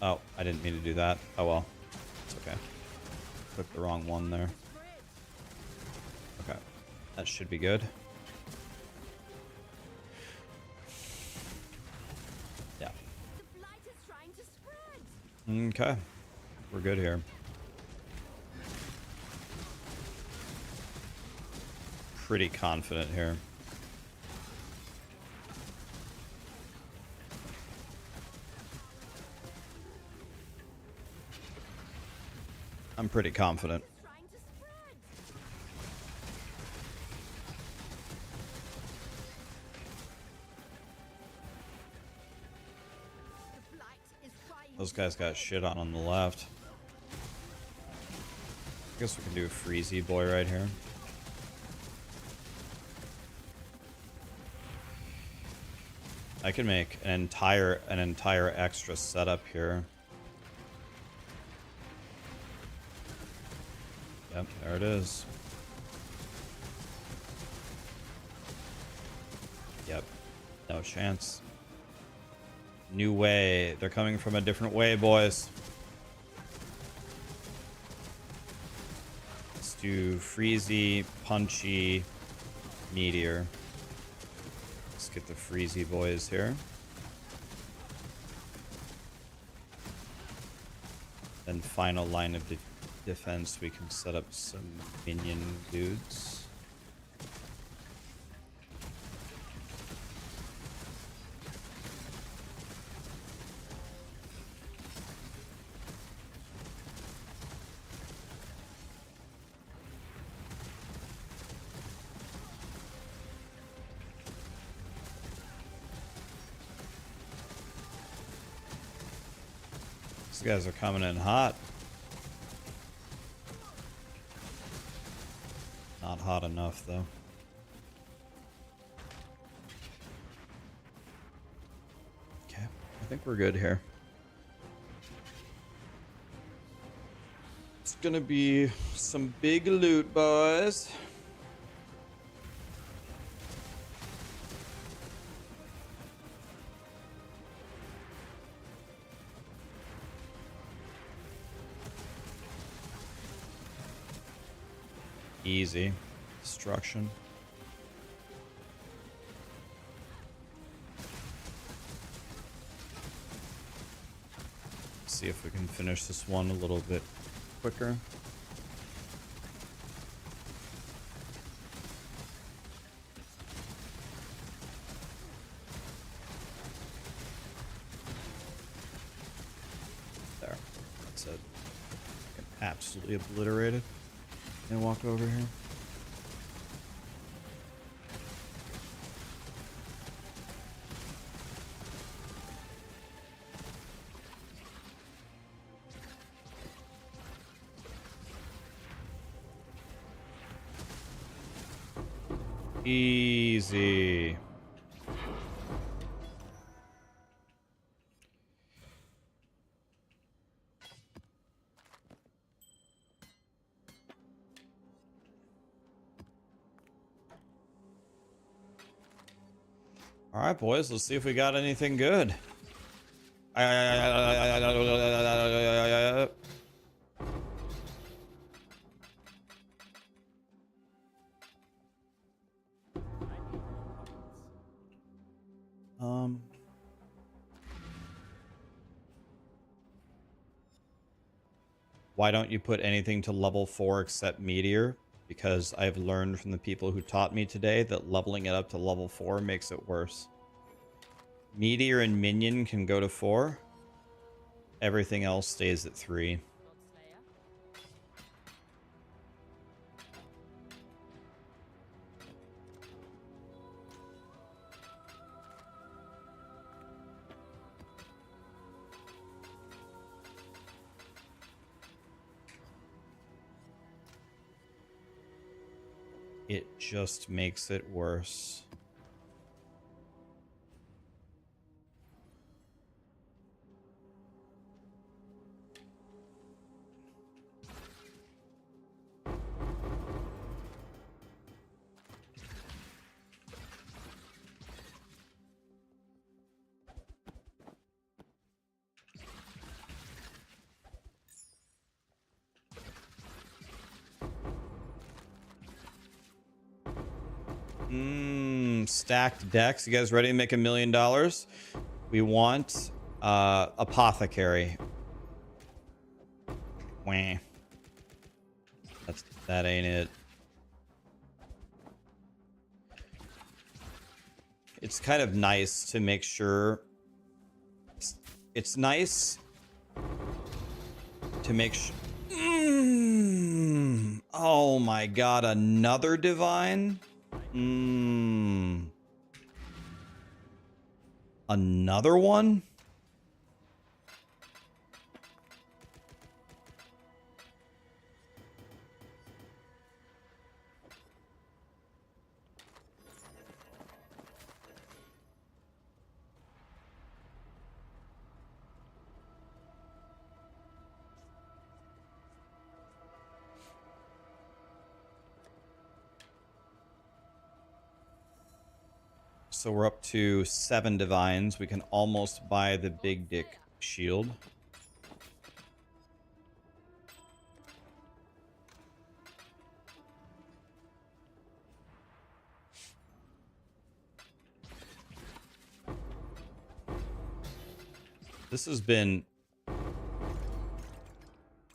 Oh, I didn't mean to do that. Oh well. It's okay. Clicked the wrong one there. Okay. That should be good. Yeah. The blight is trying to spread. Okay. We're good here. Pretty confident here. I'm pretty confident. Trying to spread. The blight is trying. Those guys got shit on the left. I guess we can do a freezy boy right here. I can make an entire extra setup here. Yep, there it is. Yep, no chance. New way. They're coming from a different way, boys. Let's do freezy, punchy, meteor. Let's get the freezy boys here. Then final line of defense, we can set up some minion dudes. These guys are coming in hot. Not hot enough, though. Okay, I think we're good here. It's gonna be some big loot, boys. Easy. Destruction. See if we can finish this one a little bit quicker. There. That's it. Absolutely obliterated. And walk over here. Easy. All right, boys, let's see if we got anything good. Why don't you put anything to level 4 except Meteor? Because I've learned from the people who taught me today that leveling it up to level 4 makes it worse. Meteor and Minion can go to 4. Everything else stays at 3. It just makes it worse. Stacked decks. You guys ready to make $1 million? We want Apothecary. Wah. That ain't it. It's kind of nice to make sure. It's nice to make sure. Oh my god, another divine? Another one? So we're up to 7 divines. We can almost buy the big dick shield. This has been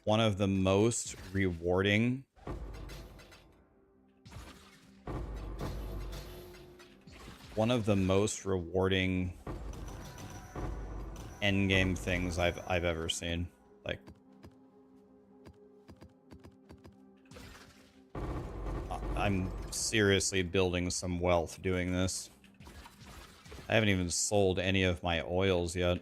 one of the most rewarding endgame things I've ever seen. Like, I'm seriously building some wealth doing this. I haven't even sold any of my oils yet.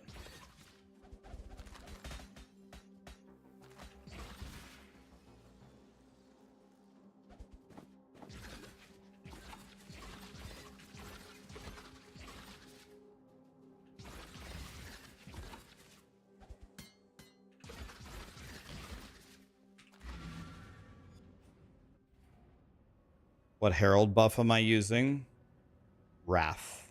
What herald buff am I using? Wrath.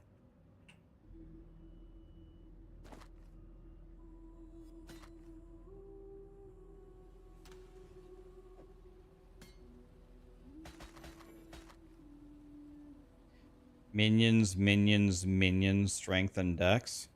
Minions, minions, minions, strength and dex.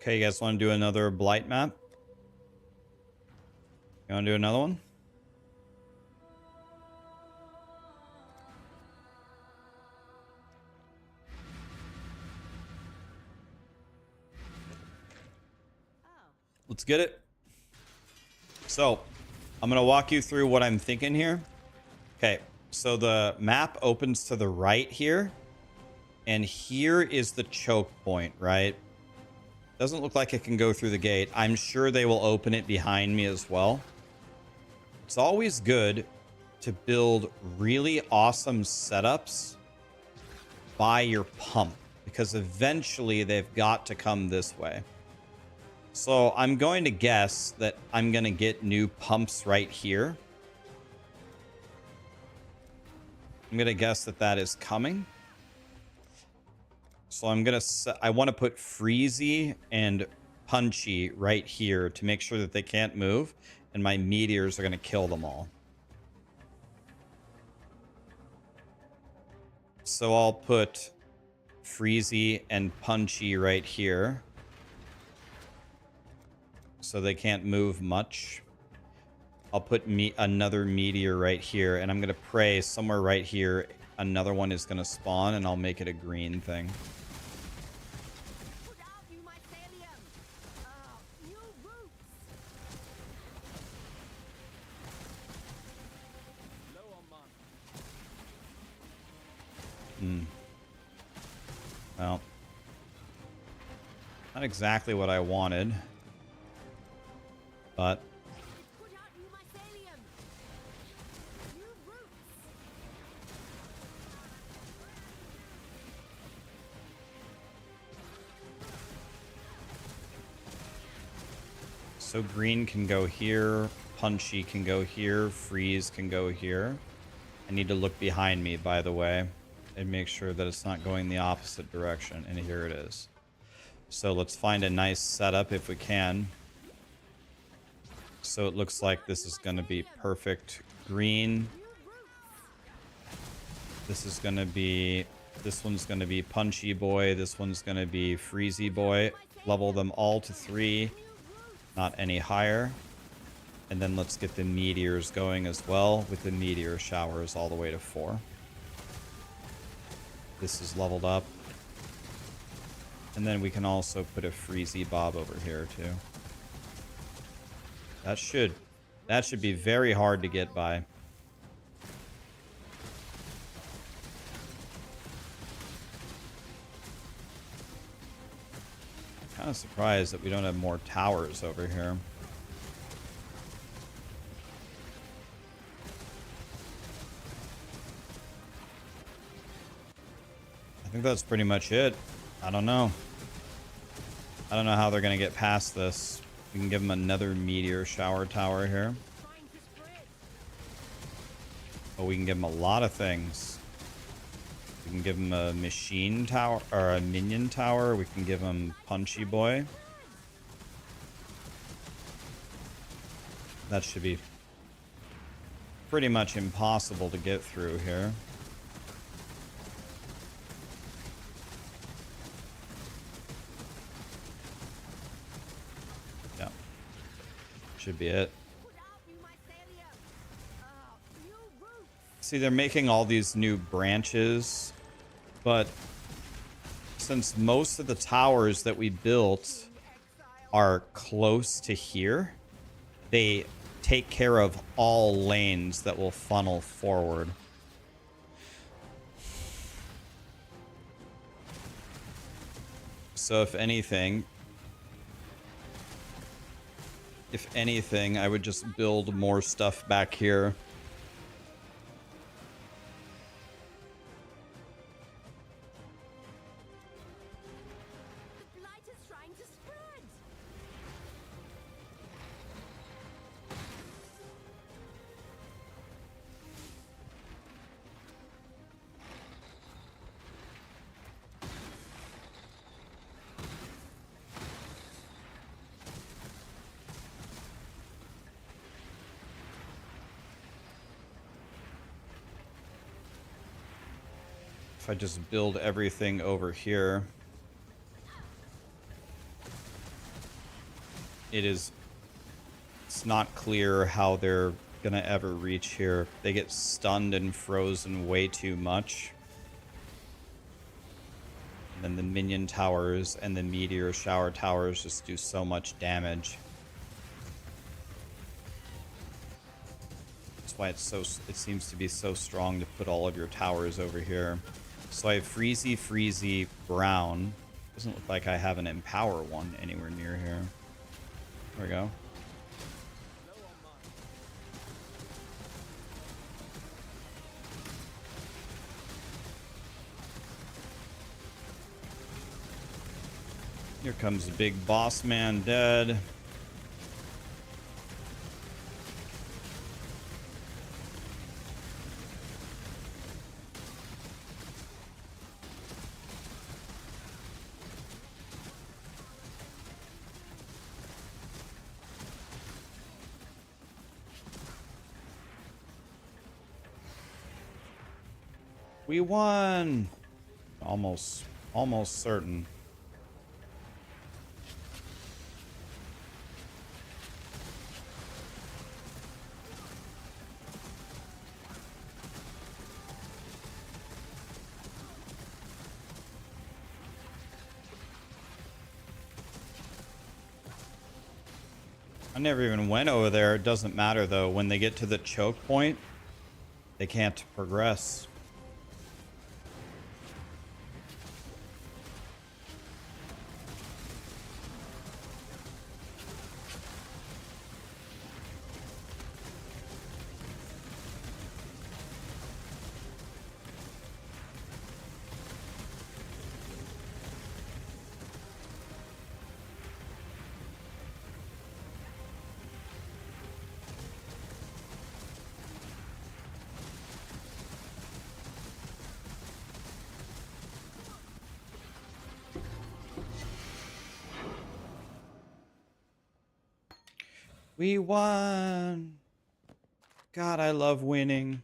Okay, you guys want to do another Blight map? You want to do another one? Let's get it. So, I'm going to walk you through what I'm thinking here. Okay, so the map opens to the right here. And here is the choke point, right? Doesn't look like it can go through the gate. I'm sure they will open it behind me as well. It's always good to build really awesome setups by your pump, because eventually they've got to come this way. So I'm going to guess that I'm going to get new pumps right here. I'm going to guess that that is coming. So I'm going to, I want to put Freezy and Punchy right here to make sure that they can't move, and my meteors are going to kill them all. So I'll put Freezy and Punchy right here, so they can't move much. I'll put another meteor right here, and I'm going to pray somewhere right here another one is going to spawn, and I'll make it a green thing. Put out, you mycelium! New roots! Low on mana. Well, not exactly what I wanted, but Put out, you mycelium! New roots! so green can go here, Punchy can go here, Freeze can go here. I need to look behind me, by the way, and make sure that it's not going the opposite direction. And here it is. So let's find a nice setup if we can. So it looks like this is going to be perfect green. This is going to be, this one's going to be Punchy Boy. This one's going to be Freezy Boy. Level them all to 3, not any higher. And then let's get the meteors going as well, with the meteor showers all the way to 4. This is leveled up. And then we can also put a Freezy Bob over here too. That should be very hard to get by. Kind of surprised that we don't have more towers over here. I think that's pretty much it. I don't know. I don't know how they're going to get past this. We can give them another meteor shower tower here. Trying to spread! Oh, we can give them a lot of things. We can give them a machine tower, or a minion tower. We can give them Punchy Boy. That should be pretty much impossible to get through here. Yeah. Should be it. Put out, you mycelium! New roots! See, they're making all these new branches, but since most of the towers that we built are close to here, they take care of all lanes that will funnel forward. So if anything, I would just build more stuff back here. The blight is trying to spread! If I just build everything over here, it's not clear how they're gonna ever reach here. They get stunned and frozen way too much. And then the minion towers and the meteor shower towers just do so much damage. That's why it seems to be so strong to put all of your towers over here. So I have Freezy, Brown. Doesn't look like I have an Empower one anywhere near here. There we go. Here comes the big boss man dead. We won! Almost certain. I never even went over there. It doesn't matter though. When they get to the choke point, they can't progress. We won. God, I love winning.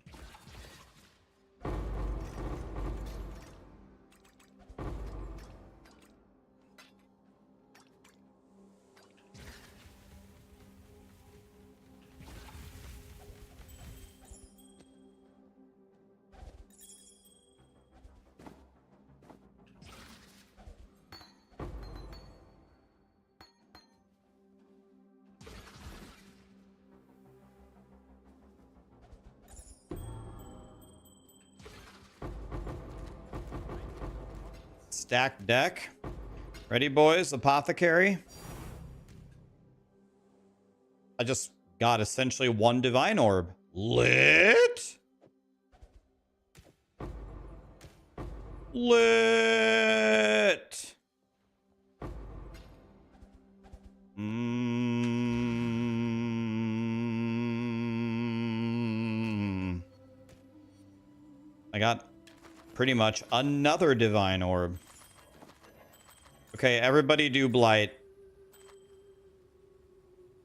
Stack deck. Ready, boys? Apothecary. I just got essentially one divine orb. Lit. Lit. I got pretty much another divine orb. Okay, everybody do Blight.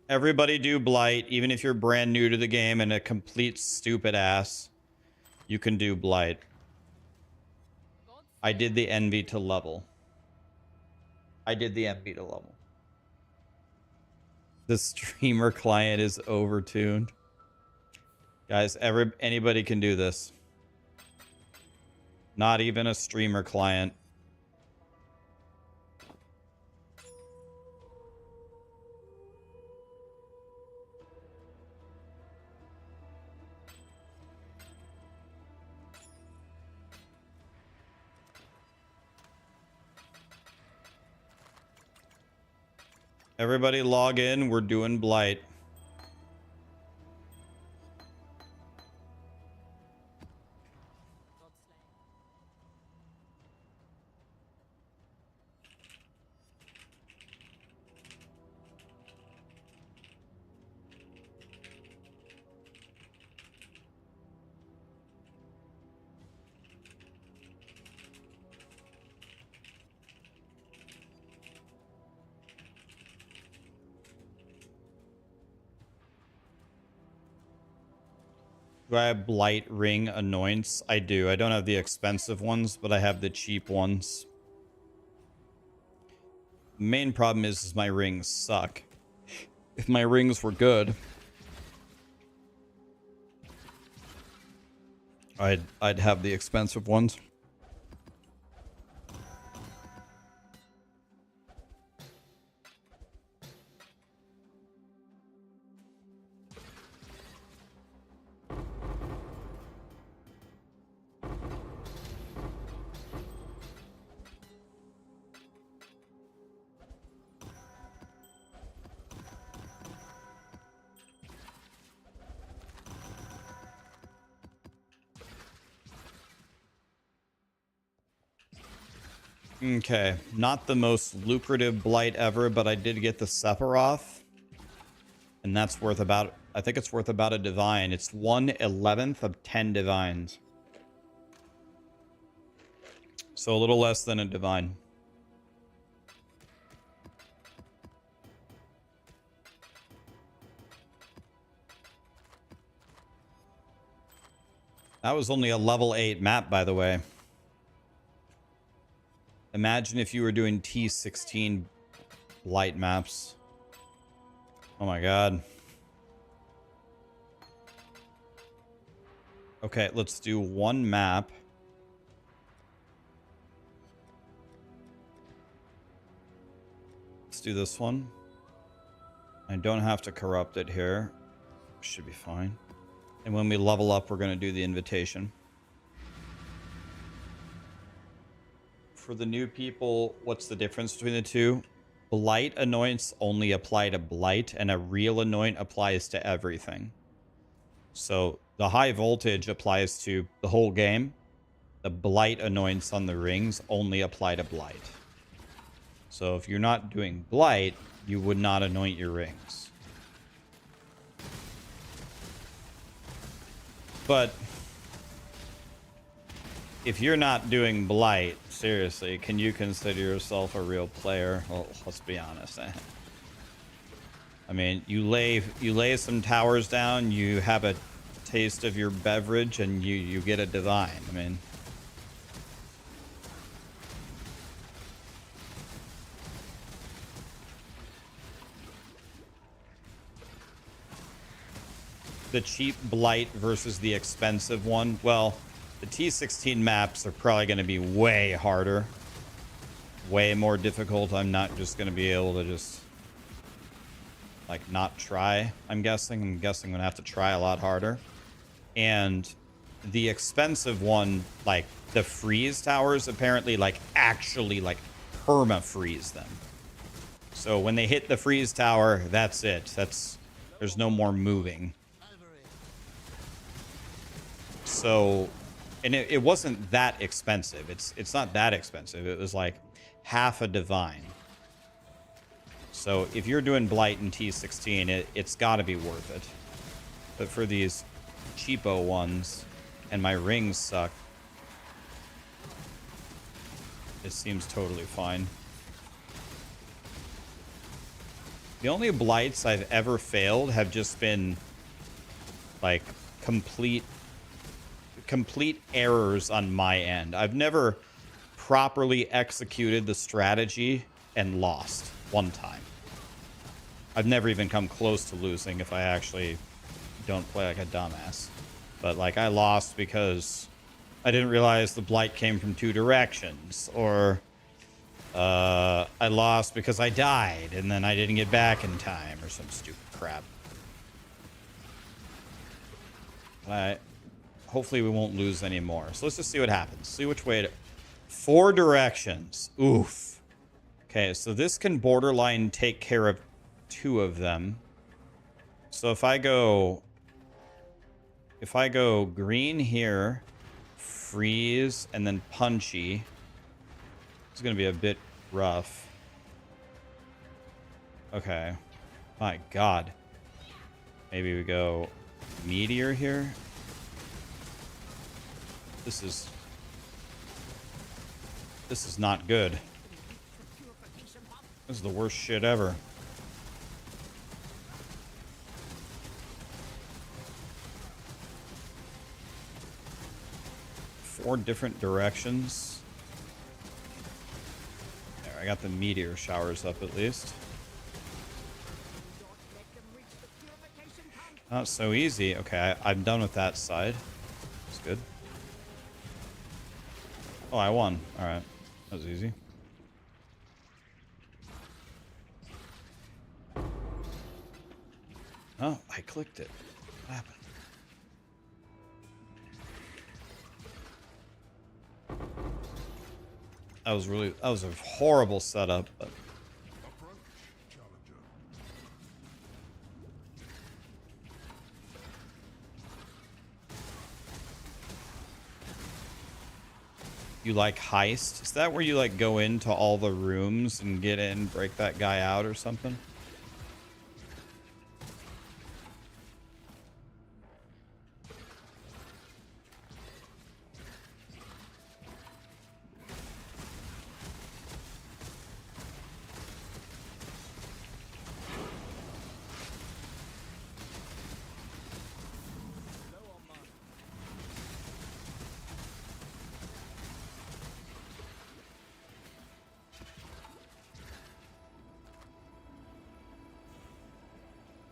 Everybody do Blight. Even if you're brand new to the game and a complete stupid ass, you can do Blight. I did the envy to level. I did the envy to level. The streamer client is overtuned. Guys, anybody can do this. Not even a streamer client. Everybody log in. We're doing Blight. Do I have Blight Ring Annoyance? I do. I don't have the expensive ones, but I have the cheap ones. The main problem is my rings suck. If my rings were good, I'd have the expensive ones. Okay, not the most lucrative blight ever, but I did get the Sephiroth. And that's worth about, I think it's worth about a divine. It's 1/11 of 10 divines. So a little less than a divine. That was only a level 8 map, by the way. Imagine if you were doing T16 light maps. Oh my god. Okay, let's do one map. Let's do this one. I don't have to corrupt it here. Should be fine. And when we level up, we're going to do the invitation. For the new people, what's the difference between the two? Blight anoints only apply to Blight, and a real anoint applies to everything. So the high voltage applies to the whole game. The Blight anoints on the rings only apply to Blight. So if you're not doing Blight, you would not anoint your rings. But if you're not doing Blight, seriously, can you consider yourself a real player? Well, let's be honest. I mean, you lay some towers down, you have a taste of your beverage, and you get a divine. I mean, the cheap Blight versus the expensive one. Well, the T16 maps are probably going to be way harder, way more difficult. I'm not just going to be able to just like not try. I'm guessing I'm going to have to try a lot harder. And the expensive one, like the freeze towers, apparently like actually like perma freeze them. So when they hit the freeze tower, that's it. There's no more moving. So, and it wasn't that expensive. It's not that expensive. It was like half a divine. So if you're doing Blight in T16, it's got to be worth it. But for these cheapo ones, and my rings suck, it seems totally fine. The only Blights I've ever failed have just been like complete errors on my end. I've never properly executed the strategy and lost one time. I've never even come close to losing if I actually don't play like a dumbass. But like I lost because I didn't realize the Blight came from 2 directions, or I lost because I died and then I didn't get back in time, or some stupid crap. Hopefully we won't lose any more. So let's just see what happens. See which way to... 4 directions. Oof. Okay, so this can borderline take care of 2 of them. So if I go green here, freeze, and then punchy, it's going to be a bit rough. Okay. My God. Maybe we go meteor here. This is not good. This is the worst shit ever. Four different directions. There, I got the meteor showers up at least. Not so easy. Okay, I'm done with that side. That's good. Oh, I won. All right. That was easy. Oh, I clicked it. What happened? That was a horrible setup, but... You like heist? Is that where you like go into all the rooms and get in, break that guy out or something?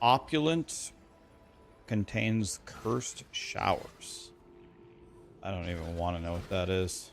Opulent contains cursed showers. I don't even want to know what that is.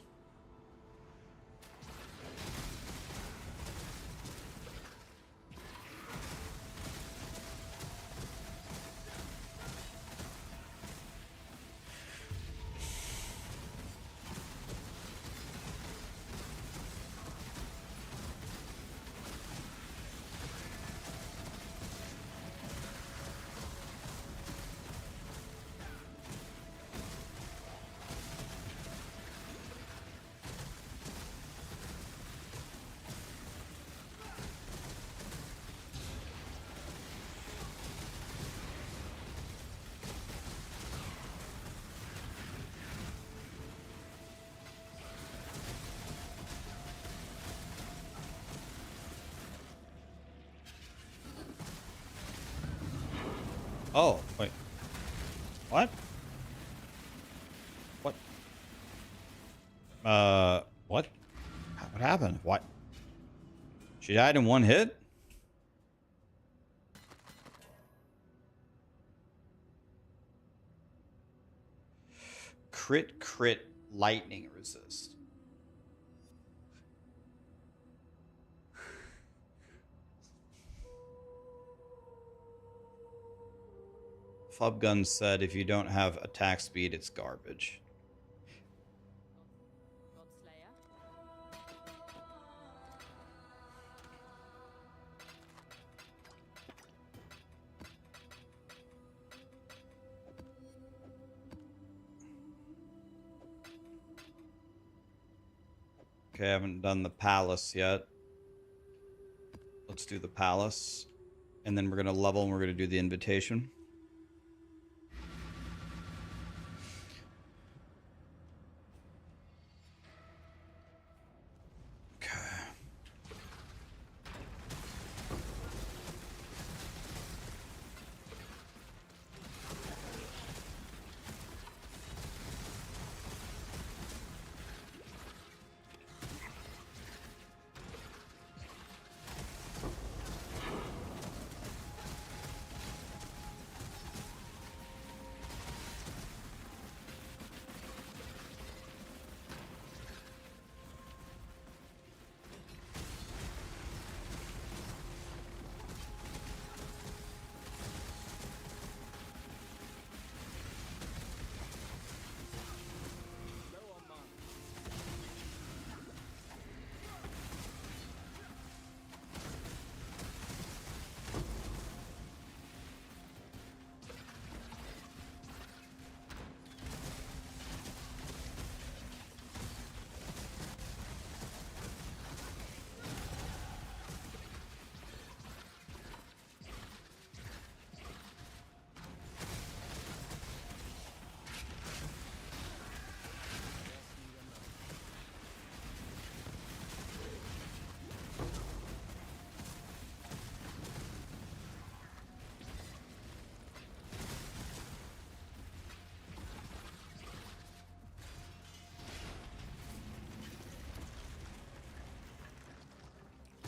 Oh, wait. What? What? What? What happened? What? She died in one hit? Crit lightning resist. Fubgun said if you don't have attack speed, it's garbage. Okay, I haven't done the palace yet. Let's do the palace. And then we're going to level and we're going to do the invitation.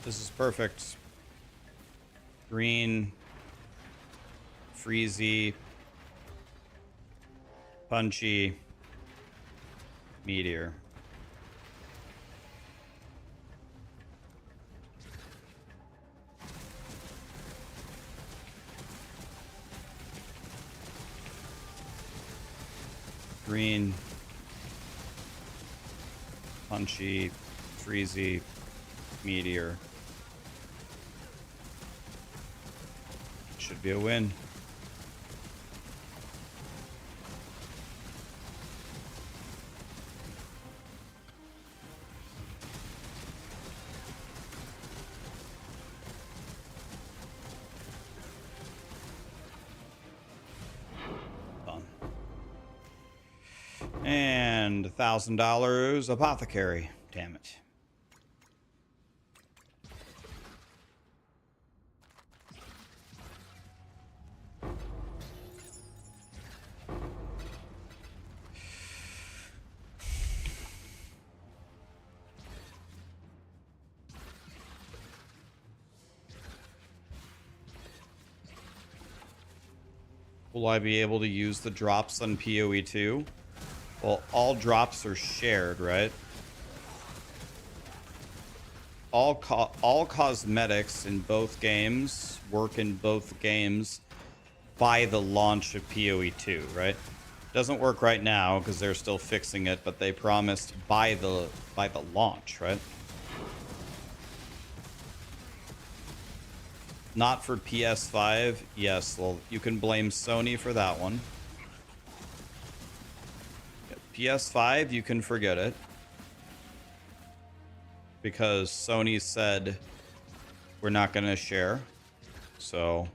This is perfect. Green, freezy, punchy, meteor. Green, punchy, freezy, meteor. Should be a win. And $1,000 apothecary. Damn it. Will I be able to use the drops on POE2? Well, all drops are shared, right? All cosmetics in both games work in both games by the launch of POE2, right? Doesn't work right now because they're still fixing it, but they promised by the launch, right? Not for PS5. Yes, well, you can blame Sony for that one. PS5, you can forget it. Because Sony said we're not going to share. So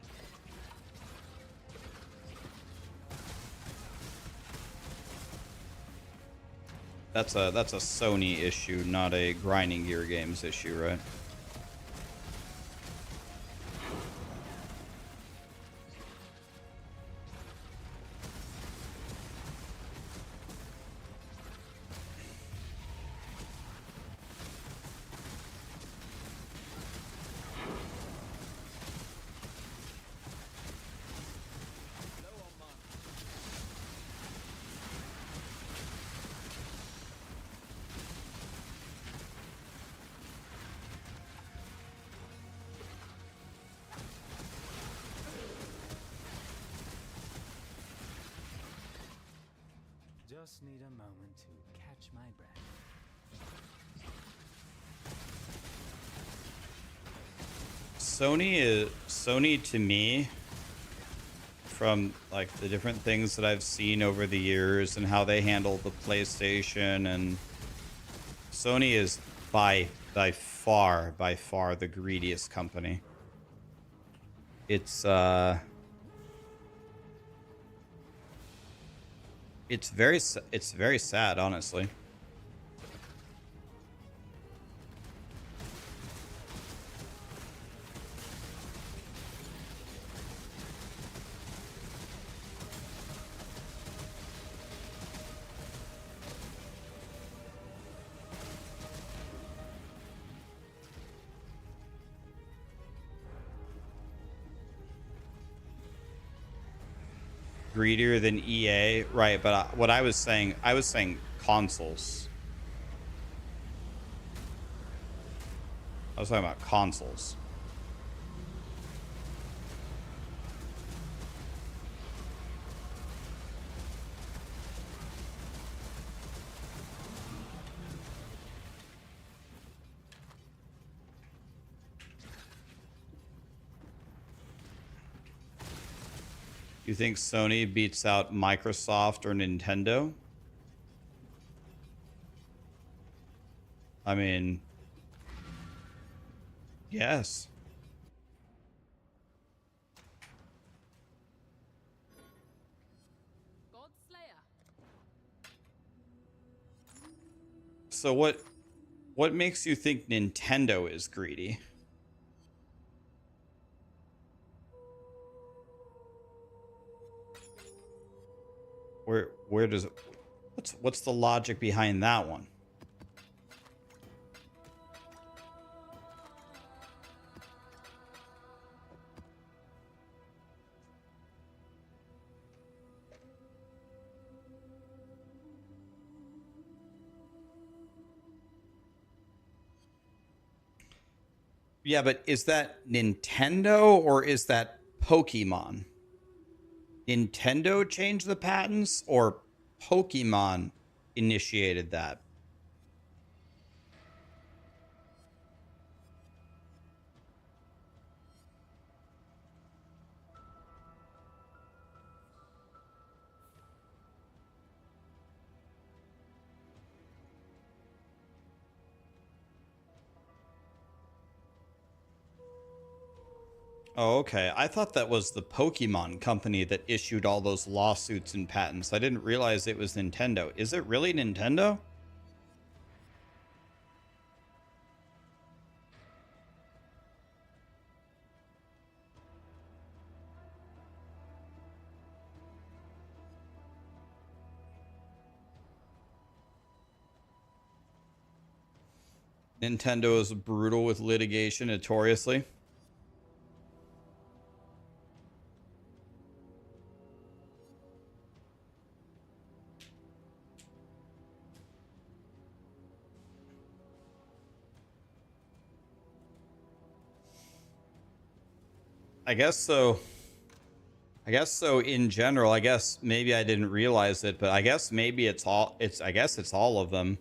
that's a Sony issue, not a Grinding Gear Games issue, right? Just need a moment to catch my breath. Sony to me, from like the different things that I've seen over the years and how they handle the PlayStation, and Sony is by far the greediest company. It's very sad, honestly. Greedier than EA, right? But what I was saying consoles. I was talking about consoles. You think Sony beats out Microsoft or Nintendo? I mean, yes. So what makes you think Nintendo is greedy? Where does it, what's the logic behind that one? Yeah, but is that Nintendo or is that Pokemon? Nintendo changed the patents or Pokemon initiated that? Oh, okay. I thought that was the Pokemon company that issued all those lawsuits and patents. I didn't realize it was Nintendo. Is it really Nintendo? Nintendo is brutal with litigation notoriously. I guess so. I guess so in general. I guess maybe I didn't realize it, but I guess maybe I guess it's all of them.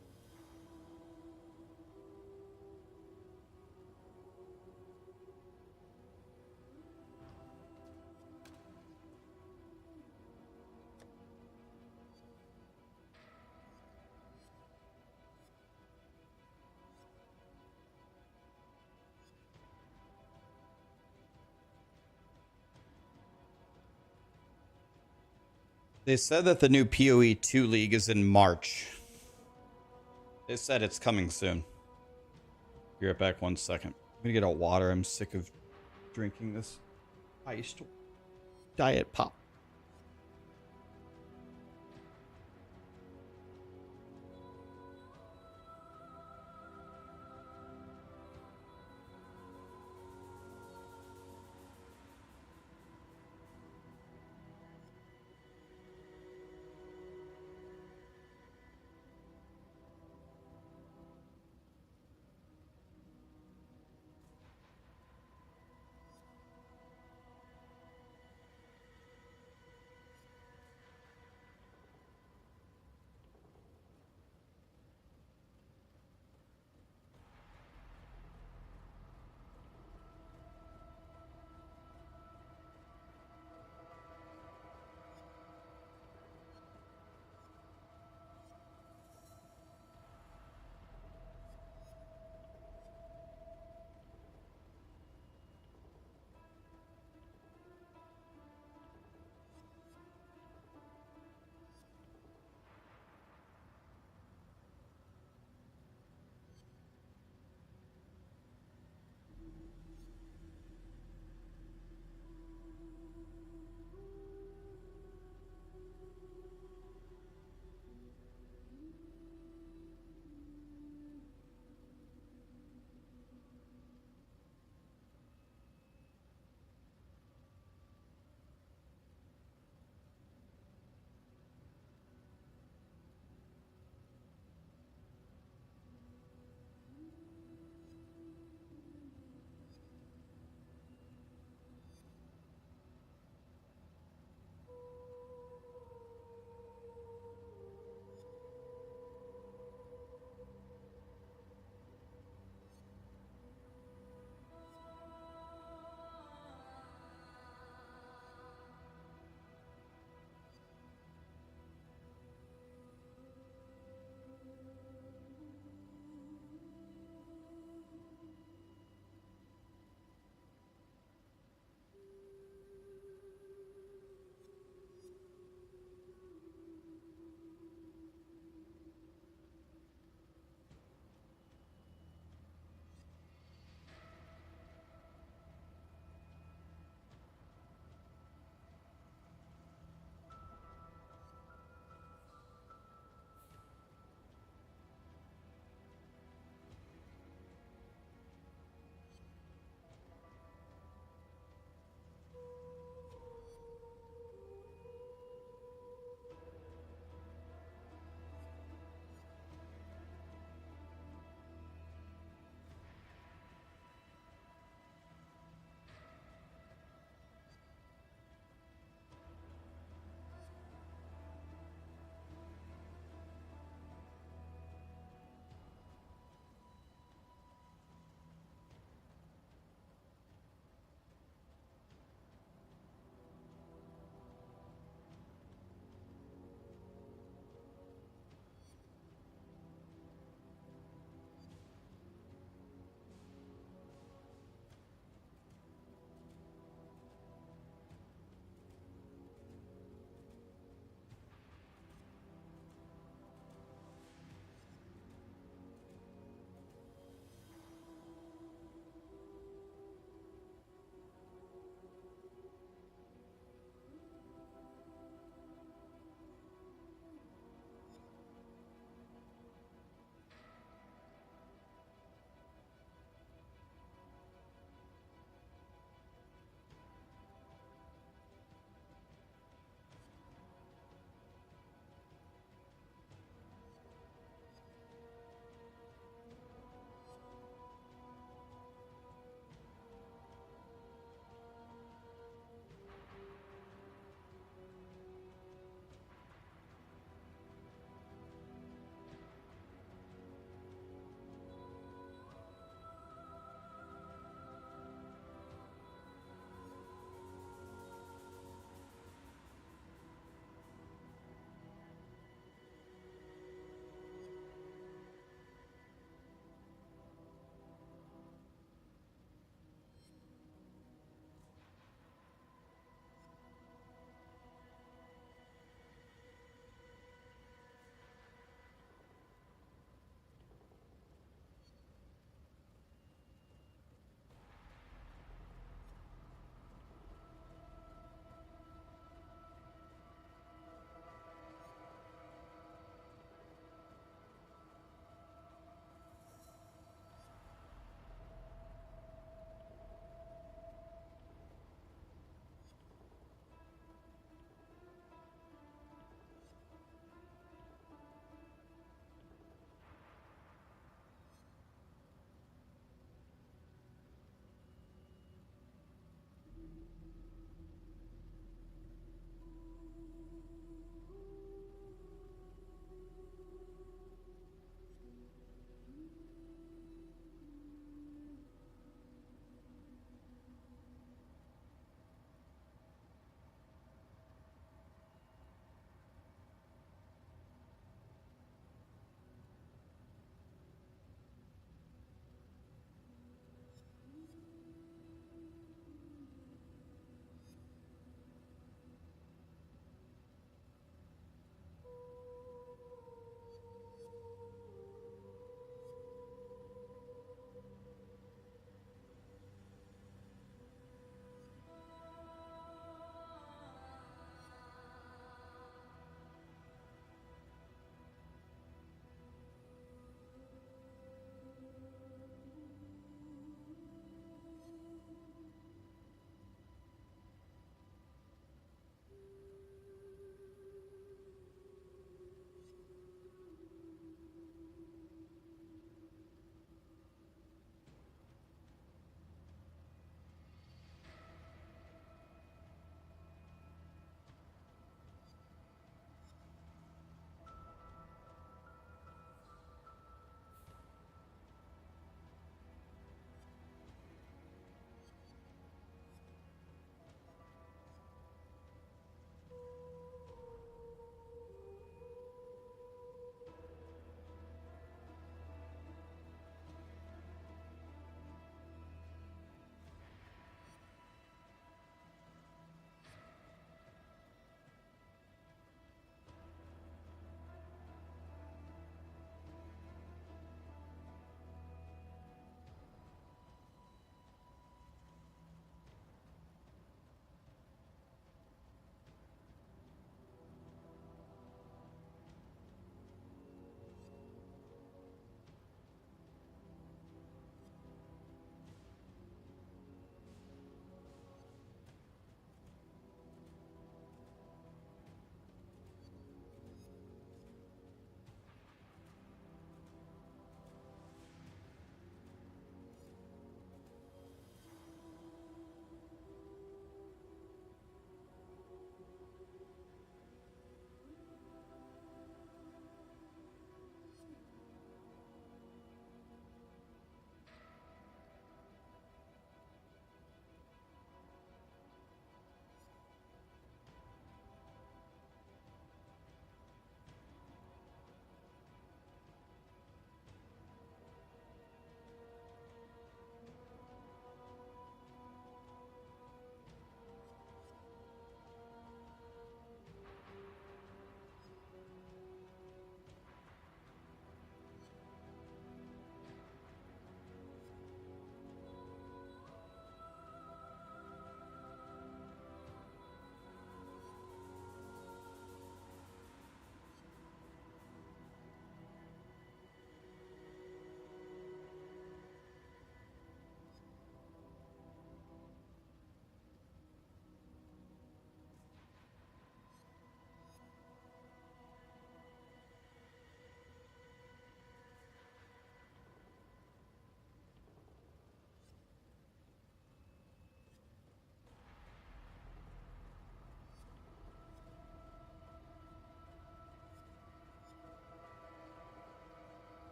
They said that the new POE2 League is in March. They said it's coming soon. Be right back 1 second. I'm gonna get a water. I'm sick of drinking this iced diet pop.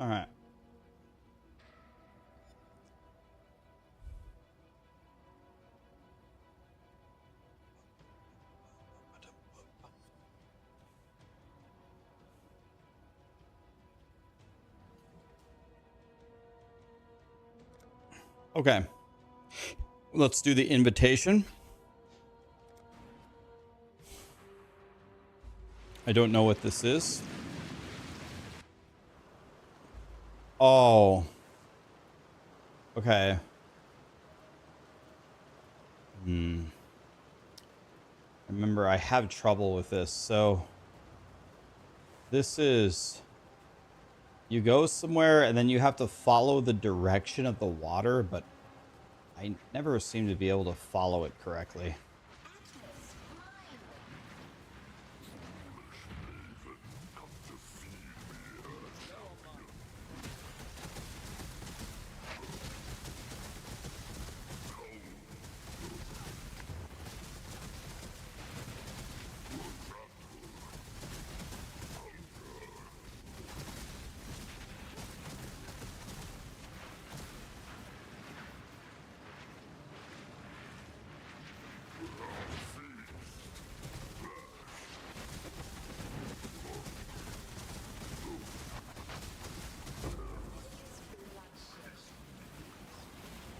All right. Okay. Let's do the invitation. I don't know what this is. Oh. Okay. Remember, I have trouble with this. So this is, you go somewhere and then you have to follow the direction of the water, but I never seem to be able to follow it correctly.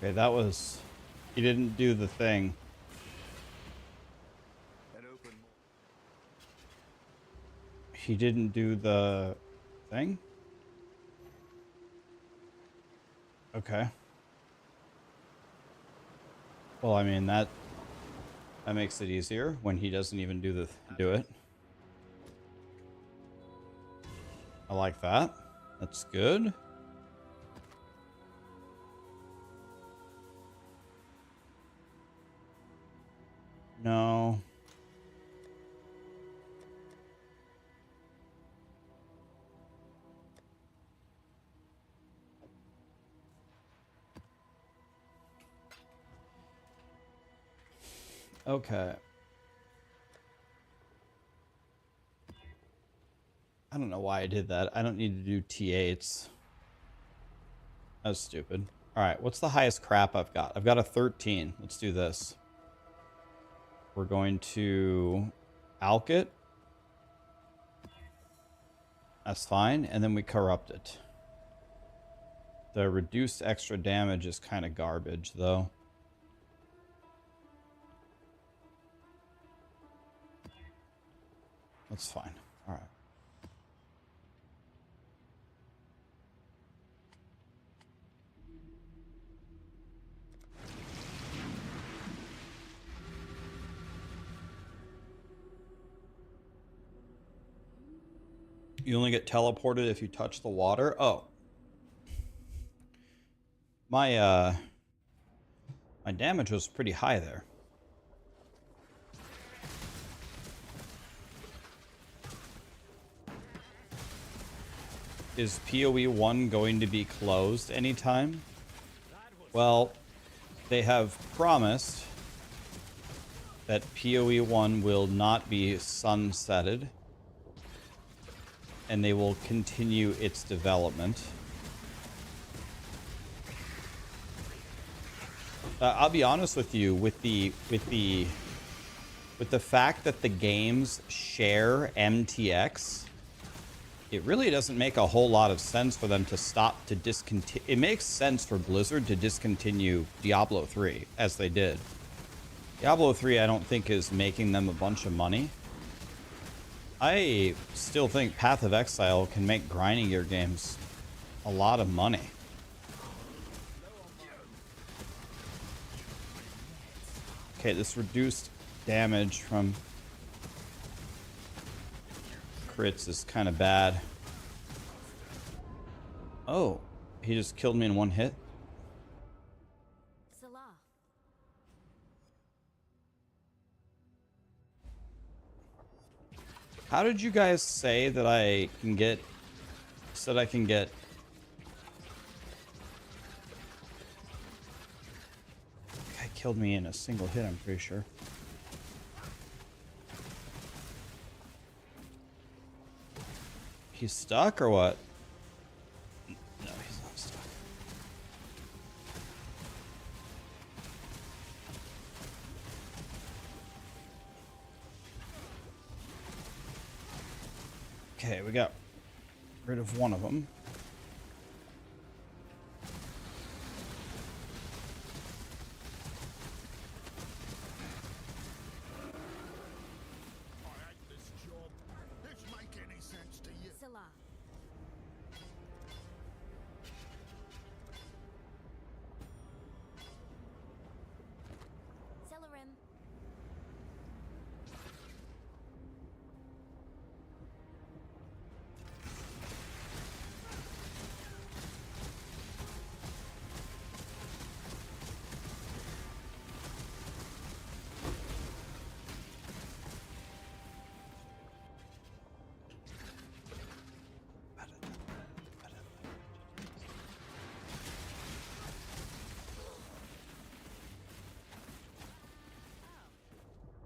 Okay, that was... He didn't do the thing. He didn't do the thing? Okay. Well, I mean, that makes it easier when he doesn't even do it. I like that. That's good. No. Okay. I don't know why I did that. I don't need to do T8s. That's stupid. All right, what's the highest crap I've got? I've got a 13. Let's do this. We're going to alk it. That's fine. And then we corrupt it. The reduced extra damage is kind of garbage, though. That's fine. All right. You only get teleported if you touch the water? Oh. My damage was pretty high there. Is POE1 going to be closed anytime? Well, they have promised that POE1 will not be sunsetted, and they will continue its development. I'll be honest with you, with the fact that the games share MTX, it really doesn't make a whole lot of sense for them to stop to discontinue. It makes sense for Blizzard to discontinue Diablo 3 as they did. Diablo 3 I don't think is making them a bunch of money. I still think Path of Exile can make grinding your games a lot of money. Okay, this reduced damage from crits is kind of bad. Oh, he just killed me in one hit. Salah. How did you guys say that I can get... Said I can get... Guy killed me in a single hit, I'm pretty sure. He's stuck or what? Okay, we got rid of one of them. I hate this job. This make any sense to you? Scylla. Cellarim.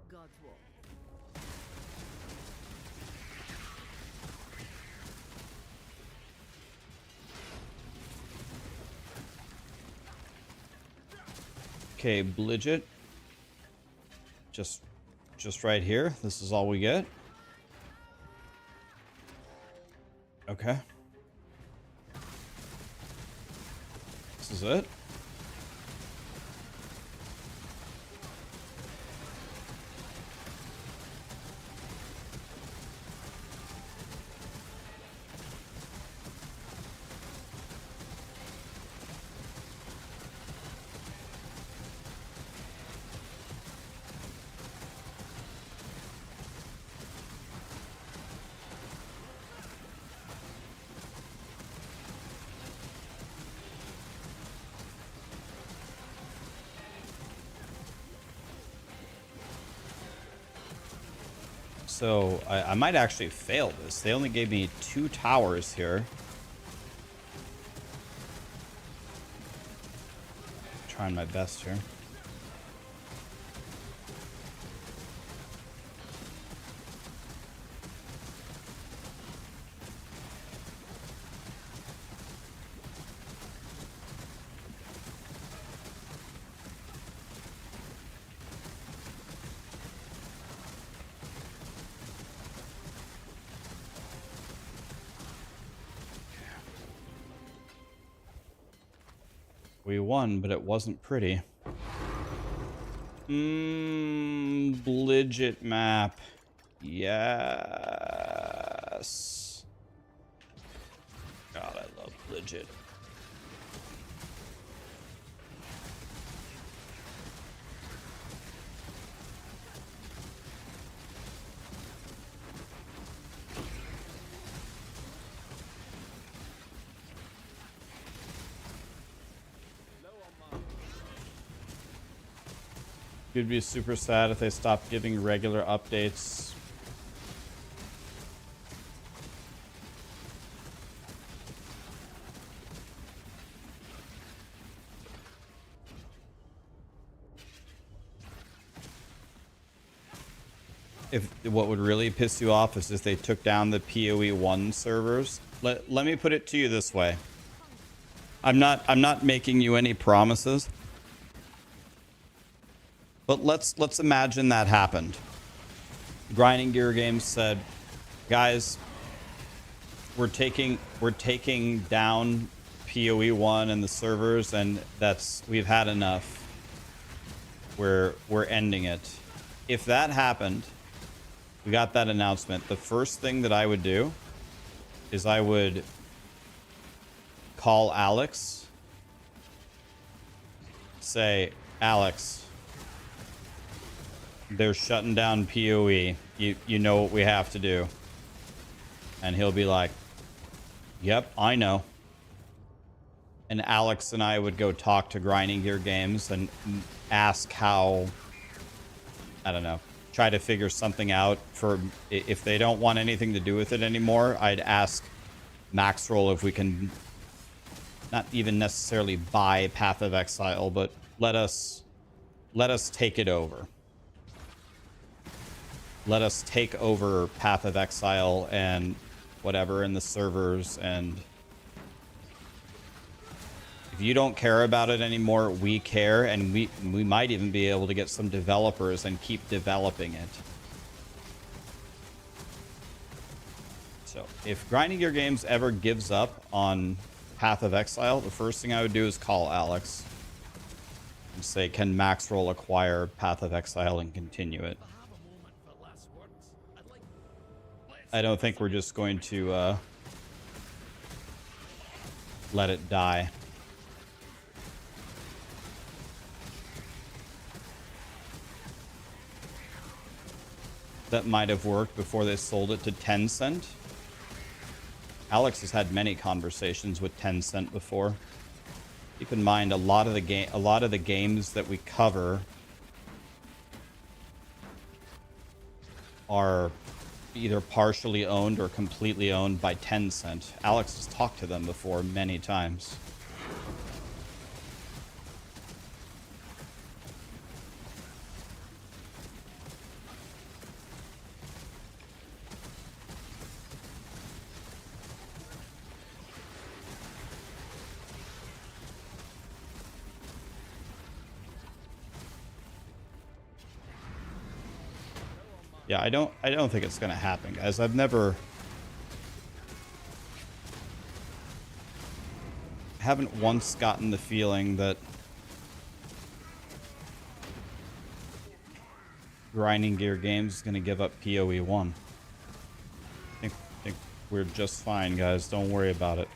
God's will. Okay, Blighted. Just right here. This is all we get. Okay. This is it. So I might actually fail this. They only gave me 2 towers here. Trying my best here. We won, but it wasn't pretty. Blighted map. Yes. God, I love Blighted. You'd be super sad if they stopped giving regular updates. If what would really piss you off is if they took down the POE1 servers. Let me put it to you this way. I'm not making you any promises. But let's imagine that happened. Grinding Gear Games said, "Guys, we're taking down POE1 and the servers, and we've had enough. We're ending it." If that happened, we got that announcement. The first thing that I would do is I would call Alex, say, "Alex, they're shutting down POE. You know what we have to do." And he'll be like, "Yep, I know." And Alex and I would go talk to Grinding Gear Games and ask how, I don't know, try to figure something out for if they don't want anything to do with it anymore. I'd ask Maxroll if we can not even necessarily buy Path of Exile, but let us take it over. Let us take over Path of Exile and whatever in the servers, and if you don't care about it anymore, we care, and we might even be able to get some developers and keep developing it. So if Grinding Gear Games ever gives up on Path of Exile, the first thing I would do is call Alex and say, can Maxroll acquire Path of Exile and continue it? I don't think we're just going to let it die. That might have worked before they sold it to Tencent. Alex has had many conversations with Tencent before. Keep in mind, a lot of the games that we cover are either partially owned or completely owned by Tencent. Alex has talked to them before many times. Yeah, I don't think it's gonna happen, guys. Haven't once gotten the feeling that Grinding Gear Games is gonna give up POE1. I think we're just fine, guys. Don't worry about it.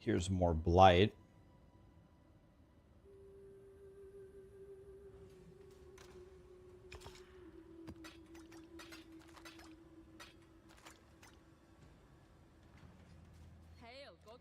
Here's more Blight. Hail, God.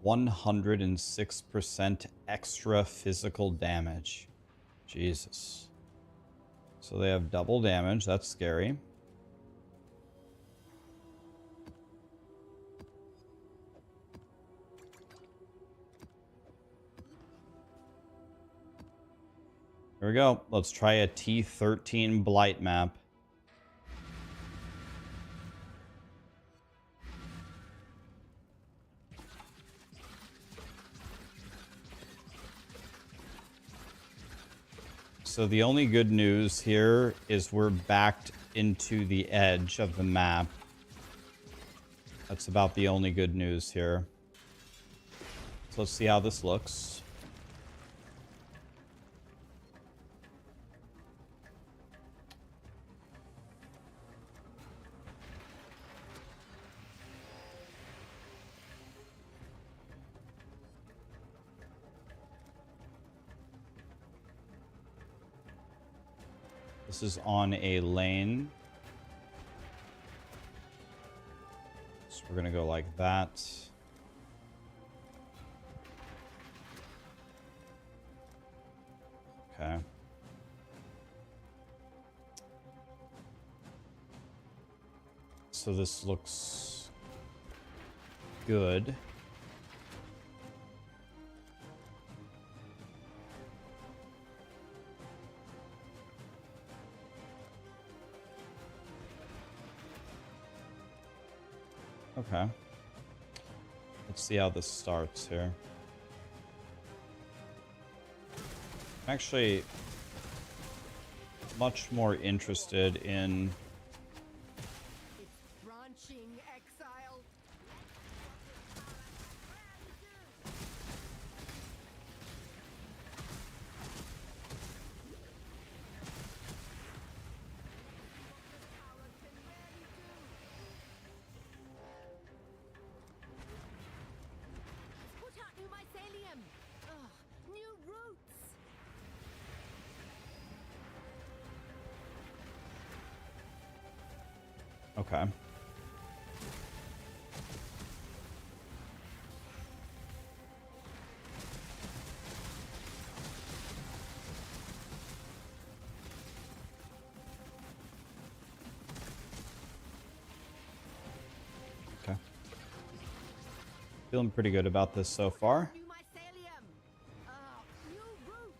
%106% extra physical damage. Jesus. So they have double damage. That's scary. Here we go. Let's try a T13 Blight map. So the only good news here is we're backed into the edge of the map. That's about the only good news here. So let's see how this looks. This is on a lane. So we're going to go like that. So this looks good. Okay. Let's see how this starts here. I'm actually much more interested in It's branching exile. Put out new mycelium. Ugh, new roots. okay. Okay. Feeling pretty good about this so far. New mycelium. New roots.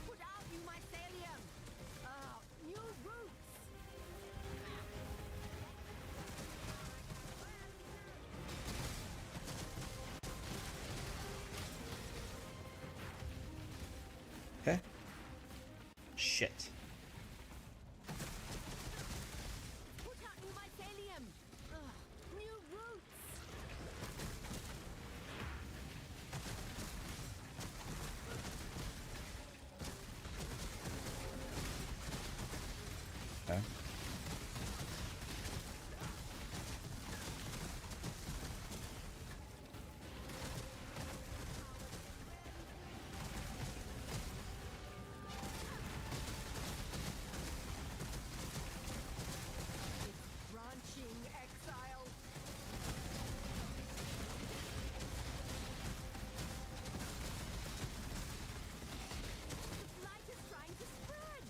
Put out new mycelium. New roots. Okay. Shit. Put out new mycelium. New roots. Okay. Branching exile. Blight is trying to spread.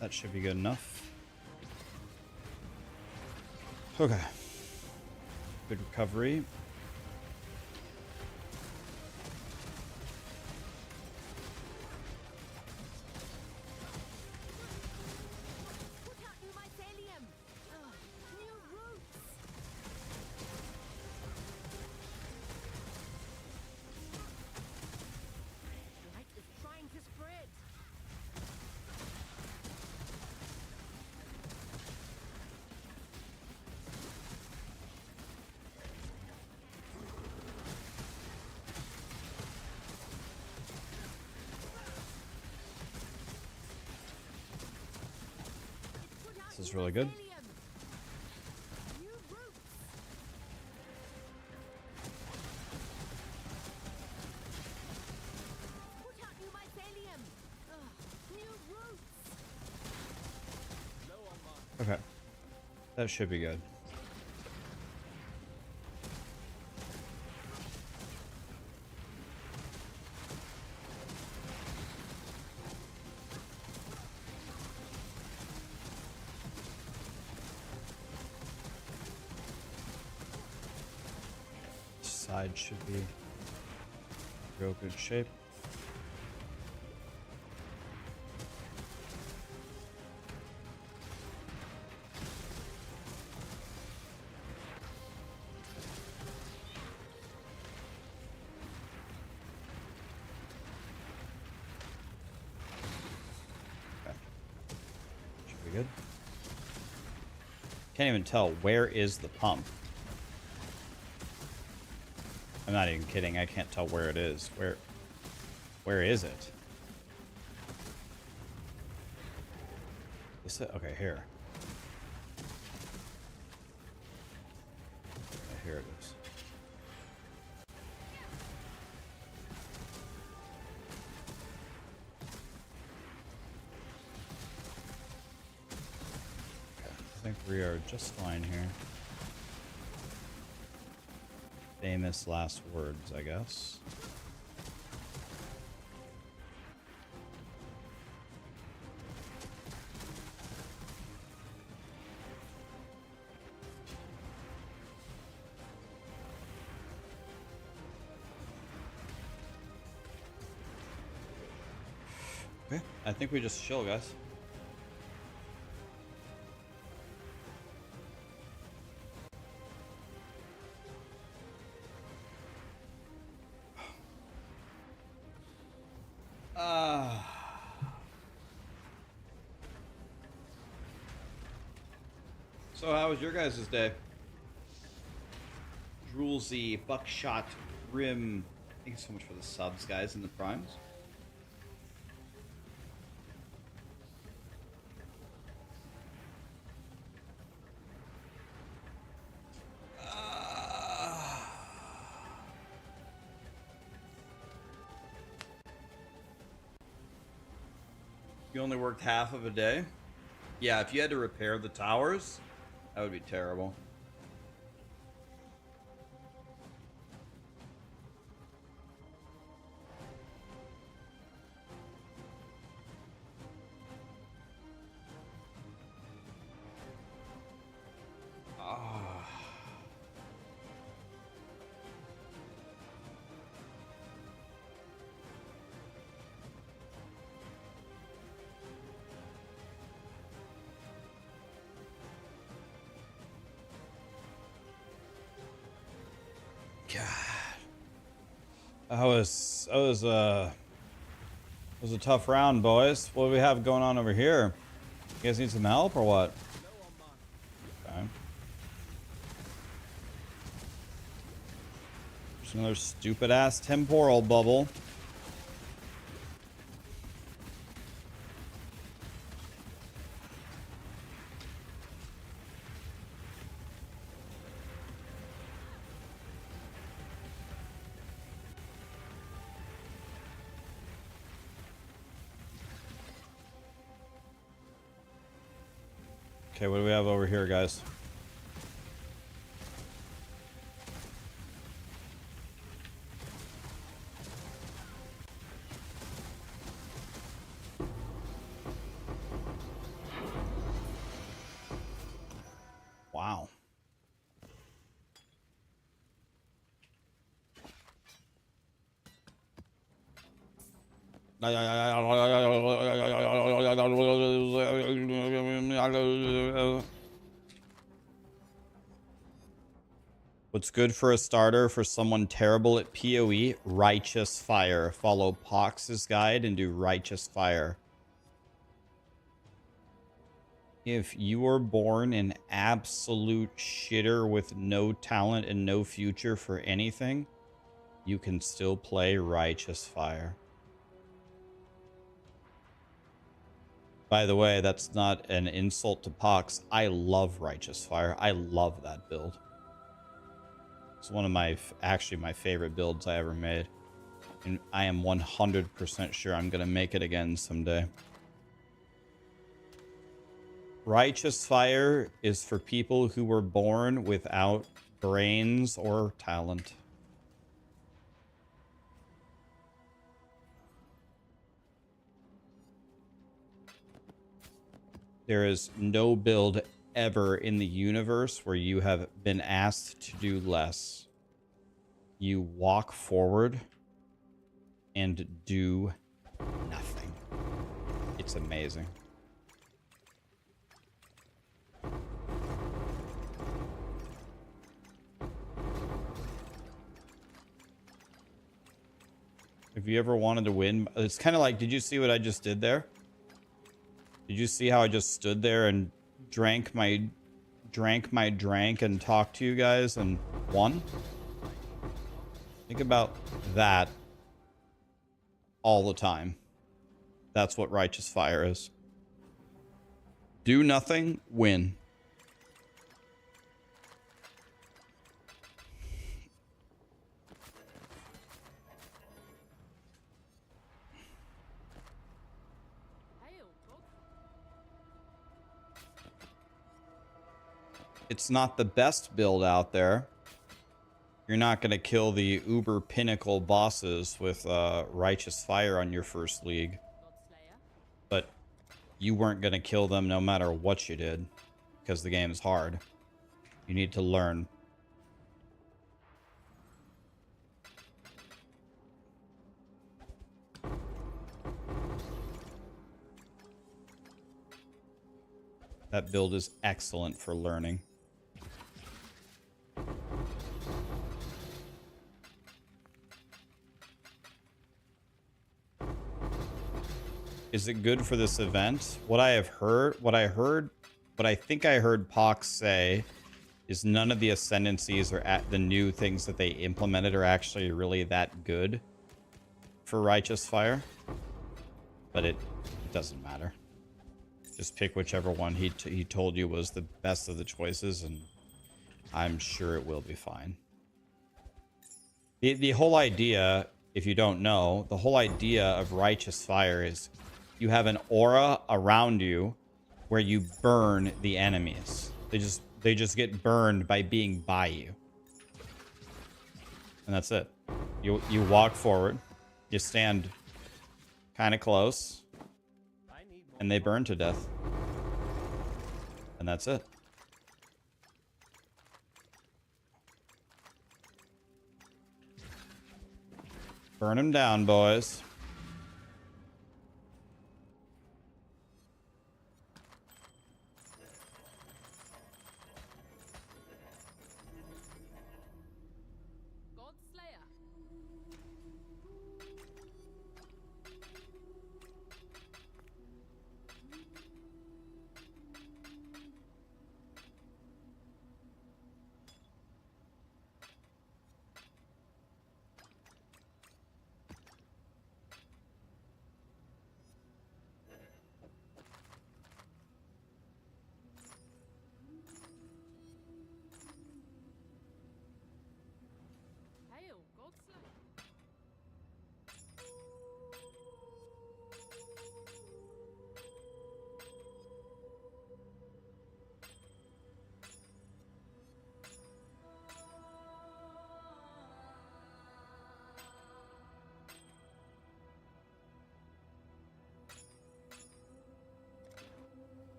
That should be good enough. Okay. Good recovery. Put out new mycelium. New roots. Blight is trying to spread. Put out This is new really good. mycelium. New roots. Put out new mycelium. New roots. Okay. That should be good. This side should be real good shape. Okay. Should be good. Can't even tell where is the pump. I'm not even kidding. I can't tell where it is. Where is it? Is it okay here? Okay, here it is. Okay, I think we are just fine here. Famous last words, I guess. Okay, I think we just chill, guys. So how was your guys' day? Droolsy, Buckshot, Rim. Thank you so much for the subs, guys, and the primes. You only worked half of a day? Yeah, if you had to repair the towers, that would be terrible. That was a tough round, boys. What do we have going on over here? You guys need some help or what? Okay. Just another stupid ass temporal bubble. Okay, what do we have over here, guys? Wow. What's good for a starter for someone terrible at PoE? Righteous Fire. Follow Pox's guide and do Righteous Fire. If you were born an absolute shitter with no talent and no future for anything, you can still play Righteous Fire. By the way, that's not an insult to Pox. I love Righteous Fire. I love that build. It's one of my, actually my favorite builds I ever made. And I am 100% sure I'm going to make it again someday. Righteous Fire is for people who were born without brains or talent. There is no build ever in the universe where you have been asked to do less. You walk forward and do nothing. It's amazing. If you ever wanted to win, it's kind of like, did you see what I just did there? Did you see how I just stood there and drank my drink and talked to you guys and won? Think about that all the time. That's what Righteous Fire is. Do nothing, win. It's not the best build out there. You're not going to kill the uber pinnacle bosses with Righteous Fire on your first league. But you weren't going to kill them no matter what you did. Because the game is hard. You need to learn. That build is excellent for learning. Is it good for this event? What I think I heard Pox say is none of the ascendancies or the new things that they implemented are actually really that good for Righteous Fire. But it doesn't matter. Just pick whichever one he told you was the best of the choices, and I'm sure it will be fine. The whole idea, if you don't know, the whole idea of Righteous Fire is you have an aura around you where you burn the enemies. They just get burned by being by you. And that's it. You walk forward, you stand kind of close, and they burn to death. And that's it. Burn them down, boys. Godslayer. Hail, Godslayer.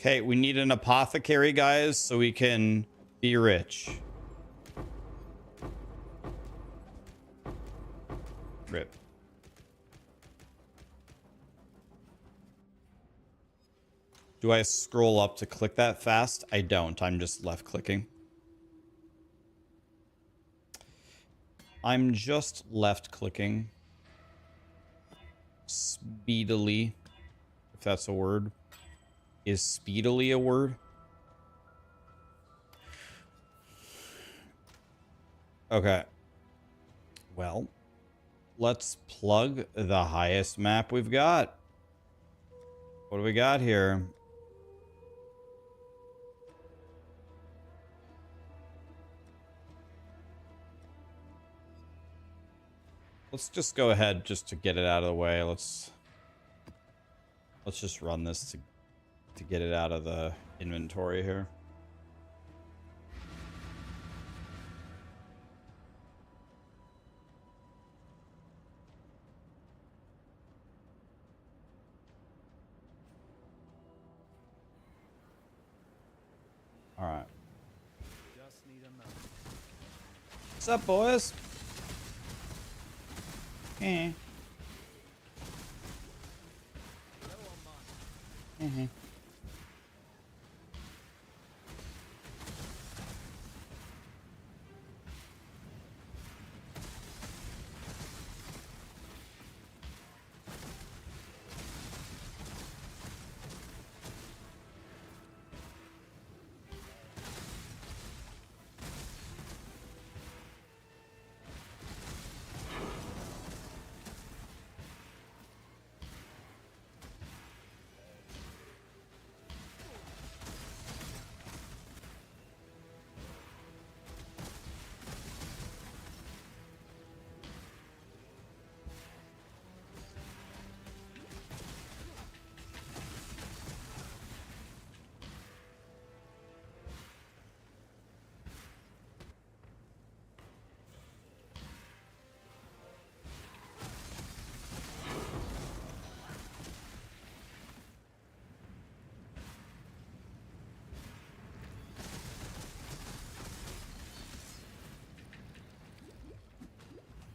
Okay, we need an apothecary, guys, so we can be rich. Rip. Do I scroll up to click that fast? I don't. I'm just left clicking. I'm just left clicking. Speedily. If that's a word. Is speedily a word? Okay. Well, let's plug the highest map we've got. What do we got here? Let's just go ahead just to get it out of the way. Let's just run this to get it out of the inventory here. All right. Just need a moment. What's up, boys? Eh. Mm-hmm.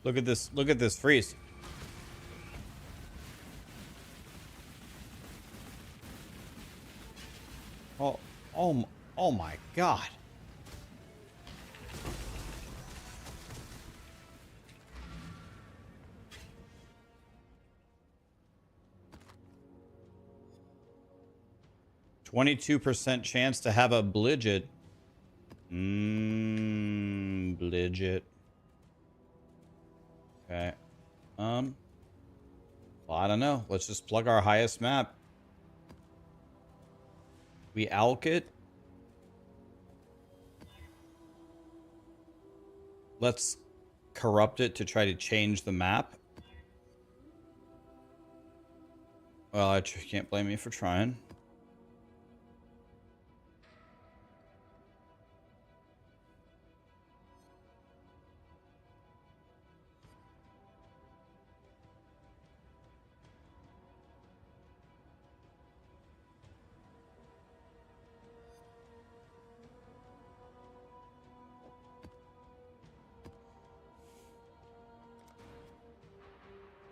Look at this. Look at this freeze. Oh my God. %22 chance to have a Blighted. Blighted. Okay. Well, I don't know. Let's just plug our highest map. We alk it. Let's corrupt it to try to change the map. Well, I can't blame me for trying.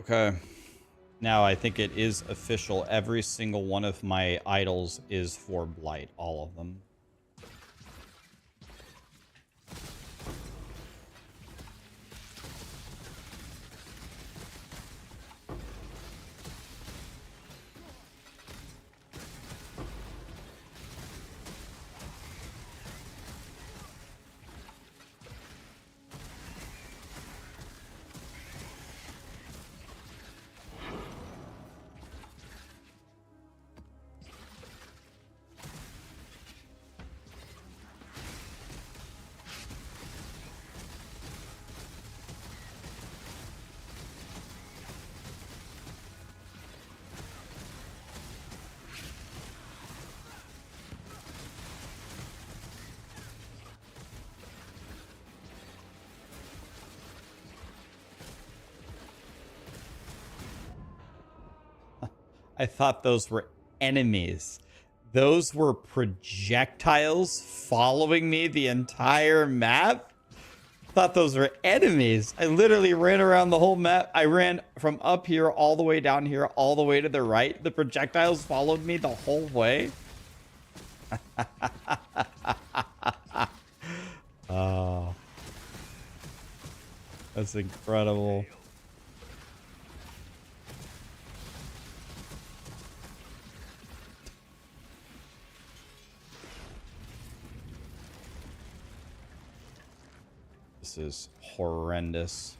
Okay. Now I think it is official. Every single one of my idols is for Blight. All of them. I thought those were enemies. Those were projectiles following me the entire map. Thought those were enemies. I literally ran around the whole map. I ran from up here all the way down here, all the way to the right. The projectiles followed me the whole way. Oh, that's incredible. This is horrendous.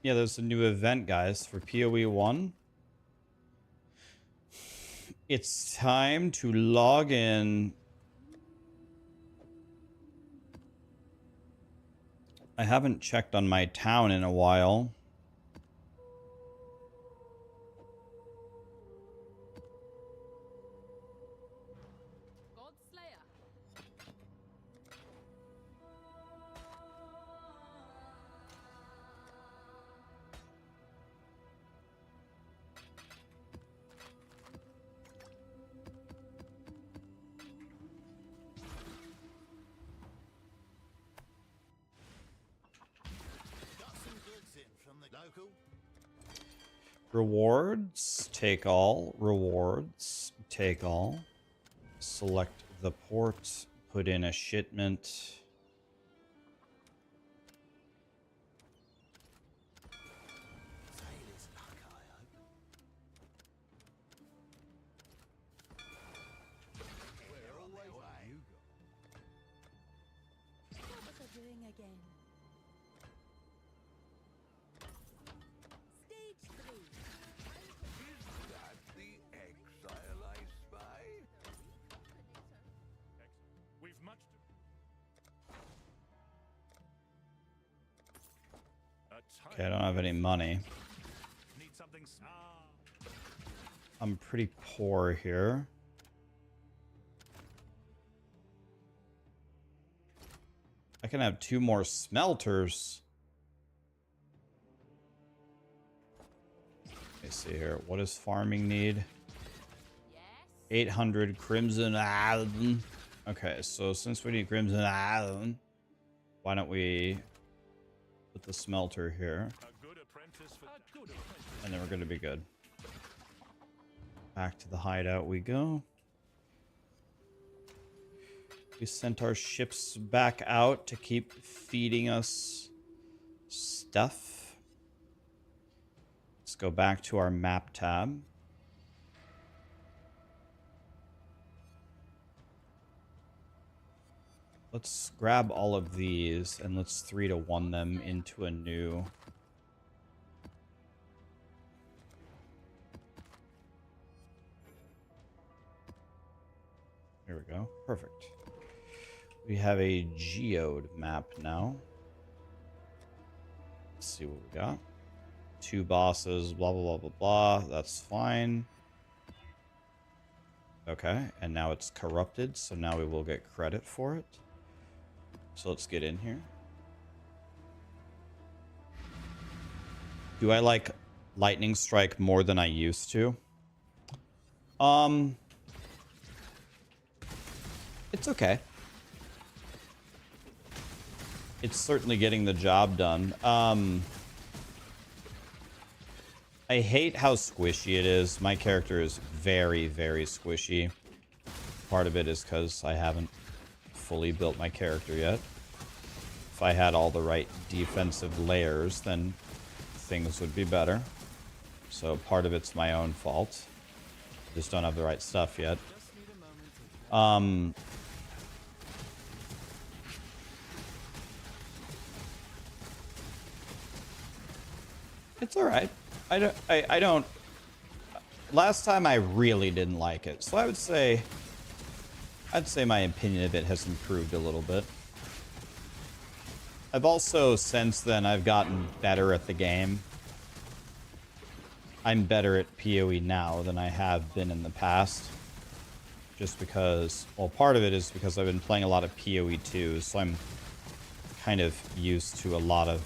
Yeah, there's a new event, guys, for POE1. It's time to log in. I haven't checked on my town in a while. Godslayer. Got some goods in from the local. Rewards, take all. Rewards, take all. Select the port, put in a shipment. Sailor's luck, I hope. We're always way. What was I doing again? Stage 3. Is that the Exile I spy? We've much to... Okay, I don't have any money. Need something... I'm pretty poor here. I can have 2 more smelters. Let me see here. What does farming need? Yes. 800 Crimson Island. Okay, so since we need Crimson Island, why don't we put the smelter here? A good apprentice for... A good apprentice. And then we're going to be good. Back to the hideout we go. We sent our ships back out to keep feeding us stuff. Let's go back to our map tab. Let's grab all of these and let's 3-to-1 them into a new... Here we go. Perfect. We have a geode map now. Let's see what we got. 2 bosses, blah, blah, blah, blah, blah. That's fine. Okay, and now it's corrupted, so now we will get credit for it. So let's get in here. Do I like Lightning Strike more than I used to? It's okay. It's certainly getting the job done. I hate how squishy it is. My character is very, very squishy. Part of it is because I haven't fully built my character yet. If I had all the right defensive layers, then things would be better. So part of it's my own fault. Just don't have the right stuff yet. Just need a moment to... It's all right. I don't. Last time I really didn't like it, so I'd say my opinion of it has improved a little bit. I've also, since then, I've gotten better at the game. I'm better at PoE now than I have been in the past. Just because, well, part of it is because I've been playing a lot of PoE2, so I'm kind of used to a lot of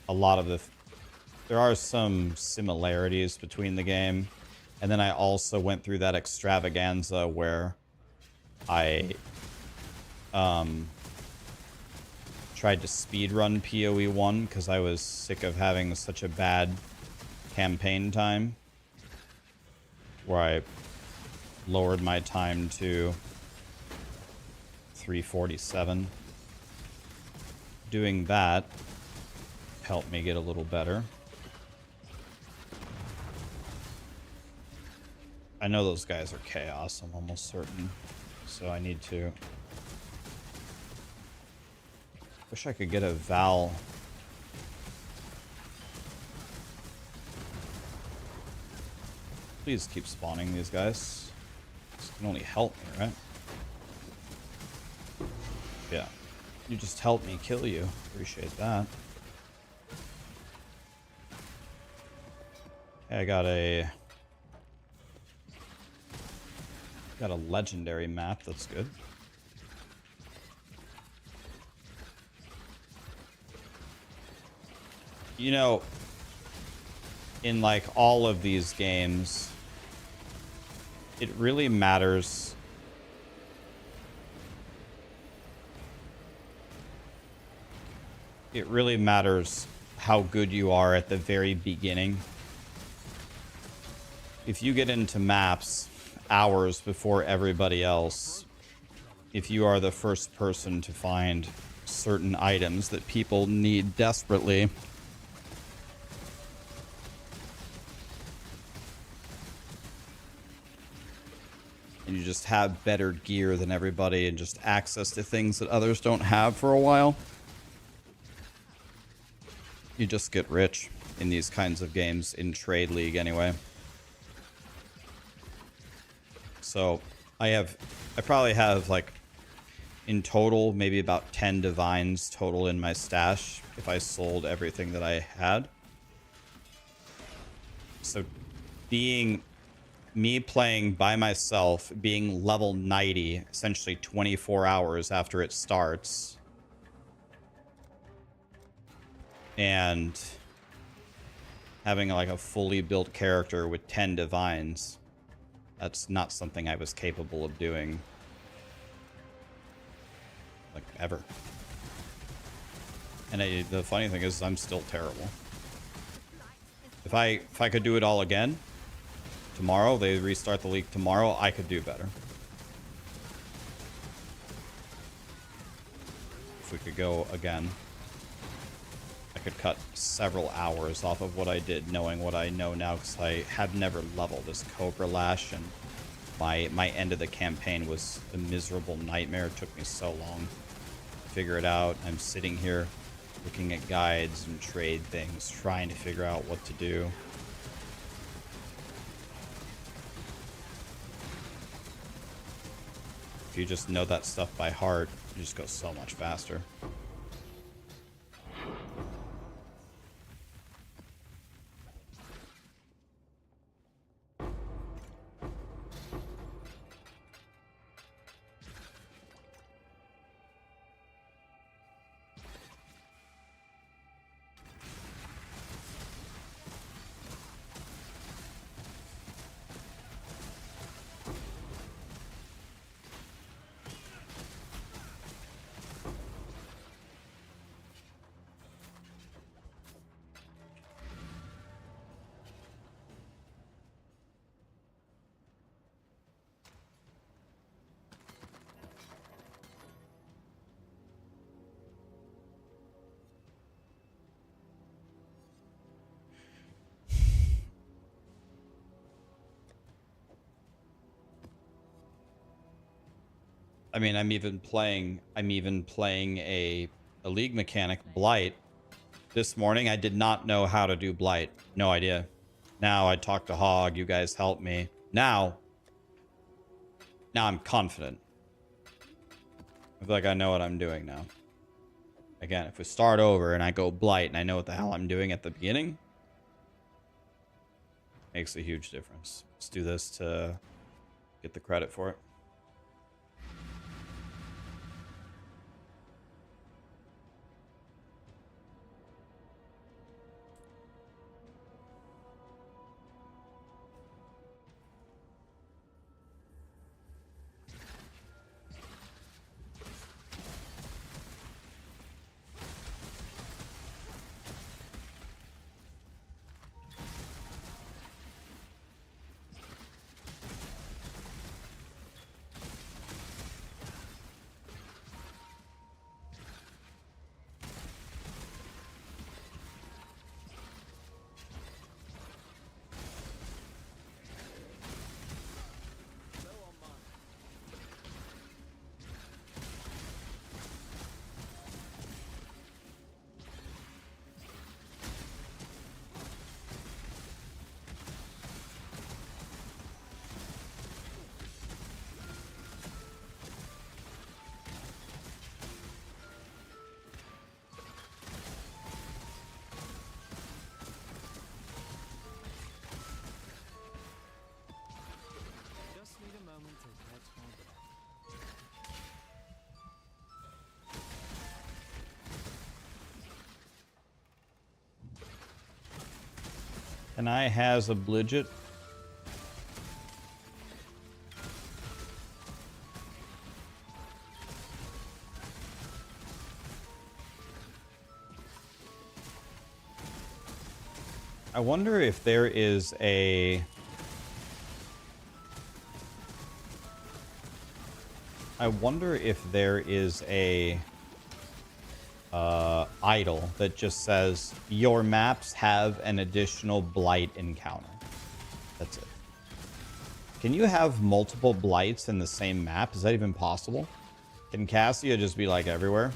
the... There are some similarities between the game. And then I also went through that extravaganza where I tried to speedrun PoE1 because I was sick of having such a bad campaign time. Where I lowered my time to 347. Doing that helped me get a little better. I know those guys are chaos, I'm almost certain. So I need to... Wish I could get a Val Please keep spawning these guys. This can only help me, right? Yeah. You just helped me kill you. Appreciate that. Okay, I got a legendary map. That's good. You know, in like all of these games, it really matters. It really matters how good you are at the very beginning. If you get into maps hours before everybody else, if you are the first person to find certain items that people need desperately, and you just have better gear than everybody and just access to things that others don't have for a while, you just get rich in these kinds of games, in Trade League anyway. So I probably have like in total maybe about 10 divines total in my stash if I sold everything that I had. So me playing by myself, being level 90 essentially 24 hours after it starts, and having like a fully built character with 10 divines, that's not something I was capable of doing, like, ever. And the funny thing is, I'm still terrible. If I could do it all again tomorrow, they restart the league tomorrow, I could do better. If we could go again, I could cut several hours off of what I did, knowing what I know now, because I have never leveled this Cobra Lash, and my end of the campaign was a miserable nightmare. It took me so long to figure it out. I'm sitting here looking at guides and trade things, trying to figure out what to do. If you just know that stuff by heart, you just go so much faster. I mean, I'm even playing a league mechanic, Blight. This morning, I did not know how to do Blight. No idea. Now I talked to Hog. You guys helped me. Now I'm confident. I feel like I know what I'm doing now. Again, if we start over and I go Blight and I know what the hell I'm doing at the beginning, makes a huge difference. Let's do this to get the credit for it. And I has a Blighted. I wonder if there is a... idol that just says your maps have an additional Blight encounter. That's it. Can you have multiple Blights in the same map? Is that even possible? Can Cassia just be like everywhere?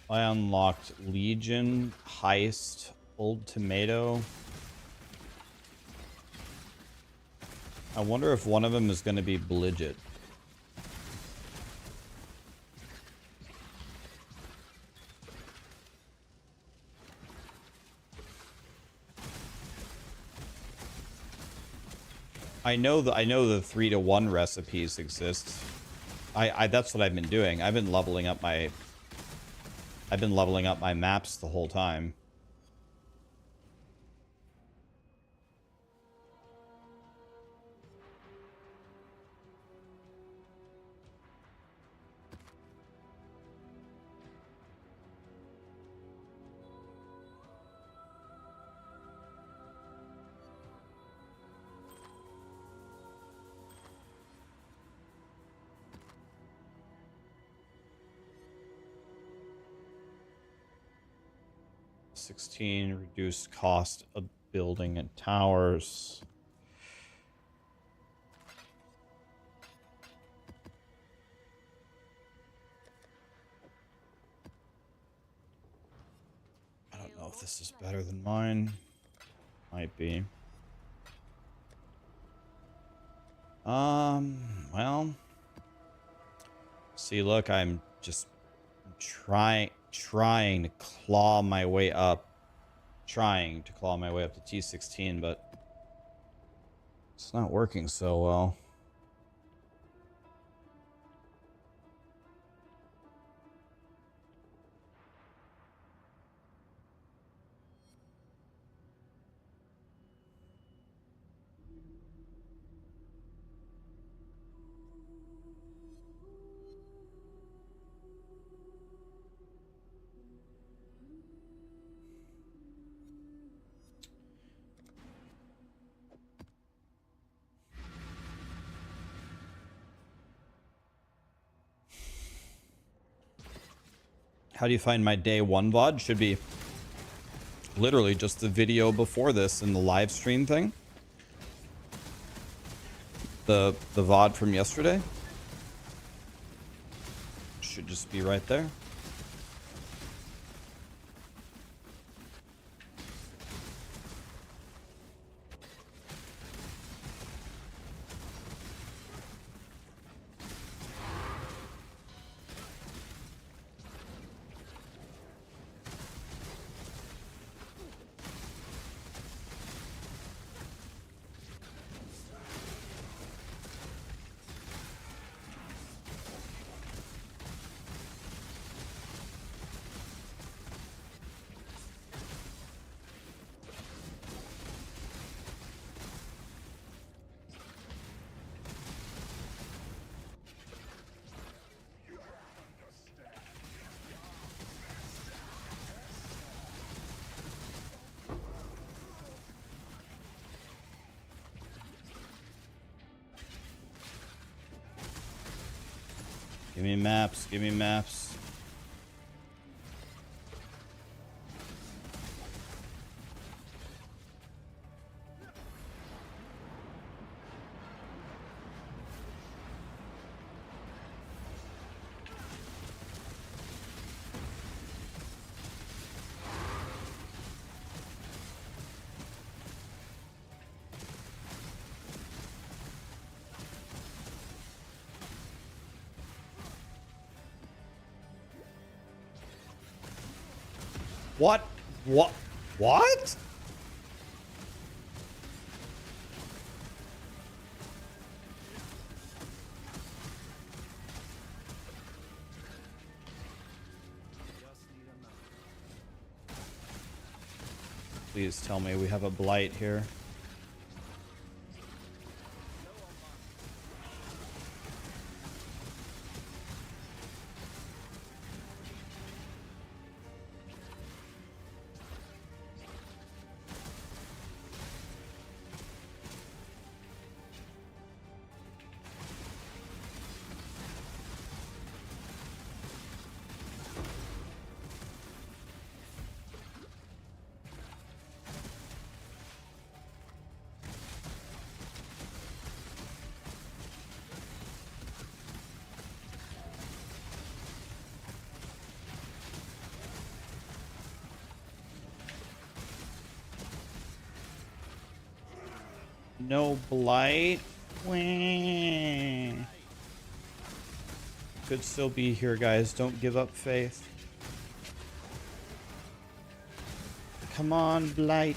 I unlocked Legion, Heist, Old Tomato. I wonder if one of them is going to be Blighted. I know the 3-to-1 recipes exist. That's what I've been doing. I've been leveling up my maps the whole time. Reduced cost of building and towers. I don't know if this is better than mine. Might be. Well. See, look, I'm just trying to claw my way up. Trying to claw my way up to T16, but it's not working so well. How do you find my day one VOD? Should be literally just the video before this in the live stream thing. The VOD from yesterday. Should just be right there. Give me maps. Give me maps. What? What? What? Please tell me we have a blight here. No blight. Wah. Could still be here, guys. Don't give up faith. Come on, blight.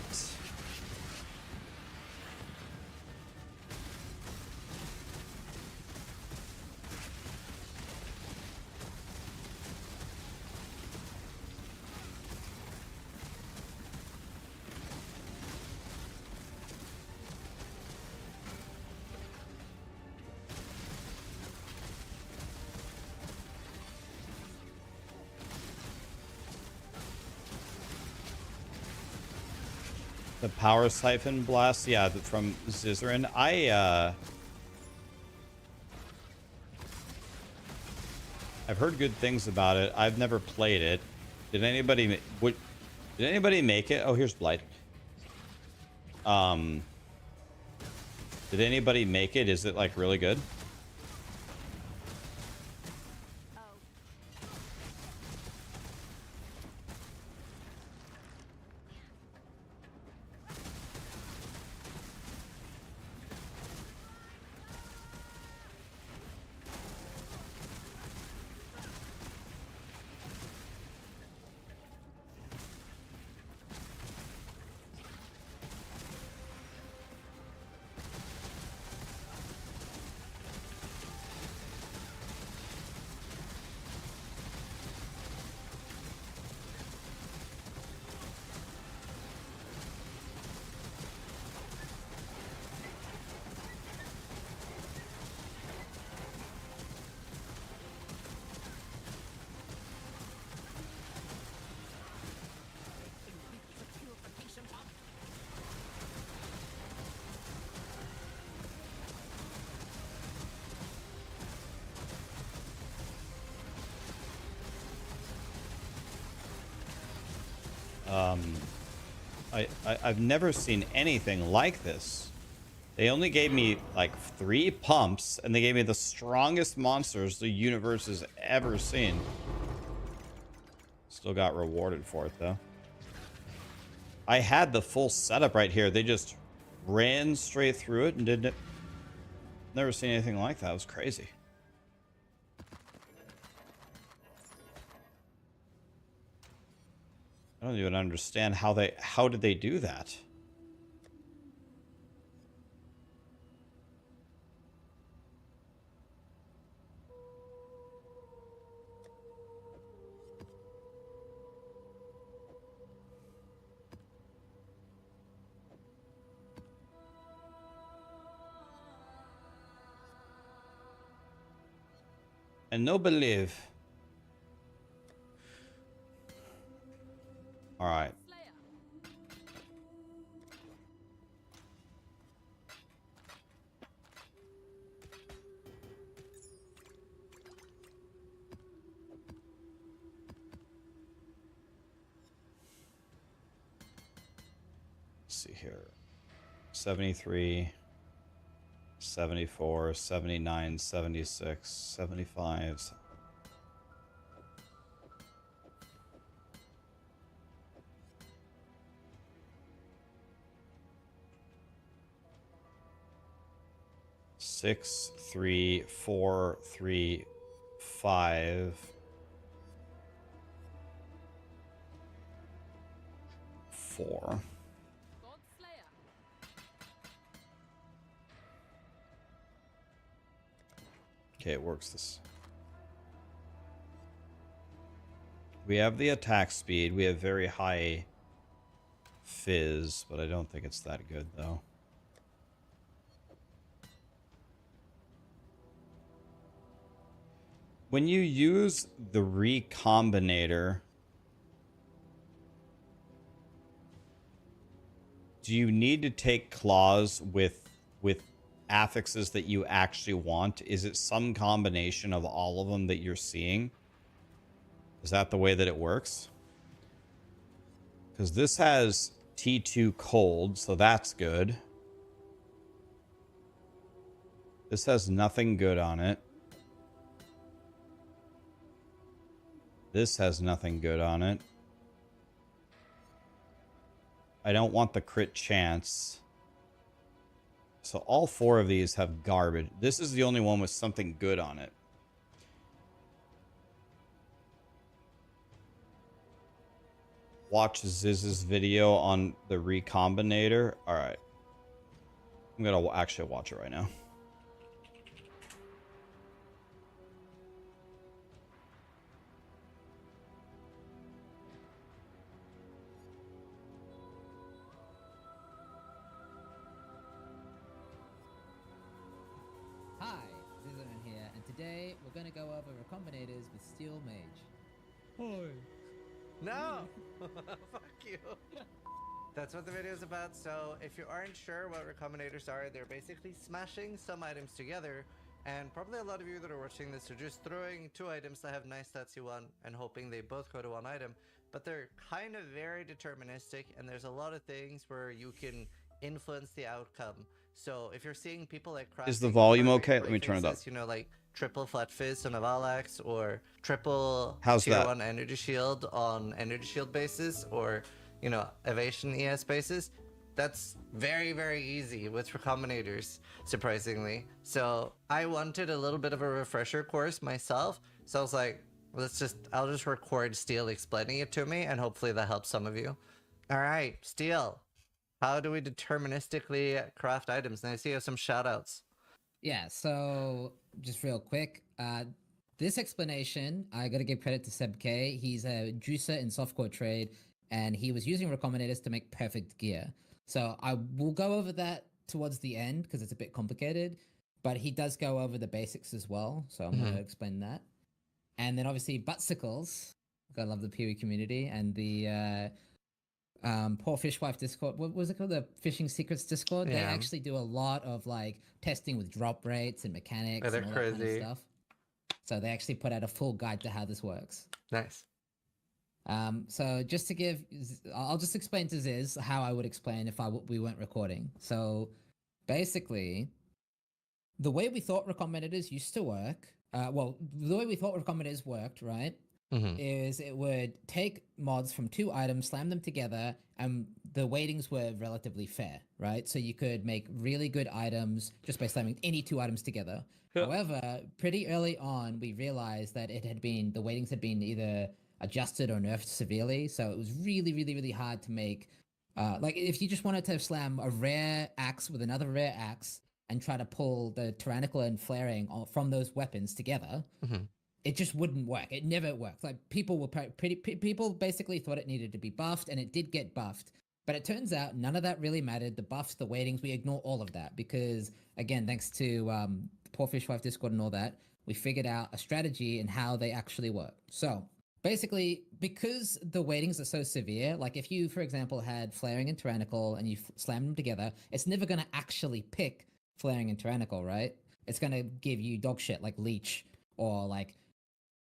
The power siphon blast, yeah, from Zizaran. I've heard good things about it. I've never played it. Did anybody did anybody make it? Oh, here's Blight. Did anybody make it? Is it like really good? I've never seen anything like this. They only gave me like 3 pumps, and they gave me the strongest monsters the universe has ever seen. Still got rewarded for it, though. I had the full setup right here. They just ran straight through it and didn't it. Never seen anything like that. It was crazy. I don't even understand how did they do that? And no believe. All right. Let's see here. 73, 74, 79, 76, 75. Six, 3, 4, 3, 5, 4. Okay, it works this. We have the attack speed. We have very high fizz, but I don't think it's that good though. When you use the Recombinator, do you need to take claws with affixes that you actually want? Is it some combination of all of them that you're seeing? Is that the way that it works? Because this has T2 cold, so that's good. This has nothing good on it. This has nothing good on it. I don't want the crit chance. So all 4 of these have garbage. This is the only one with something good on it. Watch Ziz's video on the Recombinator. Alright. I'm going to actually watch it right now. Hi, Zizan here, and today we're gonna go over recombinators with Steel Mage. No! Fuck you. That's what the video is about. So if you aren't sure what recombinators are, they're basically smashing some items together. And probably a lot of you that are watching this are just throwing 2 items that have nice stats you want and hoping they both go to 1 item. But they're kind of very deterministic, and there's a lot of things where you can influence the outcome. So if you're seeing people like crafting, Is the volume okay? Let me turn it up. You know, like triple flat fizz on a Valax, or triple How's tier that? 1 energy shield on energy shield basis, or you know, evasion ES basis, that's very, very easy with recombinators, surprisingly. So I wanted a little bit of a refresher course myself, so I was like, I'll just record Steel explaining it to me, and hopefully that helps some of you. All right, Steel, how do we deterministically craft items? And I see you have some shoutouts. Yeah, so just real quick, this explanation, I gotta give credit to Seb K. He's a juicer in softcore trade, and he was using recombinators to make perfect gear. So I will go over that towards the end because it's a bit complicated, but he does go over the basics as well. So I'm gonna explain that. And then obviously Buttsicles, I love the POE community, and the Poor Fishwife Discord. What was it called? The Fishing Secrets Discord. They Yeah. actually do a lot of like testing with drop rates and mechanics Oh, they're and all that kind of crazy. stuff. So they actually put out a full guide to how this works. Nice. So just to give, I'll just explain to Ziz how I would explain if we weren't recording. So basically, the way we thought recombinators used to work, the way we thought recombinators worked, right, is it would take mods from 2 items, slam them together, and the weightings were relatively fair, right? So you could make really good items just by slamming any 2 items together. However, pretty early on, we realized that the weightings had been either adjusted or nerfed severely, so it was really, really, really hard to make. Like if you just wanted to slam a rare axe with another rare axe and try to pull the tyrannical and flaring from those weapons together, it just wouldn't work. It never worked. Like people were people basically thought it needed to be buffed, and it did get buffed. But it turns out none of that really mattered. The buffs, the weightings, we ignore all of that because, again, thanks to Poor Fishwife Discord and all that, we figured out a strategy and how they actually work. So basically, because the weightings are so severe, like if you, for example, had Flaring and Tyrannical and you slammed them together, it's never going to actually pick Flaring and Tyrannical, right? It's going to give you dog shit like Leech or like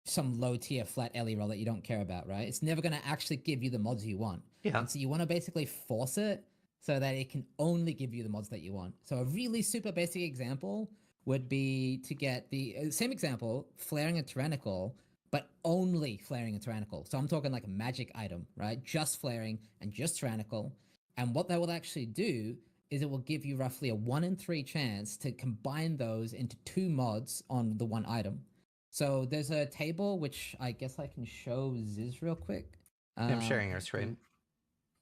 some low tier flat Ellie roll that you don't care about, right? It's never going to actually give you the mods you want. Yeah. And so you want to basically force it so that it can only give you the mods that you want. So a really super basic example would be to get the same example, flaring a tyrannical, but only flaring a tyrannical. So I'm talking like a magic item, right? Just flaring and just tyrannical. And what that will actually do is it will give you roughly a 1 in 3 chance to combine those into 2 mods on the one item. So there's a table which I guess I can show Ziz real quick. I'm sharing our screen.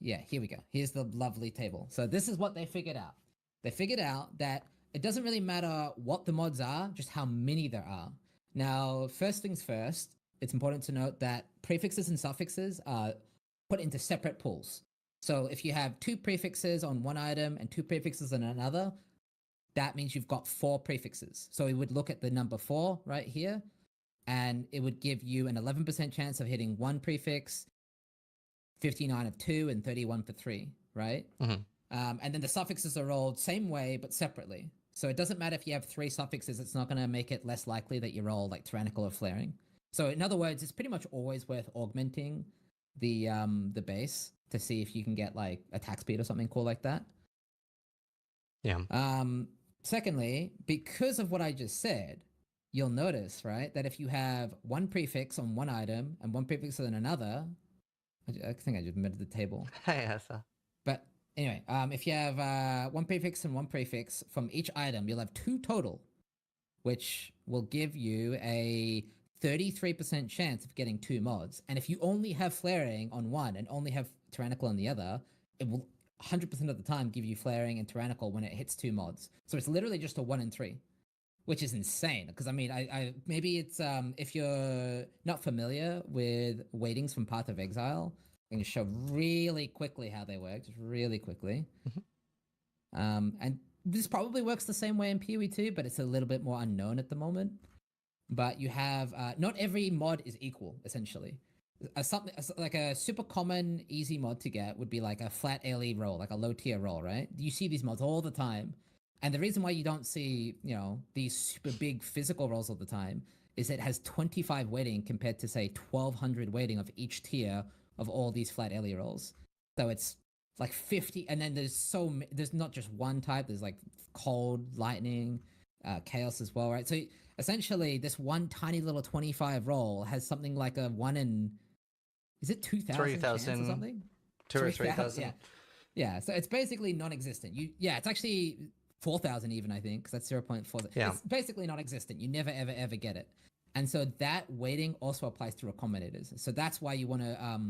Yeah, here we go. Here's the lovely table. So this is what they figured out. They figured out that it doesn't really matter what the mods are, just how many there are. Now, first things first, it's important to note that prefixes and suffixes are put into separate pools. So if you have 2 prefixes on one item and 2 prefixes on another, that means you've got 4 prefixes. So we would look at the number 4 right here, and it would give you an 11% chance of hitting 1 prefix, 59 of 2, and 31 for 3, right? Mhm. And then the suffixes are rolled same way, but separately. So it doesn't matter if you have 3 suffixes, it's not going to make it less likely that you roll like tyrannical or flaring. So in other words, it's pretty much always worth augmenting the base to see if you can get like attack speed or something cool like that. Yeah. Secondly, because of what I just said, you'll notice, right, that if you have 1 prefix on one item and 1 prefix on another, I think I just made the table. Yeah, so. But anyway, if you have 1 prefix and 1 prefix from each item, you'll have 2 total, which will give you a 33% chance of getting 2 mods. And if you only have flaring on one and only have tyrannical on the other, it will 100% of the time give you flaring and tyrannical when it hits 2 mods. So it's literally just a 1 in 3, which is insane. Because I mean, I maybe it's if you're not familiar with weightings from Path of Exile, I'm going to show really quickly how they work, just really quickly. And this probably works the same way in POE2, but it's a little bit more unknown at the moment. But you have not every mod is equal, essentially. Like a super common easy mod to get would be like a flat ALE roll, like a low tier roll, right? You see these mods all the time. And the reason why you don't see, you know, these super big physical rolls all the time is it has 25 weighting compared to, say, 1200 weighting of each tier of all these flat ALE rolls. So it's like 50, and then there's not just one type, there's like cold, lightning, chaos as well, right? So essentially this one tiny little 25 roll has something like a 1 in, is it 2,000 chance or something? 2 or 3,000. Yeah, so it's basically non-existent. It's actually 4,000 even, I think, because that's 0.4. Yeah. It's basically non-existent. You never, ever, ever get it. And so that weighting also applies to recombinators. So that's why you want to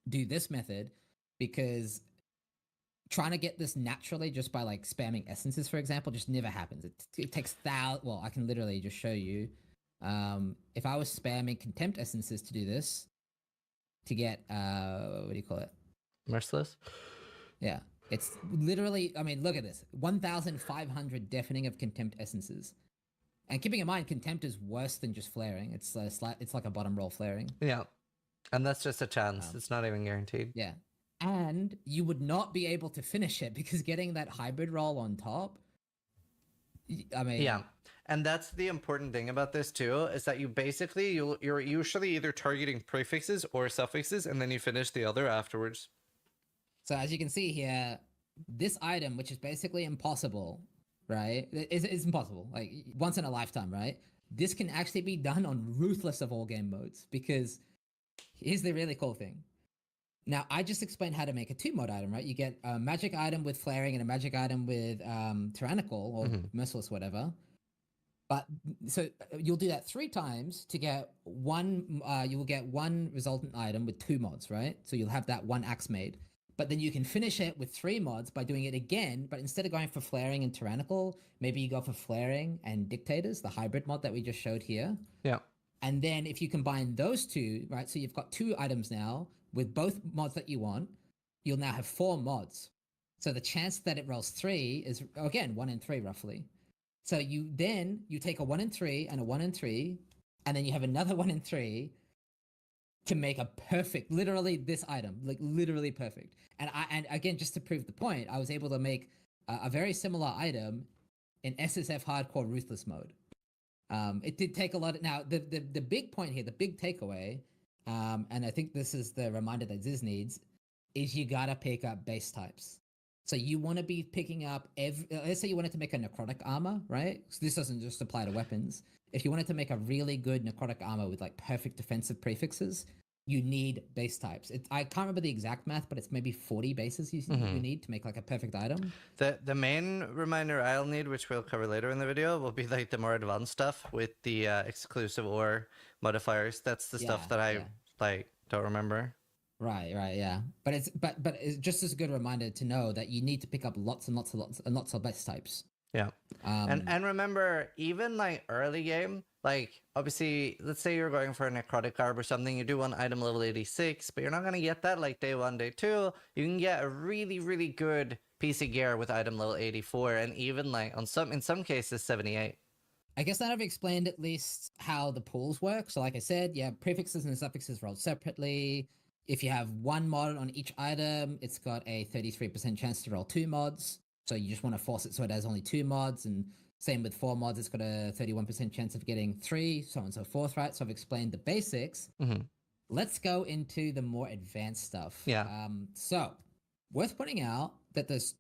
do this method, because trying to get this naturally just by like spamming essences, for example, just never happens. It takes well, I can literally just show you. If I was spamming contempt essences to do this, to get, what do you call it? Merciless? Yeah. It's literally, I mean, look at this. 1,500 deafening of contempt essences. And keeping in mind, contempt is worse than just flaring. It's like a bottom roll flaring. Yeah. And that's just a chance. It's not even guaranteed. Yeah. And you would not be able to finish it because getting that hybrid roll on top, I mean... Yeah. And that's the important thing about this too, is that you basically, you're usually either targeting prefixes or suffixes, and then you finish the other afterwards. So as you can see here, this item, which is basically impossible, right? It's impossible, like once in a lifetime, right? This can actually be done on Ruthless of all game modes, because here's the really cool thing. Now, I just explained how to make a 2-mod item, right? You get a magic item with flaring and a magic item with tyrannical or merciless, whatever. But so you'll do that 3 times to get one, you will get one resultant item with 2 mods, right? So you'll have that 1 axe made. But then you can finish it with 3 mods by doing it again, but instead of going for flaring and tyrannical, maybe you go for flaring and dictators, the hybrid mod that we just showed here. Yeah. And then if you combine those 2, right, so you've got 2 items now with both mods that you want, you'll now have 4 mods. So the chance that it rolls 3 is, again, 1 in 3 roughly. So you take a 1 in 3 and a 1 in 3, and then you have another 1 in 3 to make a perfect, literally this item, like literally perfect. And again, just to prove the point, I was able to make a very similar item in SSF Hardcore Ruthless mode. It did take a lot of, now the big point here, the big takeaway, and I think this is the reminder that Ziz needs, is you gotta pick up base types. So you want to be picking up let's say you wanted to make a necrotic armor, right? So this doesn't just apply to weapons. If you wanted to make a really good necrotic armor with like perfect defensive prefixes, you need base types. I can't remember the exact math, but it's maybe 40 bases you need to make like a perfect item. The main reminder I'll need, which we'll cover later in the video, will be like the more advanced stuff with the exclusive or modifiers. That's the stuff that I like don't remember. Right, yeah. But it's just as a good reminder to know that you need to pick up lots of base types. Yeah. And remember, even like early game, like obviously, let's say you're going for a necrotic garb or something, you do want item level 86, but you're not gonna get that like day 1, day 2. You can get a really, really good piece of gear with item level 84, and even like in some cases 78. I guess that I've explained at least how the pools work. So like I said, yeah, prefixes and suffixes rolled separately. If you have one mod on each item, it's got a 33% chance to roll 2 mods. So you just want to force it so it has only 2 mods. And same with 4 mods, it's got a 31% chance of getting 3, so on and so forth, right? So I've explained the basics. Let's go into the more advanced stuff. Yeah. So worth pointing out that there's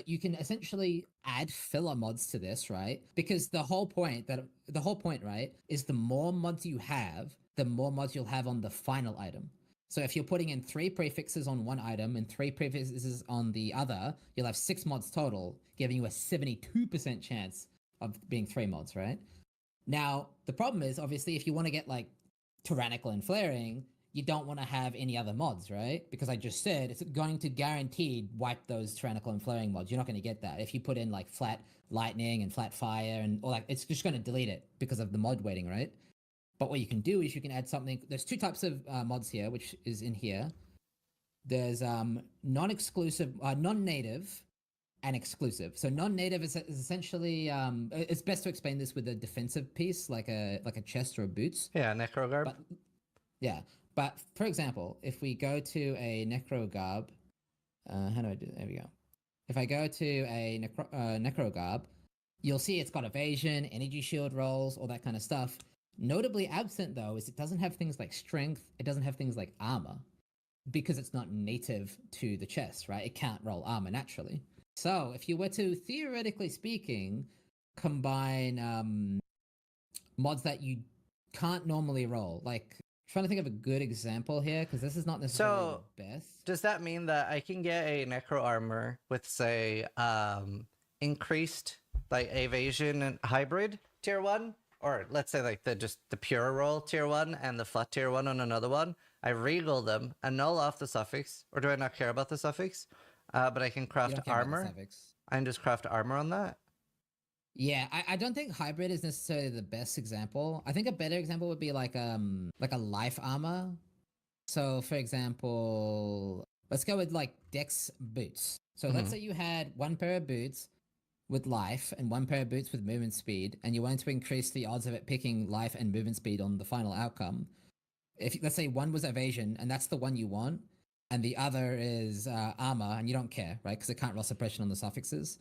you can essentially add filler mods to this, right? Because the whole point, right, is the more mods you have, the more mods you'll have on the final item. So if you're putting in 3 prefixes on one item and 3 prefixes on the other, you'll have 6 mods total, giving you a 72% chance of being 3 mods, right? Now, the problem is, obviously, if you want to get like tyrannical and flaring, you don't want to have any other mods, right? Because I just said it's going to guaranteed wipe those tyrannical and flaring mods. You're not going to get that. If you put in like flat lightning and flat fire and all that, it's just going to delete it because of the mod weighting, right? But what you can do is you can add something. There's 2 types of mods here, which is in here. There's non-exclusive, non-native, and exclusive. So non-native is essentially it's best to explain this with a defensive piece, like a chest or a boots. Yeah, necro garb. But for example, if we go to a necro garb, how do I do? There we go. If I go to a necro garb, you'll see it's got evasion, energy shield rolls, all that kind of stuff. Notably absent, though, is it doesn't have things like strength. It doesn't have things like armor because it's not native to the chest, right? It can't roll armor naturally. So if you were to, theoretically speaking, combine mods that you can't normally roll, like trying to think of a good example here, because this is not necessarily the best. Does that mean that I can get a necro armor with, say, increased like evasion and hybrid tier 1? Or let's say like the pure roll tier 1 and the flat tier 1 on another one. I regal them, annul off the suffix, or do I not care about the suffix? But I can craft armor. I can just craft armor on that. Yeah, I don't think hybrid is necessarily the best example. I think a better example would be like a life armor. So for example, let's go with like Dex boots. So let's say you had 1 pair of boots with life and 1 pair of boots with movement speed, and you want to increase the odds of it picking life and movement speed on the final outcome. If let's say 1 was evasion and that's the one you want, and the other is armor, and you don't care, right? Because it can't roll suppression on the suffixes.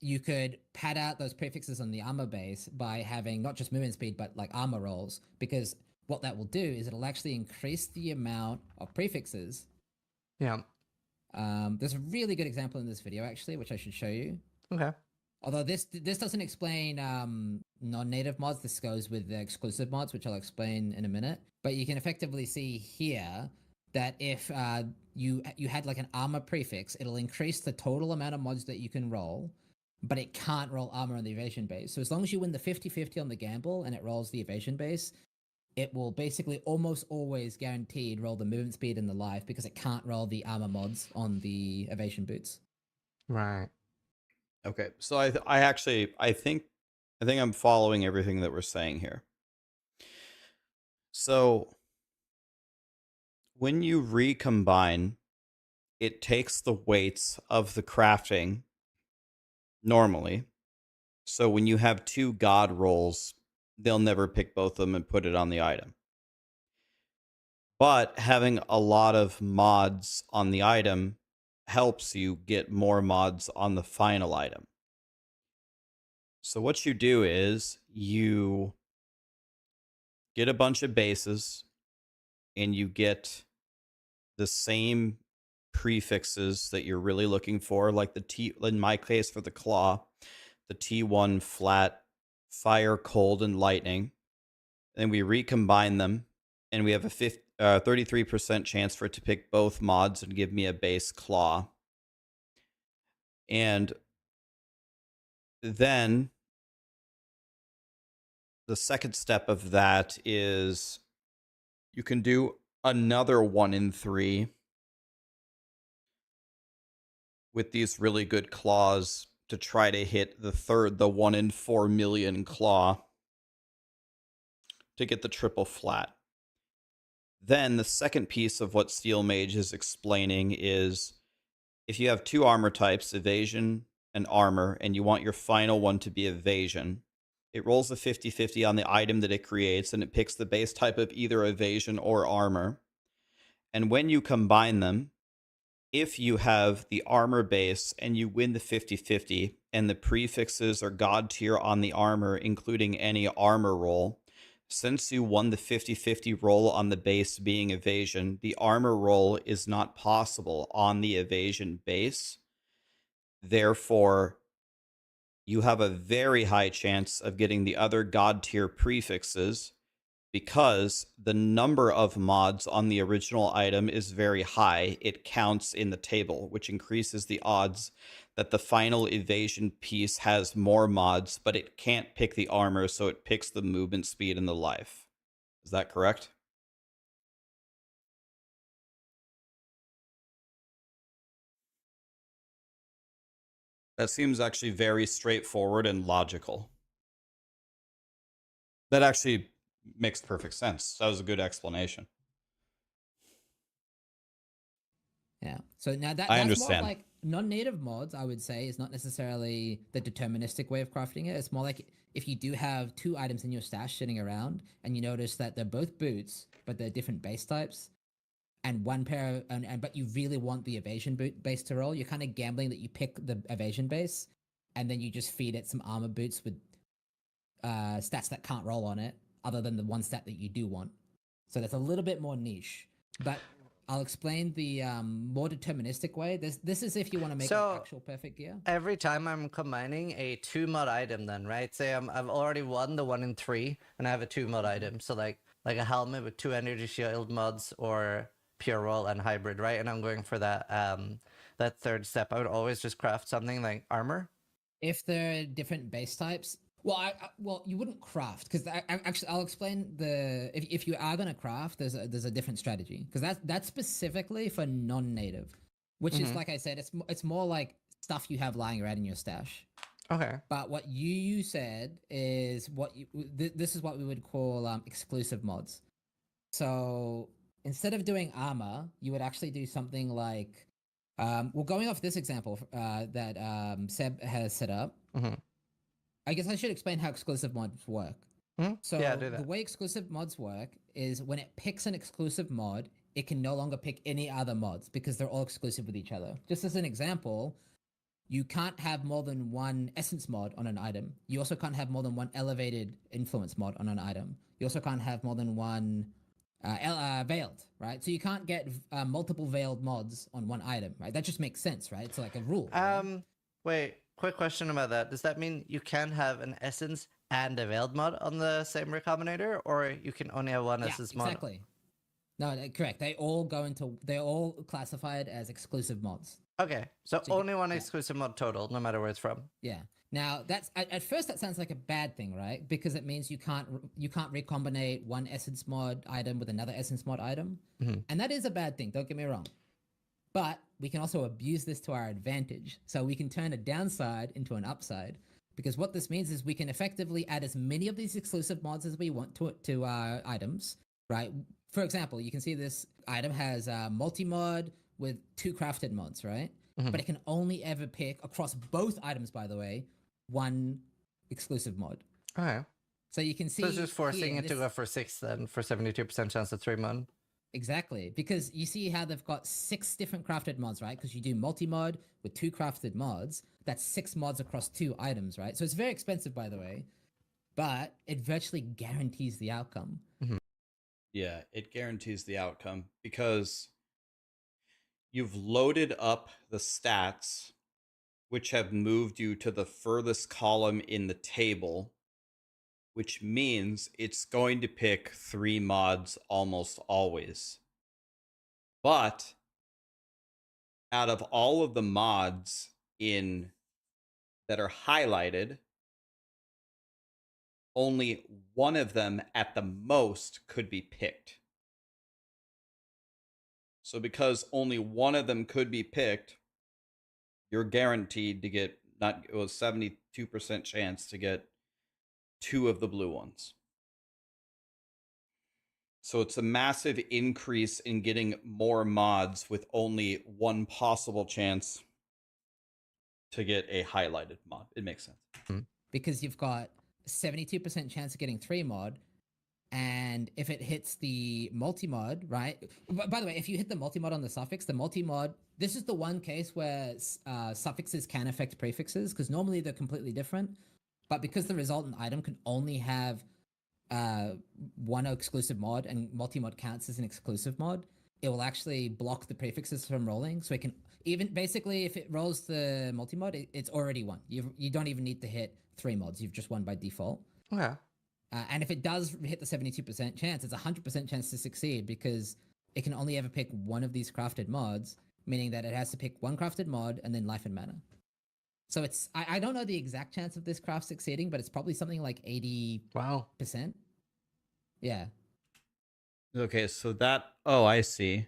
You could pad out those prefixes on the armor base by having not just movement speed, but like armor rolls, because what that will do is it'll actually increase the amount of prefixes. Yeah. There's a really good example in this video, actually, which I should show you. Okay. Although this doesn't explain non-native mods, this goes with the exclusive mods, which I'll explain in a minute. But you can effectively see here that if you had like an armor prefix, it'll increase the total amount of mods that you can roll, but it can't roll armor on the evasion base. So as long as you win the 50-50 on the gamble and it rolls the evasion base, it will basically almost always guaranteed roll the movement speed and the life, because it can't roll the armor mods on the evasion boots. Right. Okay, so I think I'm following everything that we're saying here. So when you recombine, it takes the weights of the crafting normally. So when you have 2 god rolls, they'll never pick both of them and put it on the item. But having a lot of mods on the item helps you get more mods on the final item. So what you do is you get a bunch of bases and you get the same prefixes that you're really looking for, like the T, in my case for the claw, the T1 flat, fire, cold, and lightning. And we recombine them, and we have a 33% chance for it to pick both mods and give me a base claw. And then the second step of that is you can do another 1 in 3 with these really good claws to try to hit the 1 in 4 million claw to get the triple flat. Then the second piece of what Steel Mage is explaining is if you have 2 armor types, evasion and armor, and you want your final one to be evasion, it rolls a 50-50 on the item that it creates, and it picks the base type of either evasion or armor. And when you combine them, if you have the armor base and you win the 50-50, and the prefixes are god tier on the armor, including any armor roll, since you won the 50-50 roll on the base being evasion, the armor roll is not possible on the evasion base. Therefore, you have a very high chance of getting the other god tier prefixes because the number of mods on the original item is very high. It counts in the table, which increases the odds that the final evasion piece has more mods, but it can't pick the armor, so it picks the movement speed and the life. Is that correct? That seems actually very straightforward and logical. That actually makes perfect sense. That was a good explanation. Yeah. So now that's understand. more like non-native mods, I would say, is not necessarily the deterministic way of crafting it. It's more like if you do have 2 items in your stash sitting around and you notice that they're both boots, but they're different base types, and one pair of, but you really want the evasion boot base to roll, you're kind of gambling that you pick the evasion base and then you just feed it some armor boots with stats that can't roll on it, other than the one stat that you do want. So that's a little bit more niche. But I'll explain the more deterministic way. This is if you want to make So, an actual perfect gear. Every time I'm combining a 2 mod item, then right? Say I've already won the 1 in 3, and I have a 2 mod item. So like a helmet with 2 energy shield mods, or pure roll and hybrid, right? And I'm going for that that third step. I would always just craft something like armor. If they're different base types, well, well, you wouldn't craft because actually I'll explain the if you are gonna craft, there's a different strategy because that's specifically for non-native, which is like I said, it's more like stuff you have lying around in your stash. Okay. But what you said is what you this is what we would call exclusive mods. So instead of doing armor, you would actually do something like well, going off this example that Seb has set up. I guess I should explain how exclusive mods work. So Yeah, do that. the way exclusive mods work is when it picks an exclusive mod, it can no longer pick any other mods because they're all exclusive with each other. Just as an example, you can't have more than 1 essence mod on an item. You also can't have more than 1 elevated influence mod on an item. You also can't have more than 1 veiled, right? So you can't get multiple veiled mods on 1 item, right? That just makes sense, right? It's like a rule. Right? Wait, quick question about that. Does that mean you can have an essence and a veiled mod on the same recombinator, or you can only have one essence mod? Exactly. No, correct. They're all classified as exclusive mods. Okay, so only one exclusive mod total, no matter where it's from. Yeah. Now that's at first that sounds like a bad thing, right? Because it means you can't recombinate 1 essence mod item with another essence mod item, and that is a bad thing. Don't get me wrong. But we can also abuse this to our advantage. So we can turn a downside into an upside. Because what this means is we can effectively add as many of these exclusive mods as we want to our items, right? For example, you can see this item has multi-mod with 2 crafted mods, right? But it can only ever pick, across both items, by the way, 1 exclusive mod. Okay. So you can see... So it's just forcing it to go for 6 then, for 72% chance of 3 mod. Exactly, because you see how they've got 6 different crafted mods, right? Because you do multi-mod with 2 crafted mods. That's 6 mods across 2 items, right? So it's very expensive, by the way, but it virtually guarantees the outcome. Yeah, it guarantees the outcome because you've loaded up the stats, which have moved you to the furthest column in the table, which means it's going to pick 3 mods almost always. But out of all of the mods in that are highlighted, only one of them at the most could be picked. So because only one of them could be picked, you're guaranteed to get not it was 72% chance to get 2 of the blue ones. So it's a massive increase in getting more mods with only one possible chance to get a highlighted mod. It makes sense. Because you've got 72% chance of getting 3 mod, and if it hits the multi-mod, right? By the way, if you hit the multi-mod on the suffix, the multi-mod, this is the one case where suffixes can affect prefixes, because normally they're completely different. But because the resultant item can only have one exclusive mod and multi-mod counts as an exclusive mod, it will actually block the prefixes from rolling. So it can even basically, if it rolls the multi-mod, it's already won. You don't even need to hit 3 mods. You've just won by default. Yeah. And if it does hit the 72% chance, it's a 100% chance to succeed, because it can only ever pick one of these crafted mods, meaning that it has to pick one crafted mod and then life and mana. So it's I don't know the exact chance of this craft succeeding, but it's probably something like 80%. Wow. Yeah. Okay, so that oh, I see.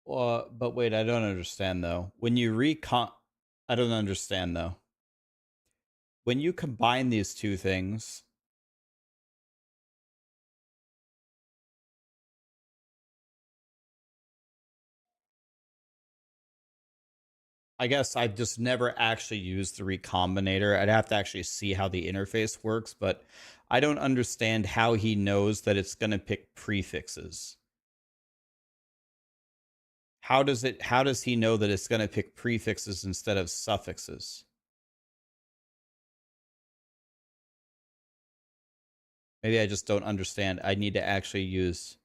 But wait, I don't understand though. When you I don't understand though. When you combine these two things, I guess I've just never actually used the recombinator. I'd have to actually see how the interface works, but I don't understand how he knows that it's going to pick prefixes. How does he know that it's going to pick prefixes instead of suffixes? Maybe I just don't understand. I need to actually use.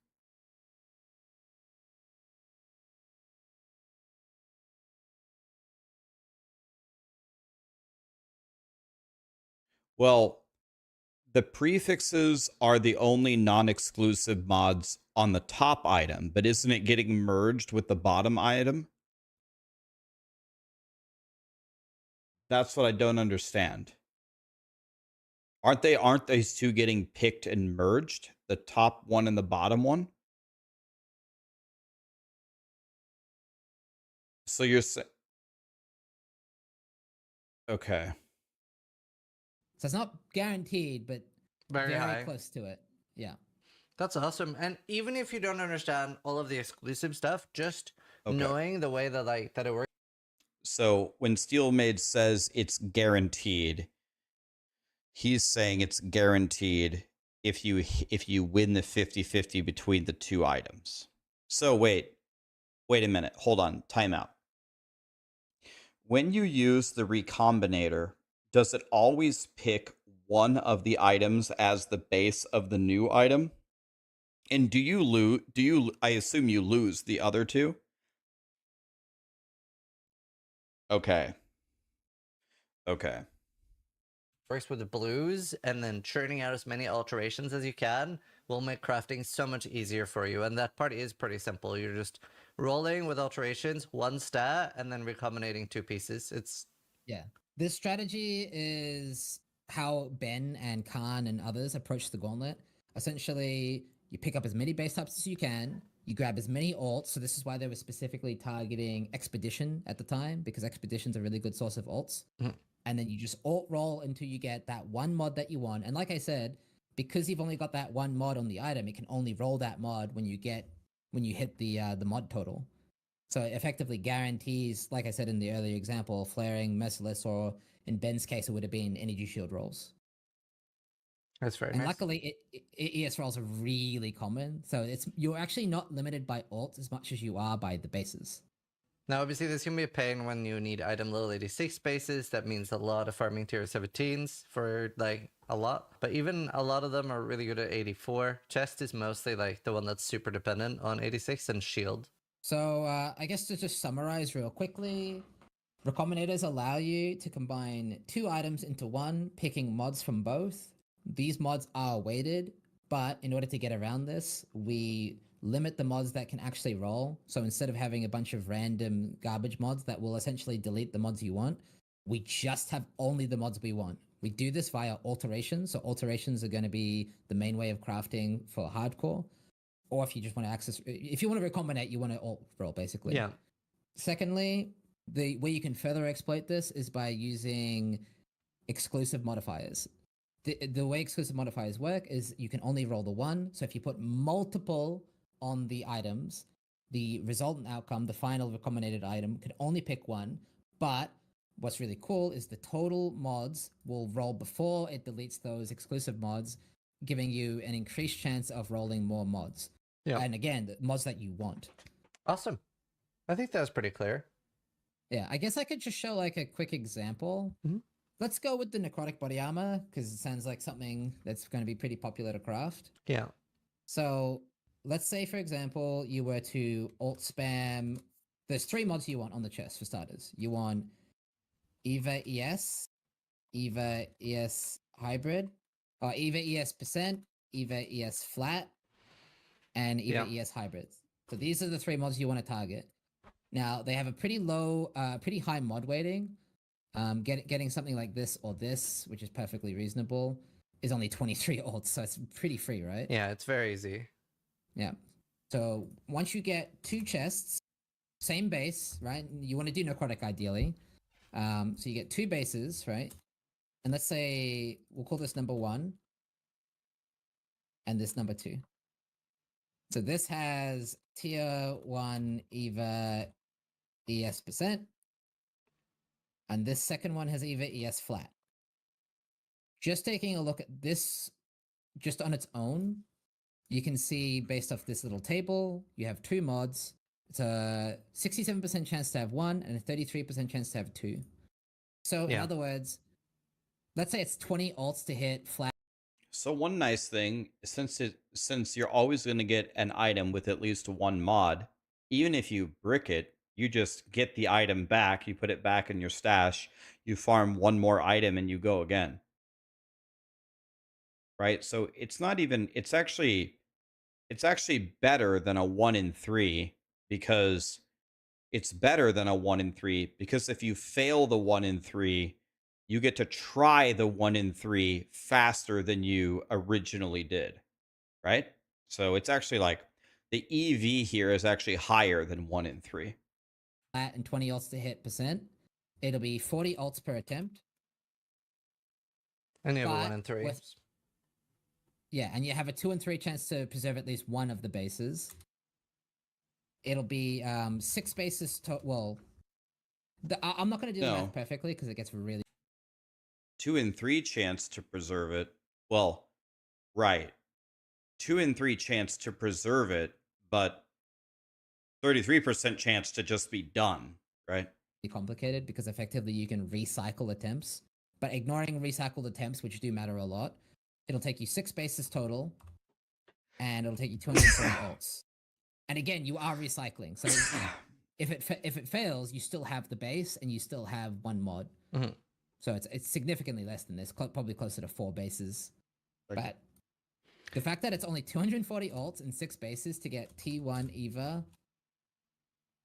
Well, the prefixes are the only non-exclusive mods on the top item, but isn't it getting merged with the bottom item? That's what I don't understand. Aren't these two getting picked and merged? The top one and the bottom one? So you're saying okay. So it's not guaranteed, but Very very high. close to it. Yeah. That's awesome. And even if you don't understand all of the exclusive stuff, just Okay. knowing the way that that it works. So when Steelmaid says it's guaranteed, he's saying it's guaranteed if you win the 50-50 between the two items. So wait a minute. Hold on. Time out. When you use the recombinator, does it always pick one of the items as the base of the new item? And do you lose? I assume you lose the other two? Okay. Okay. Works with the blues, and then churning out as many alterations as you can will make crafting so much easier for you. And that part is pretty simple. You're just rolling with alterations, one stat, and then recombinating 2 pieces. Yeah. This strategy is how Ben and Khan and others approach the gauntlet. Essentially, you pick up as many base types as you can, you grab as many alts. So this is why they were specifically targeting Expedition at the time, because Expedition's a really good source of alts. Mhm. And then you just alt roll until you get that one mod that you want. And like I said, because you've only got that one mod on the item, it can only roll that mod when you hit the mod total. So it effectively guarantees, like I said in the earlier example, flaring, merciless, or in Ben's case, it would have been energy shield rolls. That's very And nice. luckily, ES rolls are really common. So you're actually not limited by alt as much as you are by the bases. Now, obviously, this can be a pain when you need item level 86 spaces. That means a lot of farming tier 17s for like a lot. But even a lot of them are really good at 84. Chest is mostly like the one that's super dependent on 86 and shield. So I guess to just summarize real quickly, Recombinators allow you to combine 2 items into one, picking mods from both. These mods are weighted, but in order to get around this, we limit the mods that can actually roll. So instead of having a bunch of random garbage mods that will essentially delete the mods you want, we just have only the mods we want. We do this via alterations. So alterations are going to be the main way of crafting for hardcore. Or if you just want to access, if you want to recombinate, you want to alt roll basically. Yeah. Secondly, the way you can further exploit this is by using exclusive modifiers. The way exclusive modifiers work is you can only roll the one. So if you put multiple on the items, the resultant outcome, the final recombinated item, can only pick one. But what's really cool is the total mods will roll before it deletes those exclusive mods, giving you an increased chance of rolling more mods. Yeah. And again, the mods that you want. Awesome. I think that was pretty clear. Yeah, I guess I could just show like a quick example. Mhm. Let's go with the necrotic body armor because it sounds like something that's going to be pretty popular to craft. Yeah. So let's say, for example, you were to alt spam. There's 3 mods you want on the chest for starters. You want Eva ES, Eva ES hybrid, or Eva ES percent, Eva ES flat, and Eva ES hybrids. So these are the 3 mods you want to target. Now they have a pretty low, pretty high mod weighting. Getting something like this or this, which is perfectly reasonable, is only 23 alts, so it's pretty free, right? Yeah, it's very easy. Yeah. So once you get 2 chests, same base, right? You want to do necrotic ideally. So you get 2 bases, right? And let's say we'll call this number 1 and this number 2. So this has tier 1 Eva ES percent. And this second one has Eva ES flat. Just taking a look at this just on its own, you can see based off this little table, you have 2 mods. It's a 67% chance to have 1 and a 33% chance to have 2. So in other words, let's say it's 20 alts to hit flat. So one nice thing, since you're always going to get an item with at least 1 mod, even if you brick it, you just get the item back, you put it back in your stash, you farm 1 more item and you go again. Right? So it's not even it's actually better than a 1 in 3 because it's better than a 1 in 3 because if you fail the 1 in 3, you get to try the 1 in 3 faster than you originally did, right? So it's actually like the EV here is actually higher than 1 in 3. Flat and 20 alts to hit percent. It'll be 40 alts per attempt. And you have a But 1 in 3. Yeah, and you have a 2 in 3 chance to preserve at least one of the bases. It'll be 6 bases to well. I'm not going to do the math perfectly because it gets really 2 in 3 chance to preserve it. Well, right. 2 in 3 chance to preserve it, but 33% chance to just be done, right? complicated because effectively you can recycle attempts. But ignoring recycled attempts, which do matter a lot, it'll take you 6 bases total, and it'll take you 240 alts. And again, you are recycling. So if it fails, you still have the base and you still have 1 mod. Mm-hmm. So it's significantly less than this, probably closer to 4 bases. Okay. But the fact that it's only 240 alts and 6 bases to get T1 Eva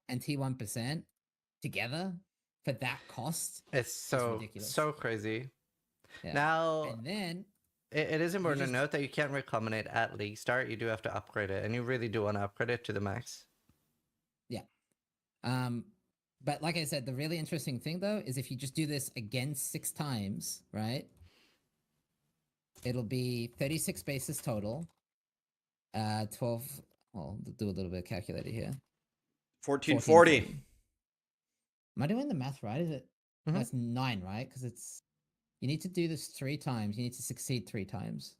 and T1% together for that cost, it's so ridiculous. So crazy. Yeah. Now, and then it is important to note that you can't recombinate at league start. You do have to upgrade it, and you really do want to upgrade it to the max. Yeah. But like I said, the really interesting thing though is if you just do this again 6 times, right? It'll be 36 bases total. 12. Well, do a little bit of calculator here. 1440. Am I doing the math right? Is it? Mhm. That's 9, right? Because it's you need to do this 3 times. You need to succeed 3 times.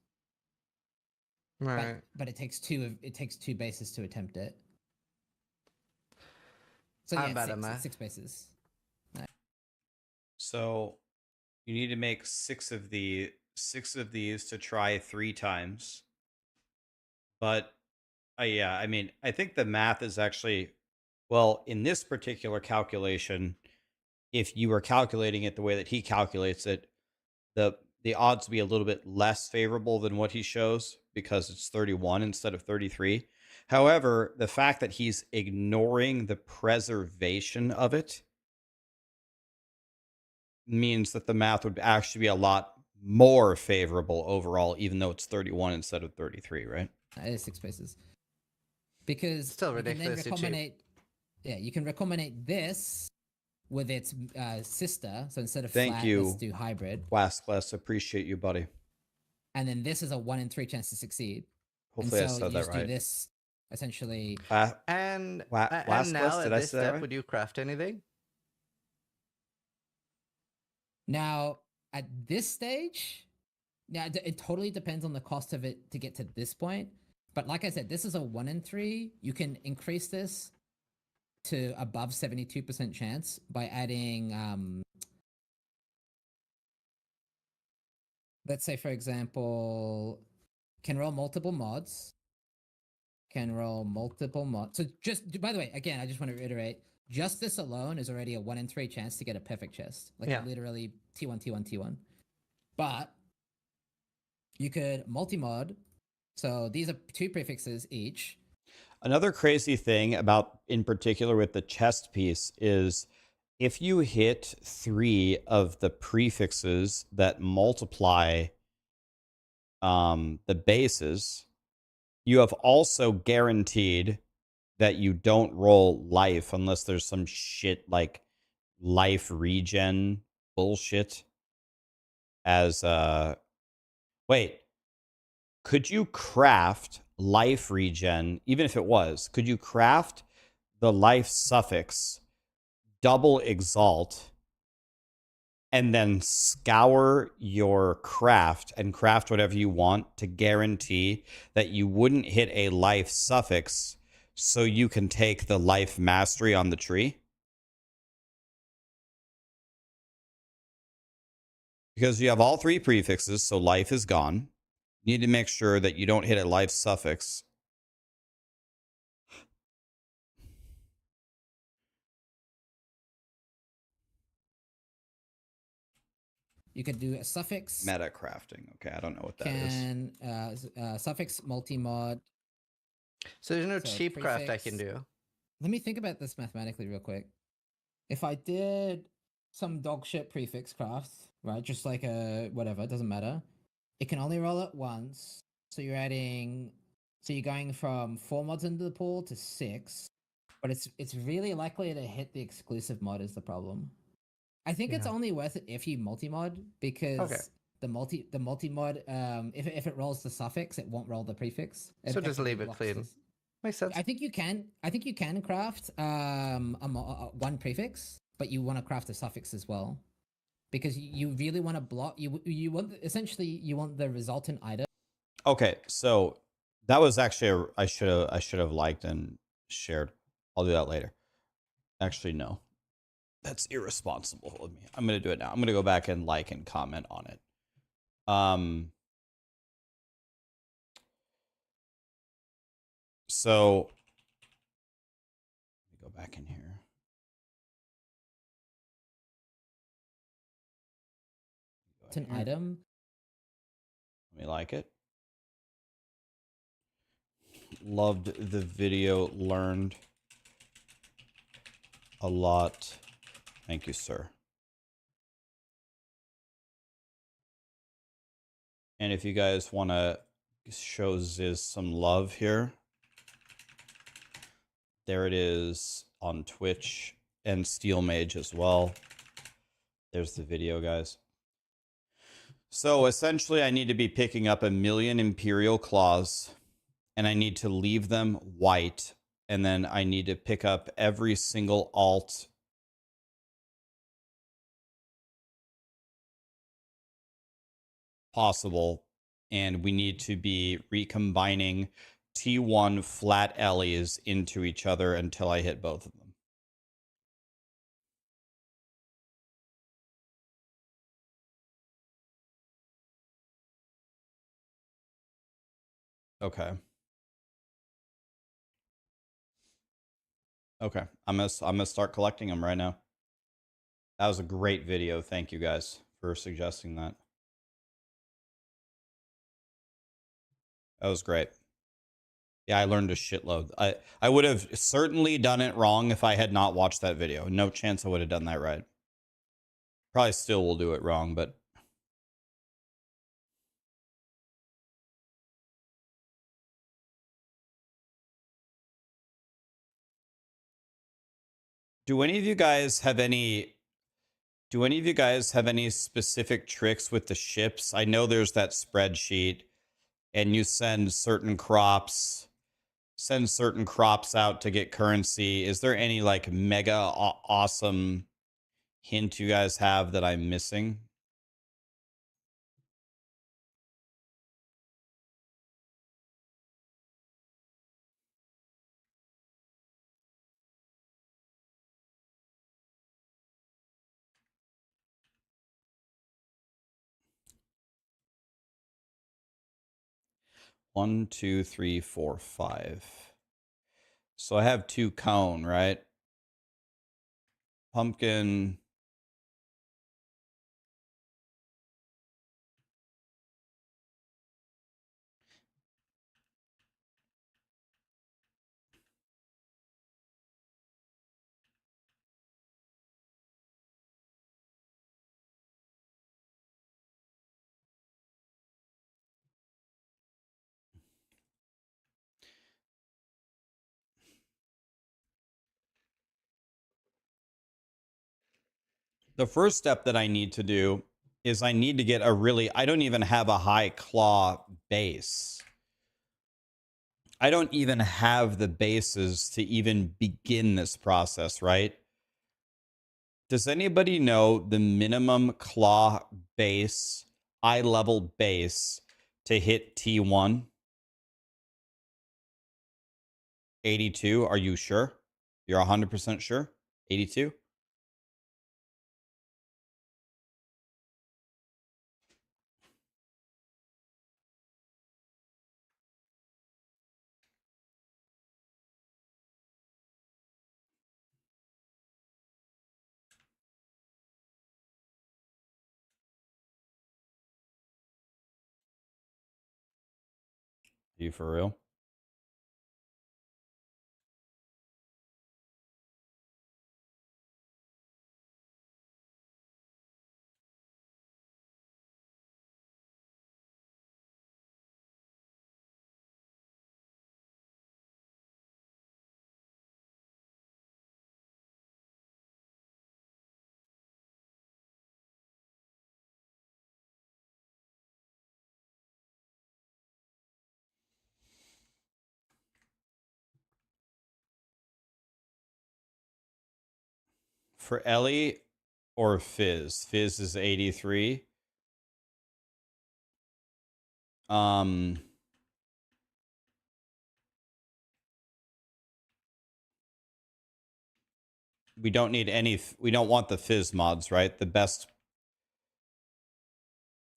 Right. But it takes 2 bases to attempt it. So I'm yeah, bad at six, math. 6 spaces. So you need to make six of these to try 3 times. But yeah, I mean, I think the math is actually, well, in this particular calculation, if you were calculating it the way that he calculates it, the odds be a little bit less favorable than what he shows because it's 31 instead of 33. However, the fact that he's ignoring the preservation of it means that the math would actually be a lot more favorable overall, even though it's 31 instead of 33, right? It is 6 spaces. Because Still you can then ridiculously cheap. recombinate. Yeah, you can recombinate this with its sister. So instead of Thank flat, you. let's do hybrid. Waskless, appreciate you, buddy. And then this is a 1 in 3 chance to succeed. Hopefully and I so said you that just do right. this essentially. And Waskless, now did at I this say that step, right? would you craft anything? Now, at this stage, now it totally depends on the cost of it to get to this point. But like I said, this is a 1 in 3. You can increase this to above 72% chance by adding, let's say, for example, can roll multiple mods. So just, by the way, again, I just want to reiterate, just this alone is already a 1 in 3 chance to get a perfect chest. Like Yeah. literally T1, T1, T1. But you could multi-mod. So these are 2 prefixes each. Another crazy thing about, in particular with the chest piece, is if you hit 3 of the prefixes that multiply the bases, you have also guaranteed that you don't roll life unless there's some shit like life regen bullshit as wait, could you craft life regen, even if it was, could you craft the life suffix double exalt and then scour your craft and craft whatever you want to guarantee that you wouldn't hit a life suffix so you can take the life mastery on the tree? Because you have all 3 prefixes, so life is gone. You need to make sure that you don't hit a life suffix. You could do a suffix. Meta crafting. Okay, I don't know what that is. Suffix multi-mod. So there's no So cheap craft I can prefix- do. Let me think about this mathematically real quick. If I did some dog shit prefix craft, right, just like a whatever, doesn't matter. It can only roll it once. So you're going from 4 mods into the pool to 6. But it's really likely to hit the exclusive mod is the problem. I think it's Yeah. only worth it if you multi-mod because the multi-mod, if it rolls the suffix, it won't roll the prefix. So just effectively leave it blocks clean. this. Makes sense. I think you can craft one prefix, but you want to craft a suffix as well, because you really want to block. You want essentially you want the resultant item. Okay, so that was actually I should have liked and shared. I'll do that later. Actually, no. That's irresponsible of me. I'm going to do it now. I'm going to go back and like and comment on it. So let me go back in here. It's an item. Let me like it. Loved the video, learned a lot. Thank you, sir. And if you guys want to show Ziz some love here, there it is on Twitch and Steel Mage as well. There's the video, guys. So essentially, I need to be picking up 1,000,000 Imperial Claws, and I need to leave them white, and then I need to pick up every single alt possible, and we need to be recombining T1 flat Ellie's into each other until I hit both of them. Okay. Okay. I'm gonna start collecting them right now. That was a great video. Thank you guys for suggesting that. That was great. Yeah, I learned a shitload. I would have certainly done it wrong if I had not watched that video. No chance I would have done that right. Probably still will do it wrong, but do any of you guys have any specific tricks with the ships? I know there's that spreadsheet and you send certain crops out to get currency. Is there any like mega awesome hint you guys have that I'm missing? One, two, three, four, five. So I have 2 cone, right? Pumpkin. The first step that I need to do is I need to get I don't even have a high claw base. I don't even have the bases to even begin this process, right? Does anybody know the minimum claw base, eye level base to hit T1? 82. Are you sure? You're 100% sure? 82? You for real? For Ellie or Fizz? Fizz is 83. Um, we don't need any. We don't want the Fizz mods, right? The best.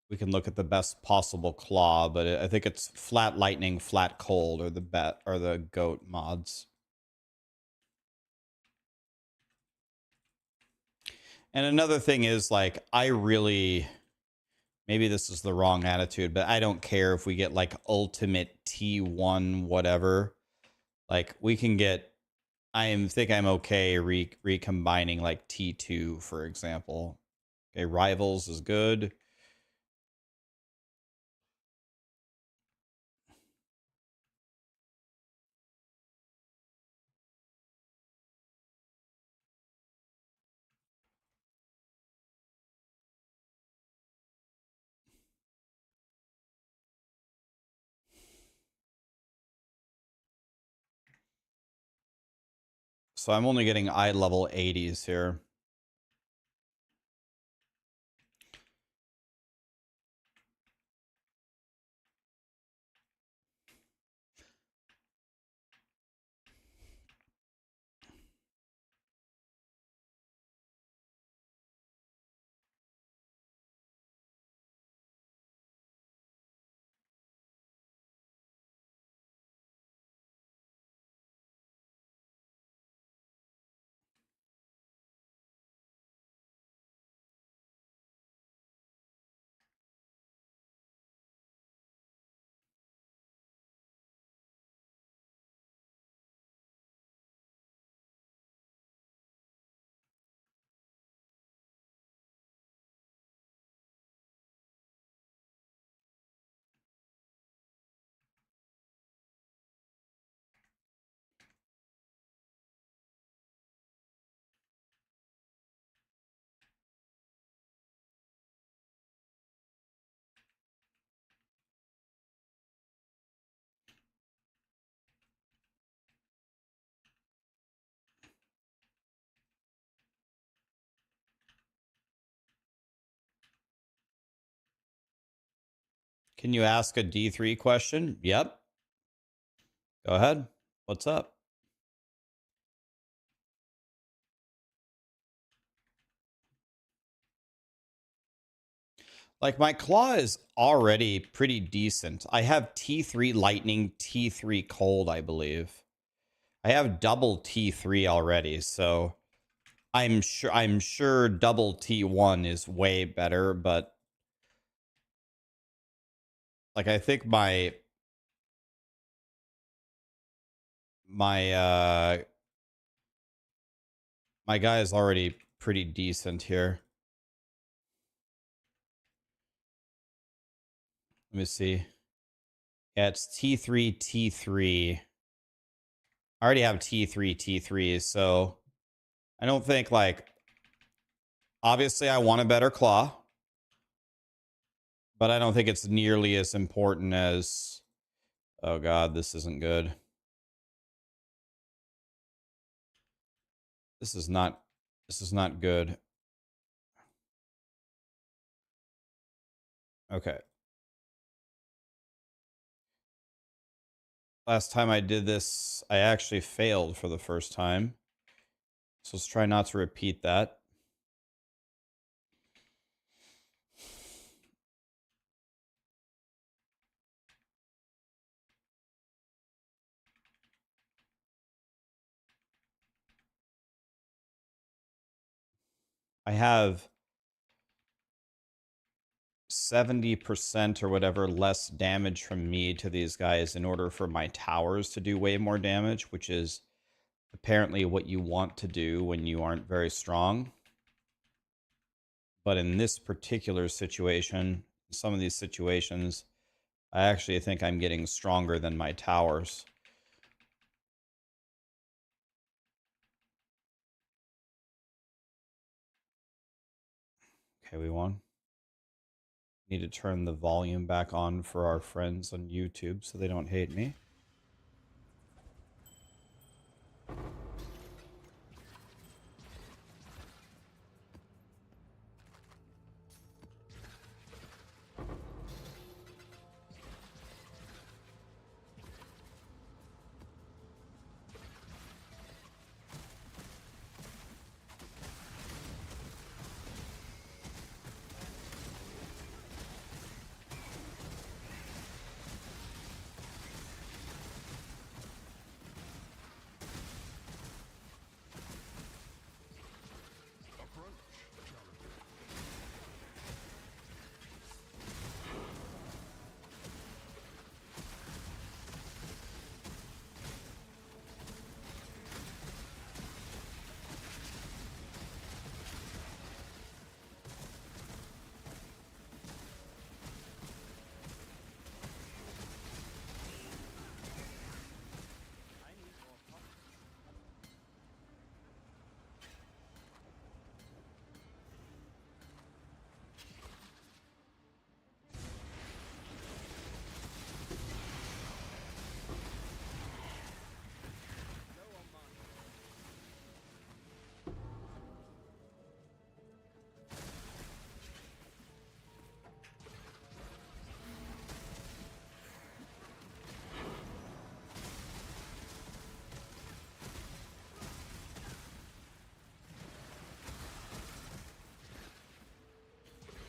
We can look at the best possible claw, but I think it's flat lightning, flat cold, or the goat mods. And another thing is like maybe this is the wrong attitude, but I don't care if we get like ultimate T1 whatever. Like we can get think I'm okay recombining like T2 for example. Okay, rivals is good. So I'm only getting eye level 80s here. Can you ask a D3 question? Yep. Go ahead. What's up? Like, my claw is already pretty decent. I have T3 lightning, T3 cold, I believe. I have double T3 already, so I'm sure double T1 is way better, but like, I think my my guy is already pretty decent here. Let me see. Yeah, it's T3, T3. I already have T3, T3, so I don't think, like, obviously I want a better claw, but I don't think it's nearly as important as, oh god, this isn't good. This is not good. Okay. Last time I did this, I actually failed for the first time. So let's try not to repeat that. I have 70% or whatever less damage from me to these guys in order for my towers to do way more damage, which is apparently what you want to do when you aren't very strong. But in this particular situation, some of these situations, I actually think I'm getting stronger than my towers. Okay, we won. Need to turn the volume back on for our friends on YouTube so they don't hate me.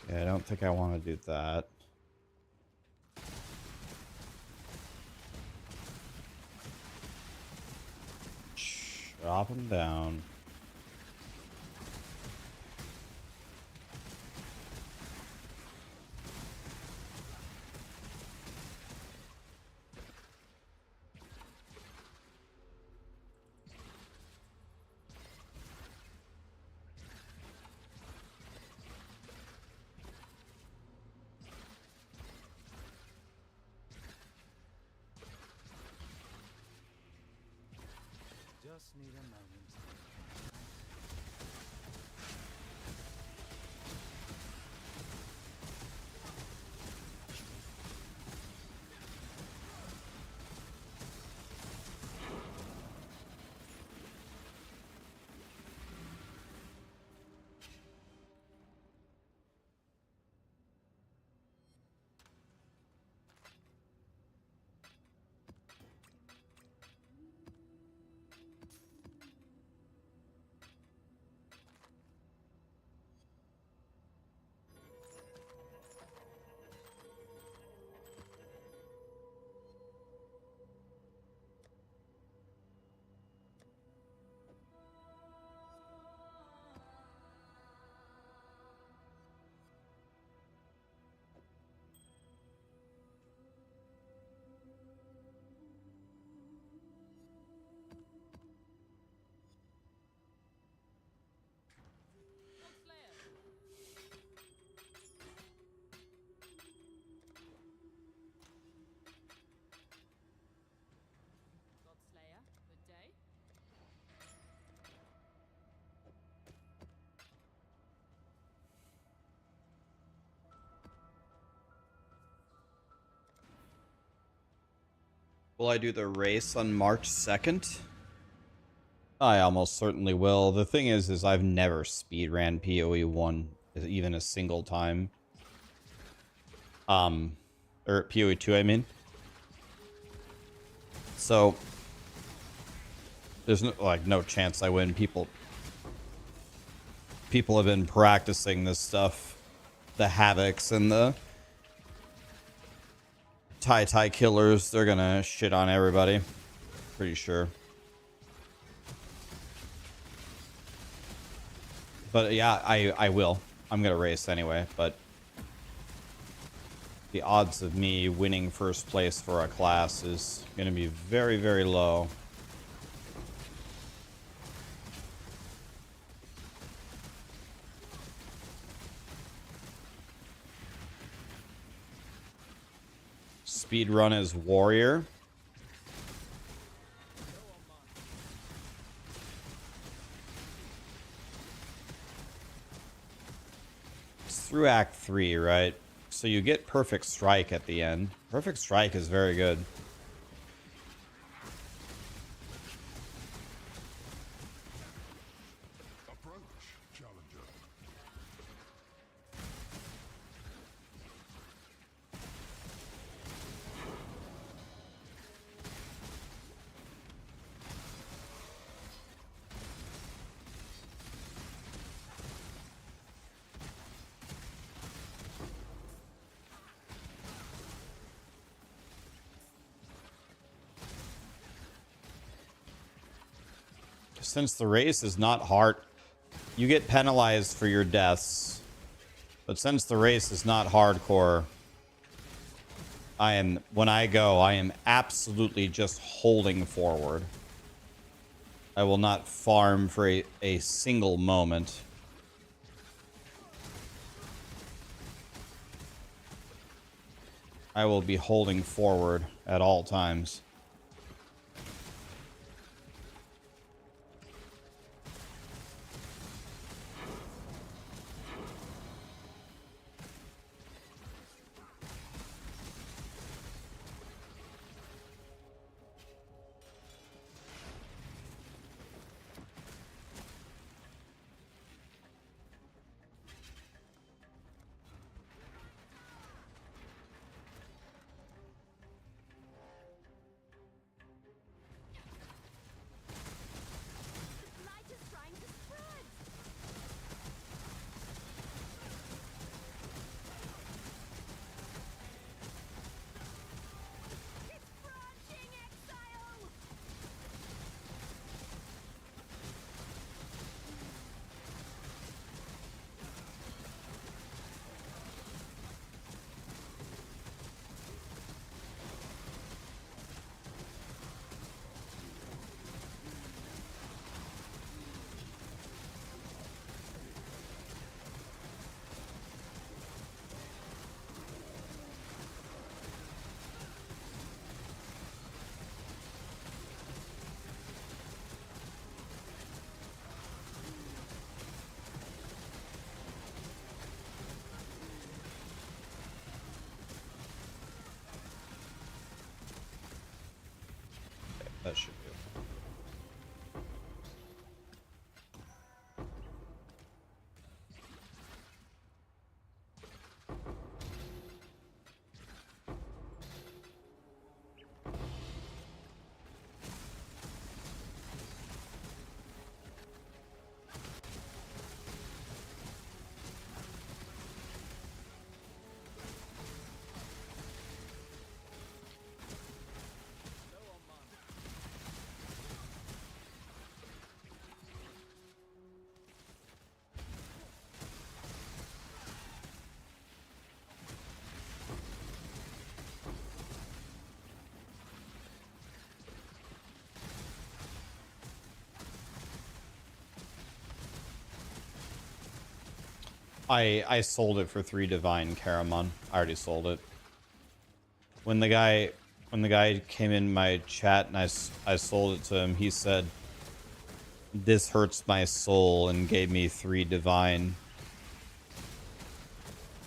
Yeah, I don't think I want to do that. Drop him down. Just need a moment. Will I do the race on March 2nd? I almost certainly will. The thing is I've never speedran POE1 even a single time. Or POE2, I mean. So there's no chance I win. People have been practicing this stuff, the Havocs and the tie killers. They're gonna shit on everybody, pretty sure. But yeah, I will. I'm gonna race anyway, but the odds of me winning first place for a class is gonna be very, very low. Speedrun as warrior. It's through Act 3, right? So you get Perfect Strike at the end. Perfect Strike is very good. Since the race is not hard, you get penalized for your deaths. But since the race is not hardcore, when I go, I am absolutely just holding forward. I will not farm for a single moment. I will be holding forward at all times. Blight is trying to spread. It's branching, Exile. That should do. I sold it for 3 divine Caramon. I already sold it. When the guy came in my chat and I sold it to him, he said, "This hurts my soul," and gave me 3 divine.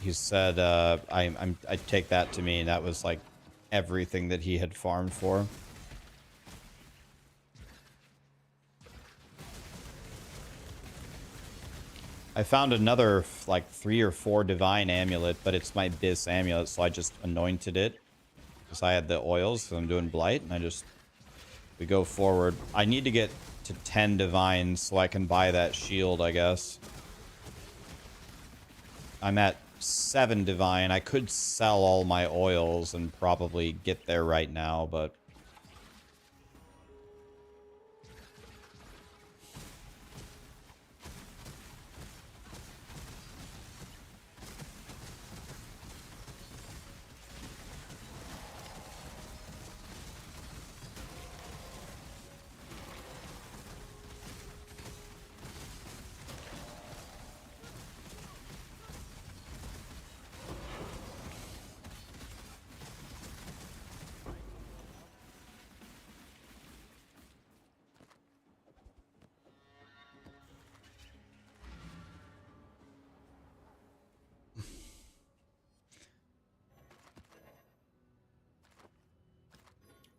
He said, I take that to mean that was like everything that he had farmed for. I found another, like, 3 or 4 divine amulet, but it's my Bis amulet, so I just anointed it. Because I had the oils, because I'm doing Blight, and we go forward. I need to get to 10 divines so I can buy that shield, I guess. I'm at 7 divine. I could sell all my oils and probably get there right now, but...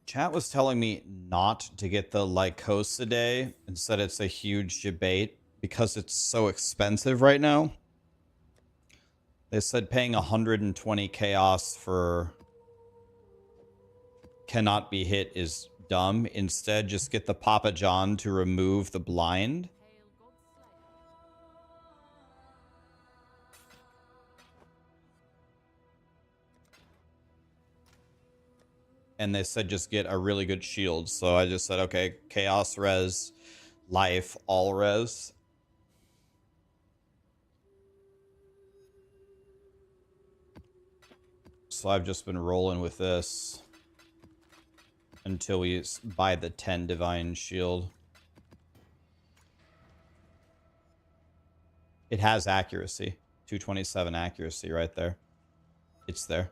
Chat was telling me not to get the Lycosa Day. Instead, it's a huge debate because it's so expensive right now. They said paying 120 chaos for cannot be hit is dumb. Instead, just get the Papa John to remove the blind. And they said just get a really good shield. So I just said, okay, chaos res, life, all res. So I've just been rolling with this until we buy the 10 divine shield. It has accuracy. 227 accuracy right there. It's there.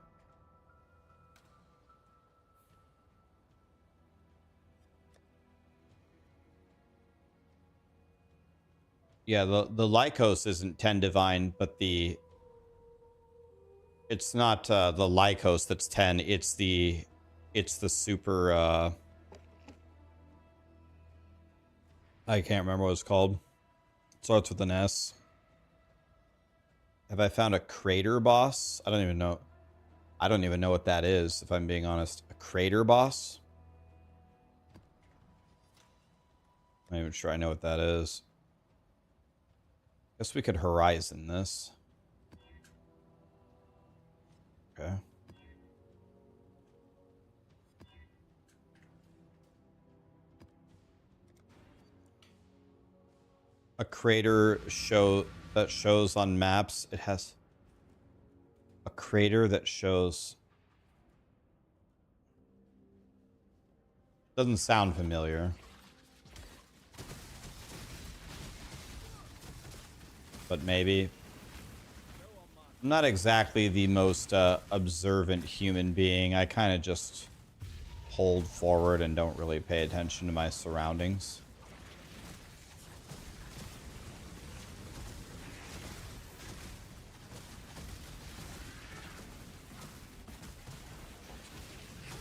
Yeah, the Lycos isn't 10 divine, but it's not the Lycos that's 10, it's the super I can't remember what it's called. It starts with an S. Have I found a crater boss? I don't even know. I don't even know what that is, if I'm being honest. A crater boss? I'm not even sure I know what that is. Guess we could Horizon this. Okay. A crater that shows on maps. It has a crater that shows. Doesn't sound familiar. But maybe. I'm not exactly the most observant human being. I kind of just hold forward and don't really pay attention to my surroundings.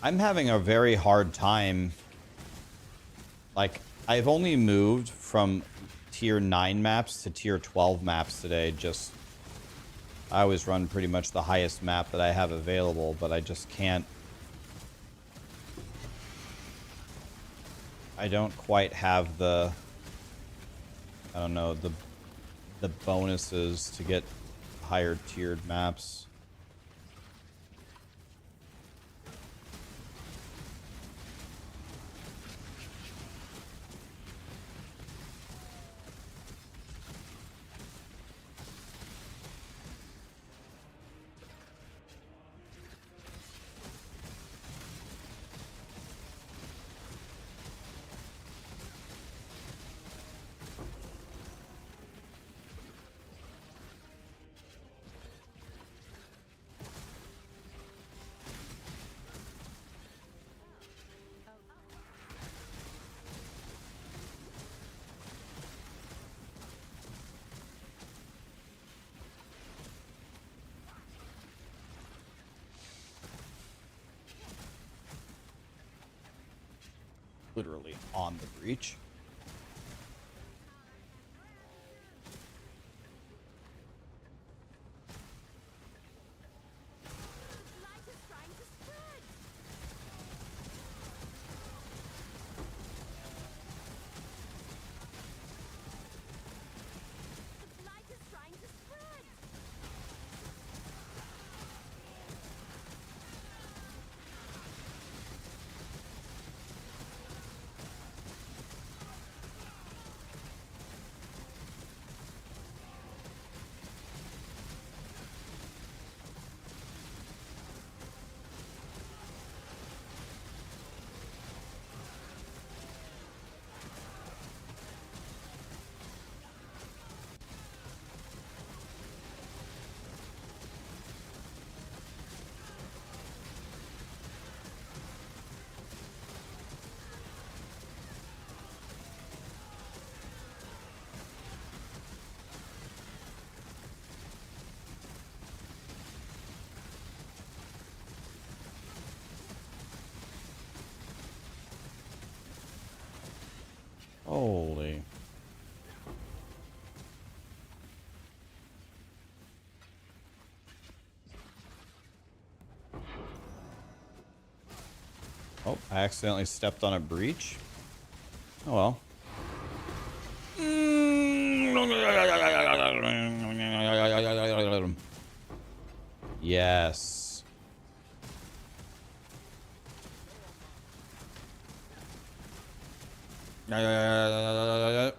I'm having a very hard time. Like, I've only moved from tier 9 maps to tier 12 maps today. Just, I always run pretty much the highest map that I have available, but I just can't. I don't quite have the, I don't know, the bonuses to get higher tiered maps. literally on the breach. Blight is trying to spread. The blight is trying to spread. Holy. Oh, I accidentally stepped on a breach. Oh well. Yes. You there, local.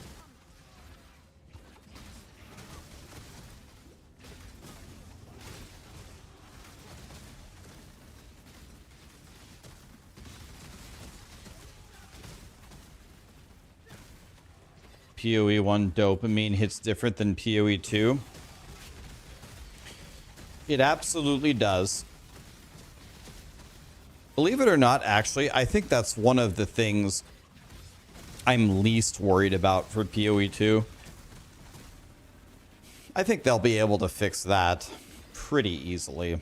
Come. POE1 dopamine hits different than POE2. It absolutely does. Believe it or not, actually, I think that's one of the things I'm least worried about for POE2. I think they'll be able to fix that pretty easily.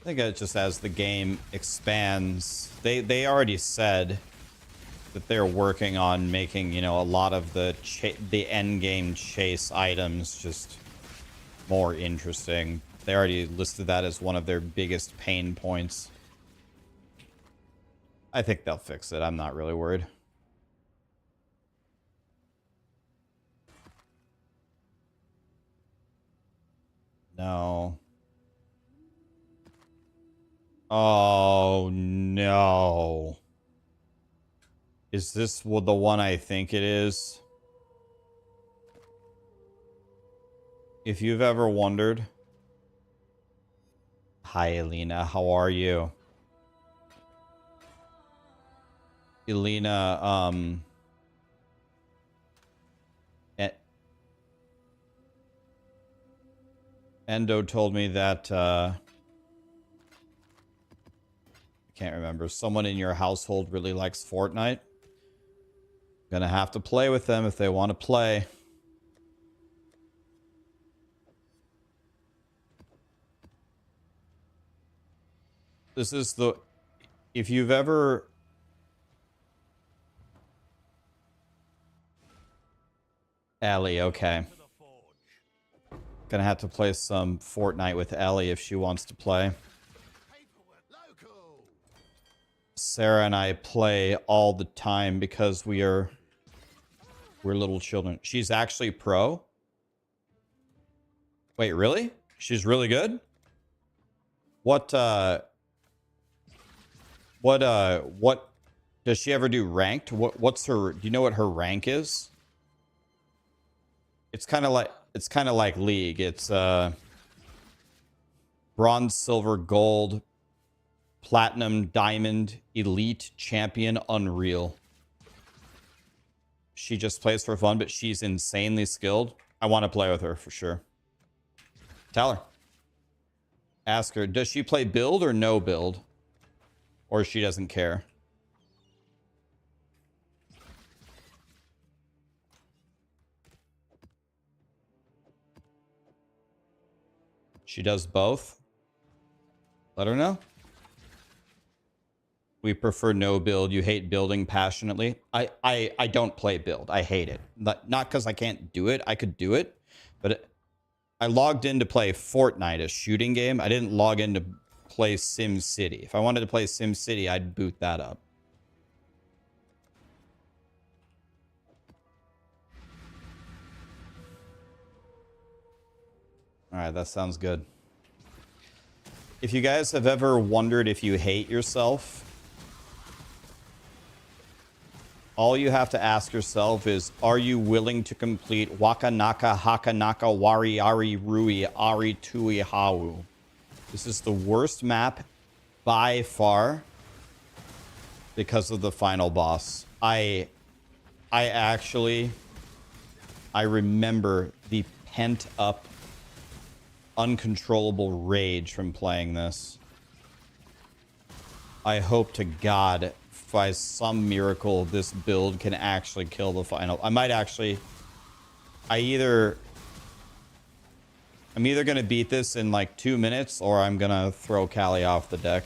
I think it just as the game expands, they already said that they're working on making, you know, a lot of the end game chase items just more interesting. They already listed that as one of their biggest pain points. I think they'll fix it. I'm not really worried. No. Oh, no. Is this the one I think it is? If you've ever wondered... Hi, Elena. How are you? Elena, Endo told me that, I can't remember. Someone in your household really likes Fortnite. Gonna have to play with them if they want to play. This is the... If you've ever... Ellie, okay. Gonna have to play some Fortnite with Ellie if she wants to play. Sarah and I play all the time because we're little children. She's actually pro? Wait, really? She's really good? What does she ever do ranked? What's her, do you know what her rank is? It's kind of like League. It's bronze, silver, gold, Platinum, Diamond, Elite, Champion, Unreal. She just plays for fun, but she's insanely skilled. I want to play with her for sure. Tell her. Ask her, does she play build or no build? Or she doesn't care? She does both. Let her know. We prefer no build. You hate building passionately. I don't play build. I hate it. Not because I can't do it. I could do it. But I logged in to play Fortnite, a shooting game. I didn't log in to play Sim City. If I wanted to play Sim City, I'd boot that up. All right, that sounds good. If you guys have ever wondered if you hate yourself, all you have to ask yourself is, are you willing to complete Wakanaka, Hakanaka, Wari, Ari, Rui, Ari, Tui, Hau? This is the worst map by far because of the final boss. I remember the pent up uncontrollable rage from playing this. I hope to God, by some miracle, this build can actually kill the final. I might actually. I'm either gonna beat this in like 2 minutes, or I'm gonna throw Callie off the deck.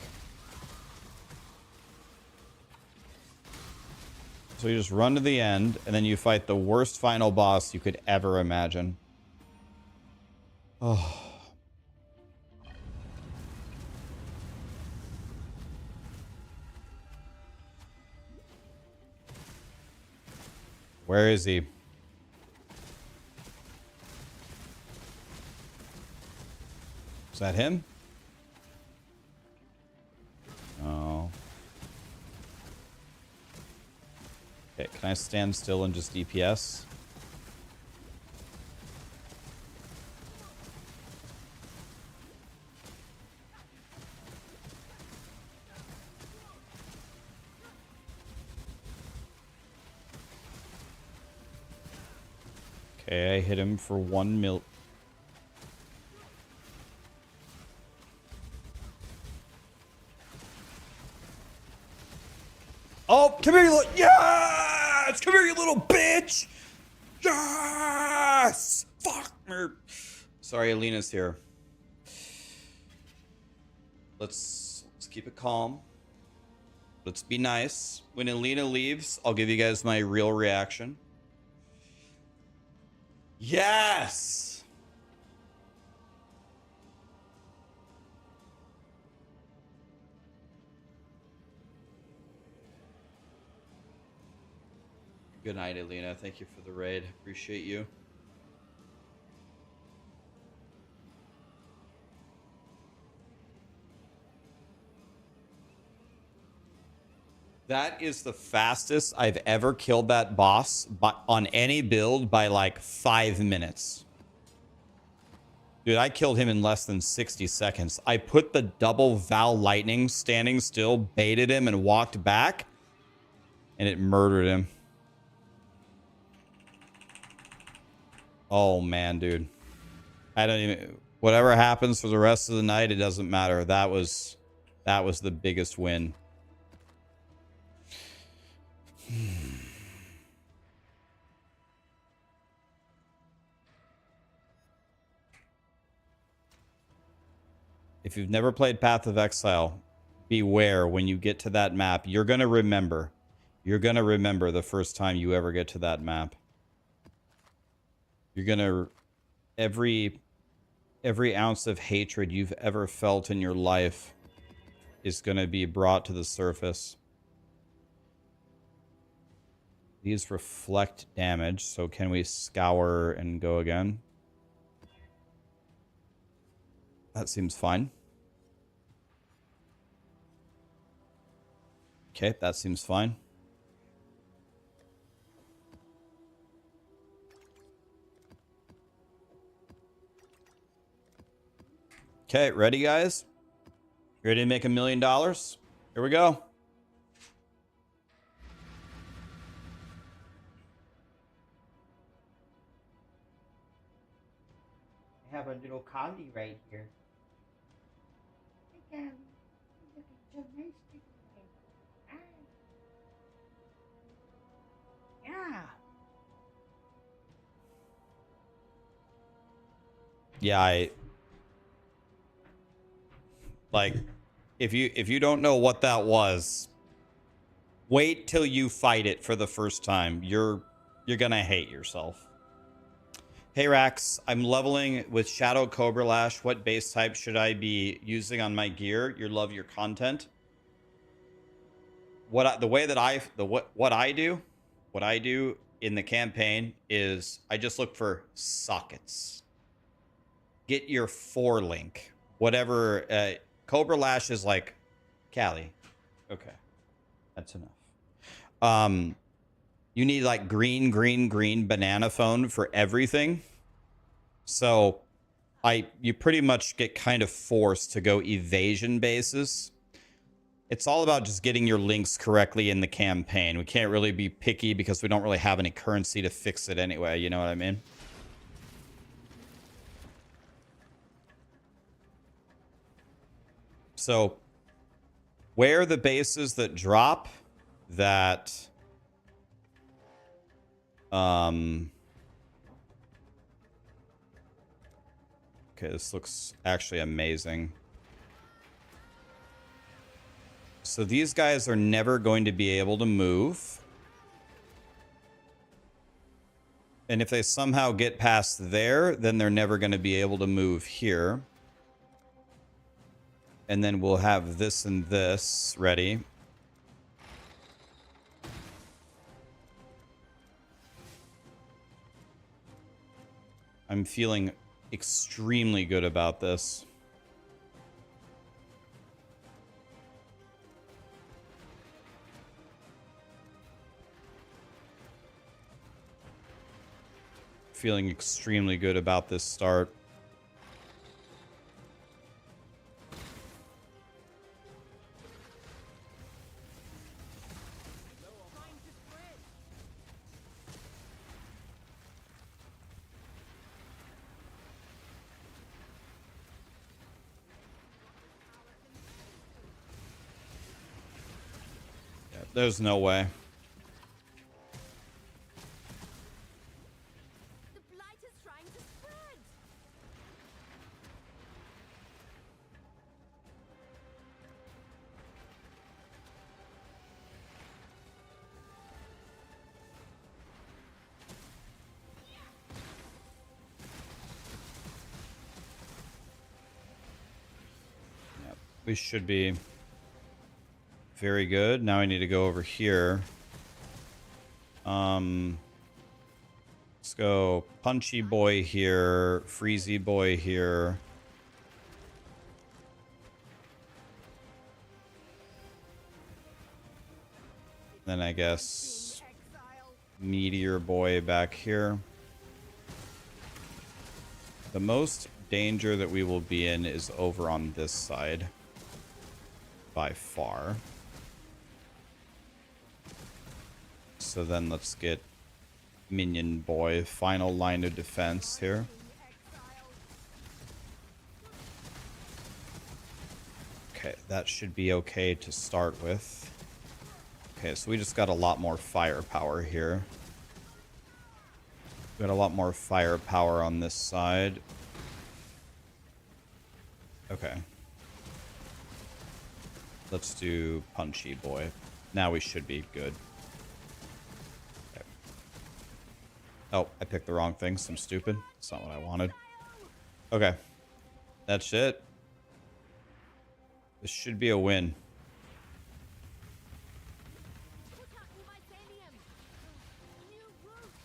So you just run to the end, and then you fight the worst final boss you could ever imagine. Oh. Where is he? Is that him? Oh. Okay, can I stand still and just DPS? Okay, I hit him for 1 mil. Oh, come here, you little. Yes! Come here, you little bitch! Yes! Fuck! Sorry, Alina's here. Let's keep it calm. Let's be nice. When Alina leaves, I'll give you guys my real reaction. Yes! Good night, Alina. Thank you for the raid. Appreciate you. That is the fastest I've ever killed that boss on any build by like 5 minutes. Dude, I killed him in less than 60 seconds. I put the double Val Lightning standing still, baited him, and walked back, and it murdered him. Oh, man, dude. I don't even... Whatever happens for the rest of the night, it doesn't matter. That was the biggest win. If you've never played Path of Exile, beware when you get to that map. You're going to remember. You're going to remember the first time you ever get to that map. You're going to... Every ounce of hatred you've ever felt in your life is going to be brought to the surface. These reflect damage, so can we scour and go again? That seems fine. Okay, that seems fine. Okay, ready, guys? Ready to make $1 million? Here we go. I have a little collie right here. Hey, Callie. Look at so nice today. Ah. Yeah. Yeah, like if you don't know what that was, wait till you fight it for the first time. You're gonna hate yourself. Hey Rax, I'm leveling with Shadow Cobra Lash. What base type should I be using on my gear? You love your content. What I do in the campaign is I just look for sockets. Get your 4-link. Whatever. Cobra Lash is like Callie. Okay. That's enough. You need like green banana phone for everything. So you pretty much get kind of forced to go evasion bases. It's all about just getting your links correctly in the campaign. We can't really be picky because we don't really have any currency to fix it anyway. You know what I mean? So where the bases that drop that okay, this looks actually amazing. So these guys are never going to be able to move. And if they somehow get past there, then they're never going to be able to move here. And then we'll have this and this ready. I'm feeling extremely good about this. Feeling extremely good about this start. Yeah, there's no way. The blight is trying to spread. Yep, we should be very good. Now I need to go over here. Let's go Punchy Boy here, Freezy Boy here. Then I guess Exile. Meteor Boy back here. The most danger that we will be in is over on this side. By far. So then let's get Minion Boy, final line of defense here. Okay, that should be okay to start with. Okay, so we just got a lot more firepower here. Got a lot more firepower on this side. Okay. Let's do Punchy Boy. Now we should be good. Oh, I picked the wrong thing, so I'm stupid. That's not what I wanted. Okay. That's it. This should be a win. Put out the mycelium. New roots.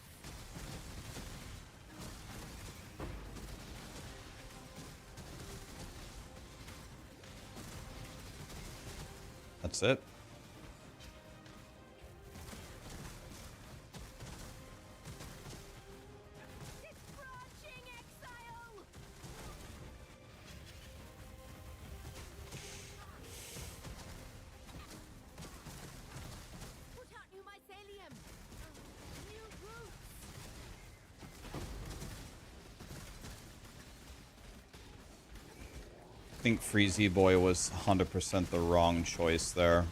That's it. Branching exile. I think Freezy Boy was 100% the wrong choice there.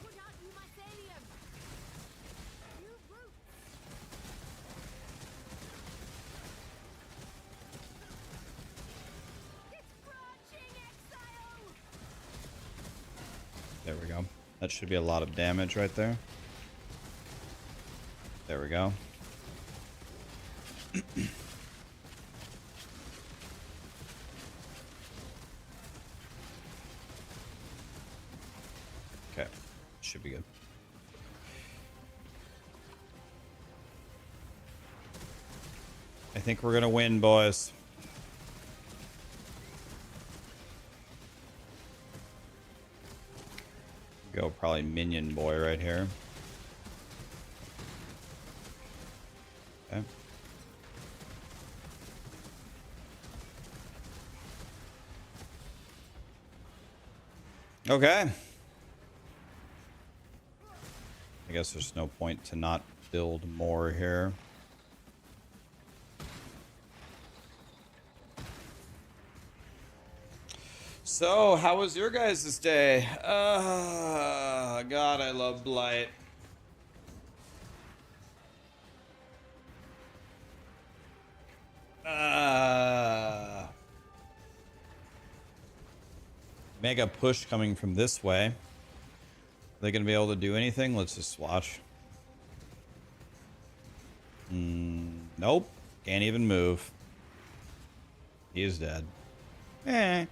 Put out you mycelium. You brute. It's branching, Exile. There we go. That should be a lot of damage right there. There we go. Okay. Should be good. I think we're gonna win, boys. Go probably Minion Boy right here. Okay. Okay. I guess there's no point to not build more here. So, how was your guys' day? God, I love Blight. Mega push coming from this way. Are they going to be able to do anything? Let's just watch. Nope. Can't even move. He is dead. Eh.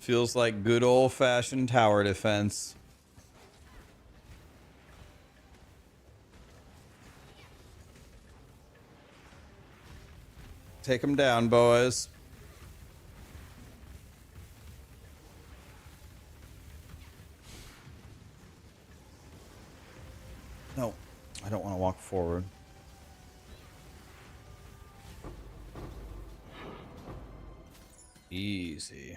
Feels like good old-fashioned tower defense. Take them down, boys. No, I don't want to walk forward. Easy.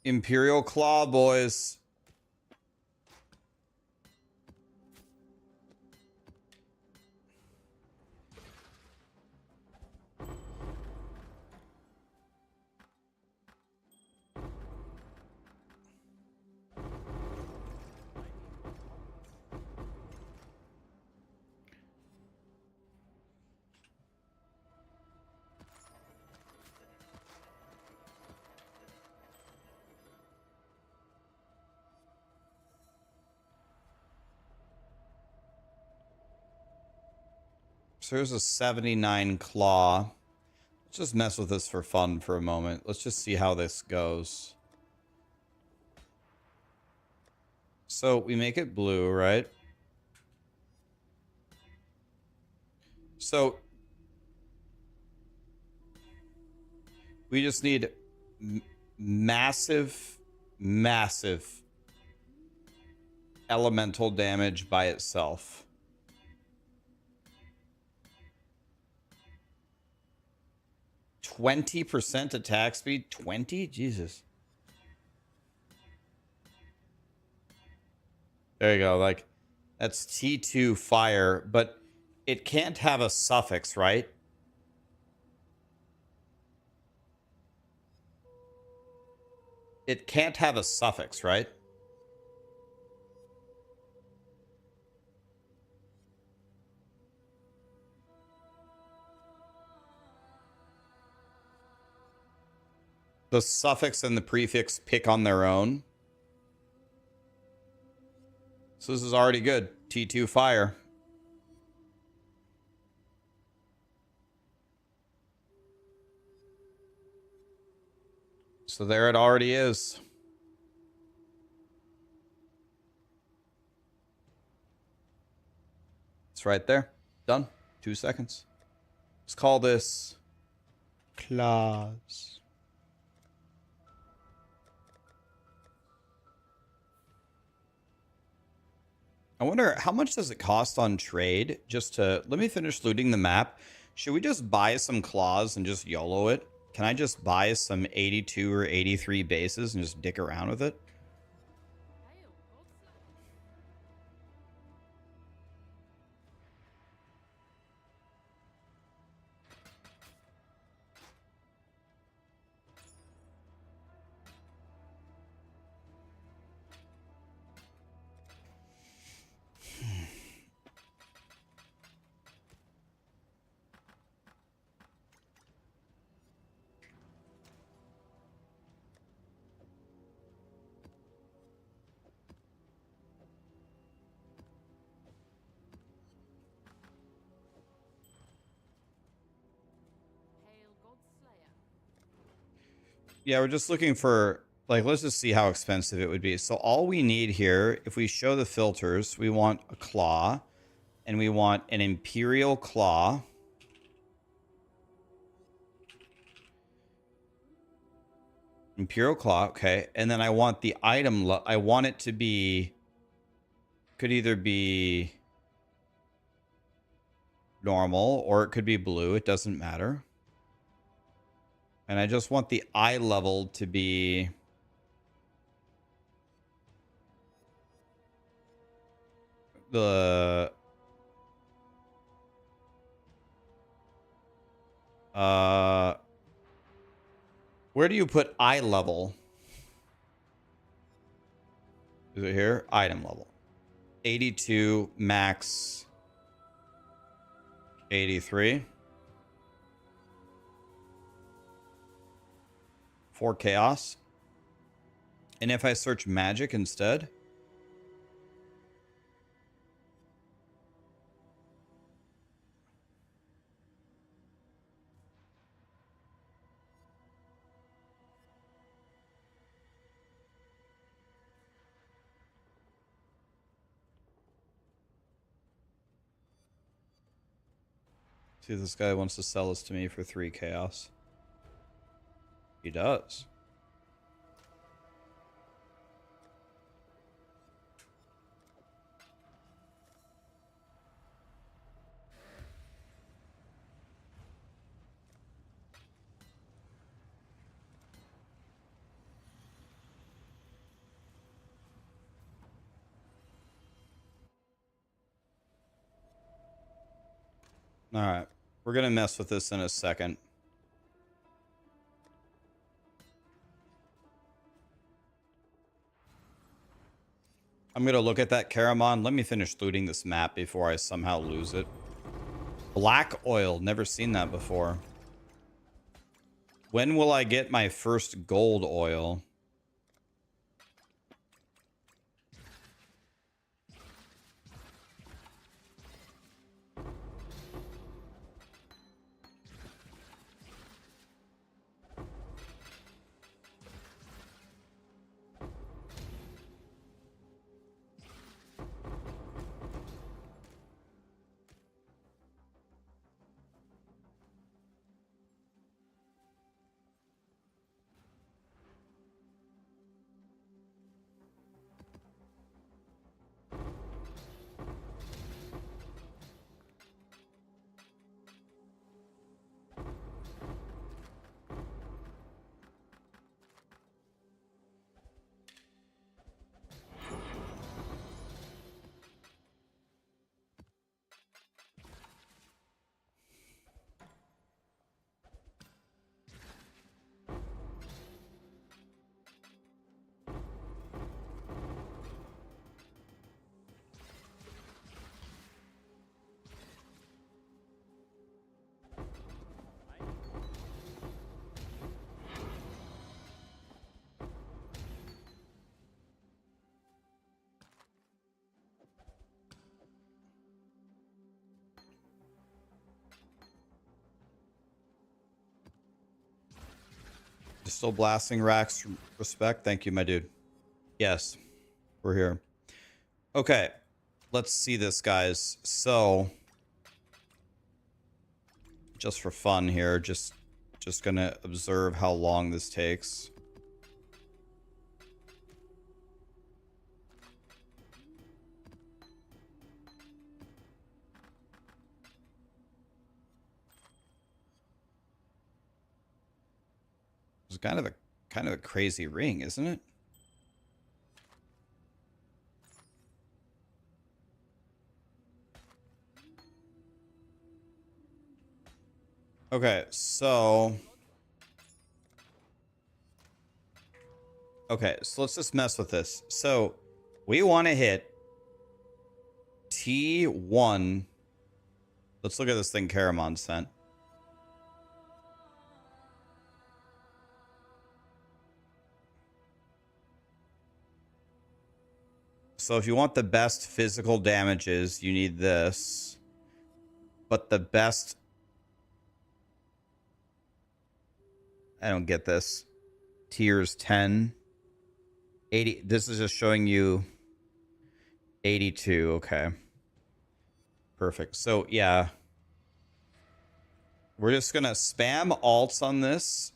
Imperial Claw, boys. So here's a 79 claw. Let's just mess with this for fun for a moment. Let's just see how this goes. So we make it blue, right? So we just need massive elemental damage by itself. 20% attack speed? 20? Jesus. There you go. Like, that's T2 fire, but it can't have a suffix, right? It can't have a suffix, right? The suffix and the prefix pick on their own. So this is already good. T2 fire. So there it already is. It's right there. Done. 2 seconds. Let's call this claws. I wonder how much does it cost on trade just to let me finish looting the map. Should we just buy some claws and just YOLO it? Can I just buy some 82 or 83 bases and just dick around with it? Yeah, we're just looking for, like, let's just see how expensive it would be. So all we need here, if we show the filters, we want a claw, and we want an Imperial Claw. Imperial Claw, okay. And then I want the item, I want it to be, could either be normal, or it could be blue, it doesn't matter. And I just want the eye level to be the where do you put eye level? Is it here? Item level. 82 max 83. 4 chaos. And if I search magic instead, see if this guy wants to sell this to me for 3 chaos. He does. All right. We're going to mess with this in a second. I'm going to look at that Caramon. Let me finish looting this map before I somehow lose it. Black oil. Never seen that before. When will I get my first gold oil? Still blasting Rax. Respect. Thank you, my dude. Yes, we're here. Okay. let's see this, guys. So, just for fun here, just gonna observe how long this takes. It's kind of a crazy ring, isn't it? Okay, so let's just mess with this. So we want to hit T1. Let's look at this thing Caramon sent. So if you want the best physical damages, you need this. But the best... I don't get this. Tiers 10. 80. This is just showing you 82. Okay. Perfect. So, yeah. We're just going to spam alts on this.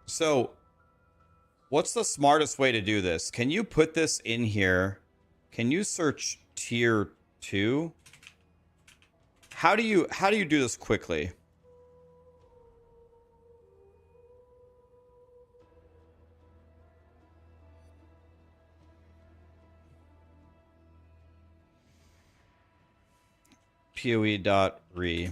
So, what's the smartest way to do this? Can you put this in here? Can you search tier 2? How do you do this quickly? POE.re.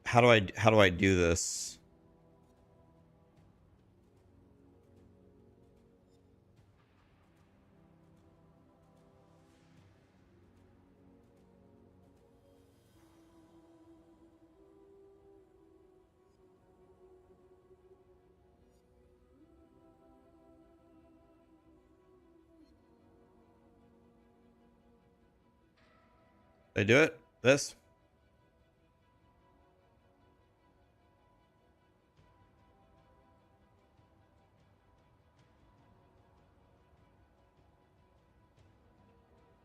How do I do this? Did I do it? This?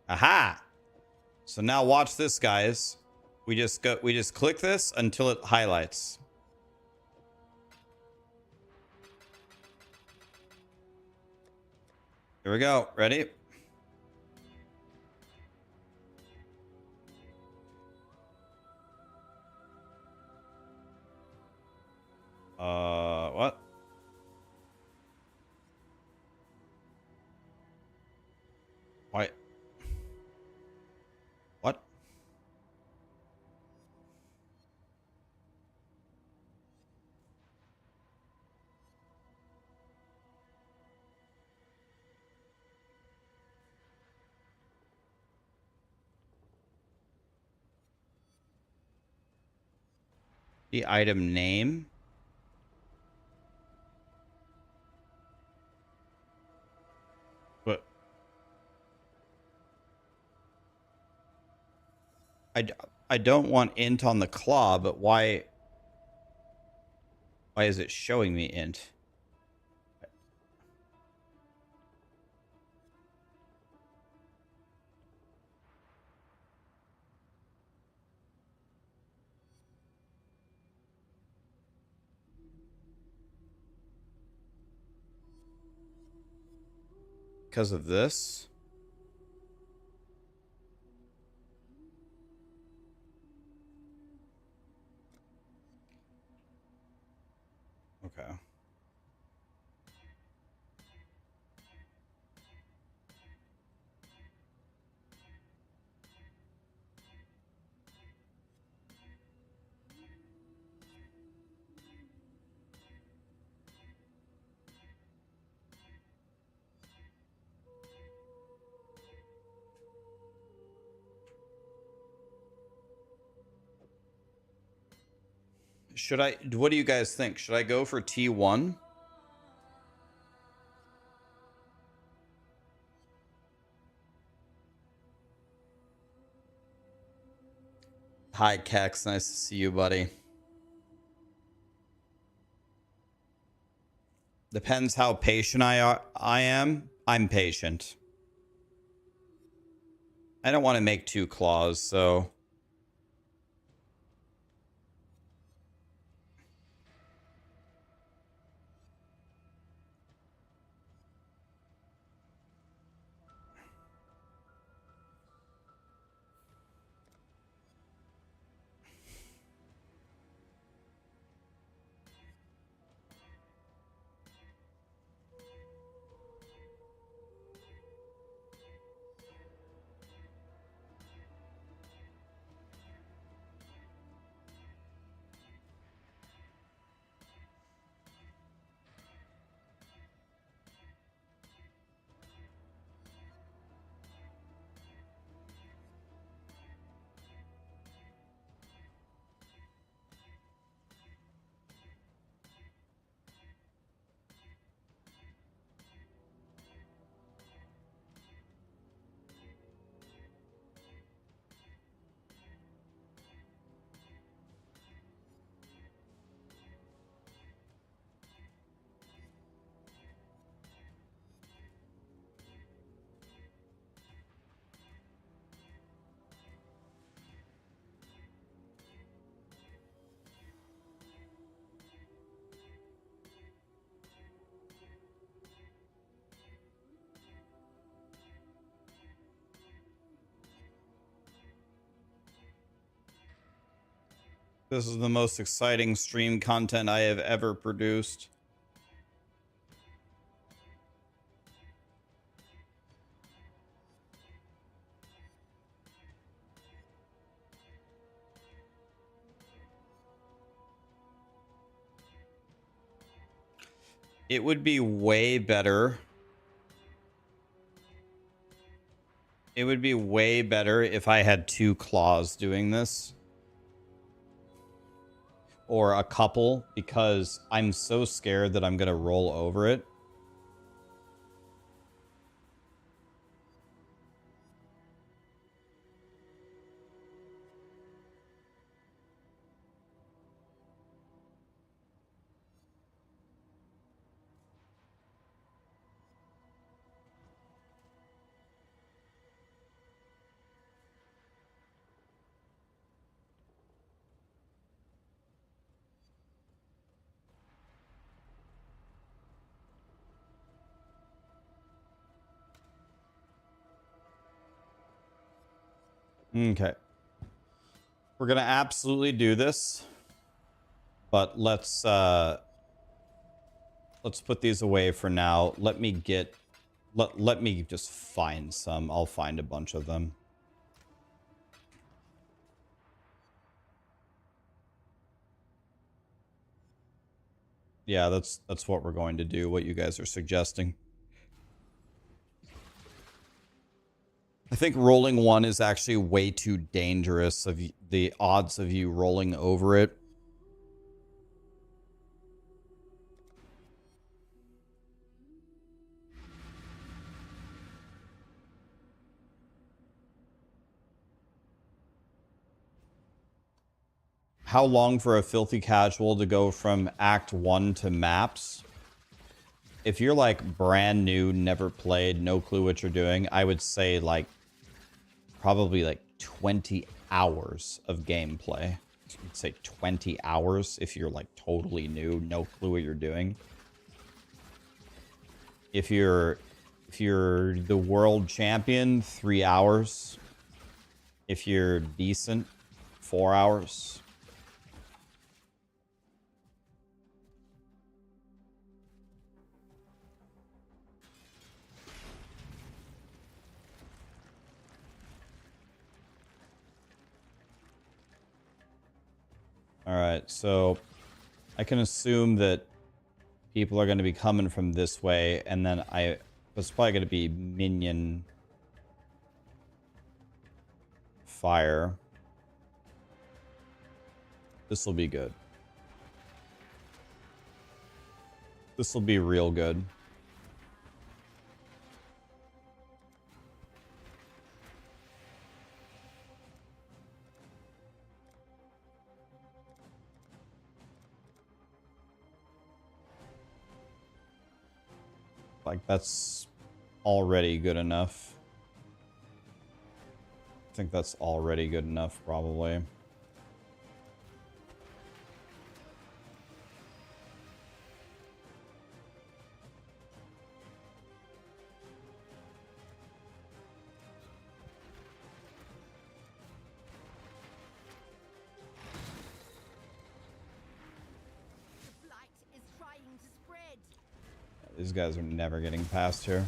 Aha! So now watch this, guys. We just click this until it highlights. Here we go. Ready? What? Why? What? The item name? What? I don't want int on the claw, but why is it showing me int? Because of this? Okay. Should I, what do you guys think? Should I go for T1? Hi, Kex. Nice to see you, buddy. Depends how patient I am. I'm patient. I don't want to make 2 claws, so... This is the most exciting stream content I have ever produced. It would be way better. It would be way better if I had 2 claws doing this. Or a couple, because I'm so scared that I'm going to roll over it. Okay. We're going to absolutely do this. But let's put these away for now. Let me get let me just find some. I'll find a bunch of them. Yeah, that's what we're going to do, what you guys are suggesting. I think rolling 1 is actually way too dangerous of the odds of you rolling over it. How long for a filthy casual to go from Act 1 to maps? If you're like brand new, never played, no clue what you're doing, I would say like probably like 20 hours of gameplay. I'd say 20 hours if you're like totally new, no clue what you're doing. If you're the world champion, 3 hours. If you're decent, 4 hours. All right, so I can assume that people are going to be coming from this way, and then it's probably going to be minion fire. This will be good. This will be real good. Like, that's already good enough. I think that's already good enough, probably. The blight is trying to spread. These guys are never getting past here.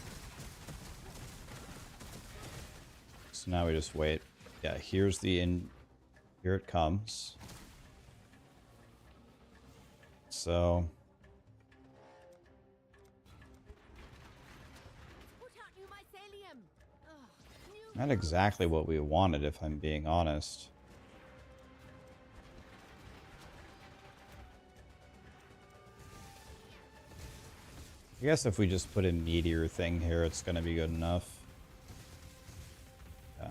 So now we just wait. Yeah, here's the in. Here it comes. So Put out new mycelium. Ugh, new not exactly what we wanted, if I'm being honest. I guess if we just put a meteor thing here, it's gonna be good enough. Yeah.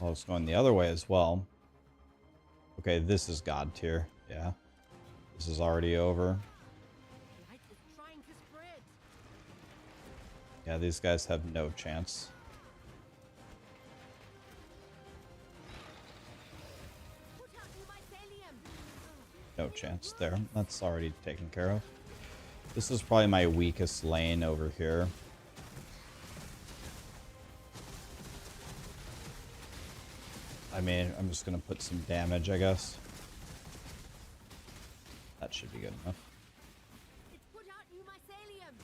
Oh, it's going the other way as well. Okay, this is God tier. Yeah. This is already over. blight is trying to spread. Yeah, these guys have no chance. Put out new mycelium. No chance there. That's already taken care of. This is probably my weakest lane over here. I mean, I'm just gonna put some damage, I guess. That should be good enough. It's put out new mycelium.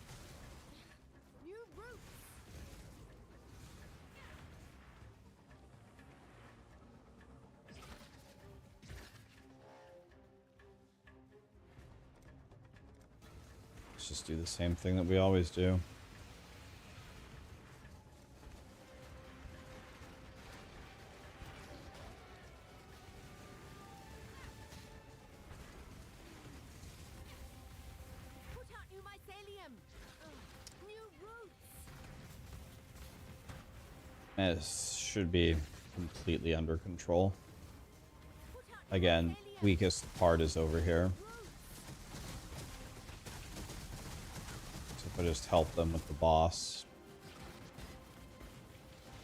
New roots. Let's just do the same thing that we always do. Put out new mycelium. New roots. This should be completely under control. Put out new Again, mycelium. weakest part is over here. So if I just help them with the boss.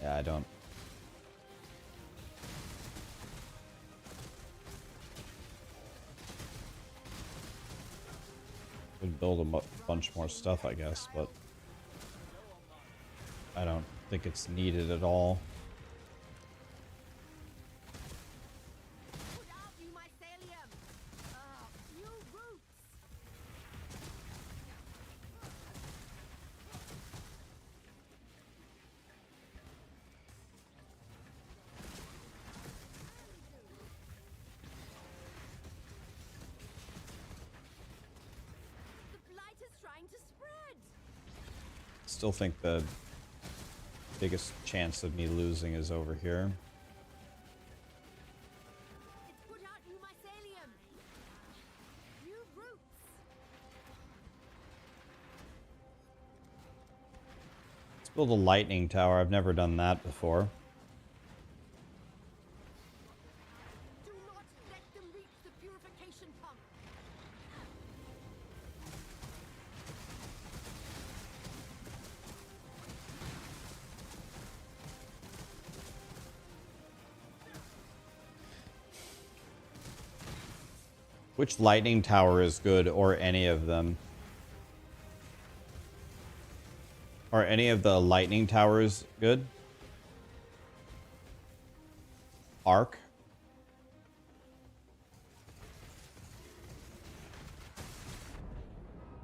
Yeah, I don't. Could build a bunch more stuff, I guess, but I don't think it's needed at all. Put out new mycelium. New roots. The blight is trying to spread. Still think the biggest chance of me losing is over here. It's put out new mycelium. New roots. Let's build a lightning tower. I've never done that before. Do not let them reach the purification pump. Which lightning tower is good, or any of them? Are any of the lightning towers good? Arc?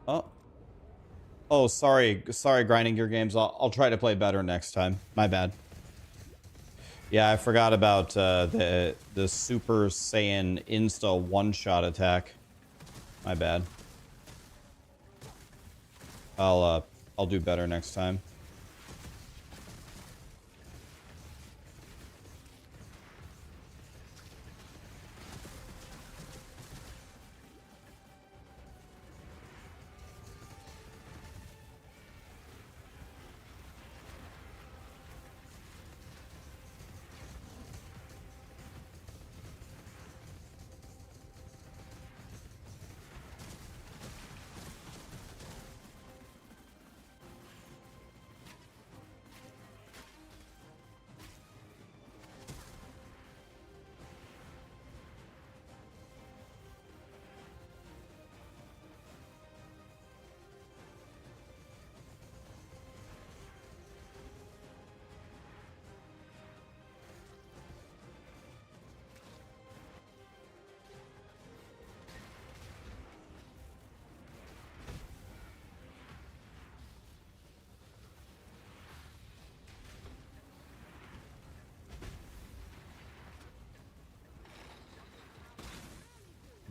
Oh. Oh, sorry. Sorry, Grinding Gear Games. I'll try to play better next time. My bad. Yeah, I forgot about the Super Saiyan Insta one-shot attack. My bad. I'll do better next time.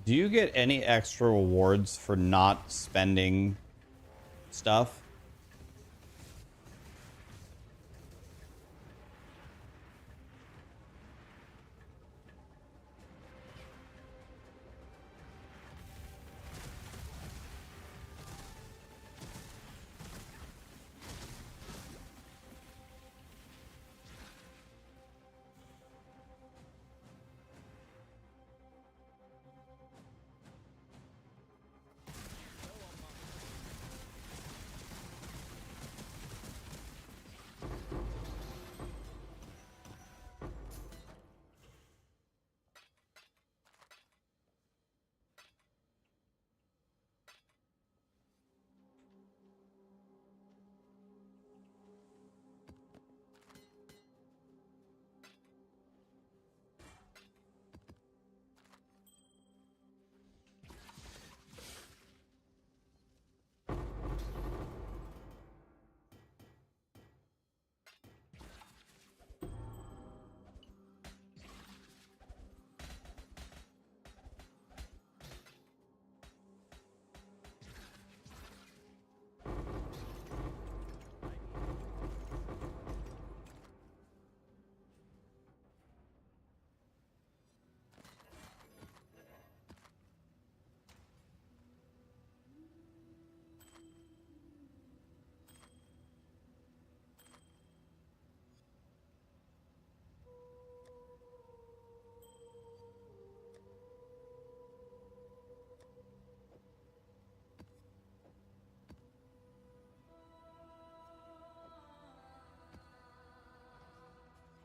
Do you get any extra rewards for not spending stuff?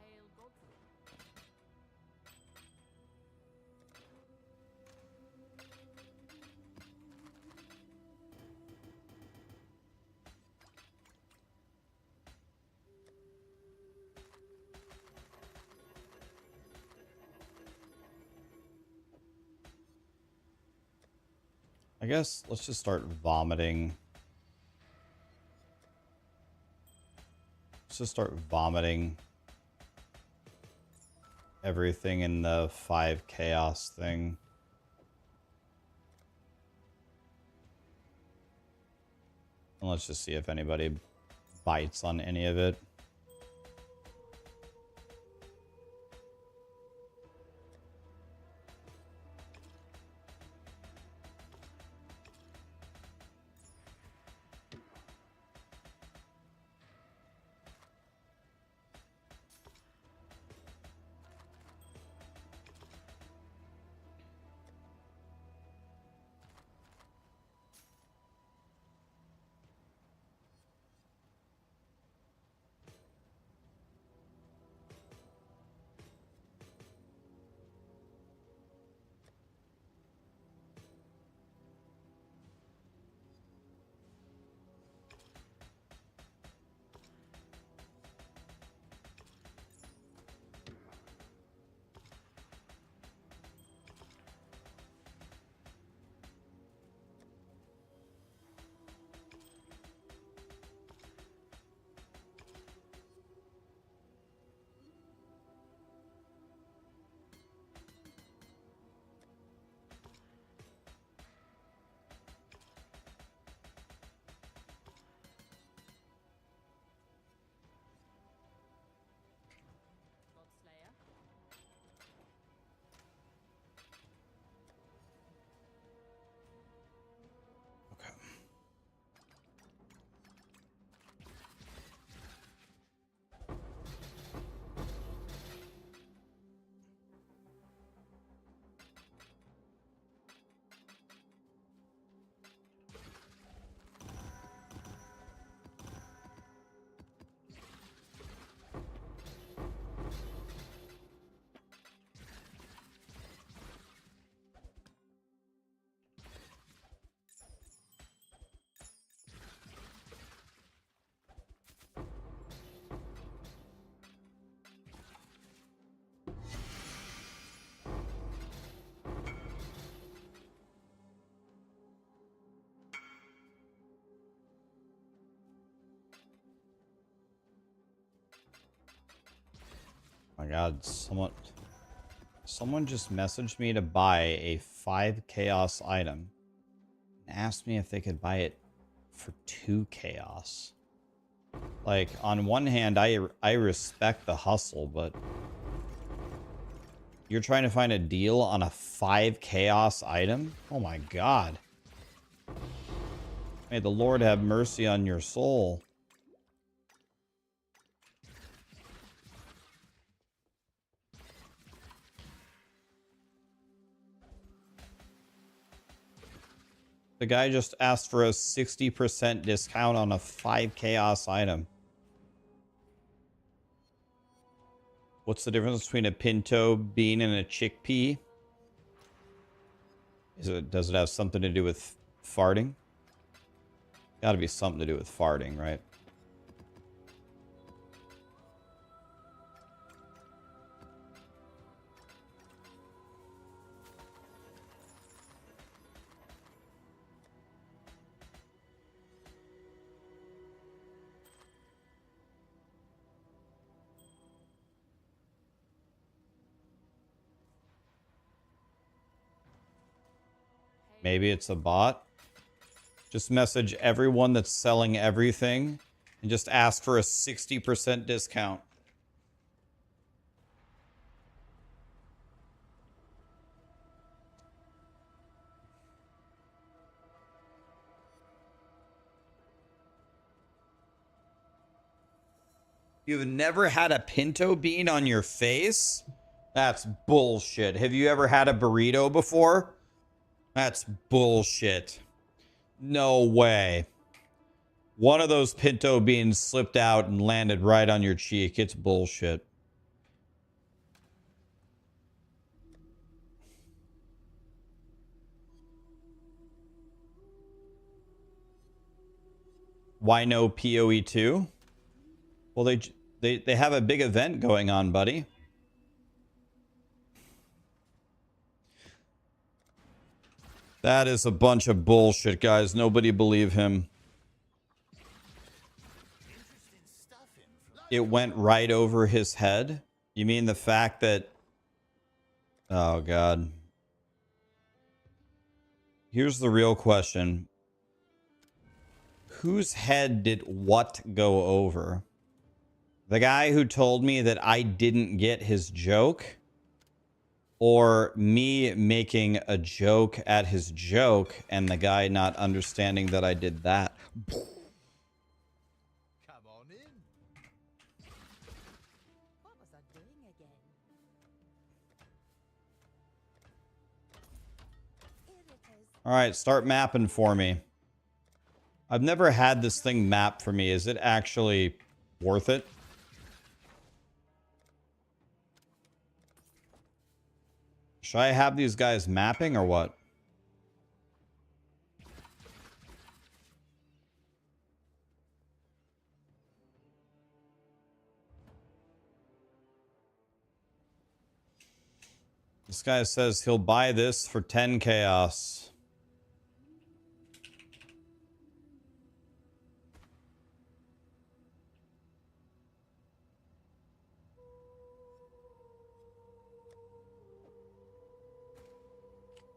Hail Godfrey. I guess let's just start vomiting. Let's just start vomiting everything in the 5 chaos thing. And let's just see if anybody bites on any of it. Godslayer. Okay. My God, Someone just messaged me to buy a 5 chaos item and asked me if they could buy it for 2 chaos. Like, on one hand, I respect the hustle, but you're trying to find a deal on a 5 chaos item? Oh my god. May the Lord have mercy on your soul. The guy just asked for a 60% discount on a 5 chaos item. What's the difference between a pinto bean and a chickpea? Does it have something to do with farting? Gotta be something to do with farting, right? Maybe it's a bot. Just message everyone that's selling everything and just ask for a 60% discount. You've never had a pinto bean on your face? That's bullshit. Have you ever had a burrito before? That's bullshit. No way. One of those pinto beans slipped out and landed right on your cheek. It's bullshit. Why no POE2? Well, they have a big event going on, buddy. That is a bunch of bullshit, guys. Nobody believe him. It went right over his head? You mean the fact that... Oh, God. Here's the real question. Whose head did what go over? The guy who told me that I didn't get his joke? Or me making a joke at his joke and the guy not understanding that I did that? Come on in. What was I doing again? Here it is. All right, start mapping for me. I've never had this thing map for me. Is it actually worth it? Should I have these guys mapping or what? This guy says he'll buy this for 10 chaos.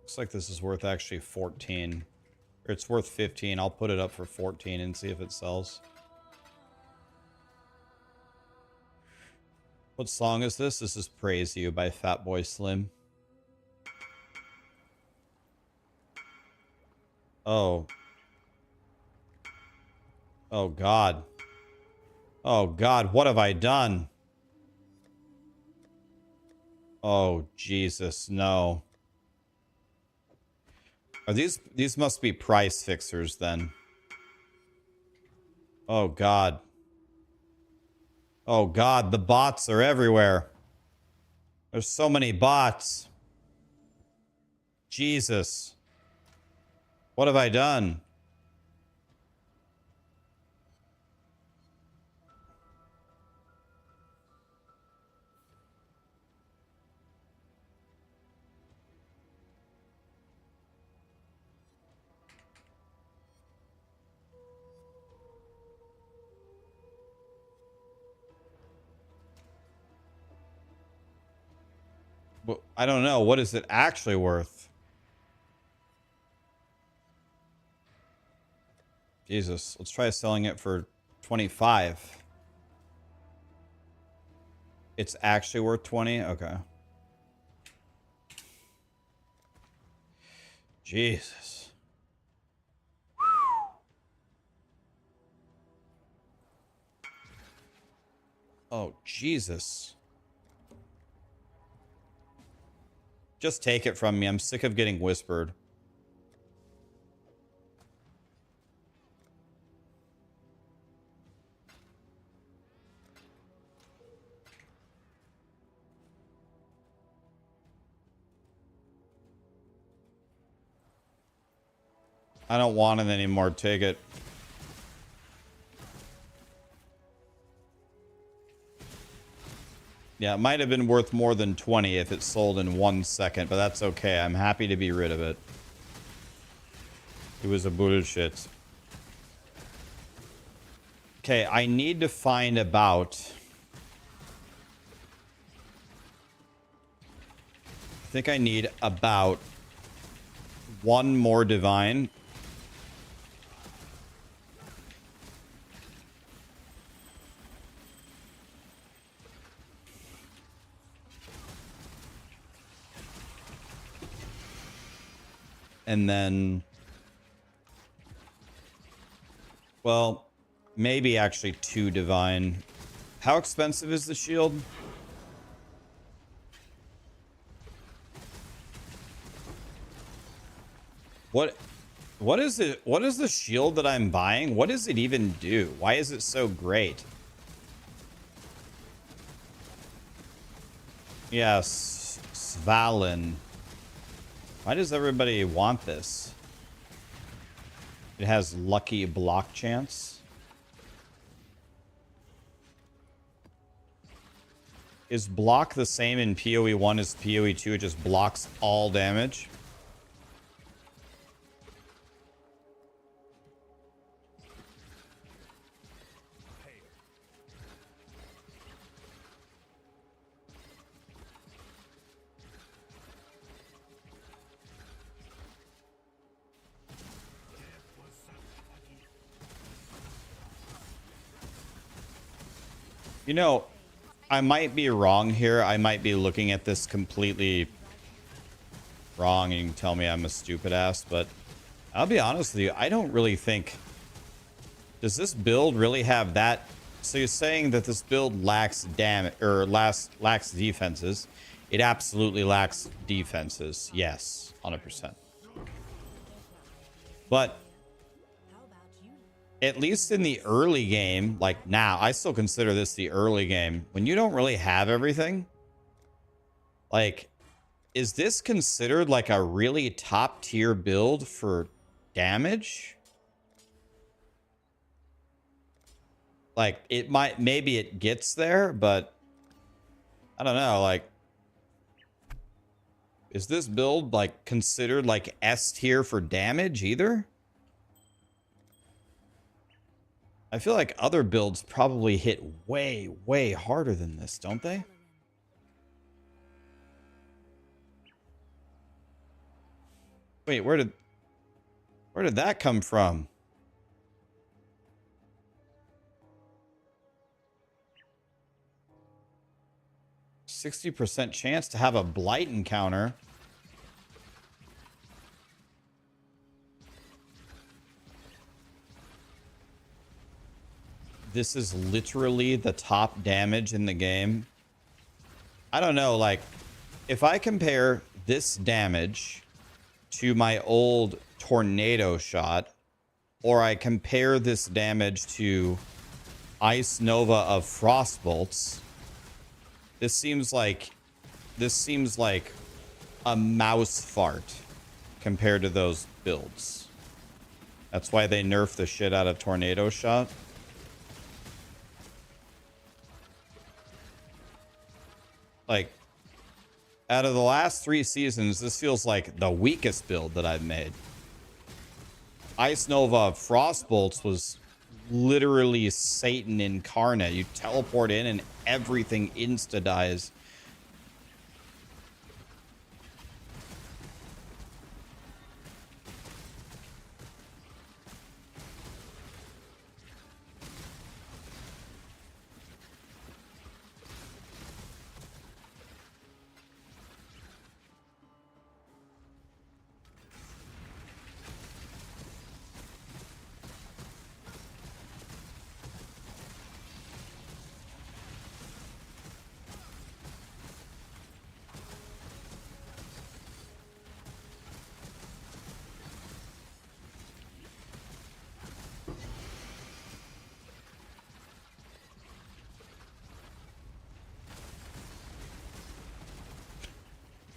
Looks like this is worth actually 14. Or it's worth 15. I'll put it up for 14 and see if it sells. What song is this? This is Praise You by Fatboy Slim. Oh. Oh, God. Oh, God. What have I done? Oh, Jesus. No. Are these must be price fixers then. Oh, God. Oh, God. The bots are everywhere. There's so many bots. Jesus. What have I done? Well, I don't know. What is it actually worth? Jesus. Let's try selling it for 25. It's actually worth 20? Okay. Jesus. Oh, Jesus. Just take it from me. I'm sick of getting whispered. I don't want it anymore. Take it. Yeah, it might have been worth more than 20 if it sold in 1 second, but that's okay. I'm happy to be rid of it. It was a bullshit. Okay, I need to find about... I think I need about 1 more divine. And then, well, maybe actually 2 divine. How expensive is the shield? What is it? What is the shield that I'm buying? What does it even do? Why is it so great? Yes, Svalin. Why does everybody want this? It has lucky block chance. Is block the same in POE1 as POE2? It just blocks all damage. You know, I might be wrong here. I might be looking at this completely wrong, and you can tell me I'm a stupid ass, but I'll be honest with you. I don't really think... Does this build really have that? So you're saying that this build lacks damage, or lacks defenses. It absolutely lacks defenses. Yes, 100%. But at least in the early game, like now, I still consider this the early game. When you don't really have everything, like, is this considered like a really top tier build for damage? Like, it might, maybe it gets there, but I don't know. Like, is this build like considered like S tier for damage either? I feel like other builds probably hit way, way harder than this, don't they? Wait, where did that come from? %60 chance to have a Blight encounter. This is literally the top damage in the game. I don't know, like, if I compare this damage to my old tornado shot, or I compare this damage to Ice Nova of Frostbolts, this seems like a mouse fart compared to those builds. That's why they nerfed the shit out of tornado shot. Like, out of the last 3 seasons, this feels like the weakest build that I've made. Ice Nova Frostbolts was literally Satan incarnate. You teleport in and everything insta-dies.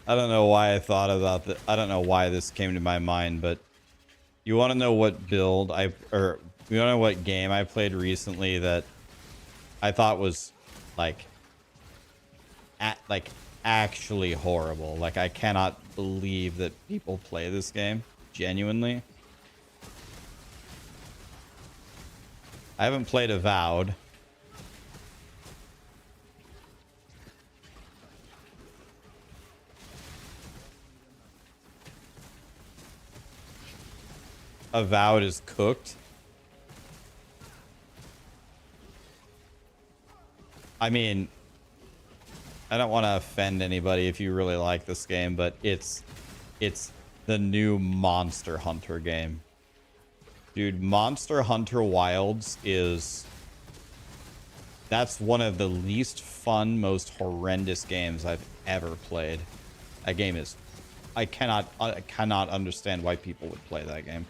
I don't know why I thought about that. I don't know why this came to my mind, but you want to know what build you want to know what game I played recently that I thought was like actually horrible. Like, I cannot believe that people play this game genuinely. I haven't played Avowed. Avowed is cooked. I mean, I don't want to offend anybody if you really like this game, but it's the new Monster Hunter game. Dude, Monster Hunter Wilds that's one of the least fun, most horrendous games I've ever played. That game is, I cannot understand why people would play that game.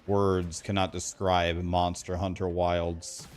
Words cannot describe Monster Hunter Wilds.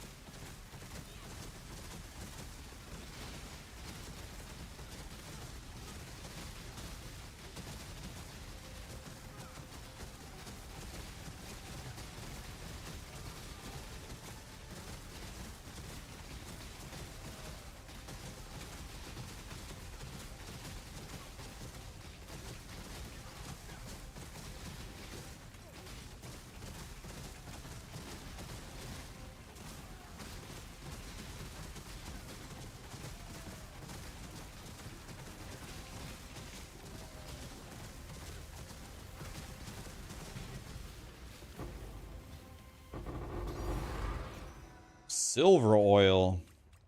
Silver oil.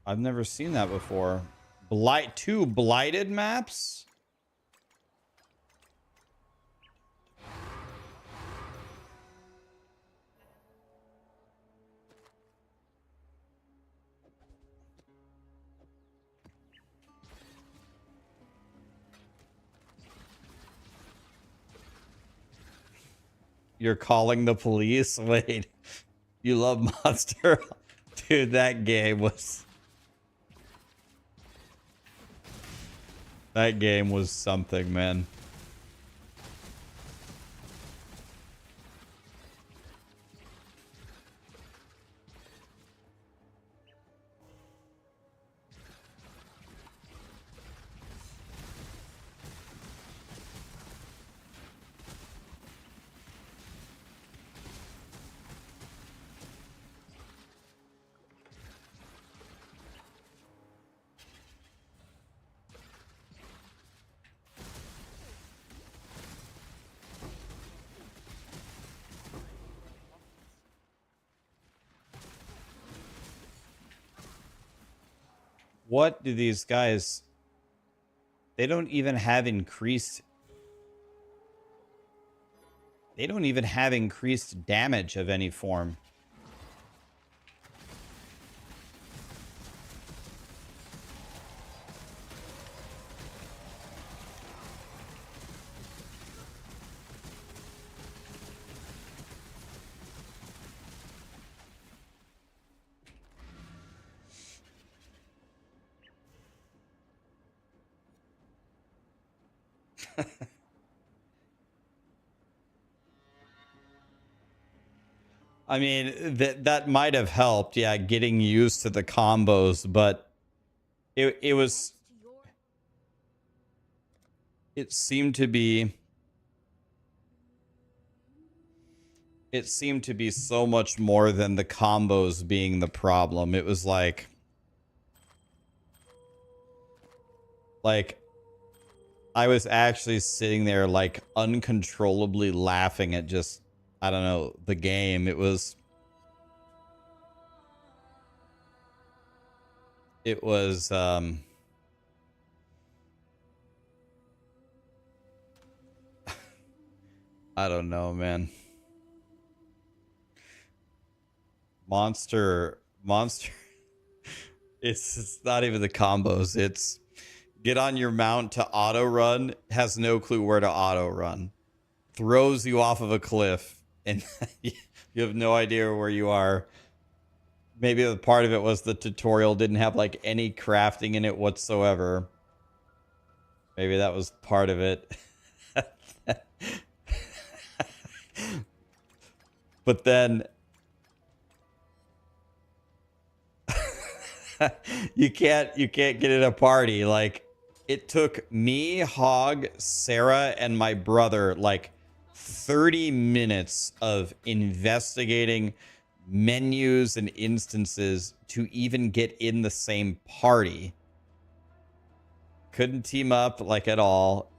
I've never seen that before. Two blighted maps? You're calling the police? Wait. You love Monster? Dude, that game was... That game was something, man. What do these guys... They don't even have increased... They don't even have increased damage of any form. I mean, that might have helped, yeah, getting used to the combos, but it was... It seemed to be... It seemed to be so much more than the combos being the problem. It was like... I was actually sitting there, like, uncontrollably laughing at just... I don't know, the game. It was... I don't know, man. Monster... It's not even the combos. It's get on your mount to auto run, has no clue where to auto run. throws you off of a cliff, and you have no idea where you are. Maybe a part of it was the tutorial didn't have like any crafting in it whatsoever. Maybe that was part of it. But then you can't get in a party. Like, it took me, Hog, Sarah, and my brother like 30 minutes of investigating menus and instances to even get in the same party. Couldn't team up like at all.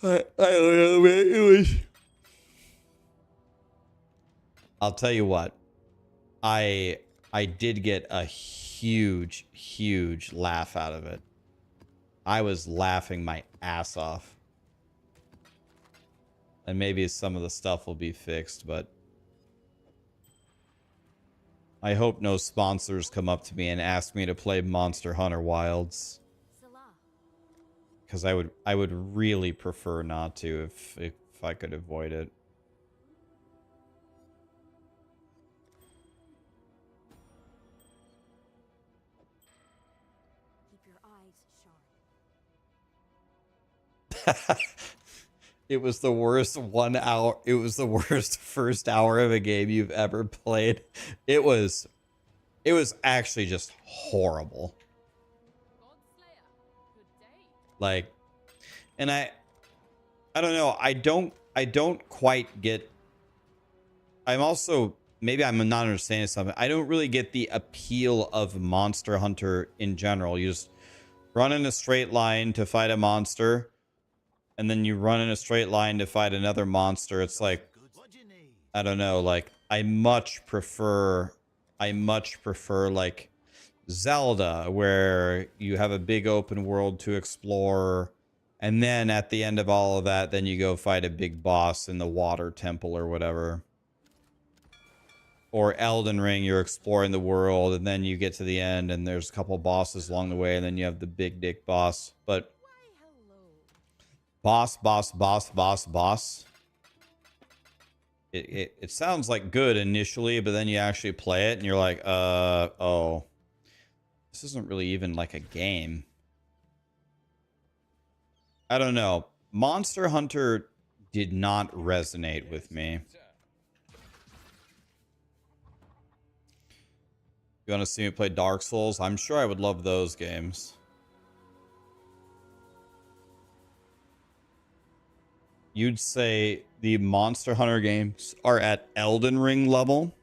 I don't know, man. It was. I'll tell you what. I did get a huge laugh out of it. I was laughing my ass off. And maybe some of the stuff will be fixed, but I hope no sponsors come up to me and ask me to play Monster Hunter Wilds. Because I would really prefer not to if I could avoid it. Keep your eyes sharp. It was the worst 1 hour. It was the worst first hour of a game you've ever played. It was actually just horrible. Like, and I don't know. I don't quite get. I'm also, maybe I'm not understanding something. I don't really get the appeal of Monster Hunter in general. You just run in a straight line to fight a monster, and then you run in a straight line to fight another monster. It's like, I don't know. Like, I much prefer like Zelda, where you have a big open world to explore, and then at the end of all of that, then you go fight a big boss in the water temple or whatever. Or Elden Ring, you're exploring the world, and then you get to the end, and there's a couple bosses along the way, and then you have the big dick boss. But boss. It sounds like good initially, but then you actually play it, and you're like, oh. This isn't really even like a game. I don't know. Monster Hunter did not resonate with me. You want to see me play Dark Souls? I'm sure I would love those games. You'd say the Monster Hunter games are at Elden Ring level?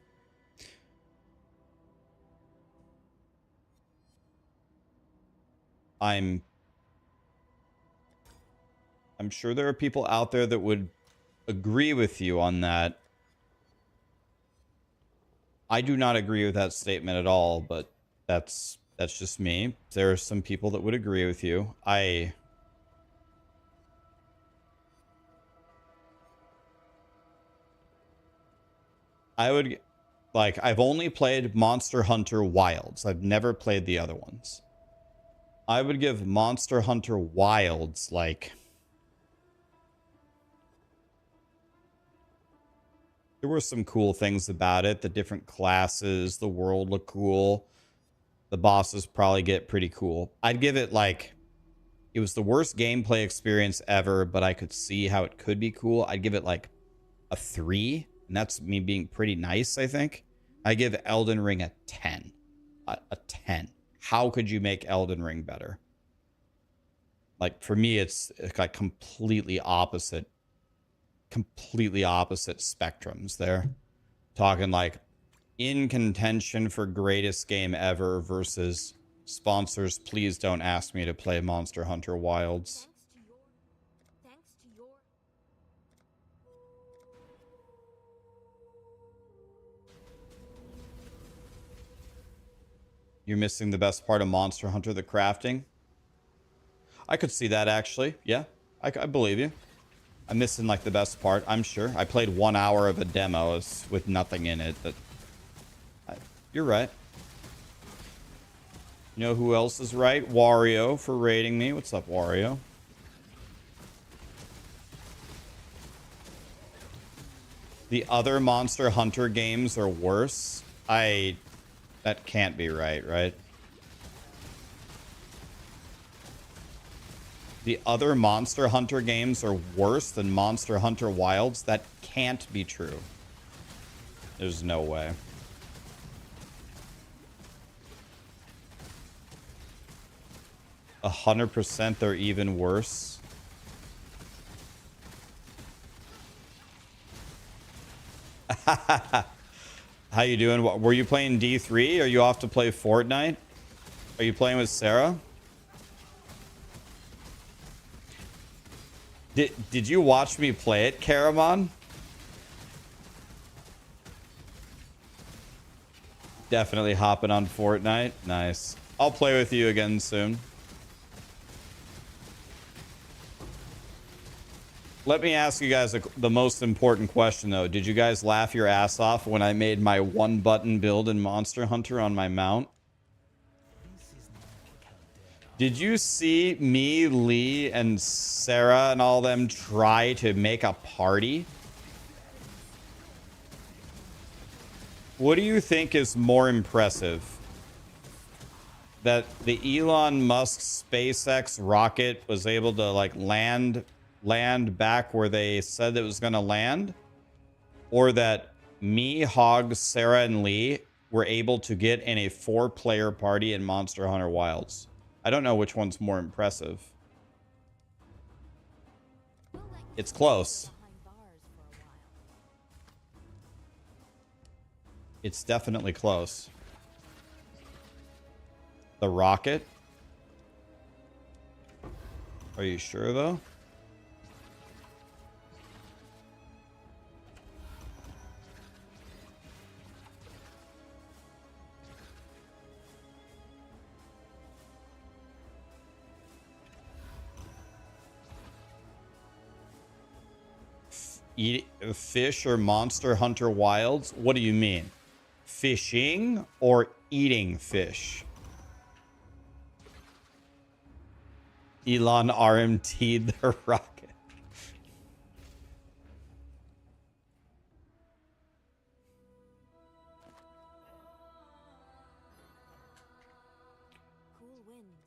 I'm sure there are people out there that would agree with you on that. I do not agree with that statement at all, but that's just me. There are some people that would agree with you. I would, like, I've only played Monster Hunter Wilds. I've never played the other ones. I would give Monster Hunter Wilds, like, there were some cool things about it. The different classes, the world looked cool. The bosses probably get pretty cool. I'd give it, like, it was the worst gameplay experience ever, but I could see how it could be cool. I'd give it, like, a 3, and that's me being pretty nice, I think. I give Elden Ring a 10. A 10. How could you make Elden Ring better? Like, for me, it's like completely opposite spectrums there. Talking like in contention for greatest game ever versus sponsors, please don't ask me to play Monster Hunter Wilds. Thanks to your You're missing the best part of Monster Hunter, the crafting. I could see that, actually. Yeah, I believe you. I'm missing, like, the best part, I'm sure. I played 1 hour of a demo with nothing in it. But you're right. You know who else is right? Wario for raiding me. What's up, Wario? The other Monster Hunter games are worse. That can't be right, right? The other Monster Hunter games are worse than Monster Hunter Wilds? That can't be true. There's no way. 100% they're even worse. How you doing? Were you playing D3? Are you off to play Fortnite? Are you playing with Sarah? Did you watch me play it, Karamon? Definitely hopping on Fortnite. Nice. I'll play with you again soon. Let me ask you guys the most important question, though. Did you guys laugh your ass off when I made my one-button build in Monster Hunter on my mount? Did you see me, Lee, and Sarah and all them try to make a party? What do you think is more impressive? That the Elon Musk SpaceX rocket was able to like land back where they said it was going to land? Or that me, Hog, Sarah, and Lee were able to get in a 4-player party in Monster Hunter Wilds? I don't know which one's more impressive. It's close. It's definitely close. The rocket? Are you sure, though? Eat fish or Monster Hunter Wilds? What do you mean? Fishing or eating fish? Elon RMT'd the rocket. Cool winds.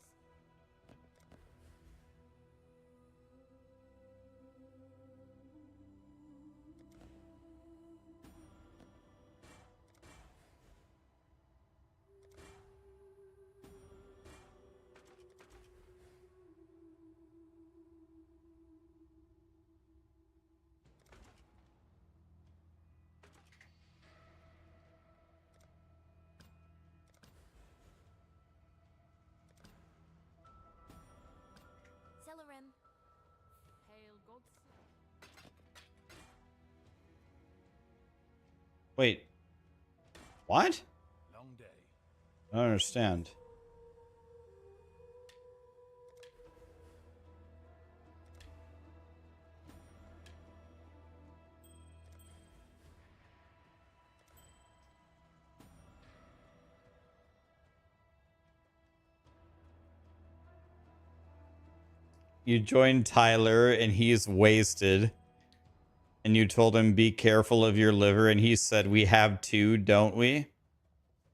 Celerim. Hail gods. Wait. What? Long day. I don't understand. You joined Tyler and he's wasted. And you told him, be careful of your liver. And he said, we have two, don't we?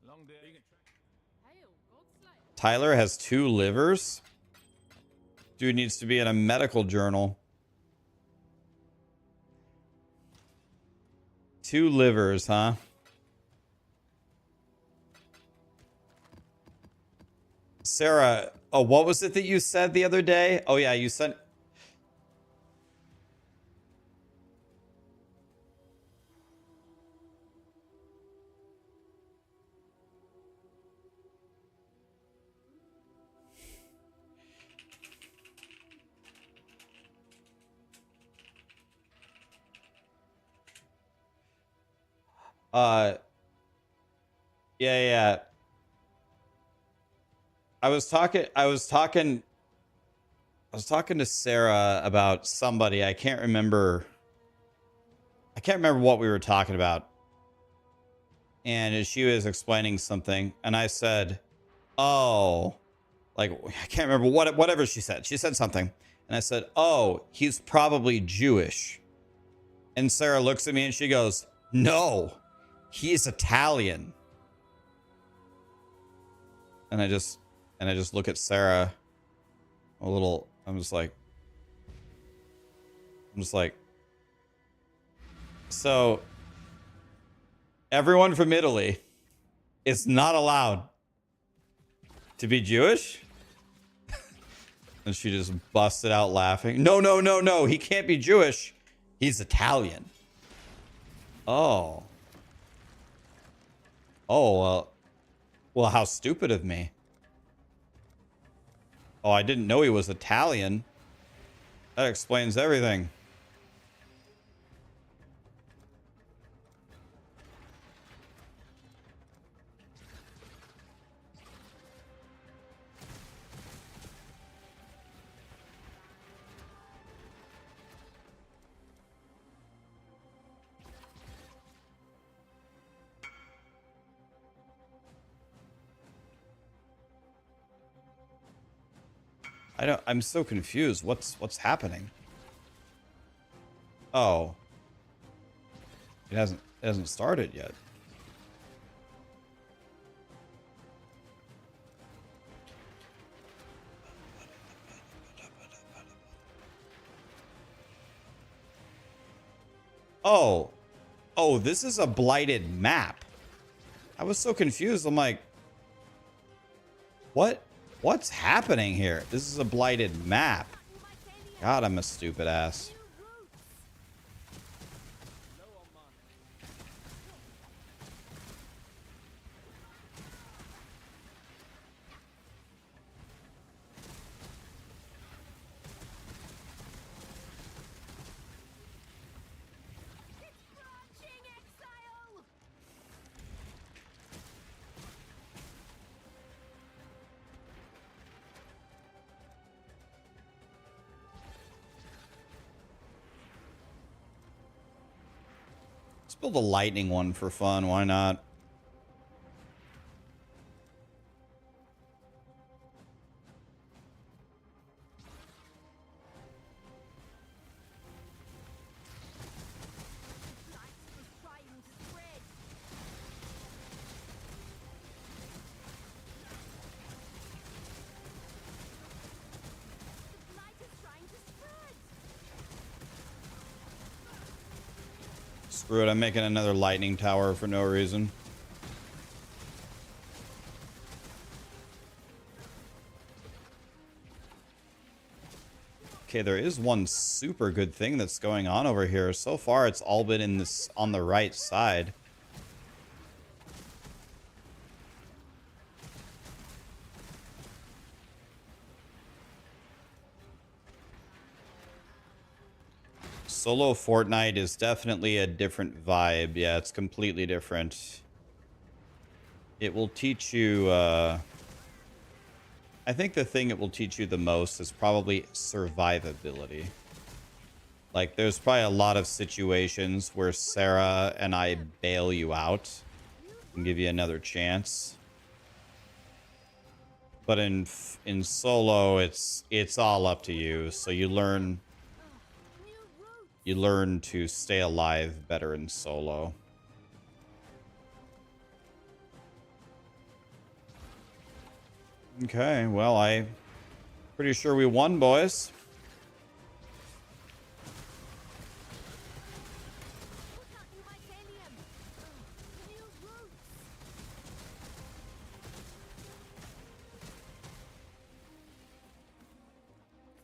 Long day. Hail godslayer. Tyler has 2 livers? Dude needs to be in a medical journal. 2 livers, huh? Sarah, oh, what was it that you said the other day? Oh, yeah, you said... Yeah. I was talking to Sarah about somebody. I can't remember what we were talking about. And she was explaining something, and I said, oh, like, I can't remember whatever she said. She said something. And I said, oh, he's probably Jewish. And Sarah looks at me and she goes, no, he's Italian. And I just look at Sarah a little, I'm just like, so everyone from Italy is not allowed to be Jewish? And she just busted out laughing. No, no, no, no. He can't be Jewish. He's Italian. Oh. Oh, well, how stupid of me. Oh, I didn't know he was Italian. That explains everything. I'm so confused. What's happening? Oh. It hasn't started yet. Oh. Oh, this is a blighted map. I was so confused. I'm like, what's happening here? This is a blighted map. God, I'm a stupid ass. Exile! Let's build a lightning one for fun. Why not? Blight is trying to spread. The blight is trying to spread. Screw it. I'm making another lightning tower for no reason. Okay, there is one super good thing that's going on over here. So far, it's all been in this on the right side. Solo Fortnite is definitely a different vibe. Yeah, it's completely different. It will teach you, I think the thing it will teach you the most is probably survivability. Like, there's probably a lot of situations where Sarah and I bail you out and give you another chance. But in solo, it's all up to you. So you learn to stay alive better in solo. Okay, well, I'm pretty sure we won, boys. Put out new mycelium. New roots.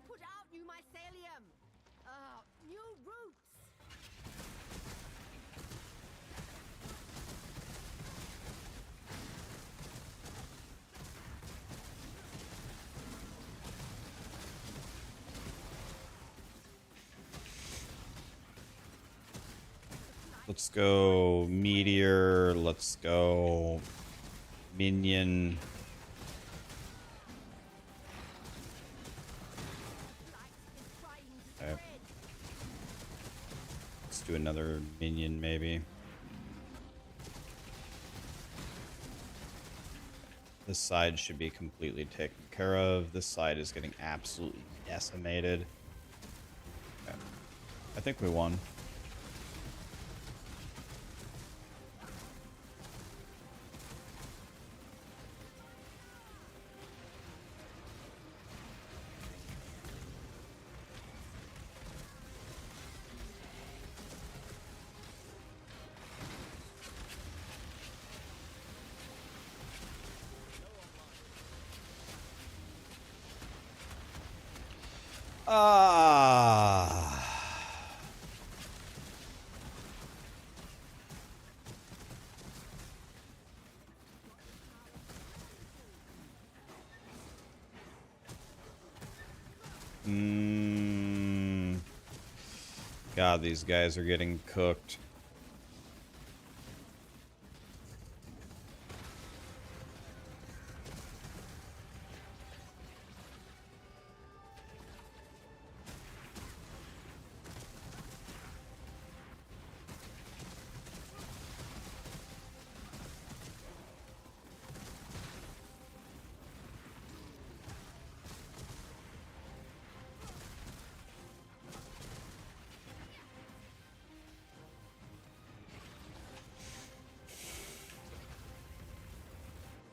Put out new mycelium. New roots. Let's go meteor. Let's go minion. Blight is trying to Okay. spread. Let's do another minion, maybe. This side should be completely taken care of. This side is getting absolutely decimated. Okay. I think we won. Ah. God, these guys are getting cooked.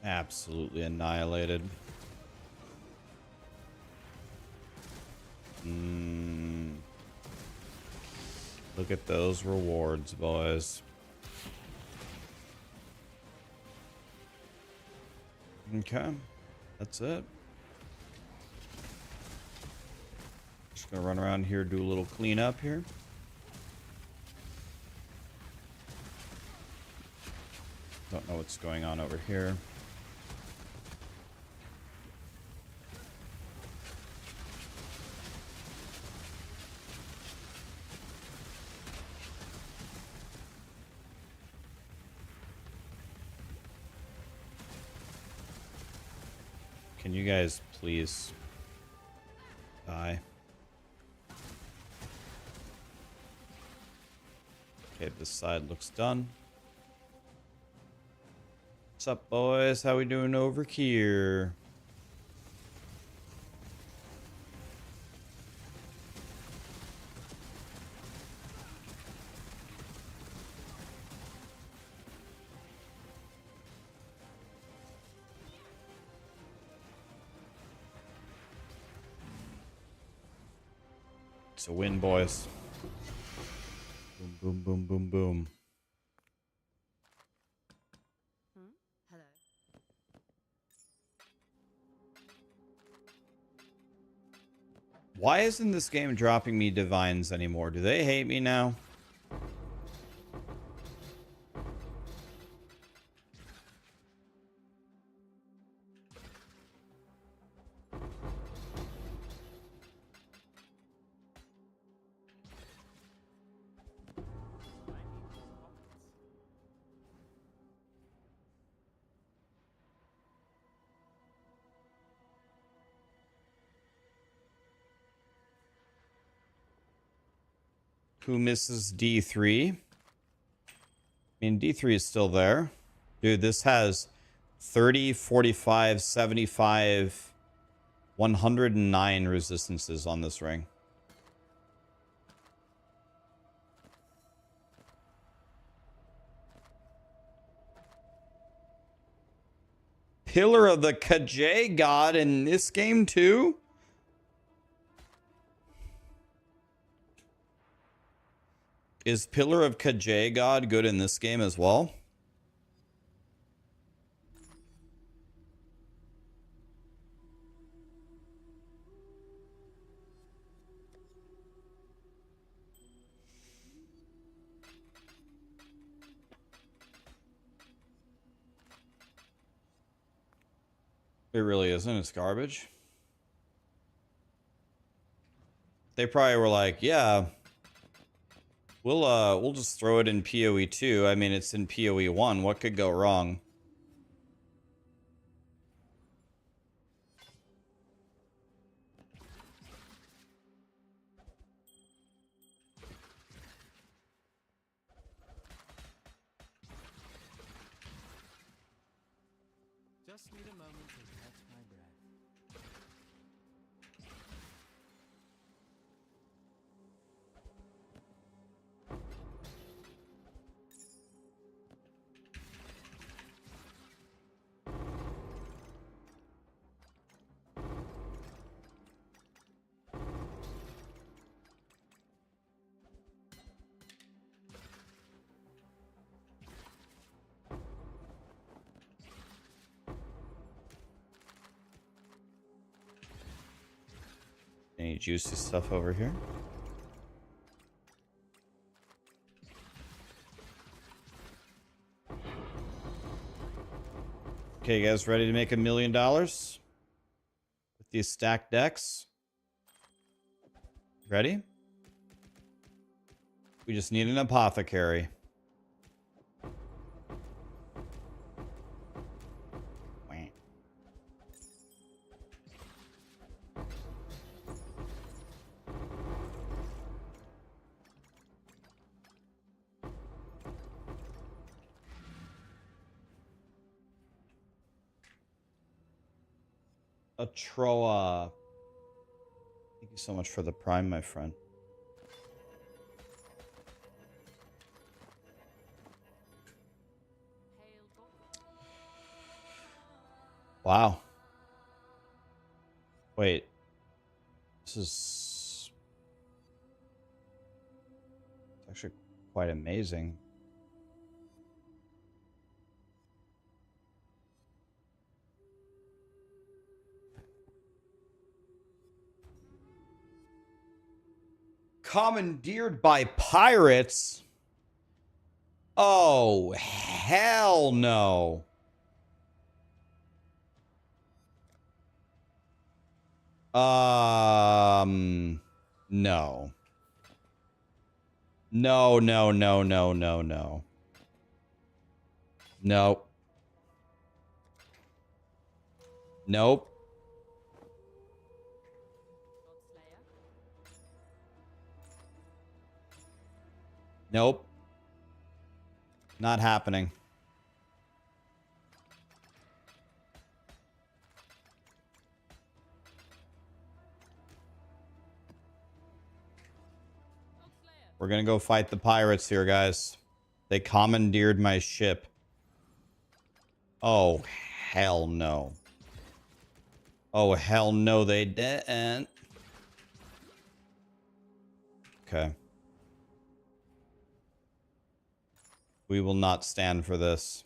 Absolutely annihilated. Look at those rewards, boys. Okay, that's it. Just gonna run around here, do a little cleanup here. Don't know what's going on over here. Can you guys please die? Okay, this side looks done. What's up, boys? How we doing over here? It's a win, boys. Boom, boom, boom, boom, boom. Hello. Why isn't this game dropping me divines anymore? Do they hate me now? Who misses D3? I mean, D3 is still there. Dude, this has 30, 45, 75, 109 resistances on this ring. Pillar of the Kaj God in this game too? Is Pillar of Kaj God good in this game as well? It really isn't. It's garbage. They probably were like, yeah, we'll just throw it in POE2. I mean, it's in POE1. What could go wrong? Just need a moment to catch my breath. Any juicy stuff over here? Okay, you guys ready to make $1 million with these stacked decks? Ready? We just need an apothecary. Wah. A Troa. Thank you so much for the prime, my friend. Wow. Wait. This is actually quite amazing. Commandeered by pirates? Oh, hell no. No. No, no, no, no, no, no. Nope. Nope. Nope. Not happening. We're gonna go fight the pirates here, guys. They commandeered my ship. Oh, hell no. Oh, hell no, they didn't. Okay. We will not stand for this.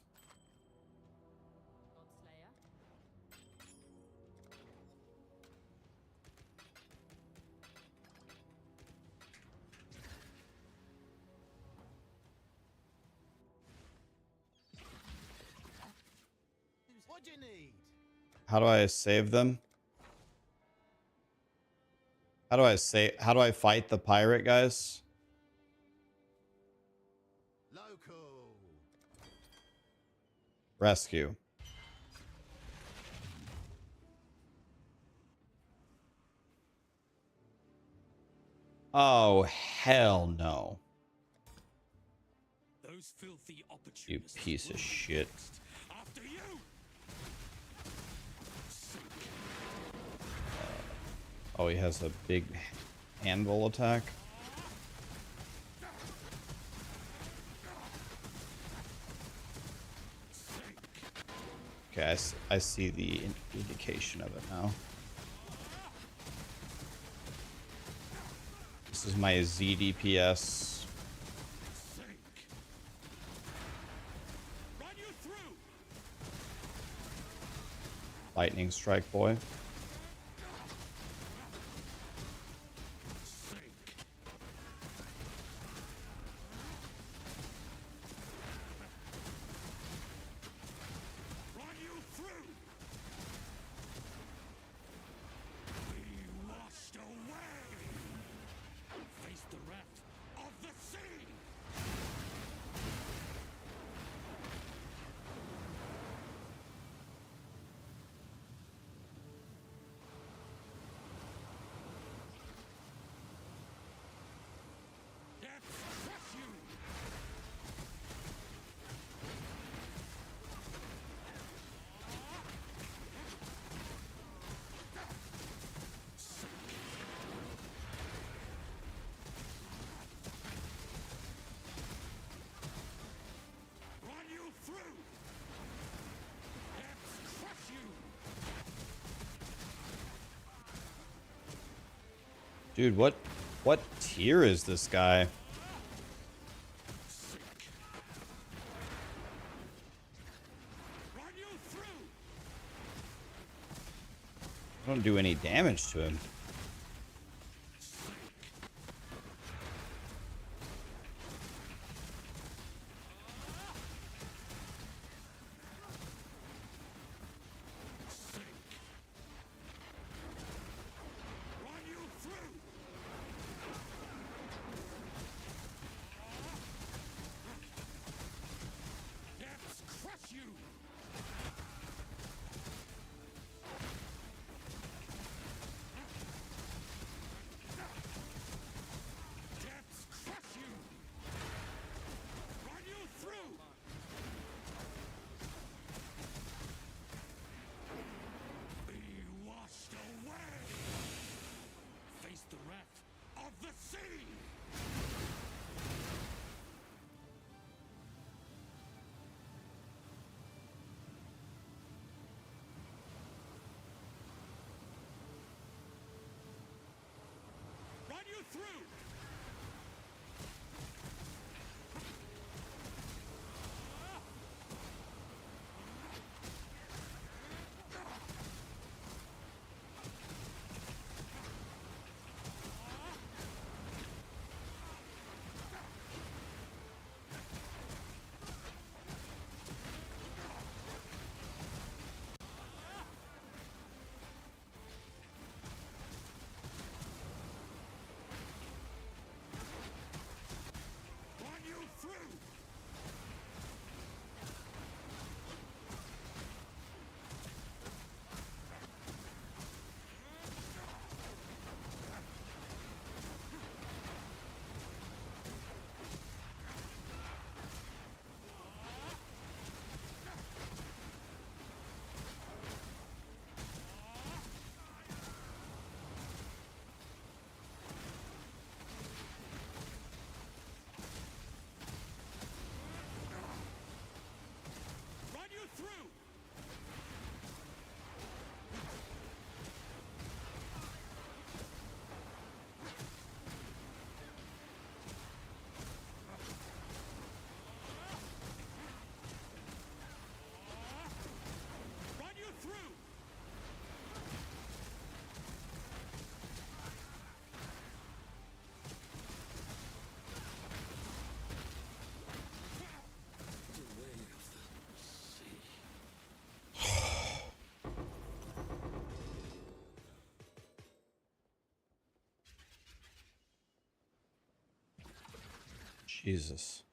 What do you need? How do I save them? How do I fight the pirate guys? Local. Rescue. Oh, hell no. Those filthy You opportunists piece of will shit. after you. Oh, he has a big anvil attack. Okay, I see the indication of it now. This is my ZDPS. Run you through. Lightning strike boy. Run you through. Be washed away. Face the wrath of the sea. Dude, what tier is this guy? I don't do any damage to him. Jesus.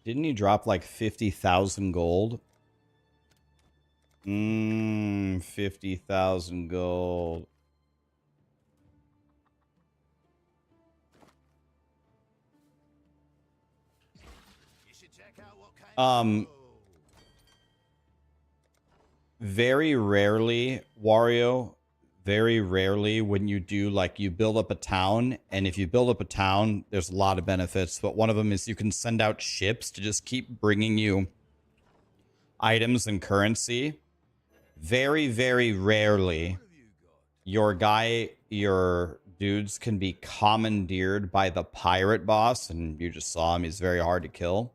Didn't he drop like 50,000 gold? 50,000 gold. Very rarely, Wario, very rarely when you do, like, you build up a town, and if you build up a town, there's a lot of benefits, but one of them is you can send out ships to just keep bringing you items and currency. Very, very rarely, your dudes can be commandeered by the pirate boss, and you just saw him, he's very hard to kill.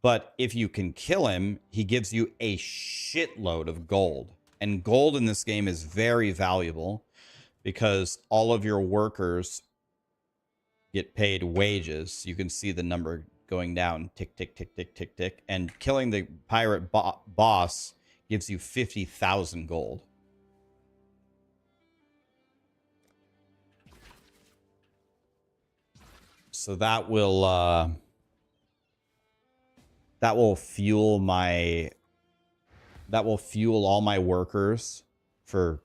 But if you can kill him, he gives you a shitload of gold. And gold in this game is very valuable because all of your workers get paid wages. You can see the number going down, tick, tick, tick, tick, tick, tick. And killing the pirate boss gives you 50,000 gold. So that will fuel all my workers for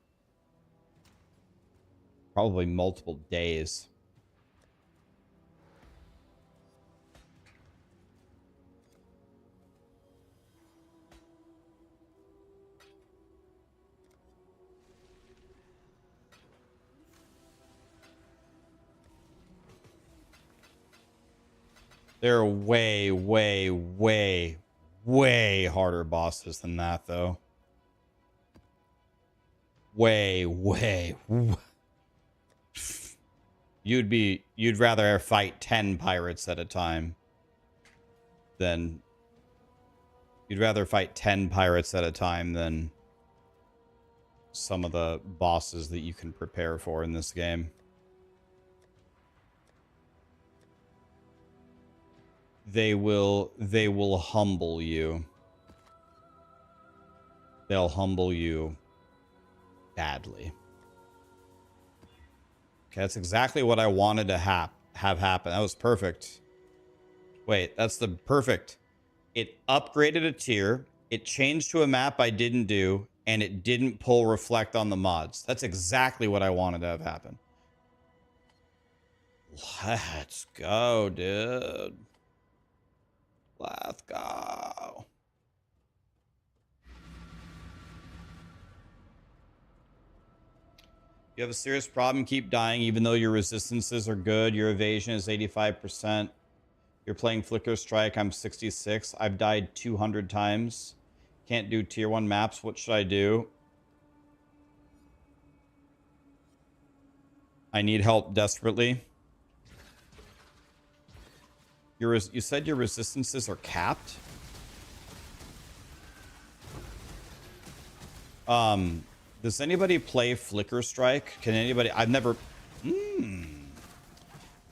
probably multiple days. There are way, way, way, way harder bosses than that, though. Way, way. You'd rather fight 10 pirates at a time than you'd rather fight 10 pirates at a time than some of the bosses that you can prepare for in this game. They will humble you. They'll humble you badly. Okay, that's exactly what I wanted to have happen. That was perfect. Wait, that's the perfect. It upgraded a tier. It changed to a map I didn't do, and it didn't pull reflect on the mods. That's exactly what I wanted to have happen. Let's go, dude. Let's go. You have a serious problem, keep dying, even though your resistances are good. Your evasion is 85%. You're playing Flicker Strike. I'm 66. I've died 200 times. Can't do tier 1 maps. What should I do? I need help desperately. You said your resistances are capped? Does anybody play Flicker Strike? Can anybody... I've never...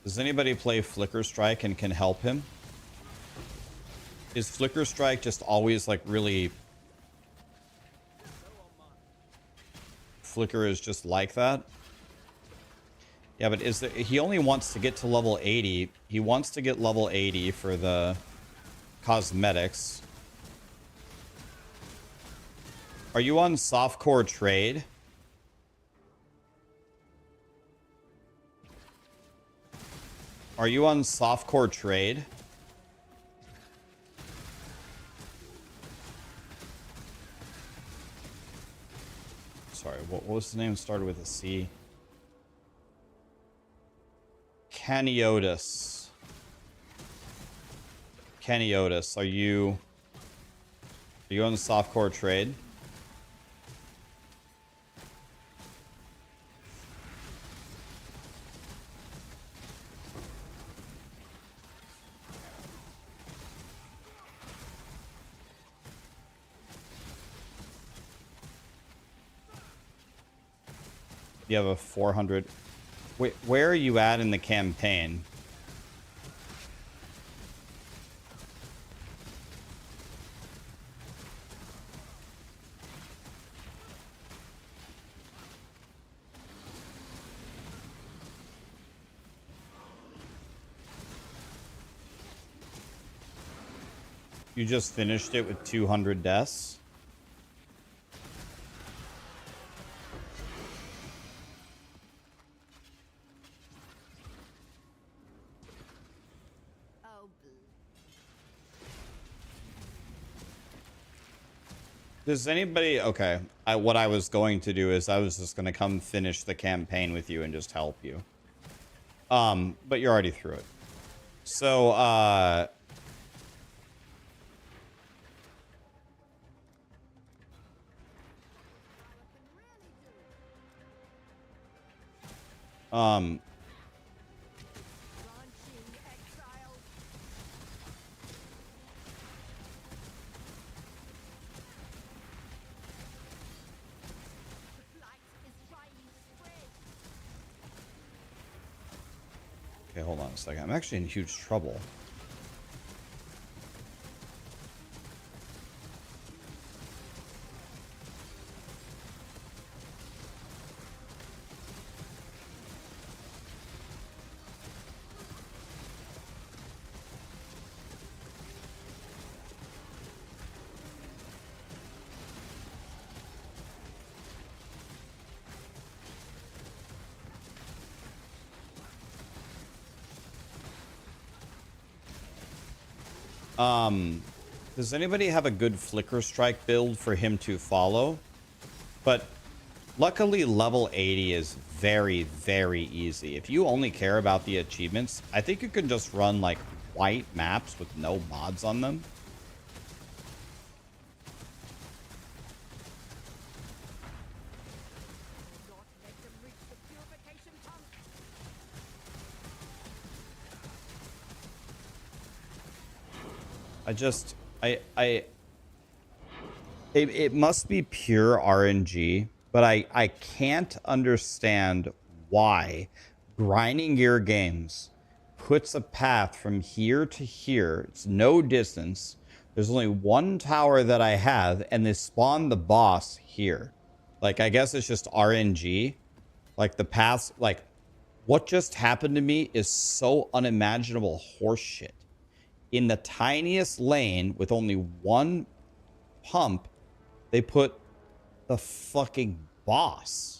Does anybody play Flicker Strike and can help him? Is Flicker Strike just always like really... Flicker is just like that? Yeah, but is there... He only wants to get to level 80. He wants to get level 80 for the cosmetics. Are you on softcore trade? Are you on softcore trade? Sorry, what was his name? Started with a C. Caniotis. Caniotis, are you on softcore trade? You have a 400. Wait, where are you at in the campaign? You just finished it with 200 deaths? Does anybody... Okay. What I was going to do is I was just going to come finish the campaign with you and just help you. But you're already through it. So, Launching Exile. The Blight is trying to spread. okay, hold on a second. I'm actually in huge trouble. Does anybody have a good Flicker Strike build for him to follow? But luckily, level 80 is very, very easy. If you only care about the achievements, I think you can just run like white maps with no mods on them. Not let them reach the purification pump. It must be pure RNG, but I can't understand why Grinding Gear Games puts a path from here to here. It's no distance. There's only one tower that I have, and they spawn the boss here. Like, I guess it's just RNG. Like, the paths, like, what just happened to me is so unimaginable horseshit. In the tiniest lane with only one pump, they put the fucking boss.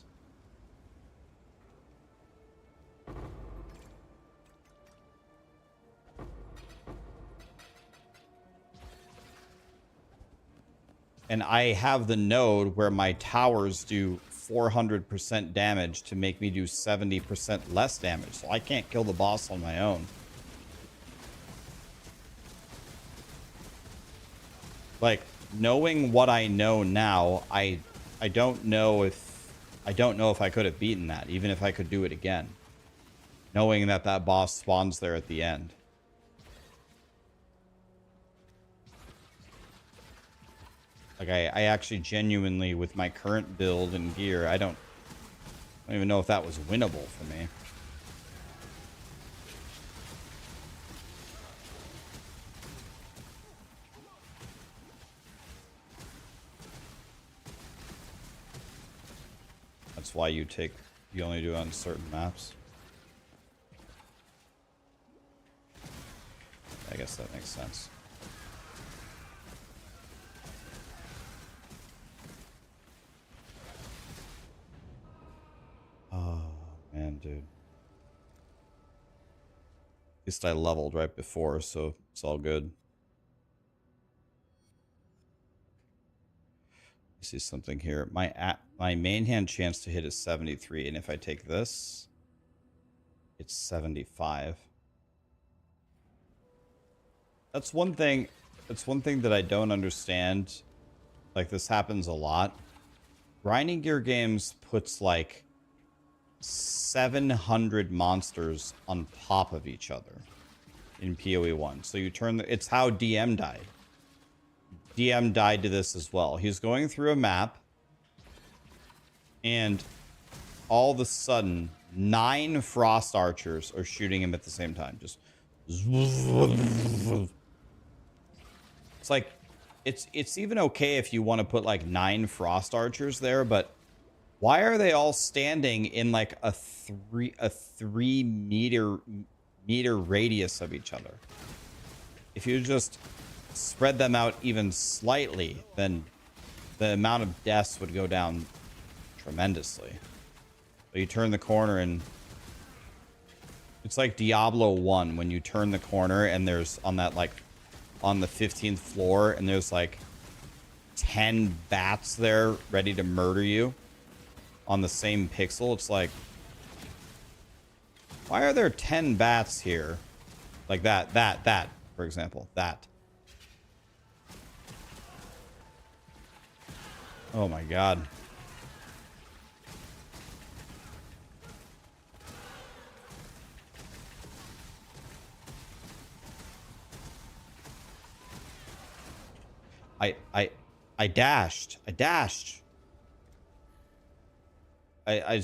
And I have the node where my towers do 400% damage to make me do 70% less damage. So I can't kill the boss on my own. Like, knowing what I know now, I don't know if I could have beaten that, even if I could do it again. Knowing that that boss spawns there at the end. Like, I actually genuinely, with my current build and gear, I don't even know if that was winnable for me. That's why you only do it on certain maps. I guess that makes sense. Oh, man, dude. At least I leveled right before, so it's all good. See something here. My main hand chance to hit is 73, and if I take this, it's 75. That's one thing that I don't understand. Like, this happens a lot. Grinding Gear Games puts like 700 monsters on top of each other in POE1. So you turn it's how DM died. DM died to this as well. He was going through a map, and all of a sudden, 9 frost archers are shooting him at the same time. Just it's like it's even okay if you want to put like 9 frost archers there, but why are they all standing in like a 3 meter radius of each other? If you just spread them out even slightly, then the amount of deaths would go down tremendously. But you turn the corner and it's like Diablo 1 when you turn the corner and there's on that, like, on the 15th floor, and there's like 10 bats there ready to murder you on the same pixel. It's like, why are there 10 bats here? Like that, for example, that. Oh my god. I dashed. I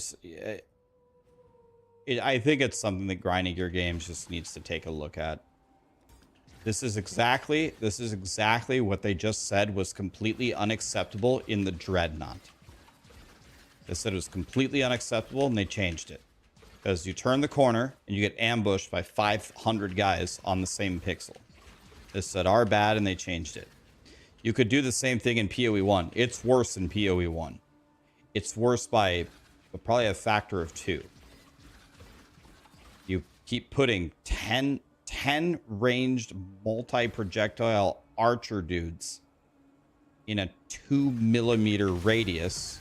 think it's something that Grinding Gear Games just needs to take a look at. This is exactly what they just said was completely unacceptable in the Dreadnought. They said it was completely unacceptable, and they changed it. Because you turn the corner, and you get ambushed by 500 guys on the same pixel. They said, "Are bad," and they changed it. You could do the same thing in POE1. It's worse in POE1. It's worse by probably a factor of 2. You keep putting 10 ranged multi-projectile archer dudes in a 2 millimeter radius,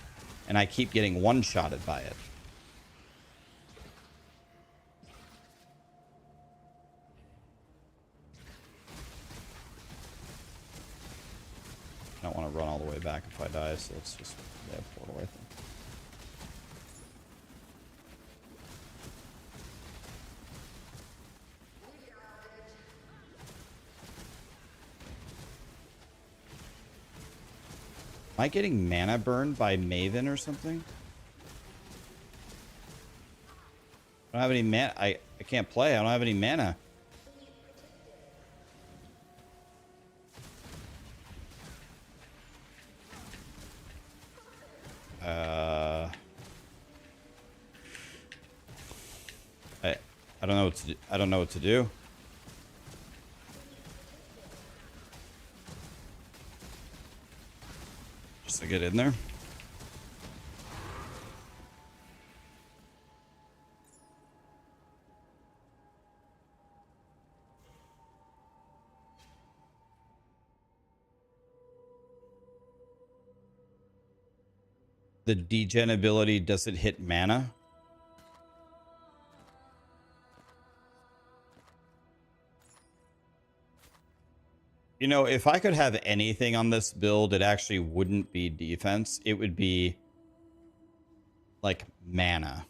and I keep getting one-shotted by it. run all the way back if I die, so let's just portal, I think. Am I getting mana burned by Maven or something? I don't have any mana. I can't play. I don't have any mana. I don't know what to do. I don't know what to do. Just to get in there. The degen ability, does it hit mana? You know, if I could have anything on this build, it actually wouldn't be defense. It would be like mana.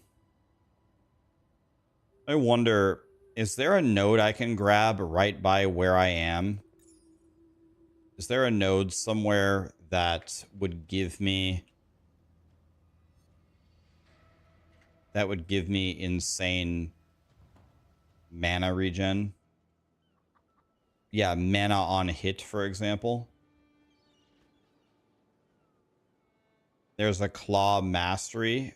I wonder, is there a node I can grab right by where I am? Is there a node somewhere that would give me insane mana regen? Yeah, mana on hit, for example. There's a claw mastery.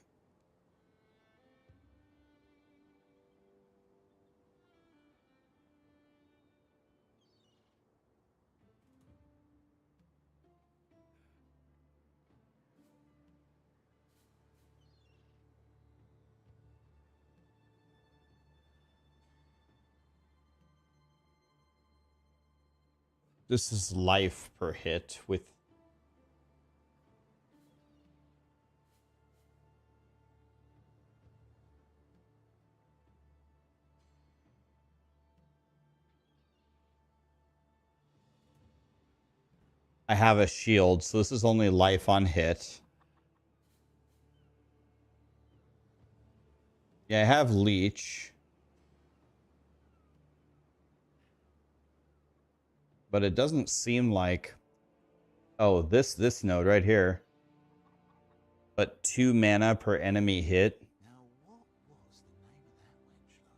This is life per hit with... I have a shield, so this is only life on hit. Yeah, I have leech. But it doesn't seem like... Oh, this node right here. But 2 mana per enemy hit. Now, what was the name of that wench last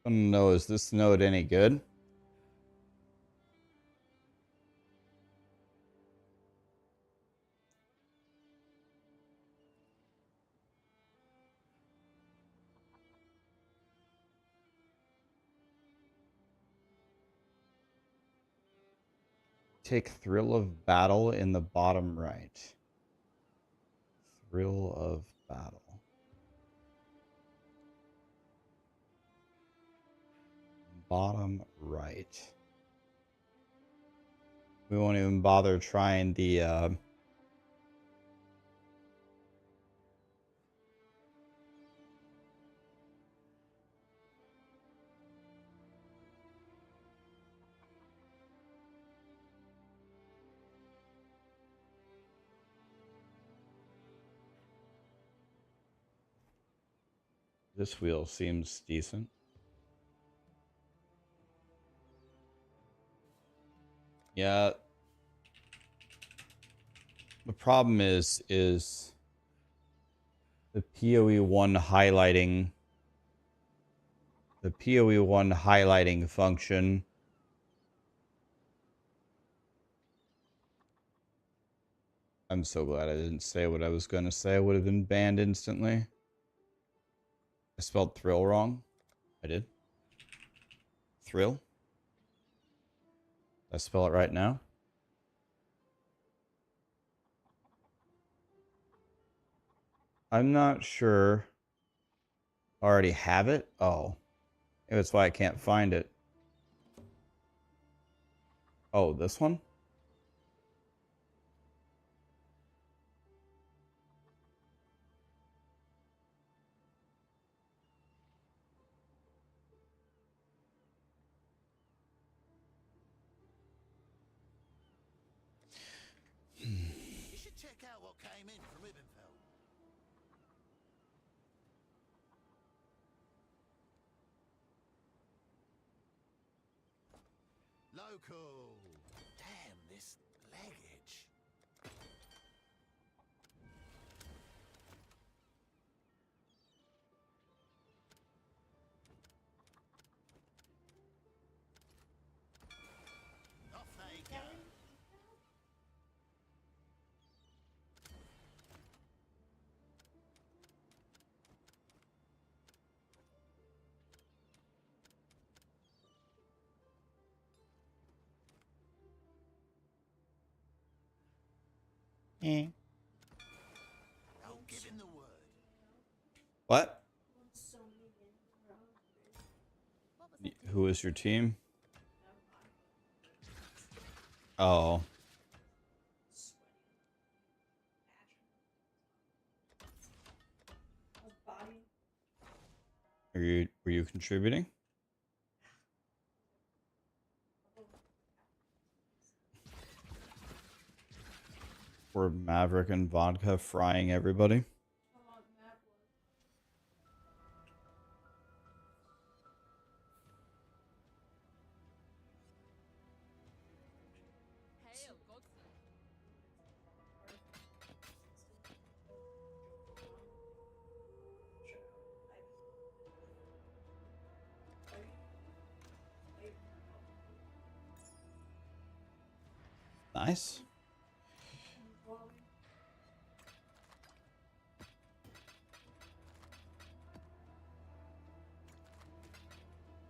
night? I don't know, is this node any good? Take Thrill of Battle in the bottom right. Thrill of Battle. Bottom right. We won't even bother trying the... This wheel seems decent. Yeah. The problem is the POE1 highlighting. The POE1 highlighting function. I'm so glad I didn't say what I was going to say. I would have been banned instantly. I spelled thrill wrong. I did. Thrill. I spell it right now. I'm not sure. I already have it? Oh. Maybe that's why I can't find it. Oh, this one? check out what came in from Ibenfeld. Local. Damn, this luggage. Off they go. I'll give him the word. What? Who is your team? Oh. Were you contributing? Were Maverick and Vodka frying everybody? Nice.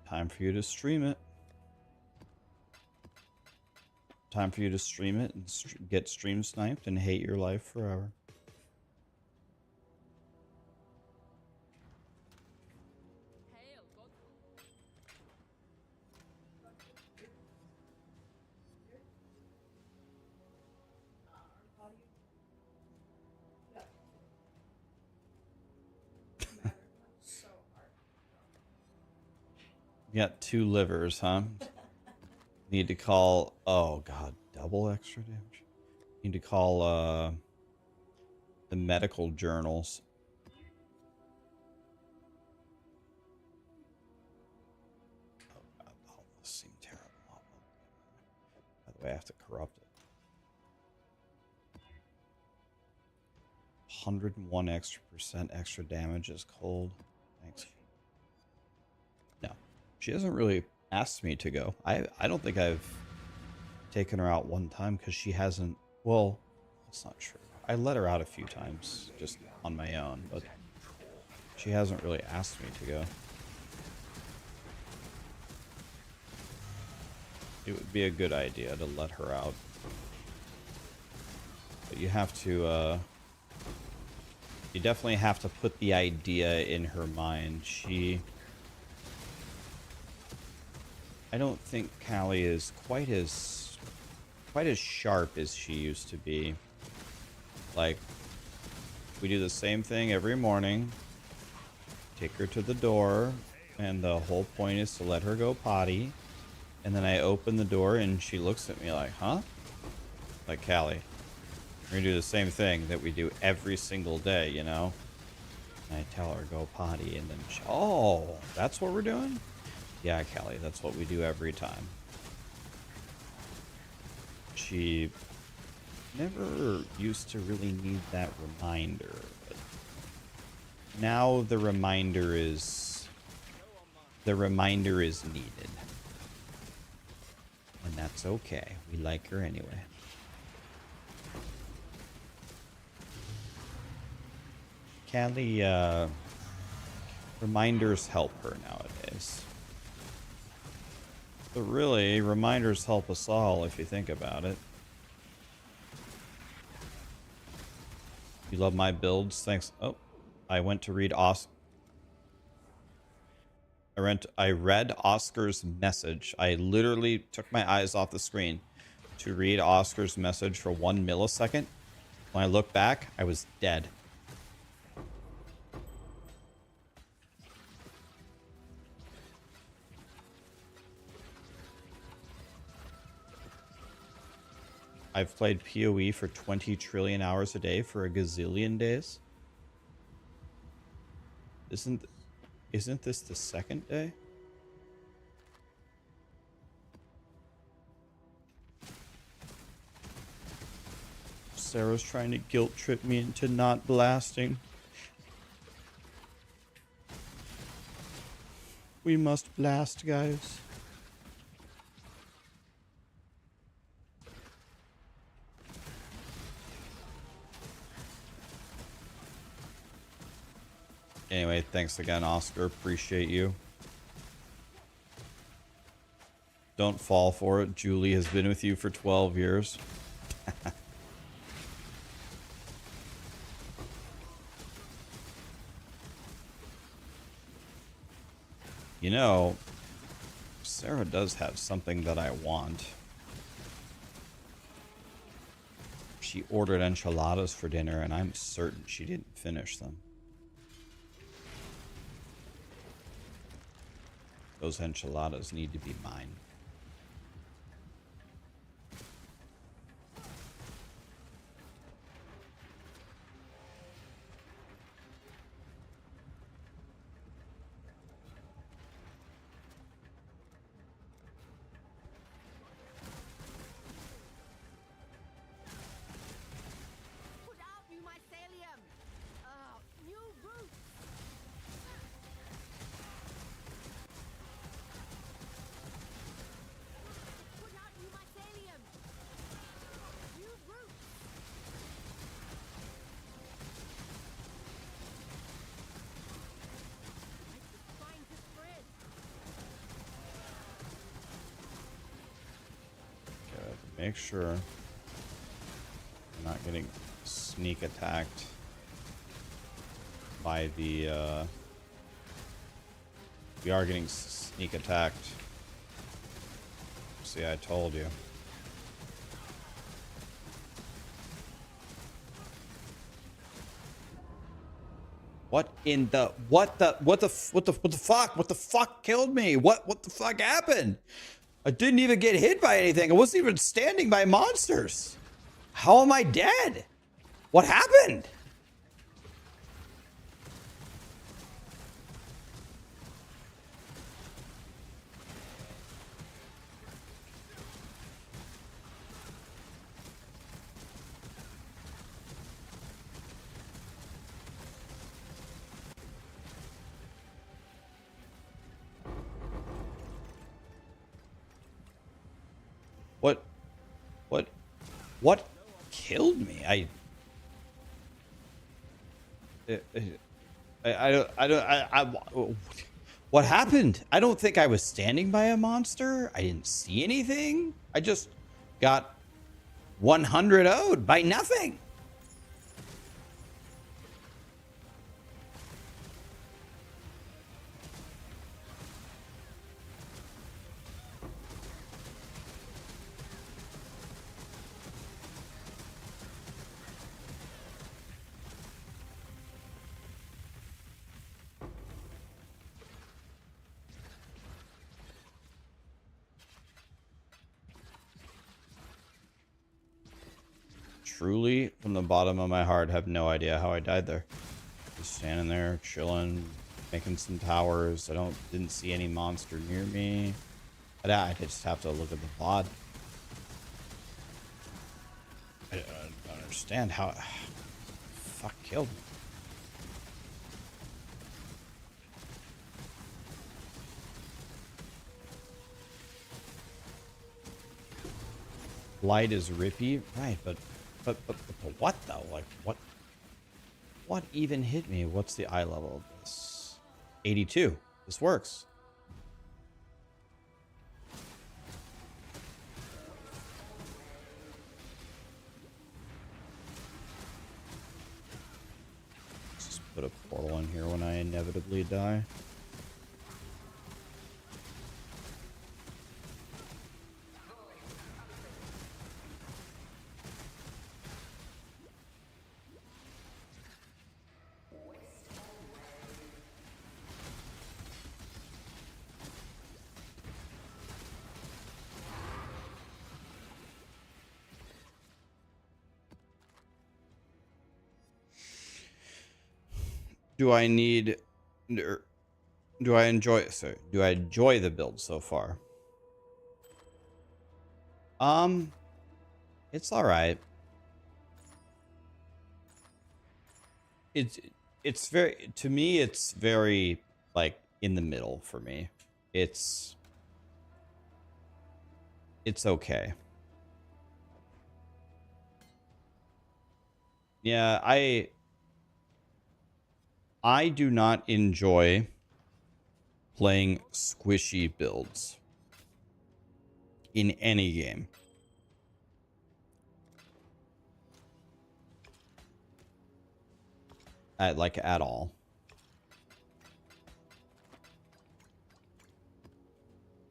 Time for you to stream it. Time for you to stream it and get stream sniped and hate your life forever. You got 2 livers, huh? Need to call... Oh, God. Double extra damage? Need to call, the medical journals. Oh, God. Oh, this seemed terrible. By the way, I have to corrupt it. 101% extra damage is cold. Thanks. No. She hasn't really asked me to go. I don't think I've taken her out one time because she hasn't... Well, that's not true. I let her out a few times just on my own, but she hasn't really asked me to go. It would be a good idea to let her out. But you have to, you definitely have to put the idea in her mind. I don't think Callie is quite as sharp as she used to be. Like, we do the same thing every morning. Take her to the door, and the whole point is to let her go potty. And then I open the door, and she looks at me like, huh? Like, Callie, we're gonna do the same thing that we do every single day, you know? And I tell her, go potty, and then she, oh, that's what we're doing? Yeah, Callie, that's what we do every time. She never used to really need that reminder, but now the reminder is needed. And that's okay. We like her anyway. Callie, reminders help her nowadays. But really, reminders help us all if you think about it. You love my builds? Thanks. Oh, I went to read I read Oscar's message. I literally took my eyes off the screen to read Oscar's message for 1 millisecond. When I looked back, I was dead. I've played PoE for 20 trillion hours a day for a gazillion days. Isn't this the second day? Sarah's trying to guilt trip me into not blasting. We must blast, guys. Anyway, thanks again, Oscar. Appreciate you. Don't fall for it. Julie has been with you for 12 years. You know, Sarah does have something that I want. She ordered enchiladas for dinner, and I'm certain she didn't finish them. Those enchiladas need to be mine. Put out new mycelium. New roots. Put out new mycelium. New roots. Like the spine to spread. Okay, I have to make sure I'm not getting sneak attacked by the, we are getting sneak attacked. See, I told you. What in the what the fuck killed me? What the fuck happened? I didn't even get hit by anything. I wasn't even standing by monsters. How am I dead? What happened? What killed me? What happened? I don't think I was standing by a monster. I didn't see anything. I just got 100 0'd by nothing. Truly, from the bottom of my heart, have no idea how I died there. Just standing there, chilling, making some towers. Didn't see any monster near me. I just have to look at the VOD. I don't understand how. Fuck killed me. Blight is rippy, right? But what though? Like what even hit me? What's the eye level of this? 82. This works. Let's just put a portal in here when I inevitably die. Do I need... Do I enjoy... Sorry, do I enjoy the build so far? It's alright. It's very... To me, it's very, like, in the middle for me. It's okay. Yeah, I do not enjoy playing squishy builds in any game. At all.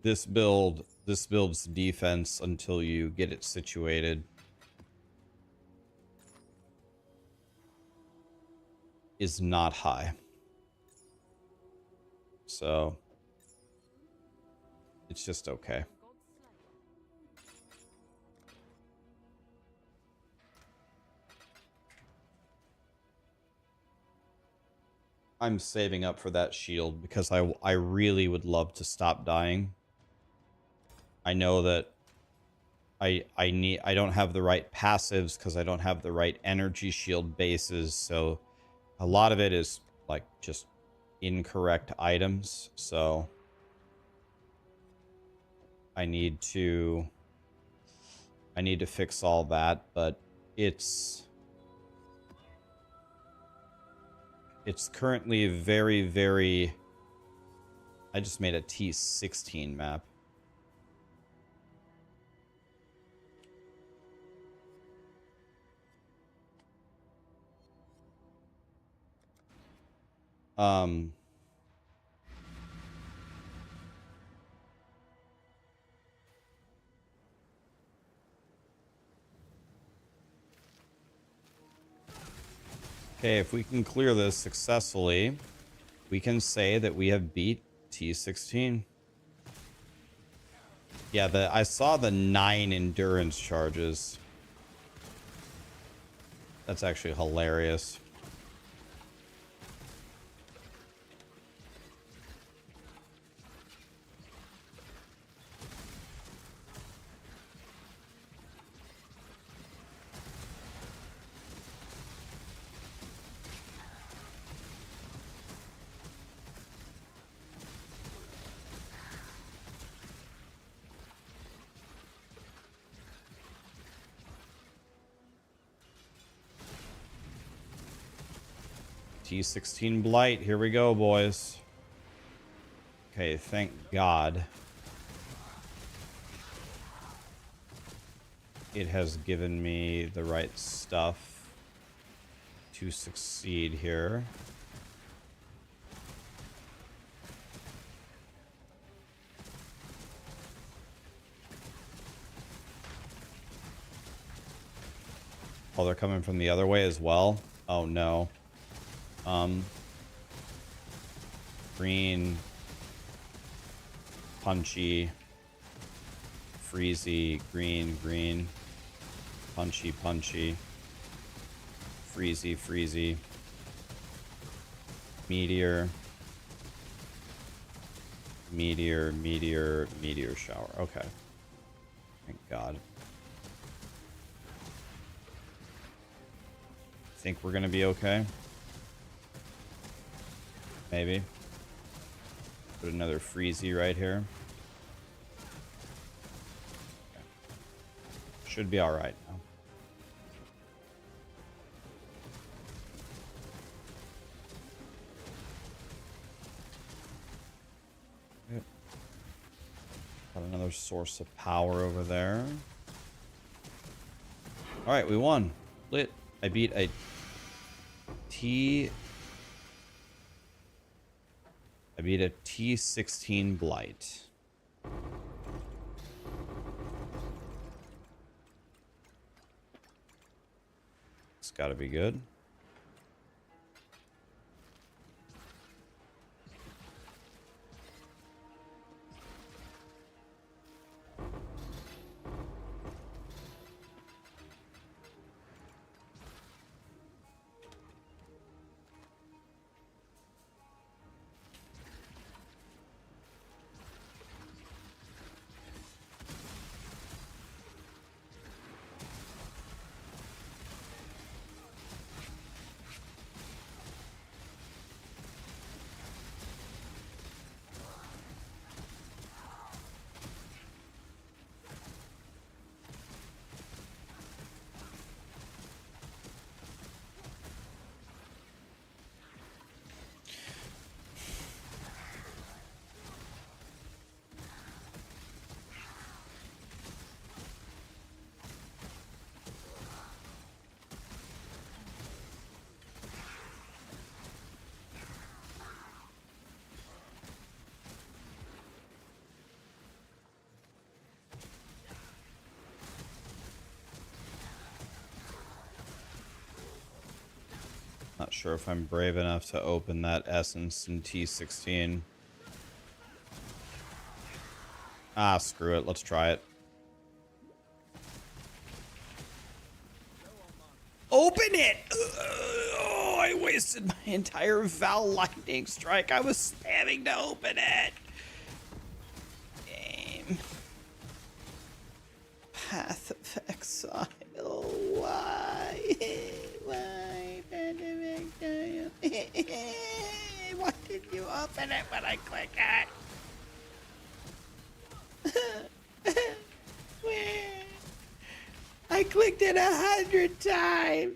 This build's defense until you get it situated is not high. So it's just okay. I'm saving up for that shield because I really would love to stop dying. I know that I don't have the right passives because I don't have the right energy shield bases, so a lot of it is like just incorrect items, so I need to fix all that, but it's currently very, very... I just made a T16 map. Okay, if we can clear this successfully, we can say that we have beat T16. Yeah, I saw the 9 endurance charges. That's actually hilarious. T16 Blight, here we go, boys. Okay, thank God. It has given me the right stuff to succeed here. Oh, they're coming from the other way as well? Oh, no. Green, punchy, freezy, green, green, punchy, punchy, freezy, freezy, meteor, meteor, meteor, meteor shower. Okay. Thank God. Think we're gonna be okay? Maybe. Put another freezy right here. Okay. Should be alright now. Yep. Got another source of power over there. Alright, we won. Lit. I beat a T16 Blight. It's gotta be good. Not sure if I'm brave enough to open that essence in T16. Ah, screw it. Let's try it. Open it! Oh, I wasted my entire Val Lightning Strike. I was spamming to open it. Game. Path of Exile. Why? Why? Why did you open it when I click it? I clicked it 100 times.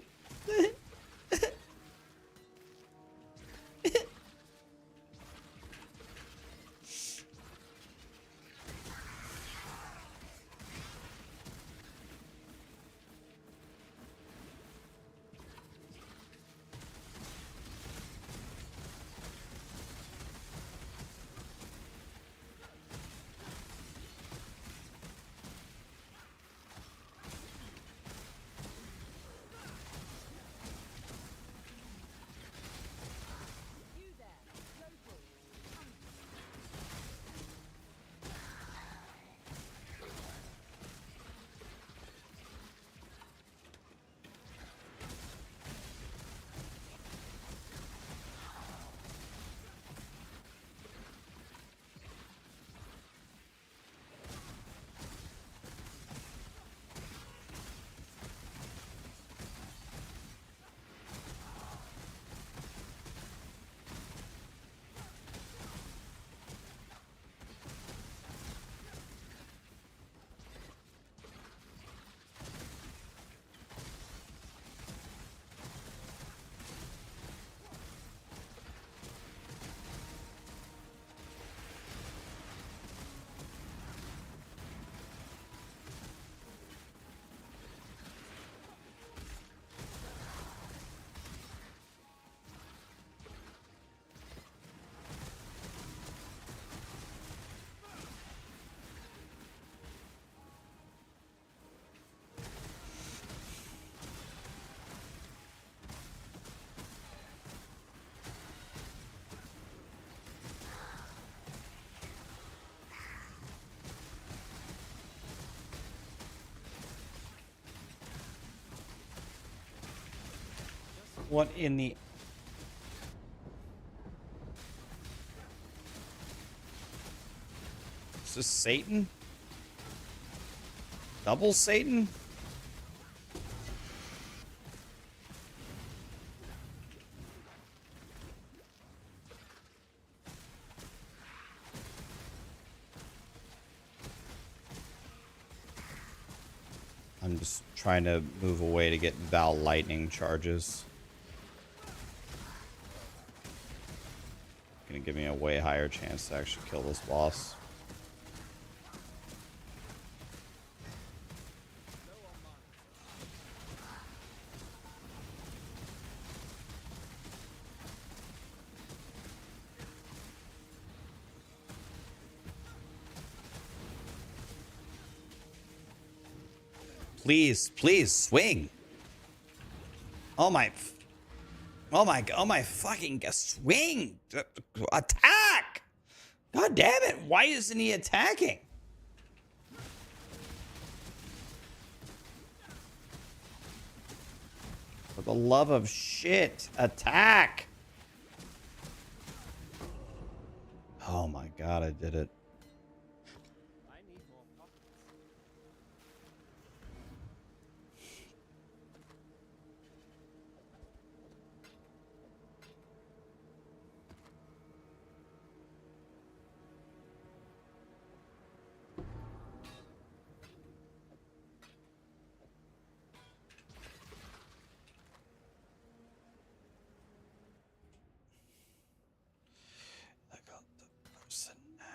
What in the... Is this Satan? Double Satan? I'm just trying to move away to get Val Lightning charges. Gonna give me a way higher chance to actually kill this boss. Please, please, swing. Oh my fucking swing. Attack. God damn it. Why isn't he attacking? For the love of shit, attack. Oh my God, I did it. I got the person now.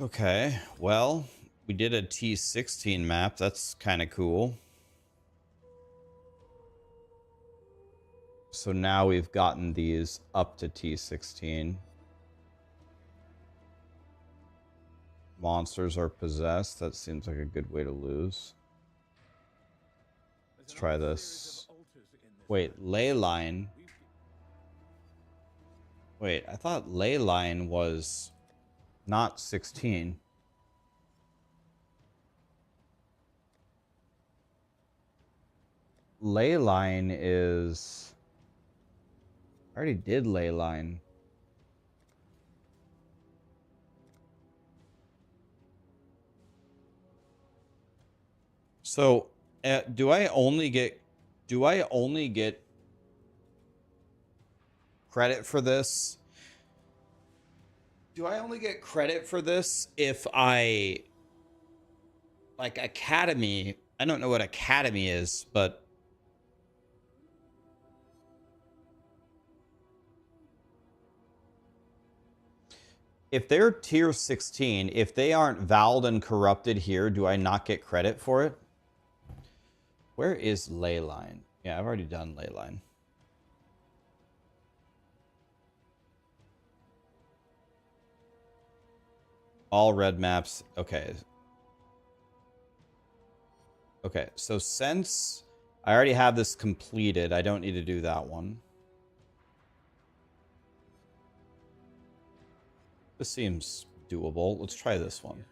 Okay, well, we did a T16 map. That's kind of cool. So now we've gotten these up to T16. Monsters are possessed. That seems like a good way to lose. Let's try this. Wait, ley line. Wait, I thought ley line was not 16. Ley line is... I already did ley line. So, do I only get credit for this? Do I only get credit for this if I like Academy? I don't know what Academy is, but if they're tier 16, if they aren't Valed and Corrupted here, do I not get credit for it? Where is Leyline? Yeah, I've already done Leyline. All red maps. Okay. Okay, so since I already have this completed, I don't need to do that one. This seems doable. Let's try this one.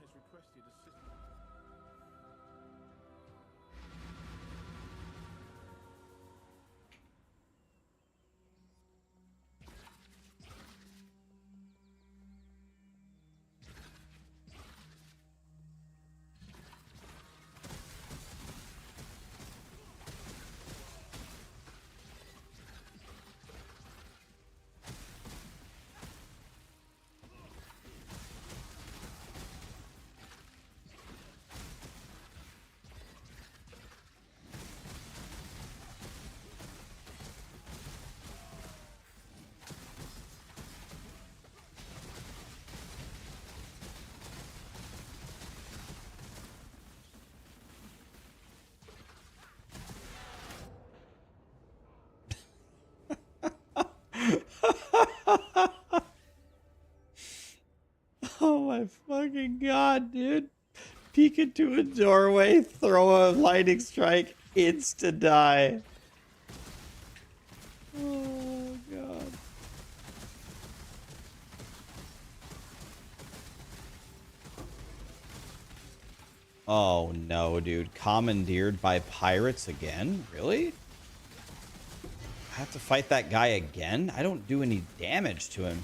Oh my fucking god, dude. Peek into a doorway, throw a lightning strike, insta die. Oh god. Oh no, dude. Commandeered by pirates again? Really? I have to fight that guy again? I don't do any damage to him.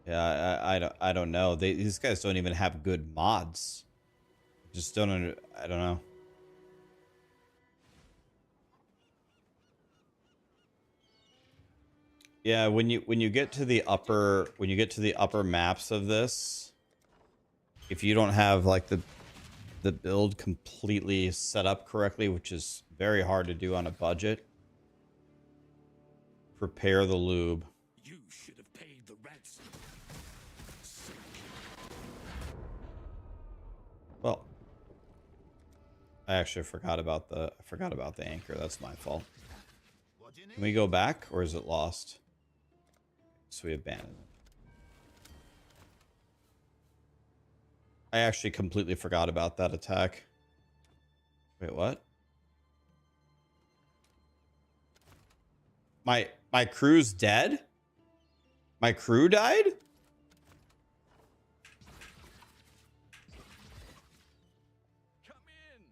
Yeah, I don't know. These guys don't even have good mods. Just don't I don't know. Yeah, when you get to the upper maps of this, if you don't have like the build completely set up correctly, which is very hard to do on a budget, prepare the lube. You should have paid the ransom. Well, I actually forgot about the anchor. That's my fault. Can we go back or is it lost? So we abandoned it. I actually completely forgot about that attack. Wait, what? My crew's dead? My crew died? Come in.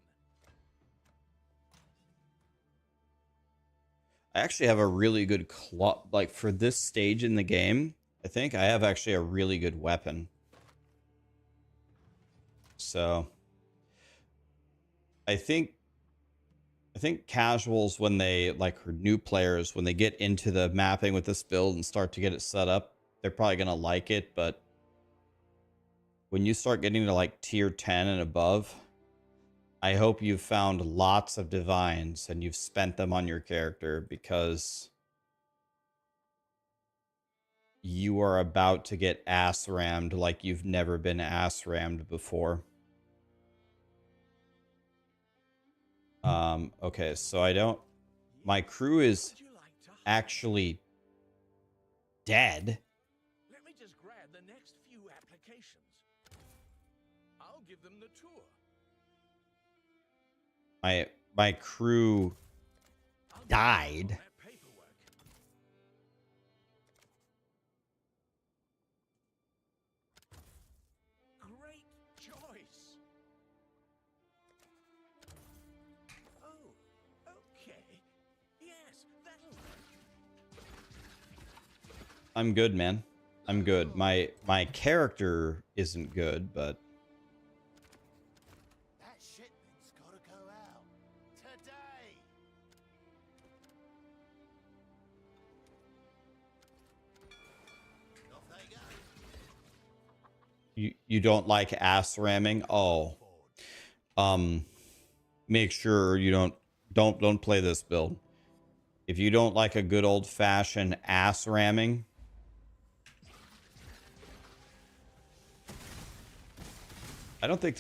I actually have a really good club. Like, for this stage in the game, I think I have actually a really good weapon. So, I think casuals, when they, like, or new players, when they get into the mapping with this build and start to get it set up, they're probably going to like it. But when you start getting to, like, tier 10 and above, I hope you've found lots of divines and you've spent them on your character, because you are about to get ass rammed like you've never been ass rammed before. Okay, so I don't... My crew is Would you like to actually dead. Let me just grab the next few applications. I'll give them the tour. My crew I'll get died. that paperwork. Great choice. Oh, okay. Yes, that'll work. I'm good, man. I'm good. My character isn't good, but That shipment's gotta go out. Today! Off they go. you don't like ass ramming? Oh. Make sure you don't play this build. If you don't like a good old-fashioned ass ramming, I don't think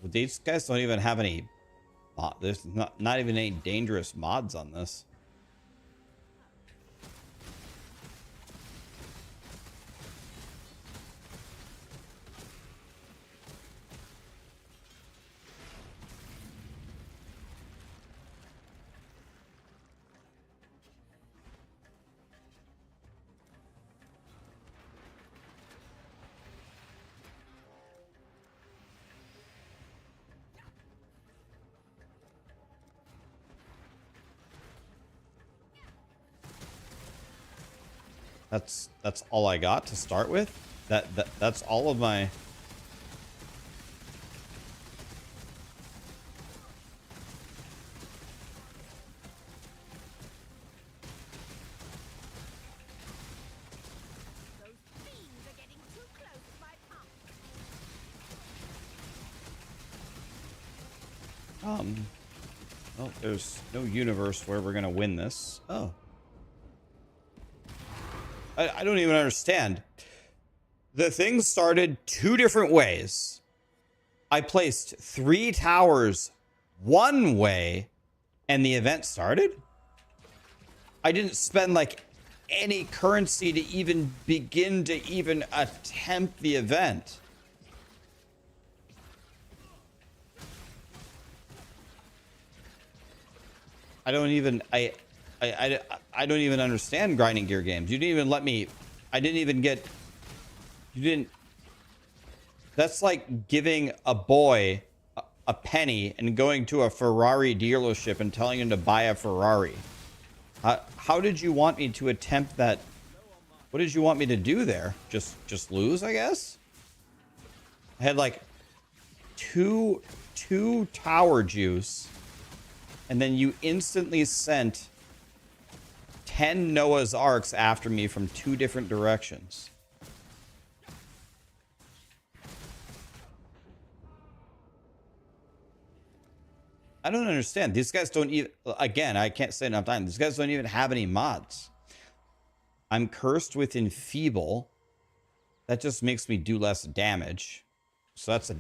these guys don't even have any there's not even any dangerous mods on this. That's all I got to start with. That's all of my... Those fiends are getting too close to my pump. Well, there's no universe where we're gonna win this. Oh. I don't even understand. The thing started 2 different ways. I placed 3 towers one way, and the event started? I didn't spend, like, any currency to even begin to even attempt the event. I don't even... I don't even understand grinding gear games. You didn't even let me... I didn't even get... You didn't... That's like giving a boy a penny and going to a Ferrari dealership and telling him to buy a Ferrari. How did you want me to attempt that? What did you want me to do there? Just lose, I guess? I had like two tower juice, and then you instantly sent 10 Noah's Arks after me from 2 different directions. I don't understand. These guys don't even... Again, I can't say enough time. These guys don't even have any mods. I'm cursed with Enfeeble. That just makes me do less damage. So that's a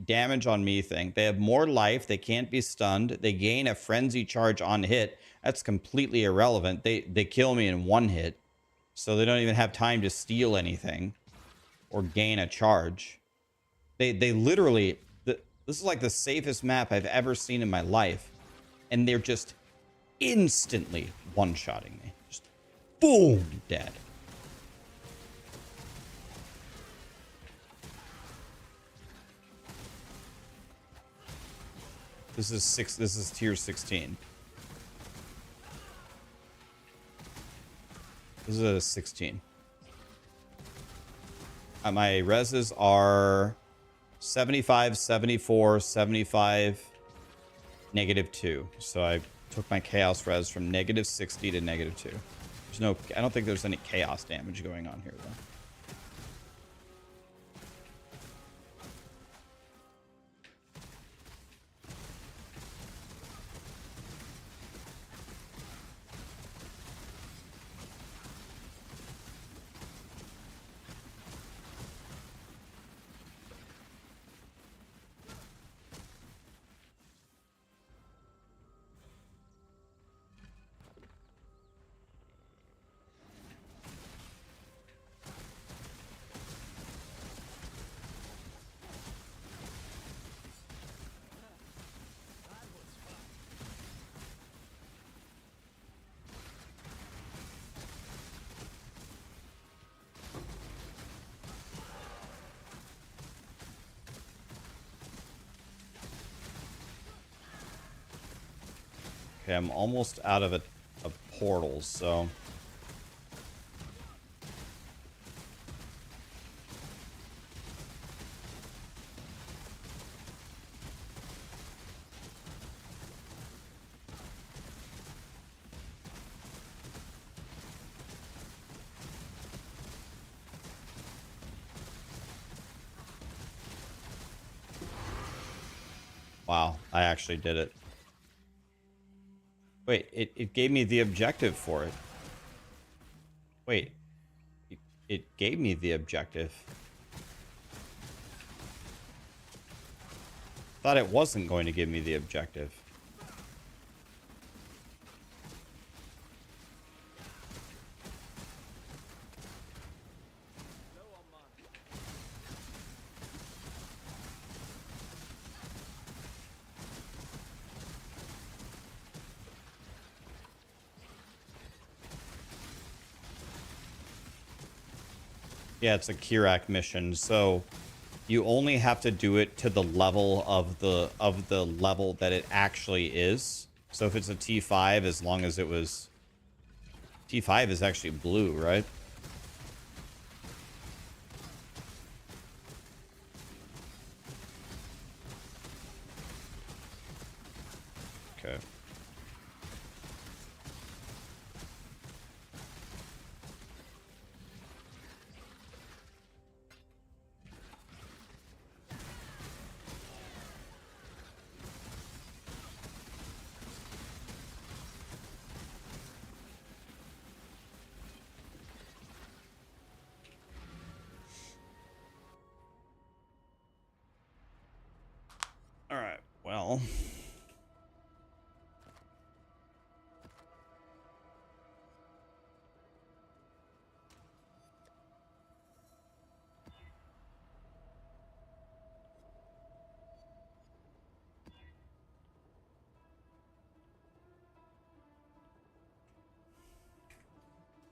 damage on me thing. They have more life. They can't be stunned. They gain a frenzy charge on hit. That's completely irrelevant. They kill me in 1 hit. So they don't even have time to steal anything or gain a charge. They literally... This is like the safest map I've ever seen in my life. And they're just instantly one-shotting me. Just boom, dead. This is tier 16. This is a 16. My reses are 75, 74, 75, -2. So I took my chaos res from -60 to -2. There's no... I don't think there's any chaos damage going on here, though. Okay, I'm almost out of portals, so... Wow, I actually did it. Wait, it gave me the objective for it. Wait, it gave me the objective. Thought it wasn't going to give me the objective. Yeah, it's a Kirak mission, so you only have to do it to the level of the level that it actually is. So if it's a T5, as long as it was... T5 is actually blue, right? Okay. All right, well...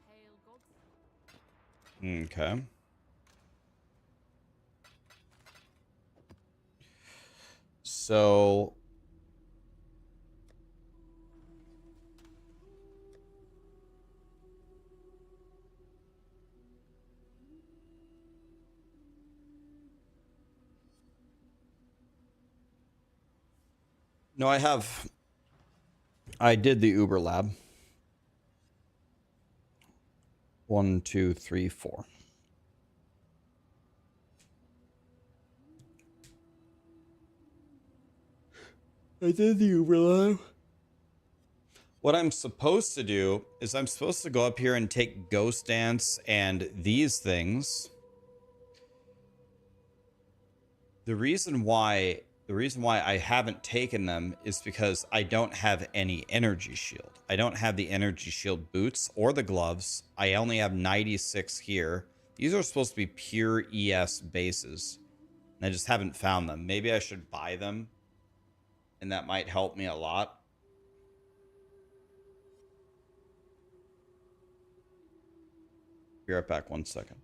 Hail gods. Okay. So... No, I did the Uber lab. 1, 2, 3, 4. I did the Uber lab. What I'm supposed to do is I'm supposed to go up here and take Ghost Dance and these things. The reason why I haven't taken them is because I don't have any energy shield. I don't have the energy shield boots or the gloves. I only have 96 here. These are supposed to be pure ES bases. And I just haven't found them. Maybe I should buy them, and that might help me a lot. Be right back, 1 second.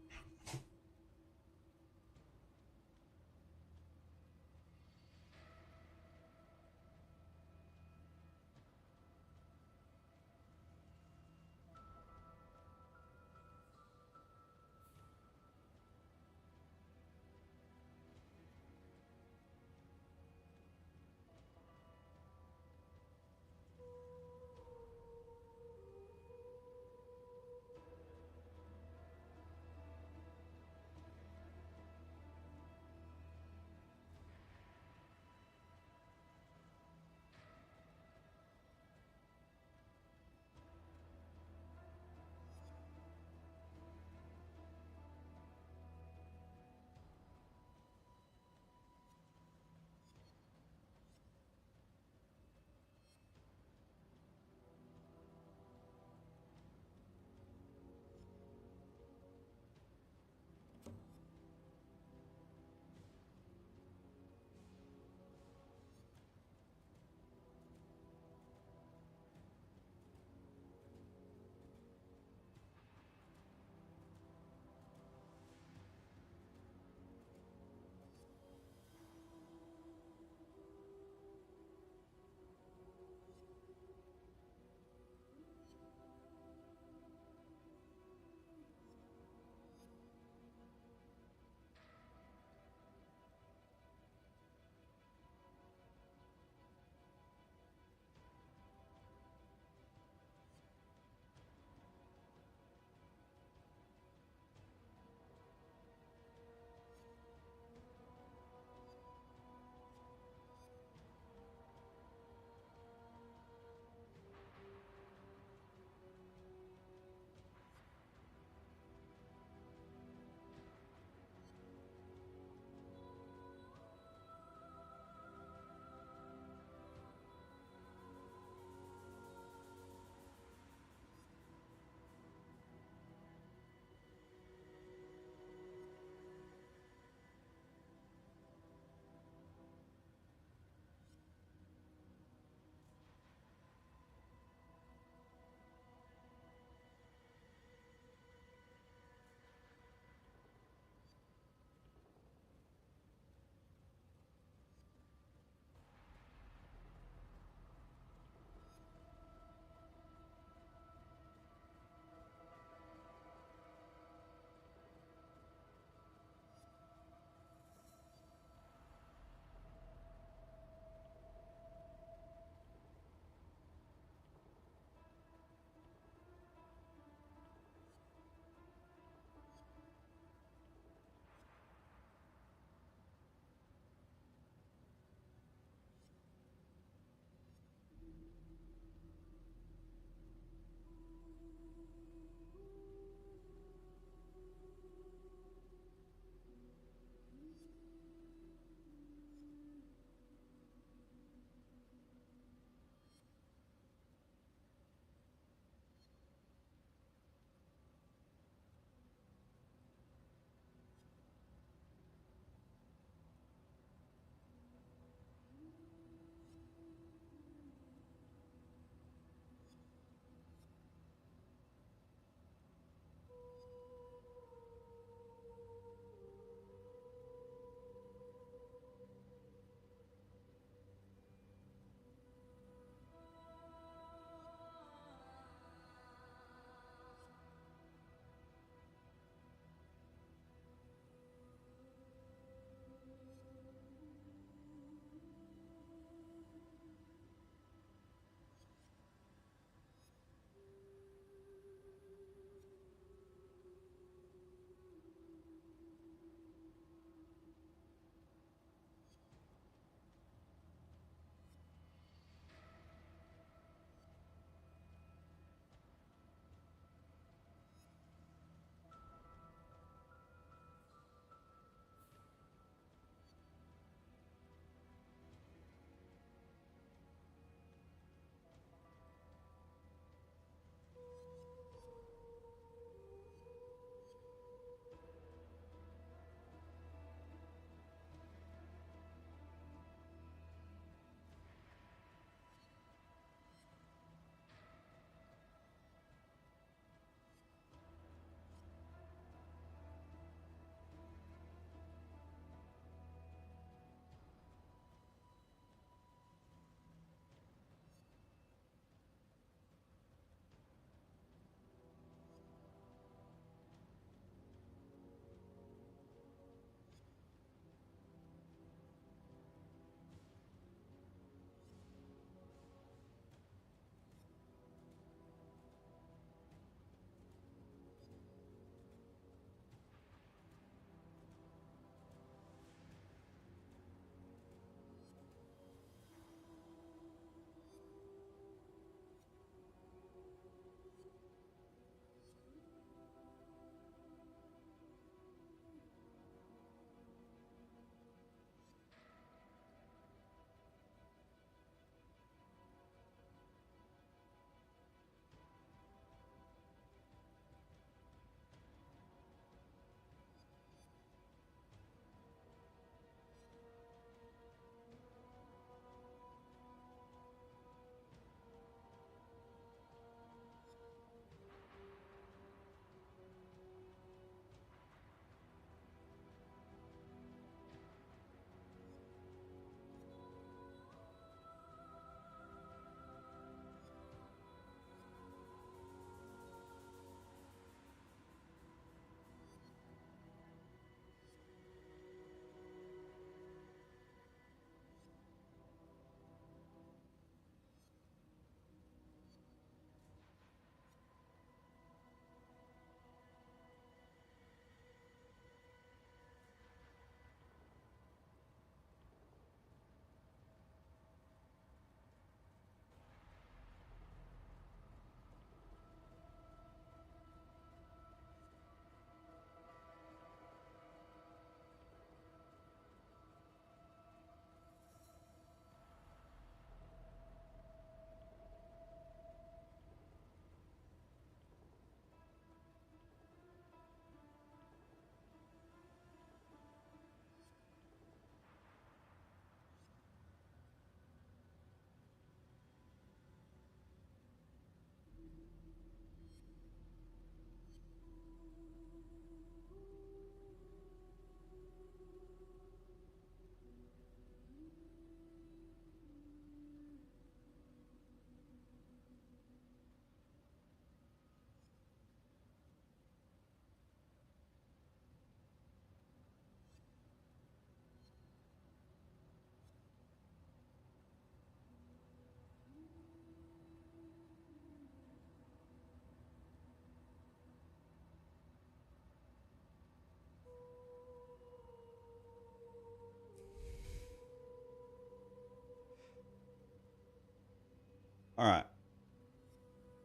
All right.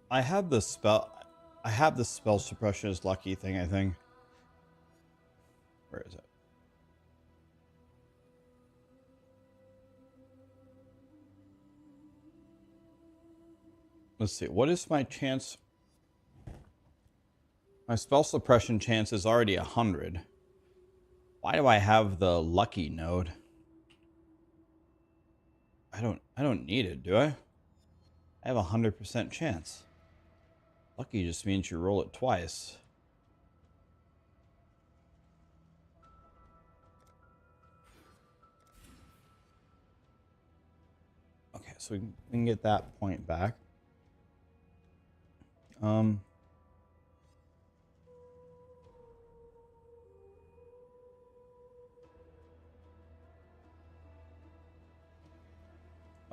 I have the spell suppression as lucky thing, I think. Where is it? Let's see. What is my chance? My spell suppression chance is already 100. Why do I have the lucky node? I don't need it, do I? I have 100% chance. Lucky just means you roll it twice. Okay, so we can get that point back.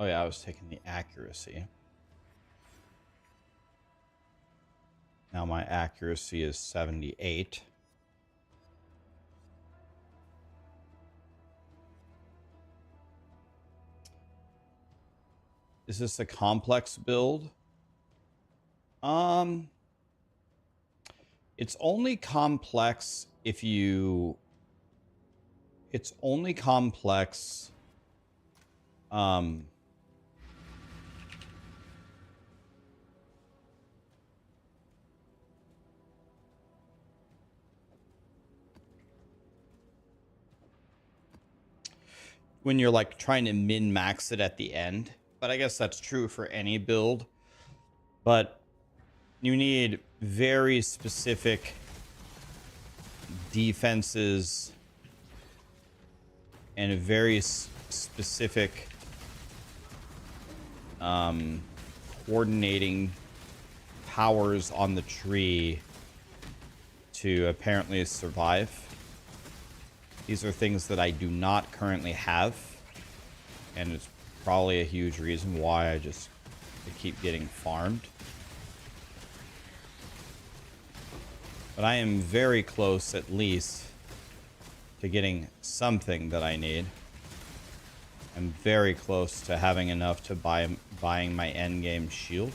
Oh yeah, I was taking the accuracy. Now my accuracy is 78. Is this a complex build? It's only complex if you... It's only complex... when you're like trying to min-max it at the end. But I guess that's true for any build. But you need very specific defenses and a very specific coordinating powers on the tree to apparently survive. These are things that I do not currently have, and it's probably a huge reason why I keep getting farmed. But I am very close, at least, to getting something that I need. I'm very close to having enough to buying my endgame shield.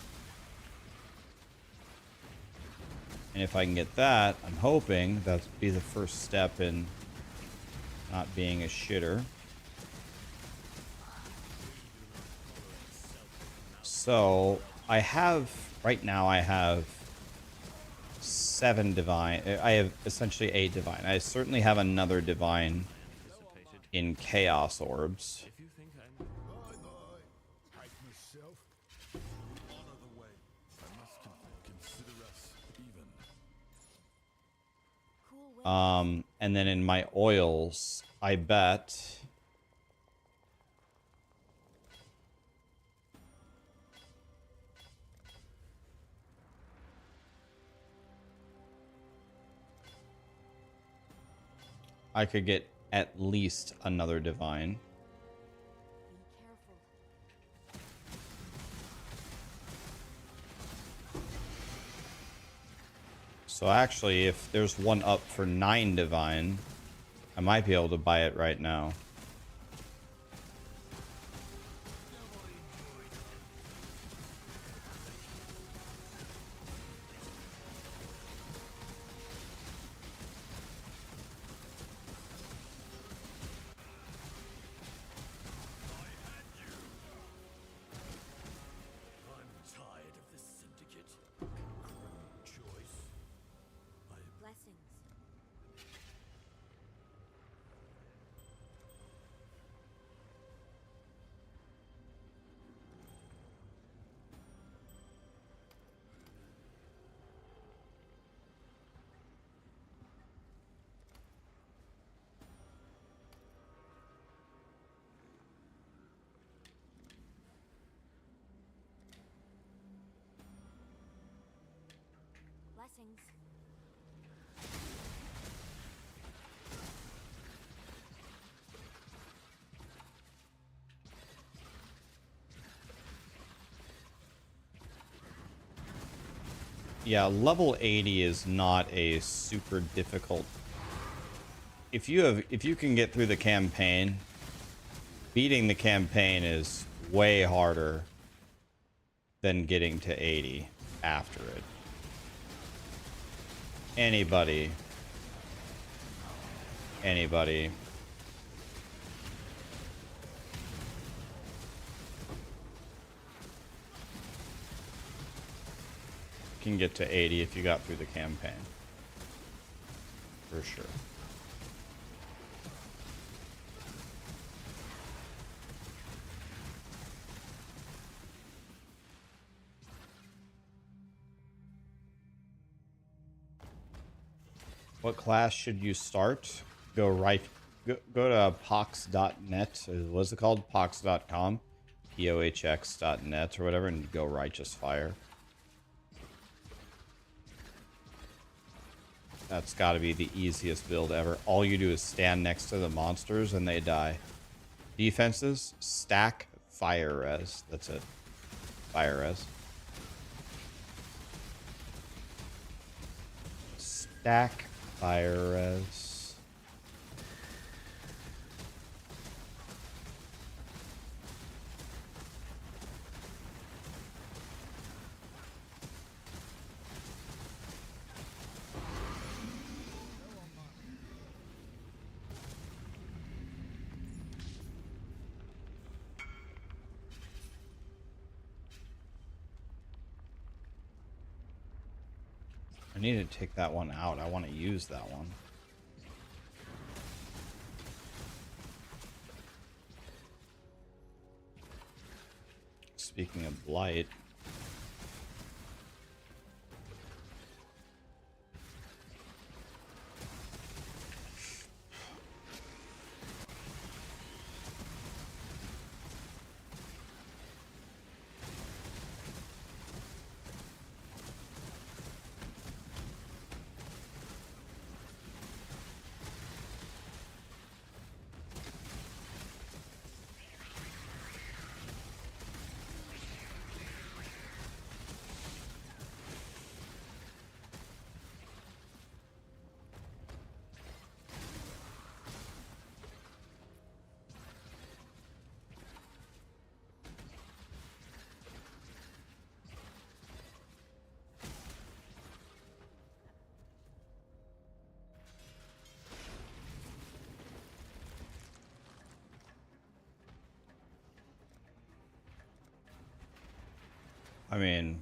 And if I can get that, I'm hoping that'll be the first step in not being a shitter. So I have, right now I have 7 divine. I have essentially 8 divine. I certainly have another divine in chaos orbs. If you think I'm Hype myself. Honor the way. I must consider us even. Cool way. And then in my oils, I bet I could get at least another divine. Be careful. So actually, if there's one up for 9 divine, I might be able to buy it right now. I'm tired of this syndicate. Choice. Blessings. Blessings. Yeah, level 80 is not a super difficult. If you can get through the campaign, beating the campaign is way harder than getting to 80 after it. Anybody can get to 80 if you got through the campaign. For sure. What class should you start? Go to pox.net. What's it called? Pox.com. POHX.net or whatever, and go Righteous Fire. That's got to be the easiest build ever. All you do is stand next to the monsters and they die. Defenses, stack, fire res. That's it. Fire res. Stack, fire res. I need to take that one out. I want to use that one. Speaking of Blight. I mean,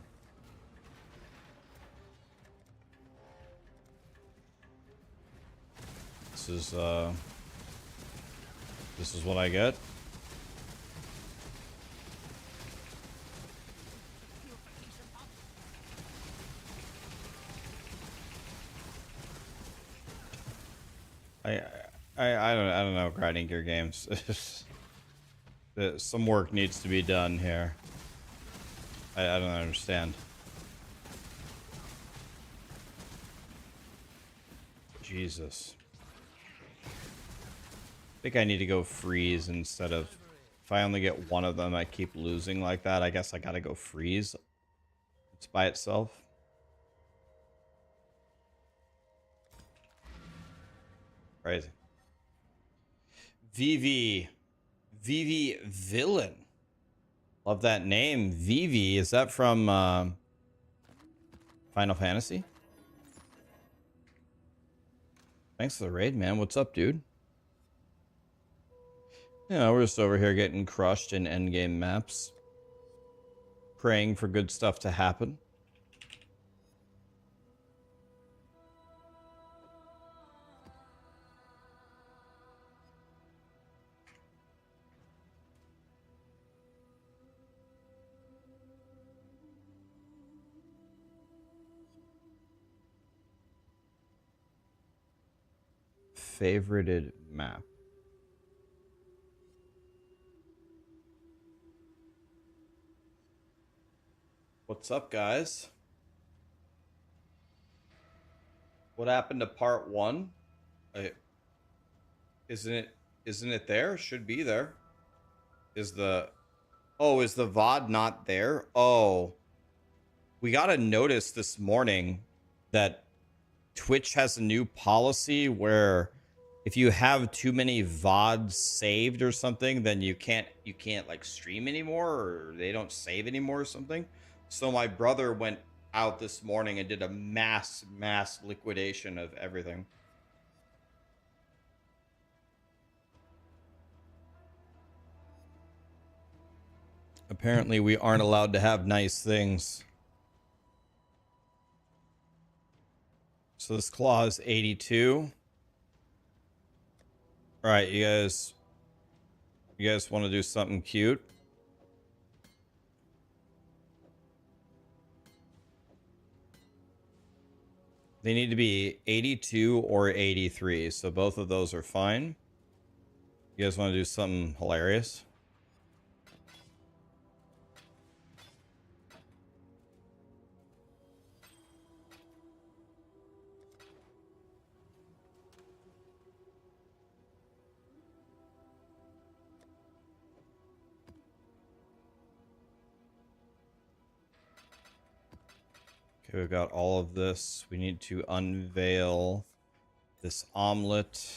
this is what I get. I don't know, grinding gear games. Some work needs to be done here. I don't understand. Jesus. I think I need to go freeze instead of... If I only get one of them, I keep losing like that. I guess I gotta go freeze. It's by itself. Crazy. Vivi Villain. Love that name. Vivi. Is that from Final Fantasy? Thanks for the raid, man. What's up, dude? Yeah, we're just over here getting crushed in endgame maps. Praying for good stuff to happen. Favorited map. What's up, guys? What happened to part 1? Isn't it there? Should be there. Is the VOD not there? Oh. We got a notice this morning that Twitch has a new policy where if you have too many VODs saved or something, then you can't like stream anymore, or they don't save anymore or something. So my brother went out this morning and did a mass liquidation of everything. Apparently we aren't allowed to have nice things. So this claw is 82. All right, you guys want to do something cute? They need to be 82 or 83, so both of those are fine. You guys want to do something hilarious? Okay, we've got all of this. We need to unveil this omelet.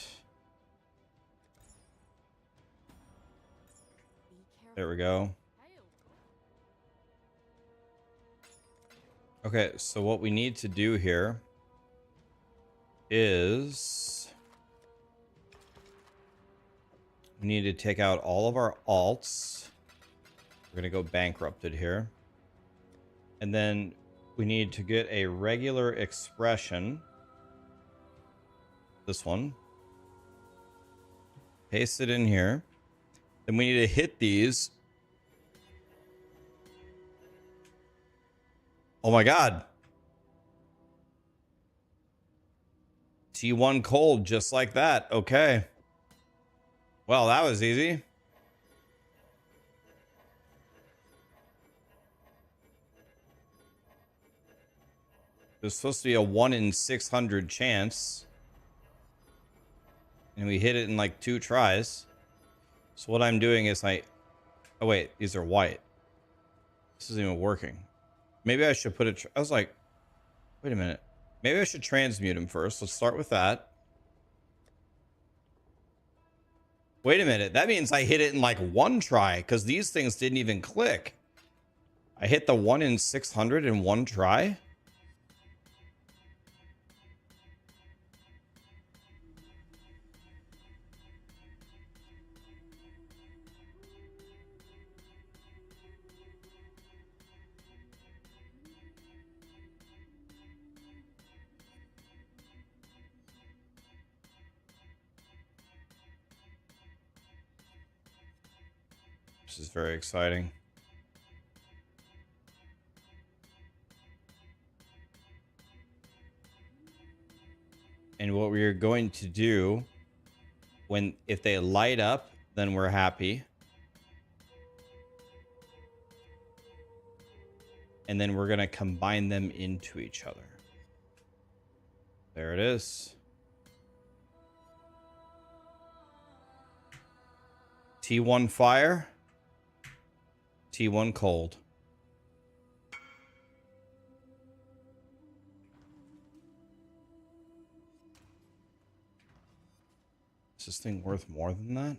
There we go. Okay, so what we need to do here is we need to take out all of our alts. We're gonna go bankrupted here. And then we need to get a regular expression. This one. Paste it in here. Then we need to hit these. Oh my god. T1 cold, just like that. Okay. Well, that was easy. There's supposed to be a 1 in 600 chance. And we hit it in like 2 tries. So what I'm doing is oh wait, these are white. This isn't even working. Maybe I should put it. I was like, wait a minute. Maybe I should transmute him first. Let's start with that. Wait a minute. That means I hit it in like 1 try, because these things didn't even click. I hit the 1 in 600 in 1 try. This is very exciting. And what we're going to do if they light up, then we're happy. And then we're going to combine them into each other. There it is. T1 fire. T1 cold. Is this thing worth more than that?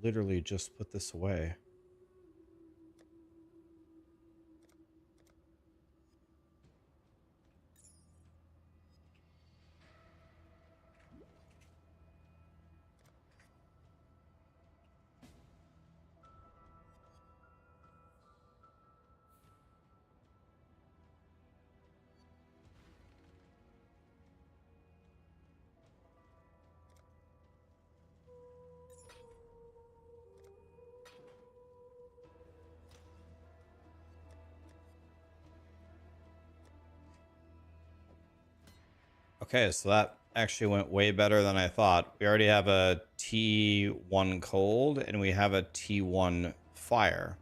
Literally just put this away. Okay, so that actually went way better than I thought. We already have a T1 cold and we have a T1 fire.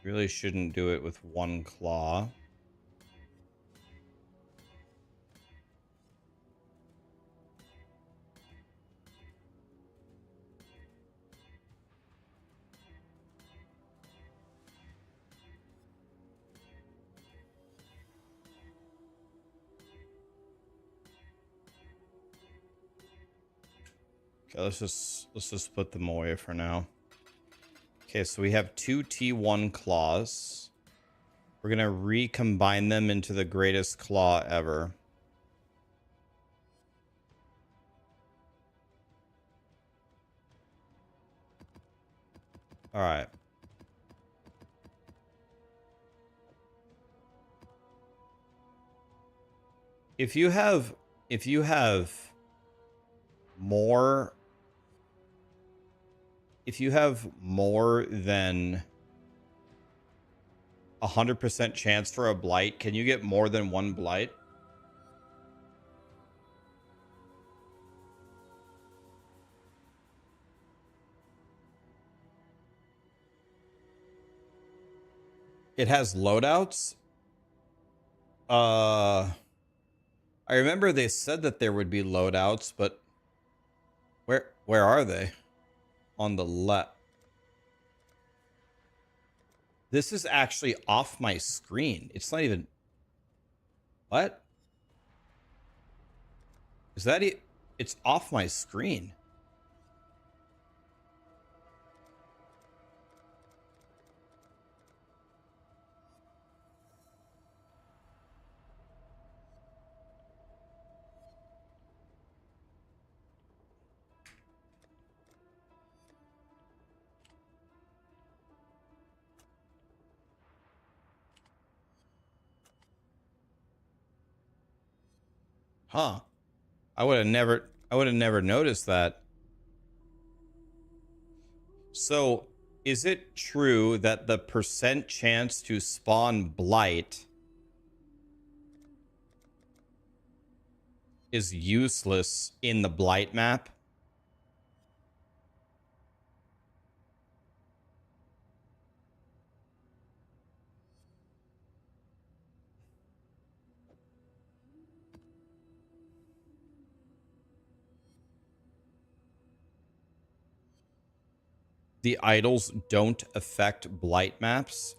Really shouldn't do it with 1 claw. Okay, let's just put them away for now. Okay, so we have 2 T1 claws. We're gonna recombine them into the greatest claw ever. All right. If you have more than 100% chance for a blight, can you get more than one blight? It has loadouts. I remember they said that there would be loadouts, but where are they? On the left. This is actually off my screen. It's not even. What? Is that it? It's off my screen. Huh. I would have never noticed that. So, is it true that the percent chance to spawn Blight is useless in the Blight map? The idols don't affect Blight maps?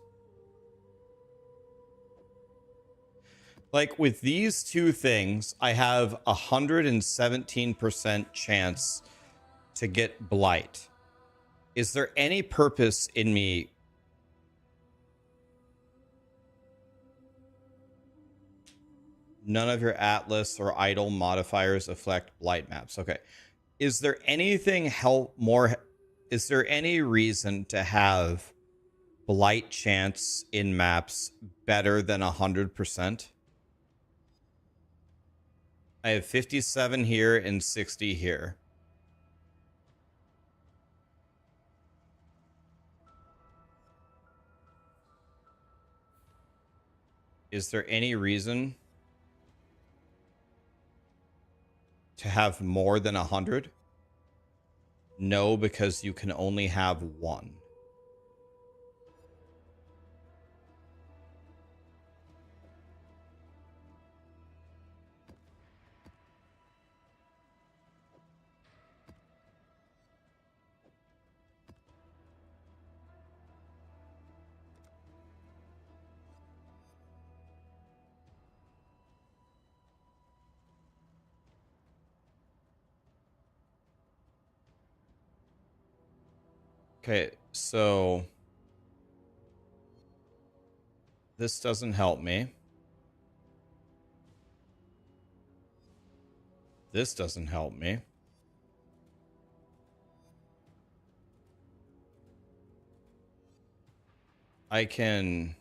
Like with these two things, I have 117% chance to get Blight. Is there any purpose in me? None of your Atlas or idol modifiers affect Blight maps. Okay. Is there anything is there any reason to have Blight chance in maps better than 100%? I have 57 here and 60 here. Is there any reason to have more than 100? No, because you can only have one. Okay, so this doesn't help me. This doesn't help me. I can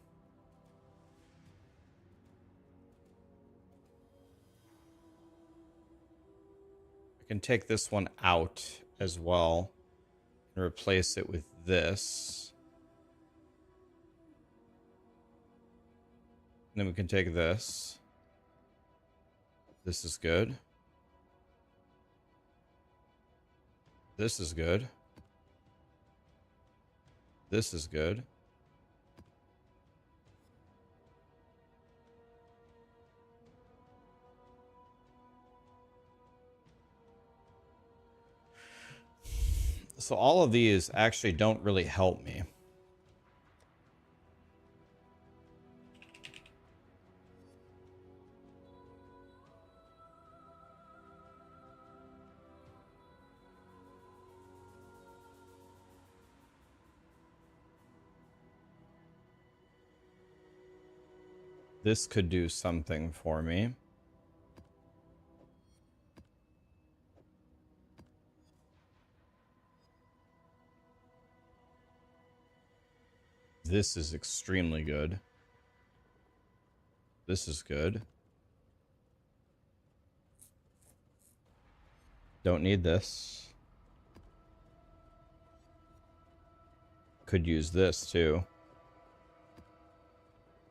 take this one out as well and replace it with this. And then we can take this. This is good. This is good. This is good. So all of these actually don't really help me. This could do something for me. This is extremely good. This is good. Don't need this. Could use this too.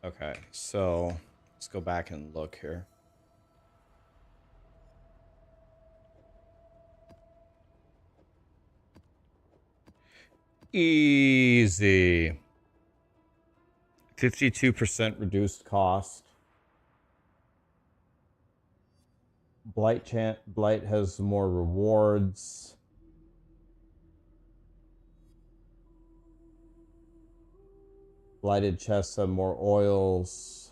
Okay, so let's go back and look here. Easy. 52% reduced cost. Blight has more rewards. Blighted chests have more oils.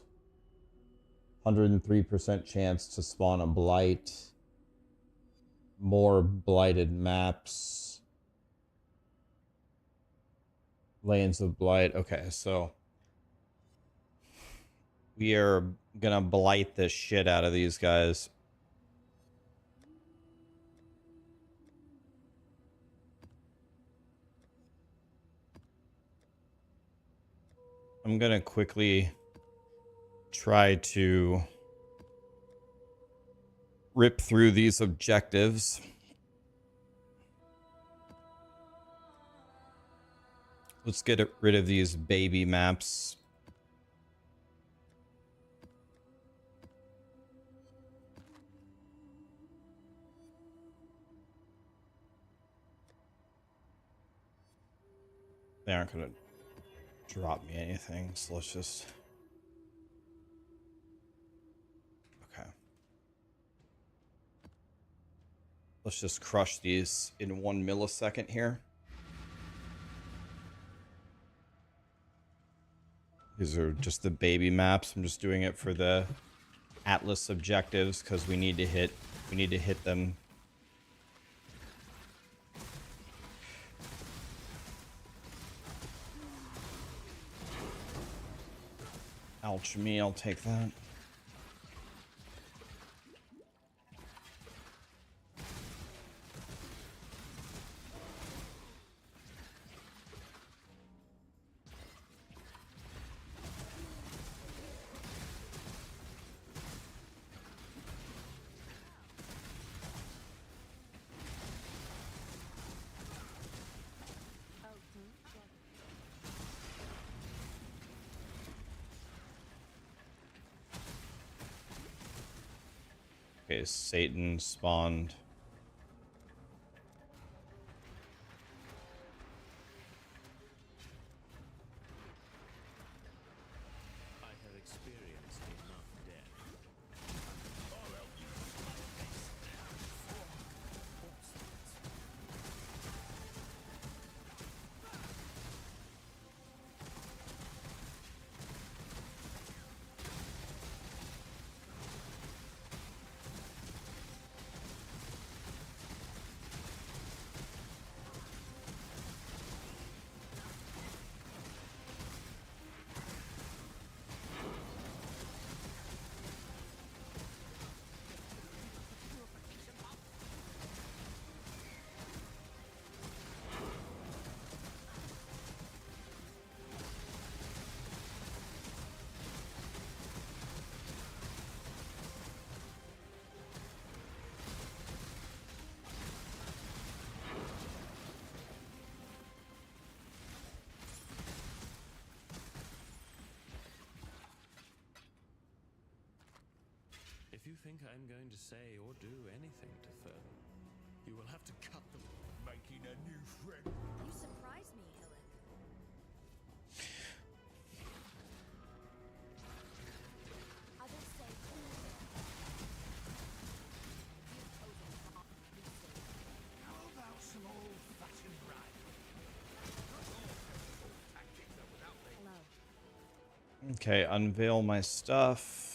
103% chance to spawn a blight. More blighted maps. Lanes of blight. Okay, so we are gonna blight the shit out of these guys. I'm gonna quickly try to rip through these objectives. Let's get rid of these baby maps. They aren't gonna drop me anything, so let's just... Okay. Let's just crush these in 1 millisecond here. These are just the baby maps. I'm just doing it for the Atlas objectives because we need to hit them. Alchemy, I'll take that. Okay, Satan spawned. I have experienced enough death. If you think I'm going to say or do anything to further, you will have to cut them. Making a new friend. You surprise me, Hillock. Others say How about some old-fashioned ride? Tactics are without hello. Okay, unveil my stuff.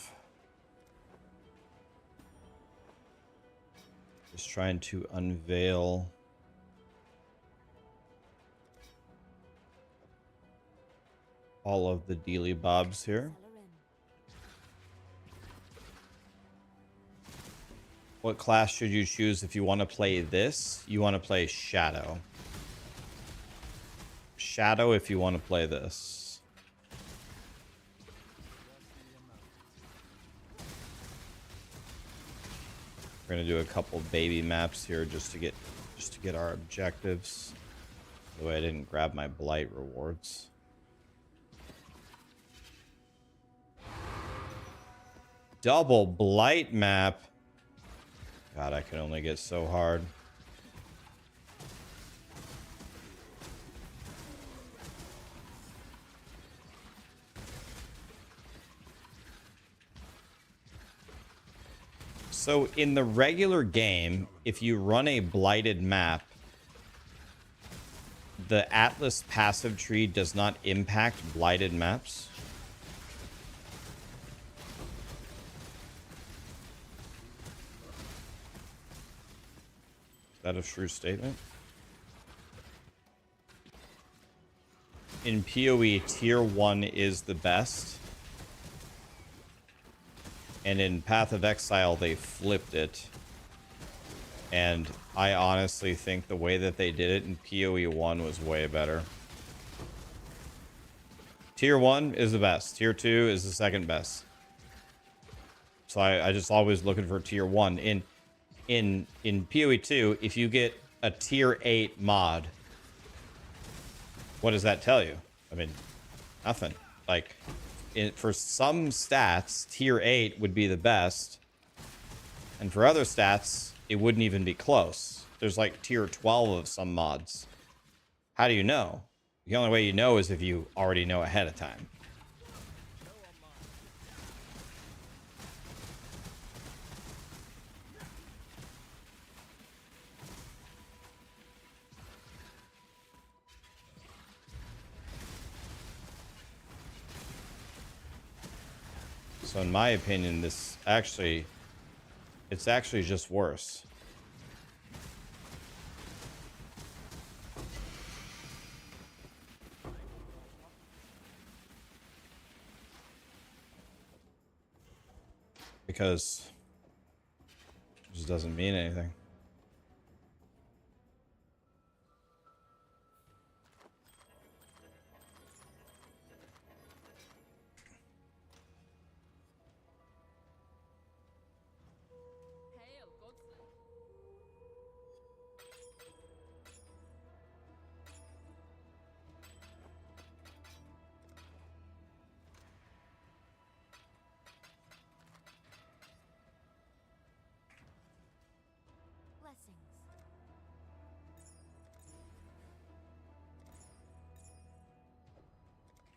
Just trying to unveil all of the dealy bobs here. Seller in. What class should you choose if you want to play this? You want to play Shadow. Shadow if you want to play this. We're gonna do a couple baby maps here just to get our objectives. By the way, I didn't grab my Blight rewards. Double Blight map. God, I can only get so hard. So in the regular game, if you run a Blighted map, the Atlas passive tree does not impact Blighted maps. Is that a true statement? In PoE, tier 1 is the best. And in Path of Exile, they flipped it. And I honestly think the way that they did it in PoE 1 was way better. Tier 1 is the best. Tier 2 is the second best. So I just always looking for tier 1. In PoE2, if you get a tier 8 mod, what does that tell you? I mean, nothing. Like, for some stats, tier 8 would be the best. And for other stats, it wouldn't even be close. There's like tier 12 of some mods. How do you know? The only way you know is if you already know ahead of time. So in my opinion, it's actually just worse. Because it just doesn't mean anything. Blessings.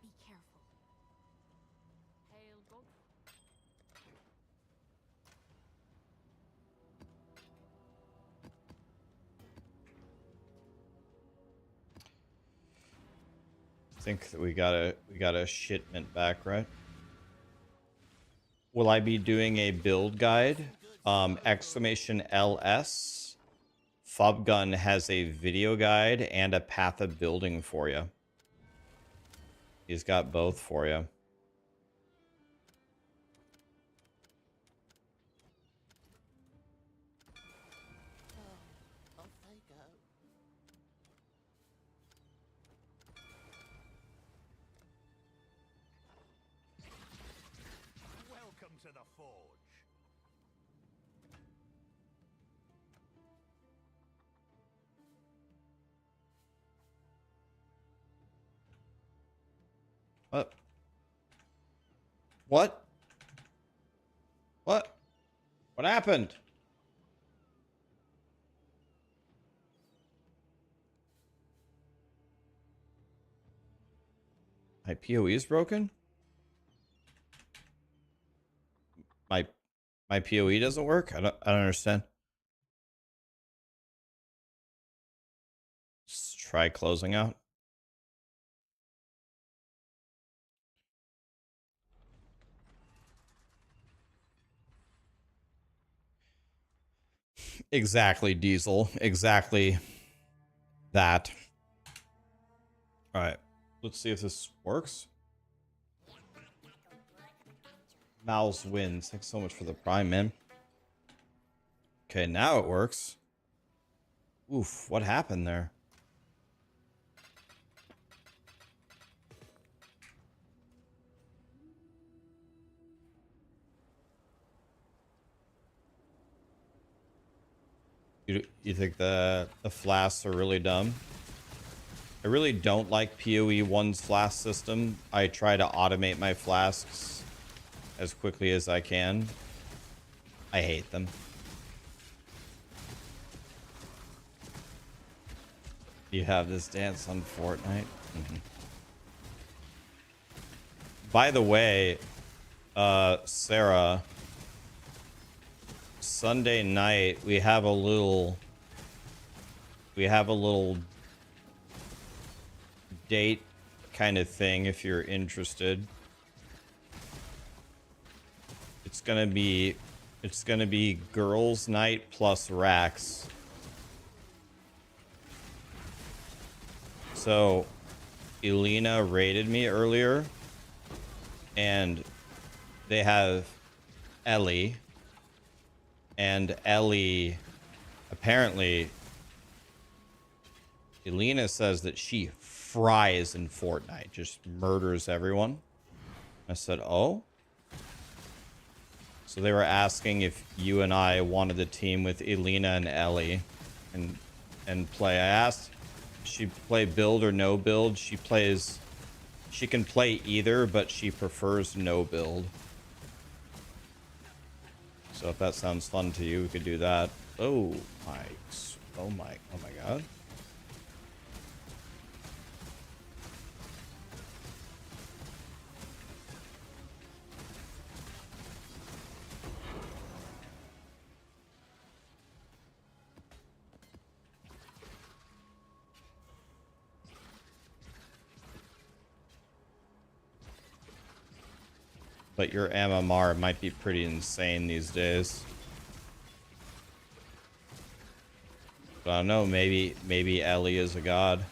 Be careful. Hail God. I think that we got a shipment back, right? Will I be doing a build guide? Exclamation LS. Fubgun has a video guide and a path of building for you. He's got both for you. Off they go. Welcome to the Forge. What? What? What? What happened? My PoE is broken? My PoE doesn't work? I don't understand. Let's try closing out. Exactly, Diesel. Exactly that. All right. Let's see if this works. Mouse wins. Thanks so much for the prime, man. Okay, now it works. Oof, what happened there? You think the flasks are really dumb? I really don't like POE1's flask system. I try to automate my flasks as quickly as I can. I hate them. You have this dance on Fortnite? By the way, Sarah, Sunday night we have a little date kind of thing if you're interested. It's gonna be girls' night plus Rax. So Elena raided me earlier, and they have Ellie, and Ellie apparently Elena says that she fries in Fortnite, just murders everyone. I said, oh. So they were asking if you and I wanted to team with Elena and Ellie and play. I asked if she'd play build or no build. She can play either, but she prefers no build. So if that sounds fun to you, we could do that. Oh my god. But your MMR might be pretty insane these days. But I don't know, maybe Ellie is a god.